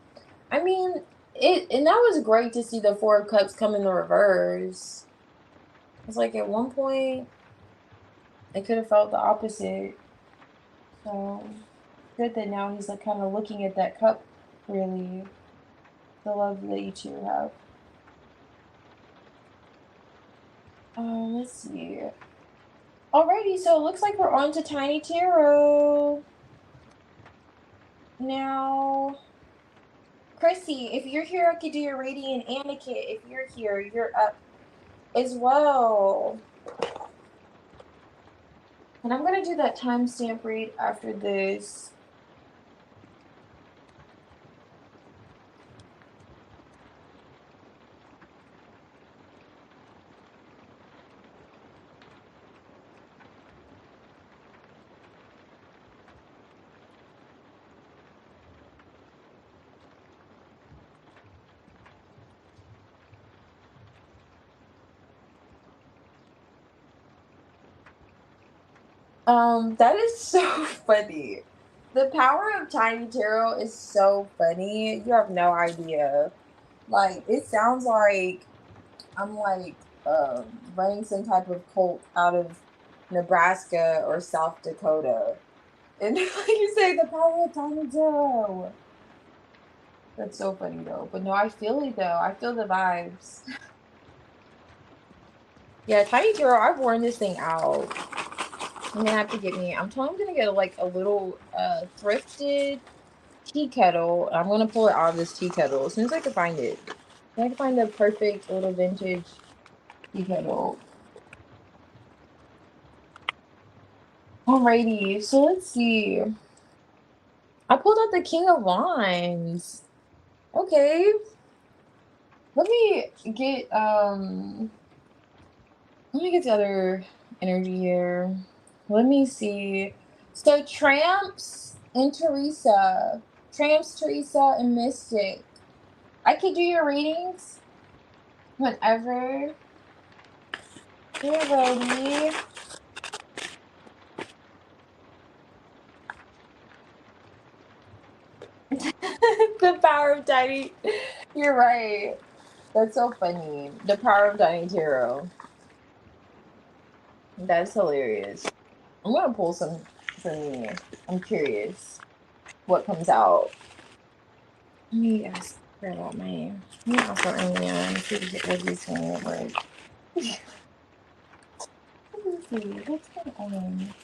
I mean and that was great to see the Four of Cups come in the reverse. It's like at one point it could have felt the opposite. So good that now he's like kind of looking at that cup really, the love that you two have. Let's see. Alrighty, so it looks like we're on to Tiny Tarot. Now, Chrissy, if you're here, I could do your reading, and Aniket, if you're here, you're up as well. And I'm gonna do that timestamp read after this. That is so funny. The power of Tiny Tarot is so funny. You have no idea. Like, it sounds like I'm like running some type of cult out of Nebraska or South Dakota. And like you say, the power of Tiny Tarot. That's so funny though. But no, I feel it though. I feel the vibes. Yeah, Tiny Tarot, I've worn this thing out. I'm gonna have to get me. I'm gonna get like a little thrifted tea kettle. I'm gonna pull it out of this tea kettle as soon as I can find it. I can find the perfect little vintage tea kettle. Alrighty, so let's see. I pulled out the King of Wands. Okay. Let me get the other energy here. Let me see. So Tramps and Teresa. Tramps, Teresa, and Mystic. I could do your readings whenever you're ready. power of tiny. You're right. That's so funny. The power of tiny tarot. That's hilarious. I'm gonna pull some for me. I'm curious what comes out. Let me ask her about my. Let me also early on see what he's saying at work. Let me see what's going on.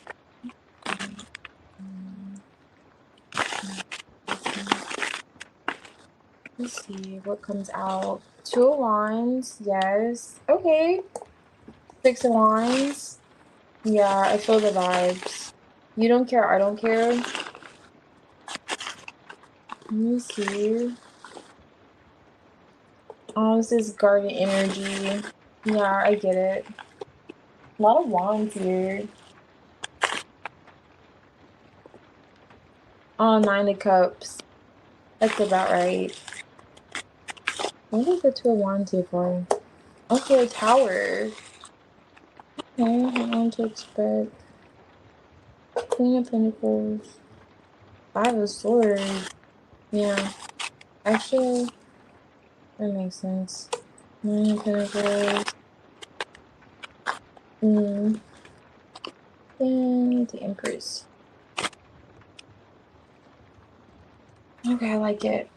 Let's see what comes out. 2 of Wands, yes. Okay. 6 of Wands. Yeah, I feel the vibes. You don't care, I don't care. Let me see. Oh, this is garden energy. Yeah, I get it. A lot of wands here. Oh, 9 of Cups. That's about right. What is the 2 of Wands here for? Okay, Tower. Okay, what to expect. Queen of Pentacles. 5 of Swords. Yeah. Actually, that makes sense. 9 of Pentacles. And the Empress. Okay, I like it.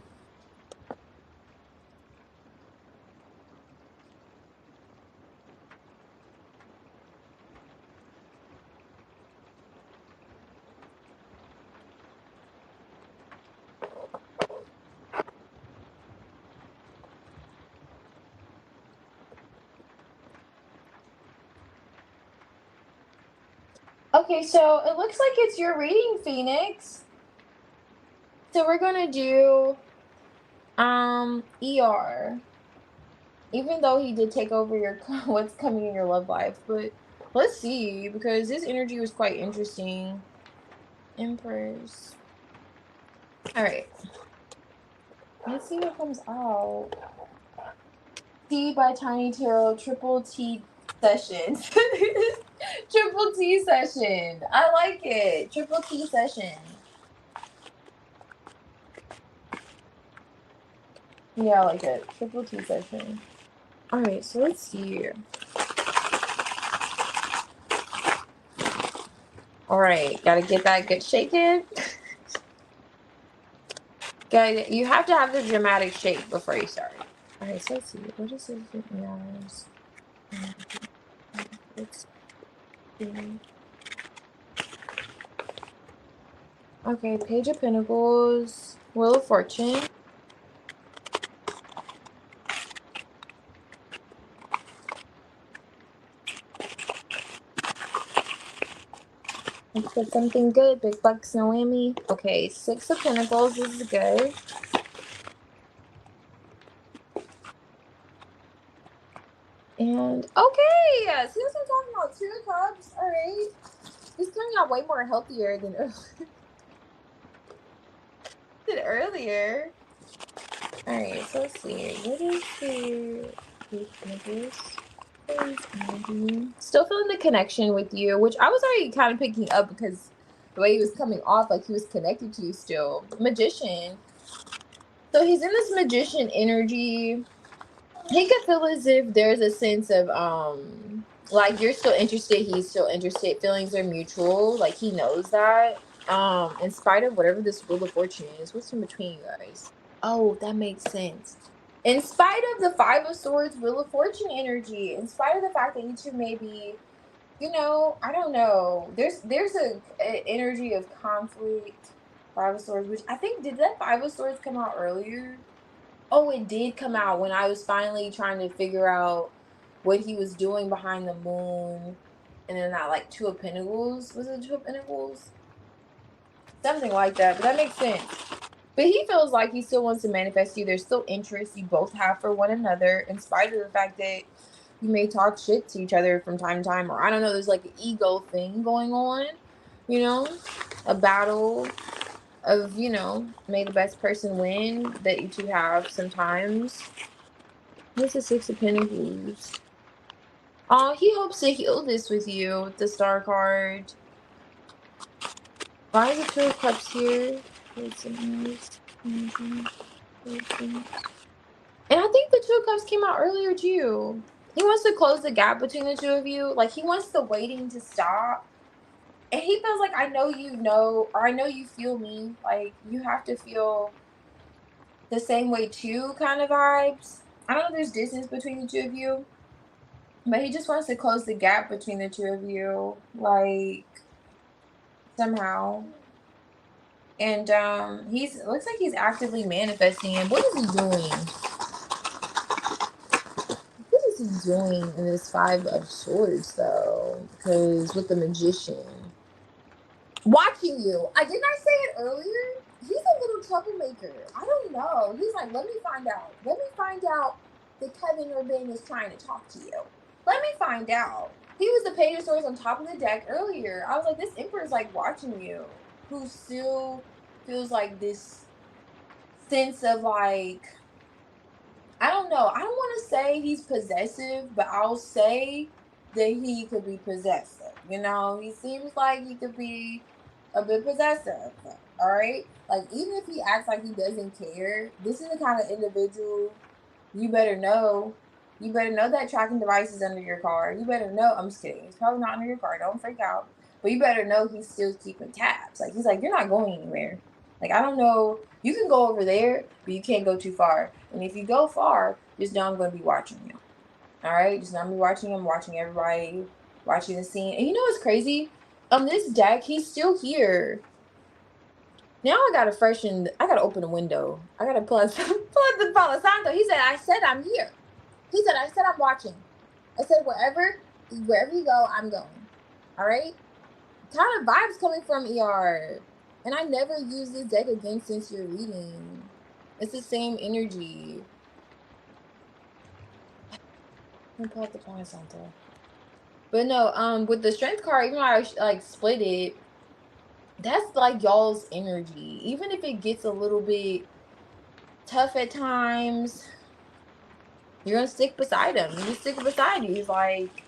Okay, so it looks like it's your reading, Phoenix. So we're gonna do ER. Even though he did take over your what's coming in your love life, but let's see because this energy was quite interesting. Empress. All right. Let's see what comes out. T by Tiny Tarot, triple T sessions. Triple T session. I like it. Triple T session. Yeah, I like it. Triple T session. All right, so let's see. All right, gotta get that good shaken. You have to have the dramatic shake before you start. All right, so let's see. What is it? Yes. Let's see. Okay, Page of Pentacles, Wheel of Fortune. Let's get something good. Big bucks, no whammy. Okay, 6 of Pentacles. This is good. And okay, yes, here's what I'm talking about. 2 of Cups. All right, he's coming out way more healthier than earlier. All right, so let's see. What is the Page of Pentacles? Still feeling the connection with you, which I was already kind of picking up because the way he was coming off, like he was connected to you still. Magician. So he's in this magician energy. He could feel as if there's a sense of like you're still interested, he's still interested. Feelings are mutual. Like he knows that. In spite of whatever this Wheel of Fortune is, what's in between you guys? Oh, that makes sense. In spite of the 5 of Swords, Wheel of Fortune energy, in spite of the fact that you two may be, you know, I don't know. There's a energy of conflict. 5 of Swords, which I think, did that 5 of Swords come out earlier? Oh, it did come out when I was finally trying to figure out what he was doing behind the moon. And then that, like, 2 of Pentacles. Was it 2 of Pentacles? Something like that, but that makes sense. But he feels like he still wants to manifest you. There's still interest you both have for one another, in spite of the fact that you may talk shit to each other from time to time, or I don't know, there's like an ego thing going on, you know, a battle of, you know, may the best person win that you two have sometimes. What's the 6 of Pentacles? Oh, he hopes to heal this with you with the Star card. Why is the 2 of Cups here? And I think the Two of Cups came out earlier too. He wants to close the gap between the two of you. Like, he wants the waiting to stop. And he feels like, I know you know, or I know you feel me. Like, you have to feel the same way too, kind of vibes. I don't know if there's distance between the two of you, but he just wants to close the gap between the two of you, like, somehow. And he's looks like he's actively manifesting. And what is he doing? What is he doing in this Five of Swords though? Because with the Magician. Watching you. I didn't I say it earlier? He's a little troublemaker. I don't know. He's like, let me find out. Let me find out that Kevin Urban is trying to talk to you. Let me find out. He was the Page of Swords on top of the deck earlier. I was like, this Emperor's like watching you. Who still feels like this sense of like, I don't know. I don't want to say he's possessive, but I'll say that he could be possessive. You know, he seems like he could be a bit possessive. All right. Like, even if he acts like he doesn't care, this is the kind of individual you better know. You better know that tracking device is under your car. You better know. I'm just kidding. It's probably not under your car. Don't freak out. But you better know he's still keeping tabs. Like, he's like, you're not going anywhere. Like, I don't know. You can go over there, but you can't go too far. And if you go far, just know I'm going to be watching you. All right? Just know I'm watching him, watching everybody, watching the scene. And you know what's crazy? On this deck, he's still here. Now I got to open a window. I got to plug the Palo Santo. He said, I'm here. He said, I'm watching. I said, wherever you go, I'm going. All right? Kind of vibes coming from ER. And I never used this deck again since your reading. It's the same energy. Let me pull out the Palo Santo. But no, with the strength card, even though I like split it, that's like y'all's energy. Even if it gets a little bit tough at times, you're gonna stick beside him. You stick beside you. He's like,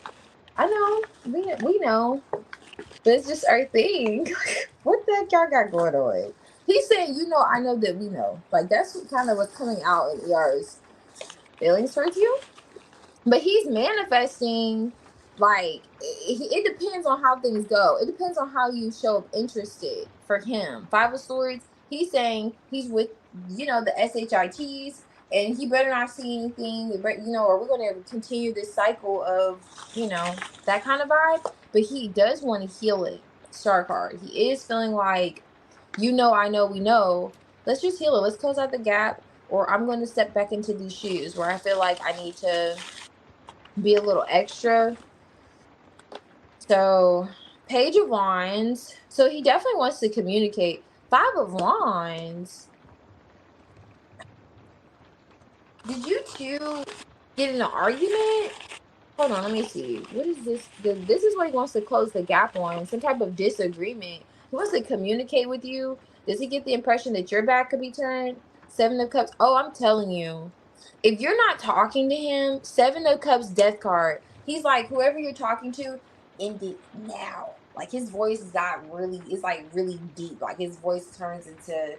I know, we know, but it's just our thing. What the heck y'all got going on? He's saying, you know, I know that we know. Like, that's kind of what's coming out in ER's feelings towards you. But he's manifesting, like, it depends on how things go. It depends on how you show up interested for him. Five of Swords, he's saying he's with, you know, the SHITs, and he better not see anything, you know, or we're going to continue this cycle of, you know, that kind of vibe. But he does want to heal it, Star card. He is feeling like, you know, I know, we know. Let's just heal it. Let's close out the gap, or I'm going to step back into these shoes where I feel like I need to be a little extra. So, Page of Wands. So he definitely wants to communicate. Five of Wands. Did you two get in an argument? Hold on, let me see. What is this? This is what he wants to close the gap on. Some type of disagreement. He wants to communicate with you. Does he get the impression that your back could be turned? Seven of Cups. Oh, I'm telling you. If you're not talking to him, Seven of Cups death card. He's like, whoever you're talking to, end it now. Like, his voice is like really deep. Like, his voice turns into,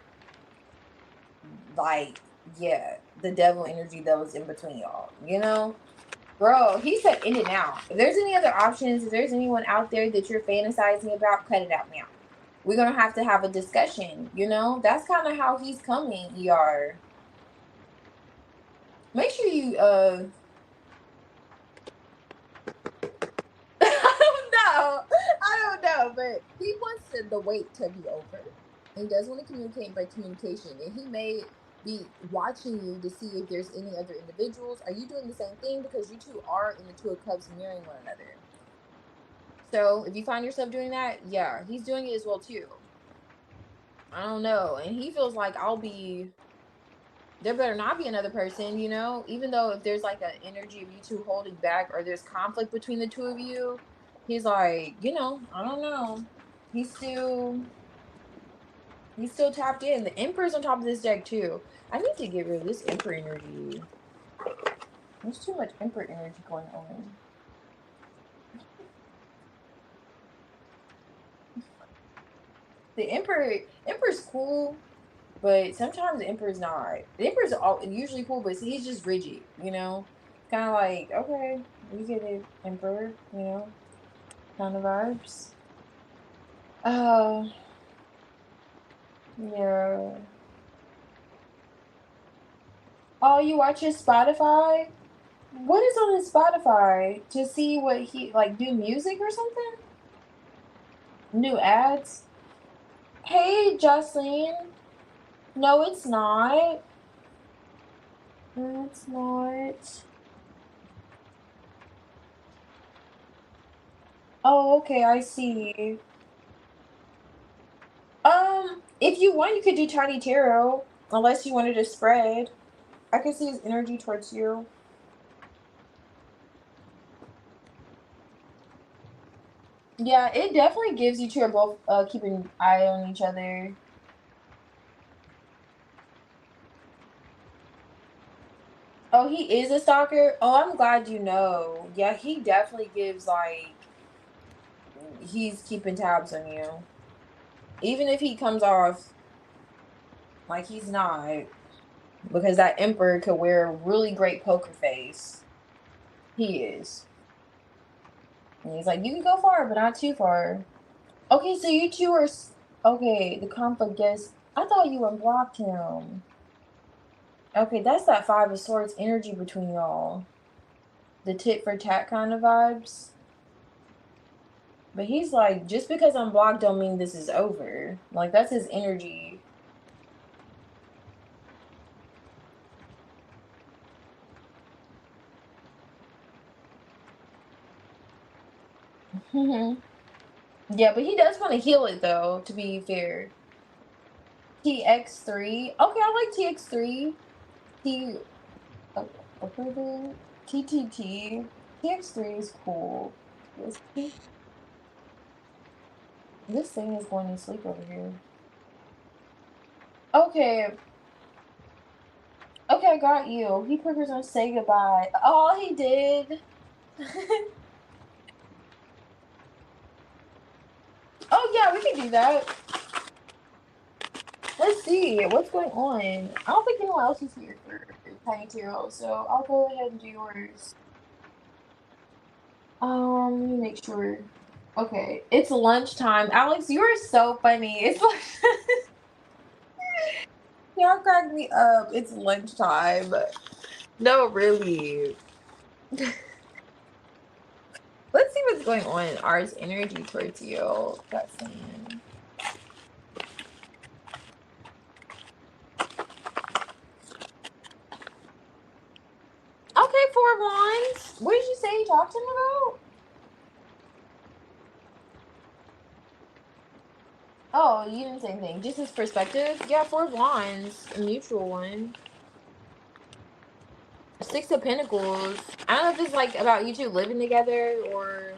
like, yeah, the devil energy that was in between y'all, you know? Bro, he said end it now. If there's any other options, if there's anyone out there that you're fantasizing about, cut it out now. We're going to have a discussion, you know? That's kind of how he's coming, ER. Make sure you, I don't know, but he wants the wait to be over. And he does want to communicate by communication. And he may be watching you to see if there's any other individuals. Are you doing the same thing? Because you two are in the Two of Cups mirroring one another. So if you find yourself doing that, yeah, he's doing it as well too. I don't know. And he feels like there better not be another person, you know, even though if there's like an energy of you two holding back or there's conflict between the two of you, he's like, you know, I don't know. He's still tapped in. The Emperor's on top of this deck too. I need to get rid of this Emperor energy. There's too much Emperor energy going on. The Emperor's cool, But sometimes the Emperor's not. The Emperor's usually cool, but he's just rigid, you know? Kind of like, okay, we get it, Emperor, you know? Kind of vibes. Uh, yeah. Oh, you watch his Spotify? What is on his Spotify? To see what he, like, do music or something? New ads? Hey, Jocelyn. No, it's not. No, it's not. Oh, okay, I see. If you want, you could do Tiny Tarot, unless you wanted to spread. I can see his energy towards you. Yeah, it definitely gives you two are both keeping an eye on each other. Oh, he is a stalker? Oh, I'm glad you know. Yeah, he definitely gives like he's keeping tabs on you. Even if he comes off like he's not, because that Emperor could wear a really great poker face. He is. And he's like, you can go far, but not too far. Okay, so you two are. Okay, the conflict guess. I thought you unblocked him. Okay, that's that Five of Swords energy between y'all. The tit for tat kind of vibes. But he's like, just because I'm blocked don't mean this is over. Like, that's his energy. Yeah, but he does want to heal it, though, to be fair. TX3. Okay, I like TX3. T. Okay, then. TTT. TX3 is cool. This thing is going to sleep over here. Okay. Okay, I got you. He put on say goodbye. Oh, he did. Oh, yeah, we can do that. Let's see. What's going on? I don't think anyone else is here for Tiny Tarot, so I'll go ahead and do yours. Let me make sure. Okay, it's lunchtime. Alex, you are so funny. It's like y'all crack me up. It's lunchtime. No, really. Let's see what's going on in Art's energy towards you. That's saying. Okay, Four of Wands. What did you say you talked to him about? Oh, you didn't say anything. Just his perspective? Yeah, Four of Wands. A mutual one. Six of Pentacles. I don't know if it's like about you two living together or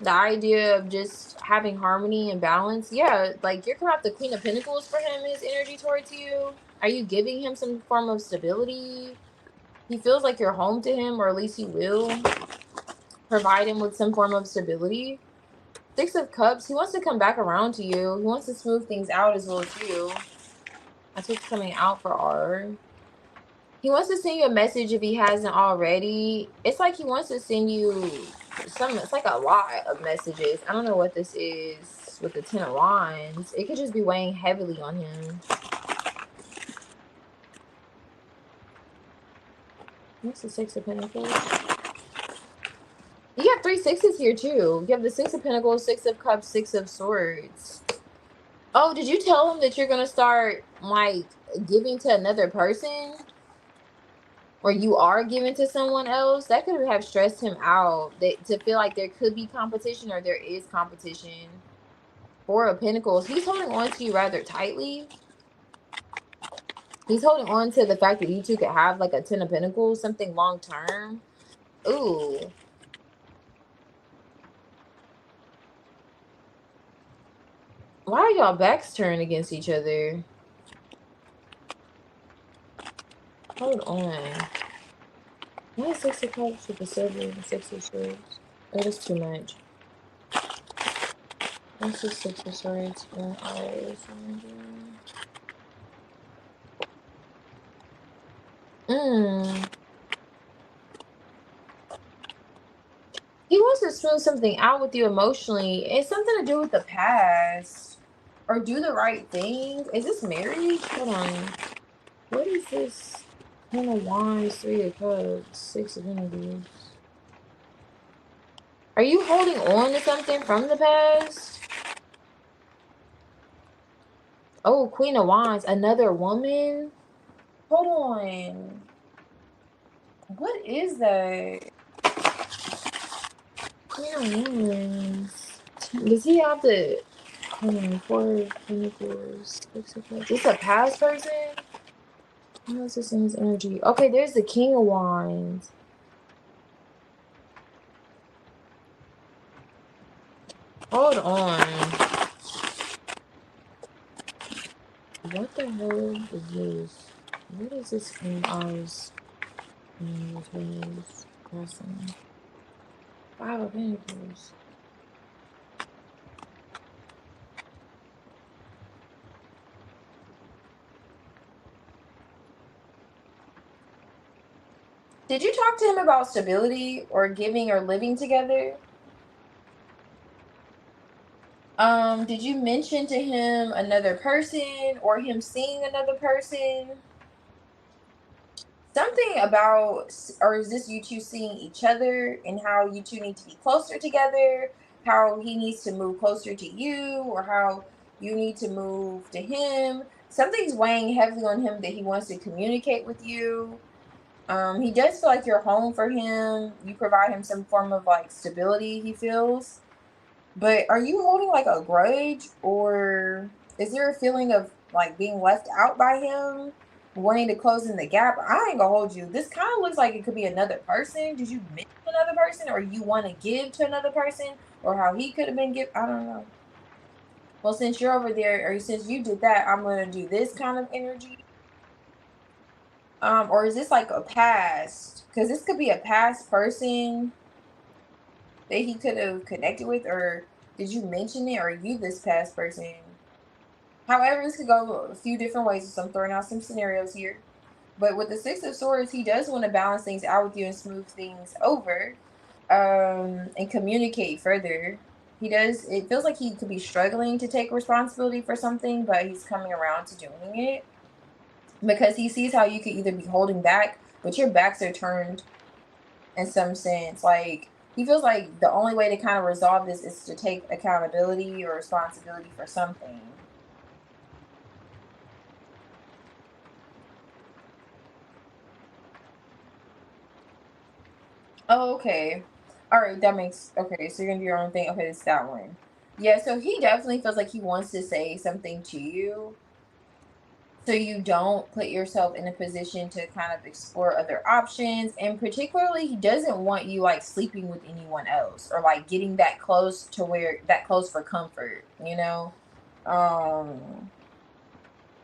the idea of just having harmony and balance. Yeah, like you're coming out the Queen of Pentacles for him, his energy towards you. Are you giving him some form of stability? He feels like you're home to him, or at least you will provide him with some form of stability. Six of Cups, he wants to come back around to you. He wants to smooth things out as well as you. That's what's coming out for R. He wants to send you a message if he hasn't already. It's like he wants to send you some, it's like a lot of messages. I don't know what this is with the Ten of Wands. It could just be weighing heavily on him. What's the Six of Pentacles? You have 3 sixes here too. You have the Six of Pentacles, Six of Cups, Six of Swords. Oh, did you tell him that you're gonna start like giving to another person? Or you are giving to someone else? That could have stressed him out. To feel like there could be competition or there is competition. Four of Pentacles. He's holding on to you rather tightly. He's holding on to the fact that you two could have like a Ten of Pentacles, something long term. Ooh. Why are y'all backs turned against each other? Hold on. Why is Six of Cups with the silver and Six of Swords? That is too much. What's the Six of Swords? He wants to smooth something out with you emotionally. It's something to do with the past. Or do the right thing. Is this marriage? Hold on. What is this? Ten of Wands, Three of Cups, Six of Pentacles. Are you holding on to something from the past? Oh, Queen of Wands, another woman? Hold on. What is that? Queen of Wands. Does he have the... Hold on, Four of Pentacles, Six of Cups. It's a past person? How is this in his energy? Okay, there's the King of Wands. Hold on. What the hell is this? What is this in ours? Crossing. Five of Pentacles. Did you talk to him about stability or giving or living together? Did you mention to him another person or him seeing another person? Something about, or is this you two seeing each other and how you two need to be closer together, how he needs to move closer to you, or how you need to move to him? Something's weighing heavily on him that he wants to communicate with you. He does feel like you're home for him. You provide him some form of like stability, he feels. But are you holding like a grudge, or is there a feeling of like being left out by him, wanting to close in the gap? I ain't gonna hold you. This kind of looks like it could be another person. Did you mention another person, or you want to give to another person, or how he could have been give? I don't know. Well, since you're over there, or since you did that, I'm gonna do this kind of energy. Or is this like a past? Because this could be a past person that he could have connected with, or did you mention it, or are you this past person? However, this could go a few different ways, so I'm throwing out some scenarios here. But with the Six of Swords, he does want to balance things out with you and smooth things over, and communicate further. He does, it feels like he could be struggling to take responsibility for something, but he's coming around to doing it. Because he sees how you could either be holding back, but your backs are turned in some sense. Like, he feels like the only way to kind of resolve this is to take accountability or responsibility for something. Oh, okay. All right, that makes, okay, so you're gonna do your own thing. Okay, it's that one. Yeah, so he definitely feels like he wants to say something to you, so you don't put yourself in a position to kind of explore other options. And particularly, he doesn't want you like sleeping with anyone else, or like getting that close to where that close for comfort, you know? Um,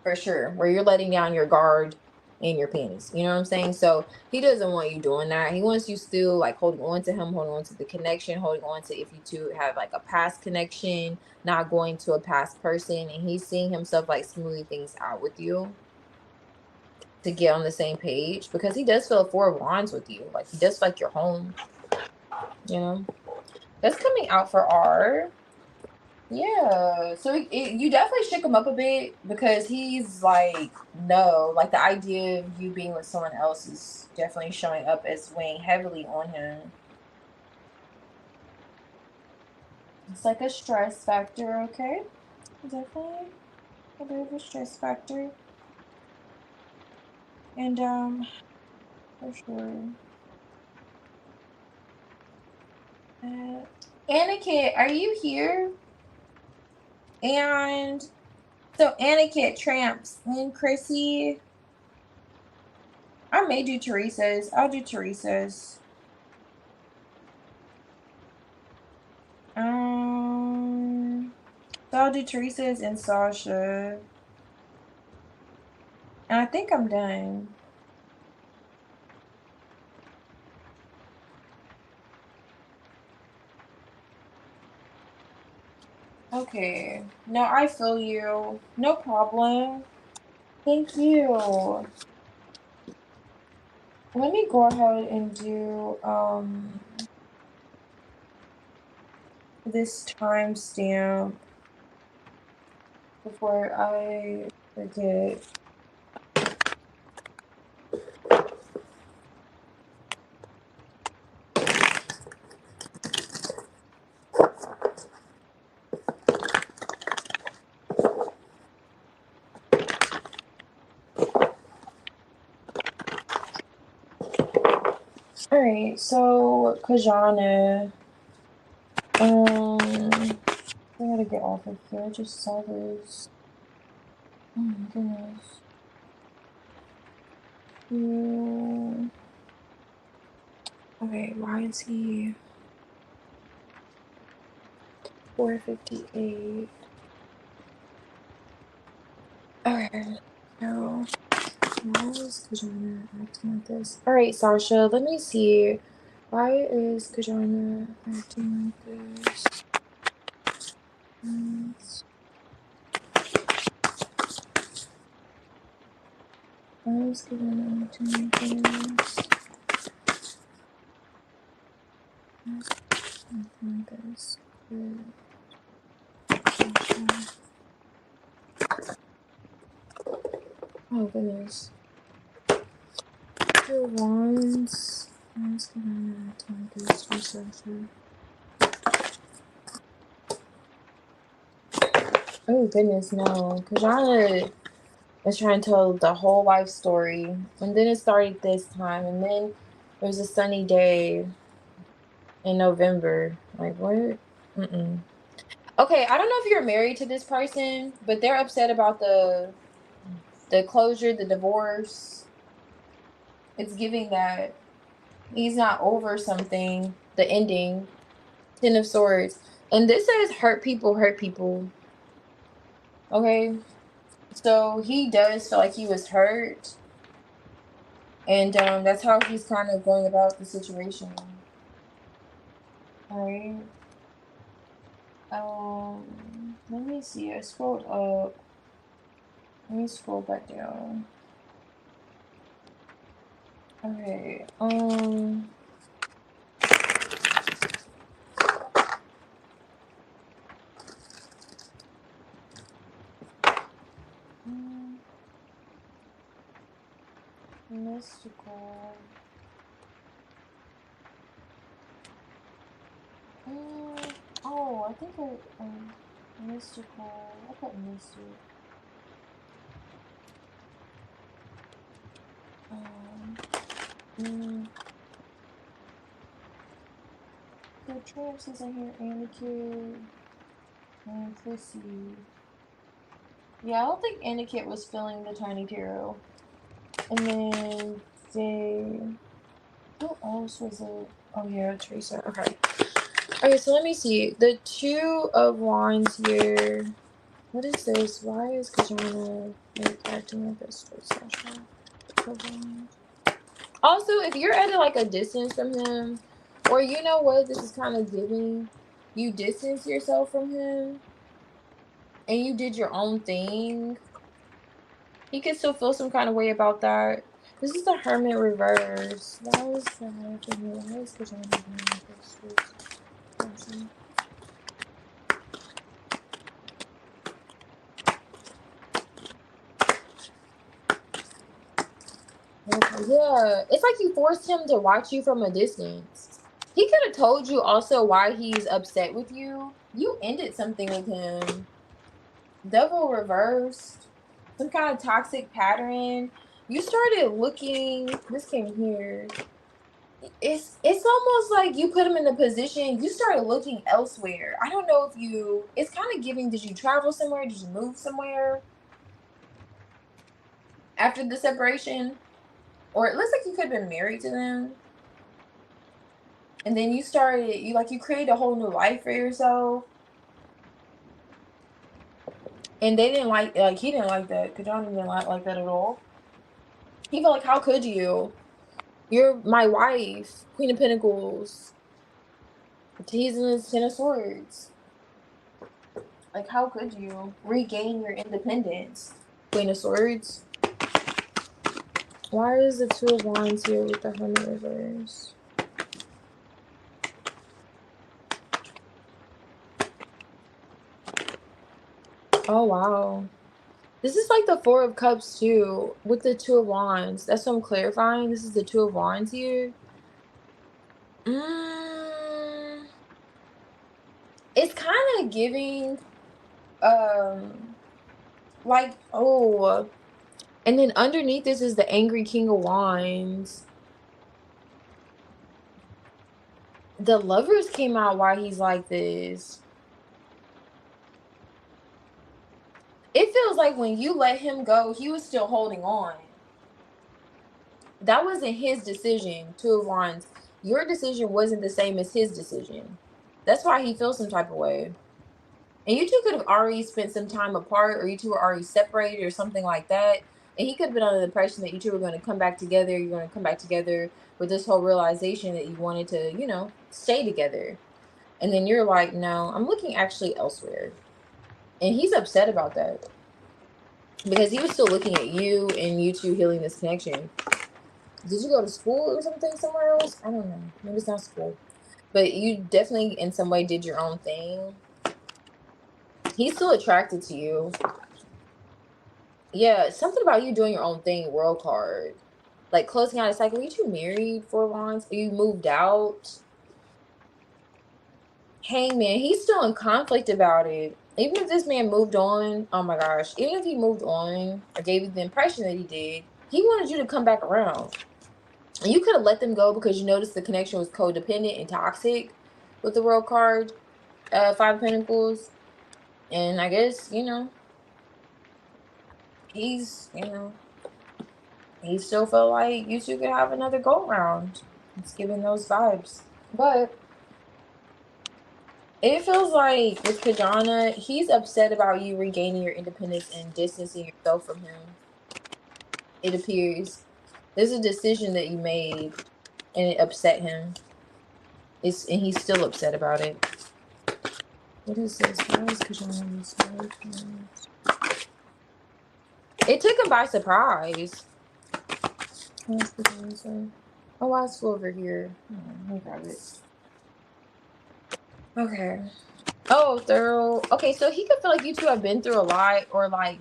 for sure. Where you're letting down your guard and your panties. You know what I'm saying? So he doesn't want you doing that. He wants you still like holding on to him, holding on to the connection, holding on to if you two have like a past connection, not going to a past person. And he's seeing himself like smoothing things out with you to get on the same page, because he does feel a Four of Wands with you. Like, he does feel like you're home, you know? That's coming out for R. Yeah, so you definitely shook him up a bit, because he's like, no, like the idea of you being with someone else is definitely showing up as weighing heavily on him. It's like a stress factor, okay? Definitely a bit of a stress factor. And for sure. Aniket, are you here? And so Aniket, Tramps, and Chrissy. I may do Teresa's. I'll do Teresa's. So I'll do Teresa's and Sasha. And I think I'm done. Okay. No, I feel you. No problem. Thank you. Let me go ahead and do this timestamp before I forget. Alright, so 𝚅𝚒𝚒𝚗𝚒𝚗𝚐. I gotta get off of here. I just saw this. Oh my goodness. Yeah. Okay, why is he 458? Okay, so why is 𝚅𝚒𝚒𝚗𝚒 acting like this? Alright, Sasha, let me see. Why is 𝚅𝚒𝚒𝚗𝚒 acting like this? Why is 𝚅𝚒𝚒𝚗𝚒 acting like this? Like this. Oh goodness. Two wands. Why is 𝚅𝚒𝚒𝚗𝚒 acting like this for Sasha? Oh goodness, no. 𝚅𝚒𝚗𝚒 was trying to tell the whole life story, and then it started this time, and then there was a sunny day in November. Like what? Okay, I don't know if you're married to this person, but they're upset about the closure, the divorce. It's giving that he's not over something, the ending. 10 of Swords. And this says hurt people hurt people. Okay. So he does feel like he was hurt. And that's how he's kind of going about the situation. Alright. Let me see. I scrolled up. Let me scroll back down. Okay. Mystical. Oh, I think mystical. I put mystic. The tramps is in here, 𝚒𝚒𝚒𝚗𝚒 and Chrissy. Yeah, I don't think 𝚒𝚒𝚒𝚗𝚒 was feeling the tiny tarot. And then who else was it? Oh yeah, Teresa. Okay. Okay, so let me see. The Two of Wands here. What is this? Why is 𝚅𝚒𝚒𝚗𝚒 acting like this for Sasha? Also, if you're at like a distance from him, or you know what, this is kind of giving, you distance yourself from him and you did your own thing, he could still feel some kind of way about that. This is the Hermit reverse. Why is that happening? Why is 𝚅𝚒𝚒𝚗𝚒 yeah, it's like you forced him to watch you from a distance. He could have told you also why he's upset with you. You ended something with him. Devil reversed. Some kind of toxic pattern. You started looking. This came here. It's almost like you put him in a position. You started looking elsewhere. I don't know if you. It's kind of giving. Did you travel somewhere? Did you move somewhere after the separation? Or it looks like you could have been married to them. And then you started. You created a whole new life for yourself. And they didn't like he didn't like that. 𝚅𝚒𝚗𝚒 didn't like that at all. He felt like, how could you? You're my wife, Queen of Pentacles. He's in his 10 of Swords. Like, how could you regain your independence, Queen of Swords? Why is the Two of Wands here with the Hermit reverse? Oh, wow. This is like the Four of Cups too, with the Two of Wands. That's what I'm clarifying. This is the Two of Wands here. It's kind of giving, like, oh, and then underneath this is the angry King of Wands. The Lovers came out why he's like this. It feels like when you let him go, he was still holding on. That wasn't his decision, Two of Wands. Your decision wasn't the same as his decision. That's why he feels some type of way. And you two could have already spent some time apart, or you two were already separated or something like that. And he could have been under the impression that you two were going to come back together. You're going to come back together with this whole realization that you wanted to, you know, stay together. And then you're like, no, I'm looking actually elsewhere. And he's upset about that. Because he was still looking at you and you two healing this connection. Did you go to school or something somewhere else? I don't know. Maybe it's not school. But you definitely in some way did your own thing. He's still attracted to you. Yeah, something about you doing your own thing, World card. Like closing out a cycle. Are you two married, Four of Wands? Are you moved out? Hangman, he's still in conflict about it. Even if this man moved on, oh my gosh, even if he moved on or gave you the impression that he did, he wanted you to come back around. And you could have let them go because you noticed the connection was codependent and toxic with the World card, Five of Pentacles. And I guess, you know, he's, you know, he still felt like you two could have another go round. It's giving those vibes. But it feels like with Kajana, he's upset about you regaining your independence and distancing yourself from him. It appears. There's a decision that you made and it upset him. And he's still upset about it. What is this? Why is Kajana? It took him by surprise. What's the answer? Oh, why is over here? Let me grab it. Okay. Oh, thorough. Okay, so he could feel like you two have been through a lot, or like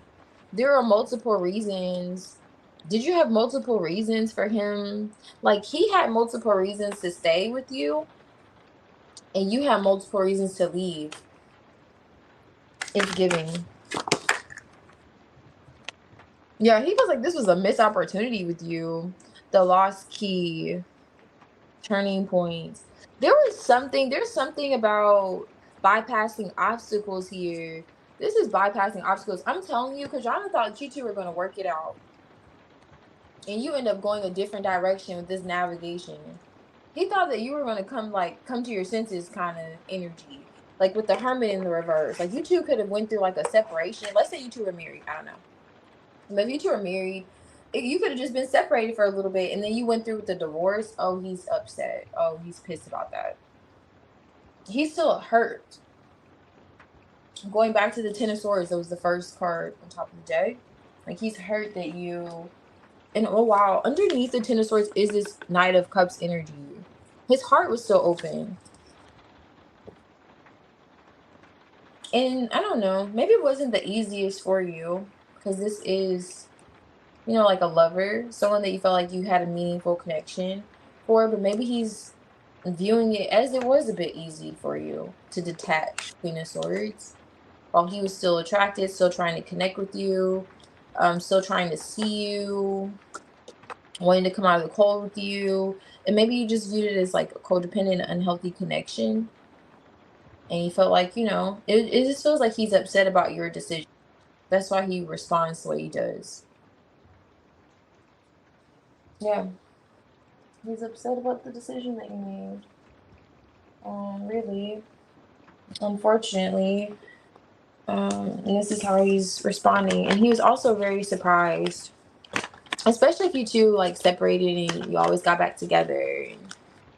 there are multiple reasons. Did you have multiple reasons for him? Like he had multiple reasons to stay with you, and you had multiple reasons to leave. It's giving. Yeah, he feels like this was a missed opportunity with you. The lost key. Turning points. There's something about bypassing obstacles here. This is bypassing obstacles. I'm telling you, because y'all thought you two were going to work it out. And you end up going a different direction with this navigation. He thought that you were going to come to your senses kind of energy. Like with the Hermit in the reverse. Like you two could have went through like a separation. Let's say you two were married. I don't know. But if you two are married, you could have just been separated for a little bit, and then you went through with the divorce. Oh, he's upset. Oh, he's pissed about that. He's still hurt. Going back to the Ten of Swords, that was the first card on top of the deck. Like, he's hurt that you... And, oh, wow. Underneath the Ten of Swords is this Knight of Cups energy. His heart was still open. And, I don't know. Maybe it wasn't the easiest for you. Because this is... you know, like a lover, someone that you felt like you had a meaningful connection for, but maybe he's viewing it as it was a bit easy for you to detach Queen of Swords while he was still attracted, still trying to connect with you, still trying to see you, wanting to come out of the cold with you. And maybe you just viewed it as like a codependent, unhealthy connection. And you felt like, you know, it just feels like he's upset about your decision. That's why he responds the way he does. Yeah. He's upset about the decision that you made. Really. Unfortunately. And this is how he's responding. And he was also very surprised. Especially if you two like separated and you always got back together. And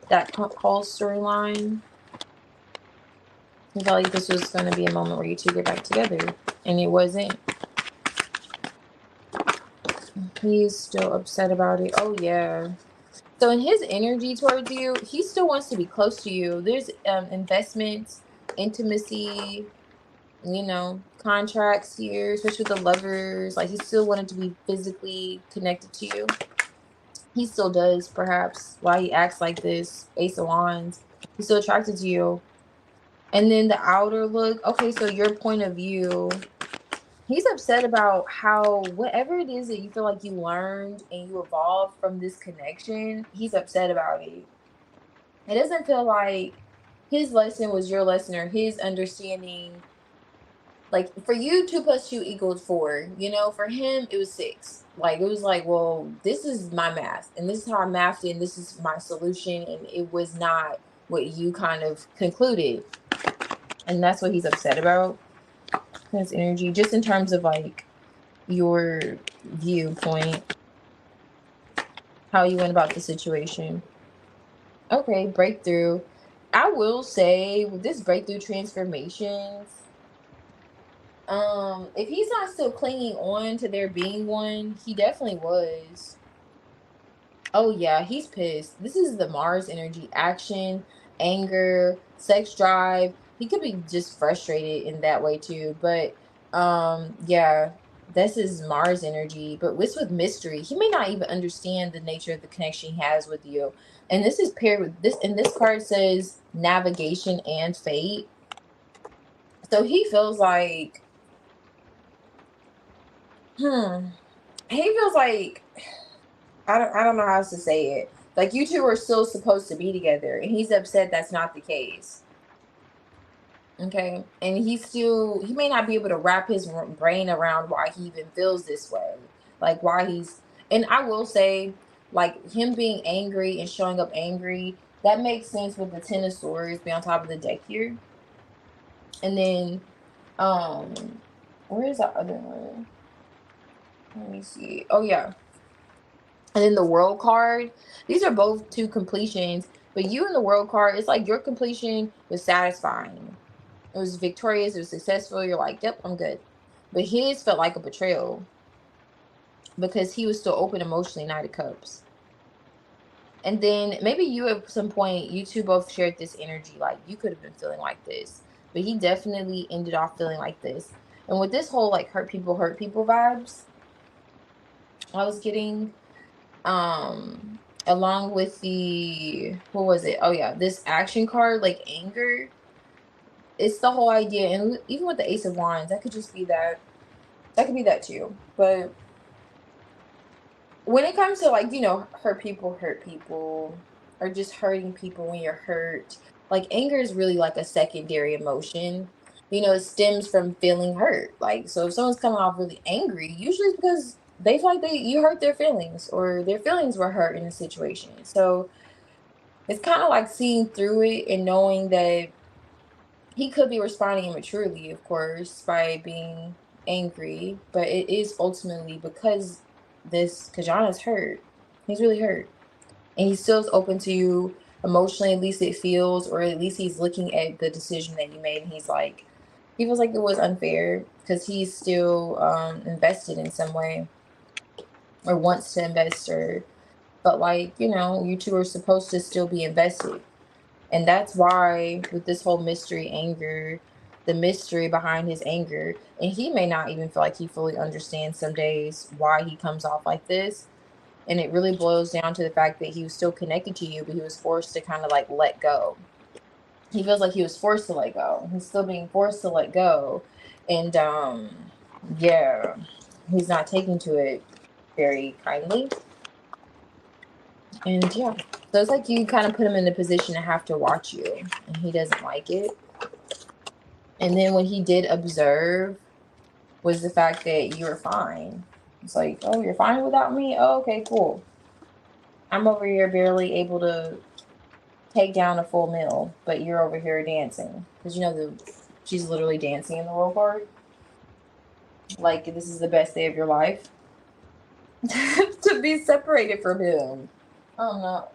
that whole storyline. He felt like this was going to be a moment where you two get back together. And it wasn't. He's still upset about it. Oh, yeah. So in his energy towards you, he still wants to be close to you. There's investments, intimacy, you know, contracts here, especially with the lovers. Like, he still wanted to be physically connected to you. He still does, perhaps, why he acts like this. Ace of Wands. He's still attracted to you. And then the outer look. Okay, so your point of view. He's upset about how whatever it is that you feel like you learned and you evolved from this connection, he's upset about it. It doesn't feel like his lesson was your lesson or his understanding. Like, for you, 2 + 2 = 4. You know, for him, it was 6. Like, it was like, well, this is my math, and this is how I mathed it, and this is my solution, and it was not what you kind of concluded. And that's what he's upset about. His energy, just in terms of, like, your viewpoint, how you went about the situation. Okay, breakthrough. I will say, with this breakthrough transformations, if he's not still clinging on to there being one, he definitely was. Oh yeah, he's pissed. This is the Mars energy: action, anger, sex drive. He could be just frustrated in that way too. But yeah, this is Mars energy. But what's with mystery? He may not even understand the nature of the connection he has with you. And this is paired with this, and this card says navigation and fate. So he feels like, he feels like, I don't know how else to say it. Like, you two are still supposed to be together, and he's upset that's not the case. Okay, and he may not be able to wrap his brain around why he even feels this way, like why he's. And I will say, like, him being angry and showing up angry, that makes sense with the 10 of Swords being on top of the deck here. And then, where is the other one? Let me see. Oh yeah. And then the World card. These are both 2 completions, but you and the World card, it's like your completion was satisfying. It was victorious. It was successful. You're like, yep, I'm good. But his felt like a betrayal because he was still open emotionally, Knight of Cups. And then maybe you at some point, you two both shared this energy. Like, you could have been feeling like this. But he definitely ended off feeling like this. And with this whole, like, hurt people vibes I was getting, along with the, what was it? Oh yeah, this action card, like anger. It's the whole idea. And even with the Ace of Wands, that could just be that. That could be that too. But when it comes to, like, you know, hurt people or just hurting people when you're hurt, like, anger is really like a secondary emotion. You know, it stems from feeling hurt. Like, so if someone's coming off really angry, usually it's because they feel like you hurt their feelings or their feelings were hurt in a situation. So it's kind of like seeing through it and knowing that he could be responding immaturely, of course, by being angry, but it is ultimately because this Kajana is hurt. He's really hurt. And he still is open to you emotionally, at least it feels, or at least he's looking at the decision that you made and he's like, he feels like it was unfair because he's still invested in some way or wants to invest, or but, like, you know, you two are supposed to still be invested. And that's why with this whole mystery anger, the mystery behind his anger, and he may not even feel like he fully understands some days why he comes off like this. And it really boils down to the fact that he was still connected to you, but he was forced to kind of like let go. He feels like he was forced to let go. He's still being forced to let go. And yeah, he's not taking to it very kindly. And yeah, so it's like you kind of put him in the position to have to watch you, and he doesn't like it. And then when he did observe was the fact that you were fine. It's like, oh, you're fine without me? Oh, okay, cool. I'm over here barely able to take down a full meal, but you're over here dancing. Because, you know, she's literally dancing in the world card. Like, this is the best day of your life. To be separated from him. I'm not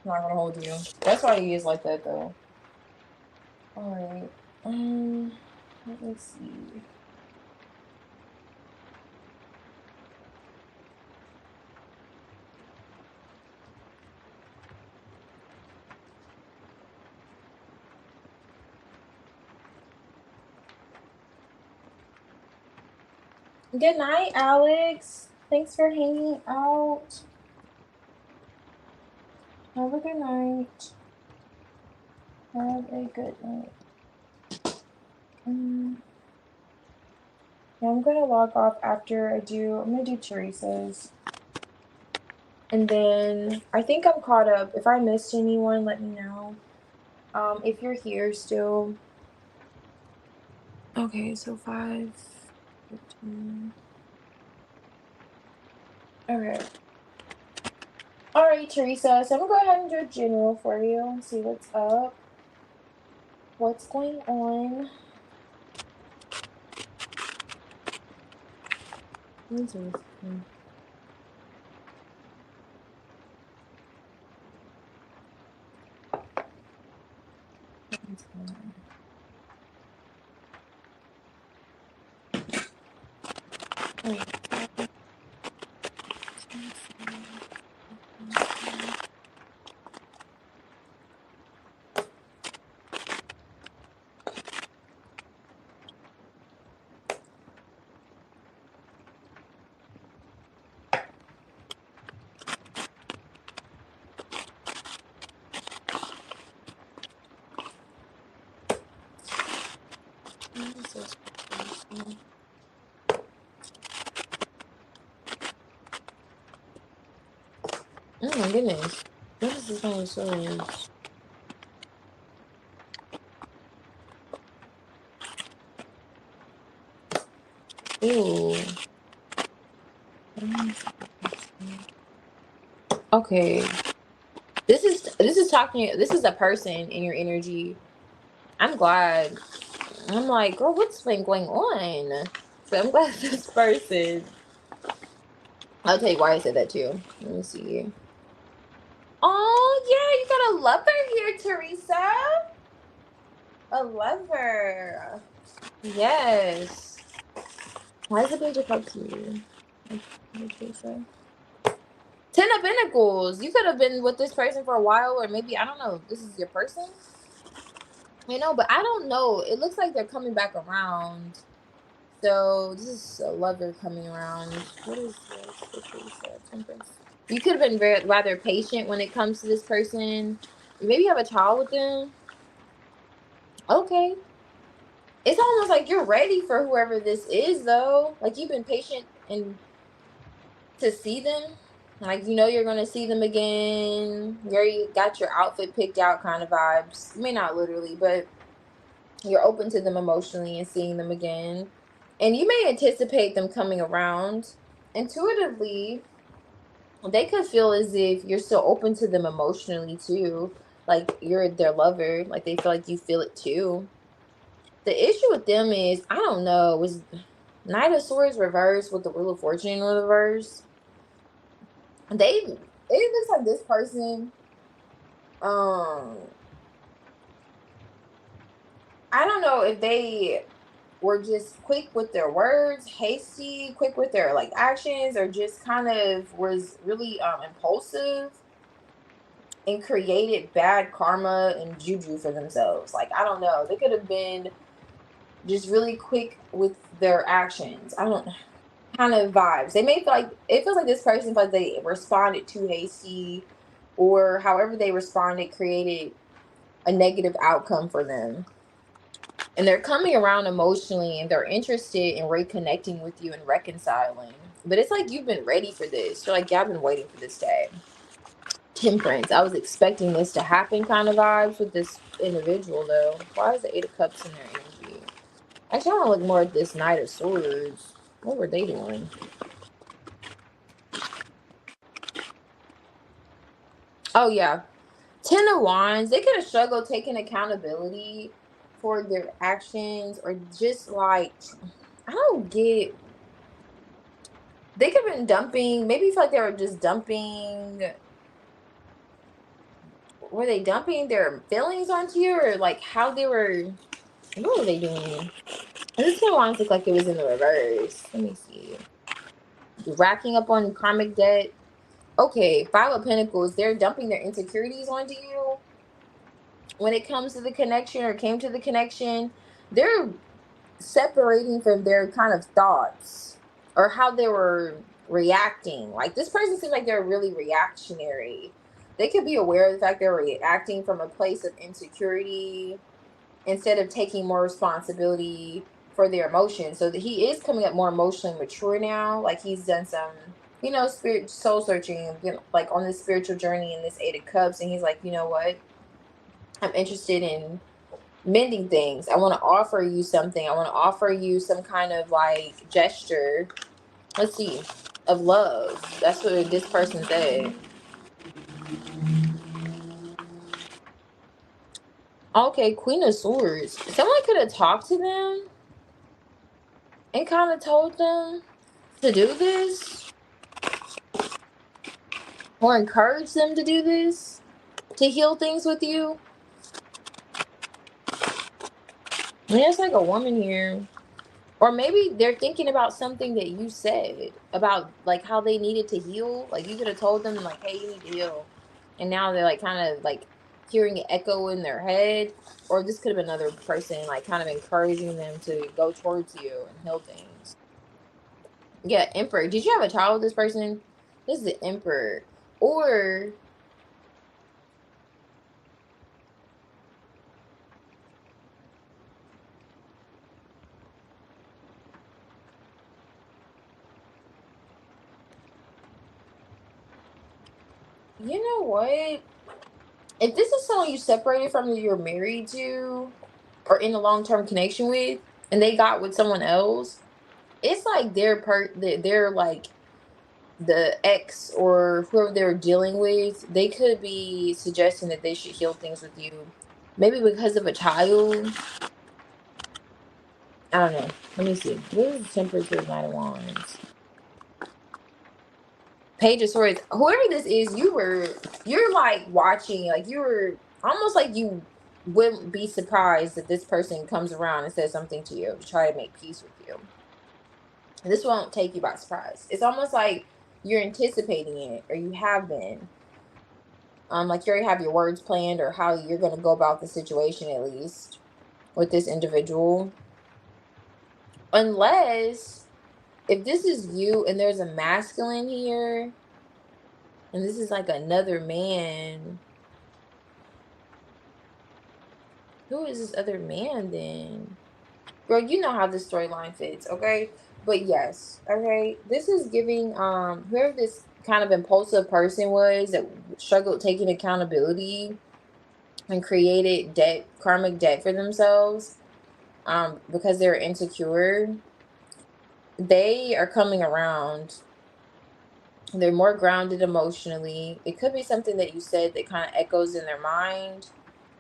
gonna hold you. That's why he is like that, though. Alright. Let me see. Good night, Alex. Thanks for hanging out. Have a good night. Have a good night. Yeah, I'm gonna log off after I'm gonna do Teresa's. And then I think I'm caught up. If I missed anyone, let me know. If you're here still. Okay, so 5, 15. Okay. Alright, Teresa. So I'm gonna go ahead and do a general for you and see what's up. What's going on? Oh my goodness. What is this on swords? Ooh. Okay. This is a person in your energy. I'm glad. I'm like, girl, what's been going on? So I'm glad this person. I'll tell you why I said that too. Let me see. Oh yeah, you got a lover here, Teresa. A lover. Yes. Why is the Page of Cups here? Teresa. 10 of Pentacles. You could have been with this person for a while, or maybe, I don't know, this is your person? You know, but I don't know. It looks like they're coming back around. So this is a lover coming around. What is this? Temperance. You could have been rather patient when it comes to this person. Maybe you have a child with them. Okay. It's almost like you're ready for whoever this is, though. Like, you've been patient and to see them. Like, you know you're going to see them again. You already got your outfit picked out kind of vibes. You may not literally, but you're open to them emotionally and seeing them again. And you may anticipate them coming around. Intuitively, they could feel as if you're still open to them emotionally too. Like, you're their lover. Like, they feel like you feel it too. The issue with them is, I don't know, was Knight of Swords reversed with the Wheel of Fortune in reverse. It looks like this person, I don't know if they were just quick with their words, hasty, quick with their like actions, or just kind of was really impulsive and created bad karma and juju for themselves. Like, I don't know. They could have been just really quick with their actions. I don't know. Kind of vibes. They may feel like, it feels like this person feels like they responded too hasty, or however they responded created a negative outcome for them. And they're coming around emotionally, and they're interested in reconnecting with you and reconciling. But it's like you've been ready for this. You're like, yeah, I've been waiting for this day. Temperance. I was expecting this to happen kind of vibes with this individual, though. Why is the 8 of Cups in their energy? Actually, I want to look more at this Knight of Swords. What were they doing? Oh, yeah. 10 of Wands. They could have struggled taking accountability for their actions, or just like, I don't get. They could have been dumping. Maybe it's like they were just dumping. Were they dumping their feelings onto you, or like how they were? What were they doing? This 10 of Wands looked like it was in the reverse. Let me see. Racking up on karmic debt. Okay, 5 of Pentacles. They're dumping their insecurities onto you. When it comes to the connection, or came to the connection, they're separating from their kind of thoughts. or how they were reacting. Like this person seems like they're really reactionary. They could be aware of the fact they're reacting from a place of insecurity instead of taking more responsibility for their emotions. So that he is coming up more emotionally mature now. Like he's done some, spirit soul searching, like on this spiritual journey in this 8 of Cups, and he's like, you know what? I'm interested in mending things. I want to offer you something. I want to offer you some kind of like gesture. Let's see, of love. That's what this person said. Okay, Queen of Swords. Someone could have talked to them and kind of told them to do this or encourage them to do this to heal things with you. Yeah, it's like a woman here. Or maybe they're thinking about something that you said about like how they needed to heal. Like you could have told them like, hey, you need to heal. And now they're like kind of like hearing it echo in their head. Or this could have been another person like kind of encouraging them to go towards you and heal things. Yeah, Emperor. Did you have a child with this person? This is the Emperor. Or you know what? If this is someone you separated from that you're married to or in a long-term connection with and they got with someone else, it's like they're like the ex or whoever they're dealing with, they could be suggesting that they should heal things with you. Maybe because of a child. I don't know. Let me see. What is the temperature of 9 of Wands? Page of Swords. Whoever this is, you're like watching, like you were almost like you wouldn't be surprised that this person comes around and says something to you to try to make peace with you. This won't take you by surprise. It's almost like you're anticipating it, or you have been. Like you already have your words planned, or how you're gonna go about the situation at least with this individual. Unless if this is you and there's a masculine here, and this is like another man. Who is this other man then? Girl, you know how this storyline fits, okay? But yes, okay. This is giving whoever this kind of impulsive person was that struggled taking accountability and created debt, karmic debt for themselves, because they're insecure. They are coming around. They're more grounded emotionally. It could be something that you said that kind of echoes in their mind,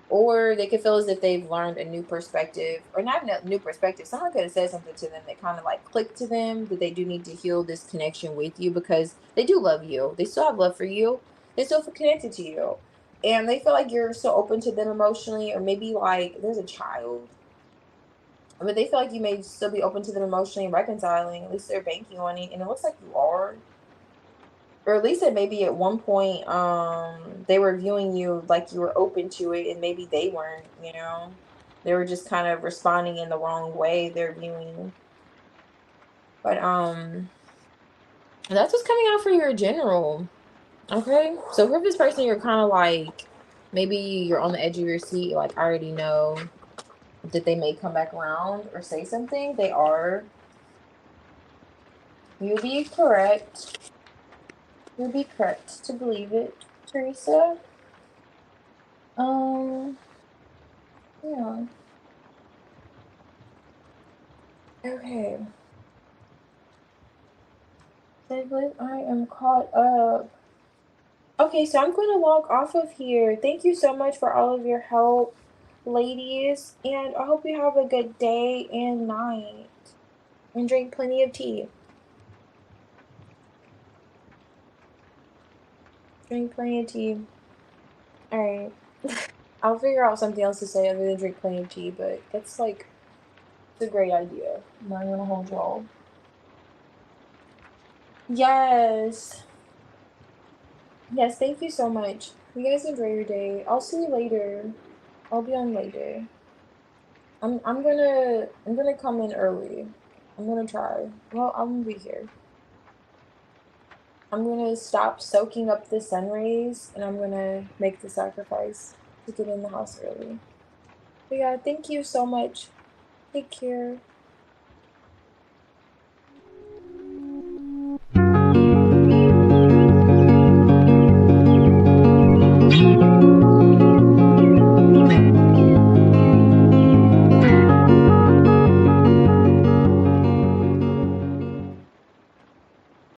or they could feel as if they've learned a new perspective, or not a new perspective. Someone could have said something to them that kind of like clicked to them that they do need to heal this connection with you because they do love you. They still have love for you. They still feel connected to you. And they feel like you're so open to them emotionally, or maybe like there's a child, but they feel like you may still be open to them emotionally and reconciling. At least they're banking on it. And it looks like you are. Or at least that maybe at one point they were viewing you like you were open to it, and maybe they weren't. They were just kind of responding in the wrong way, they're viewing. But that's what's coming out for your general. Okay, so for this person, you're kind of like, maybe you're on the edge of your seat, like I already know that they may come back around or say something. They are. You'll be correct. You'll be correct to believe it, Teresa. um yeah. Okay. Douglas, I am caught up. Okay, so I'm going to log off of here. Thank you so much for all of your help, ladies, and I hope you have a good day and night. And drink plenty of tea. Drink plenty of tea. Alright. I'll figure out something else to say other than drink plenty of tea, but it's like, it's a great idea. I'm not gonna hold y'all. Yes. Yes, thank you so much. You guys enjoy your day. I'll see you later. I'll be on later. I'm gonna come in early. I'm gonna try. Well, I'm gonna be here. I'm gonna stop soaking up the sun rays and I'm gonna make the sacrifice to get in the house early. But yeah, thank you so much. Take care.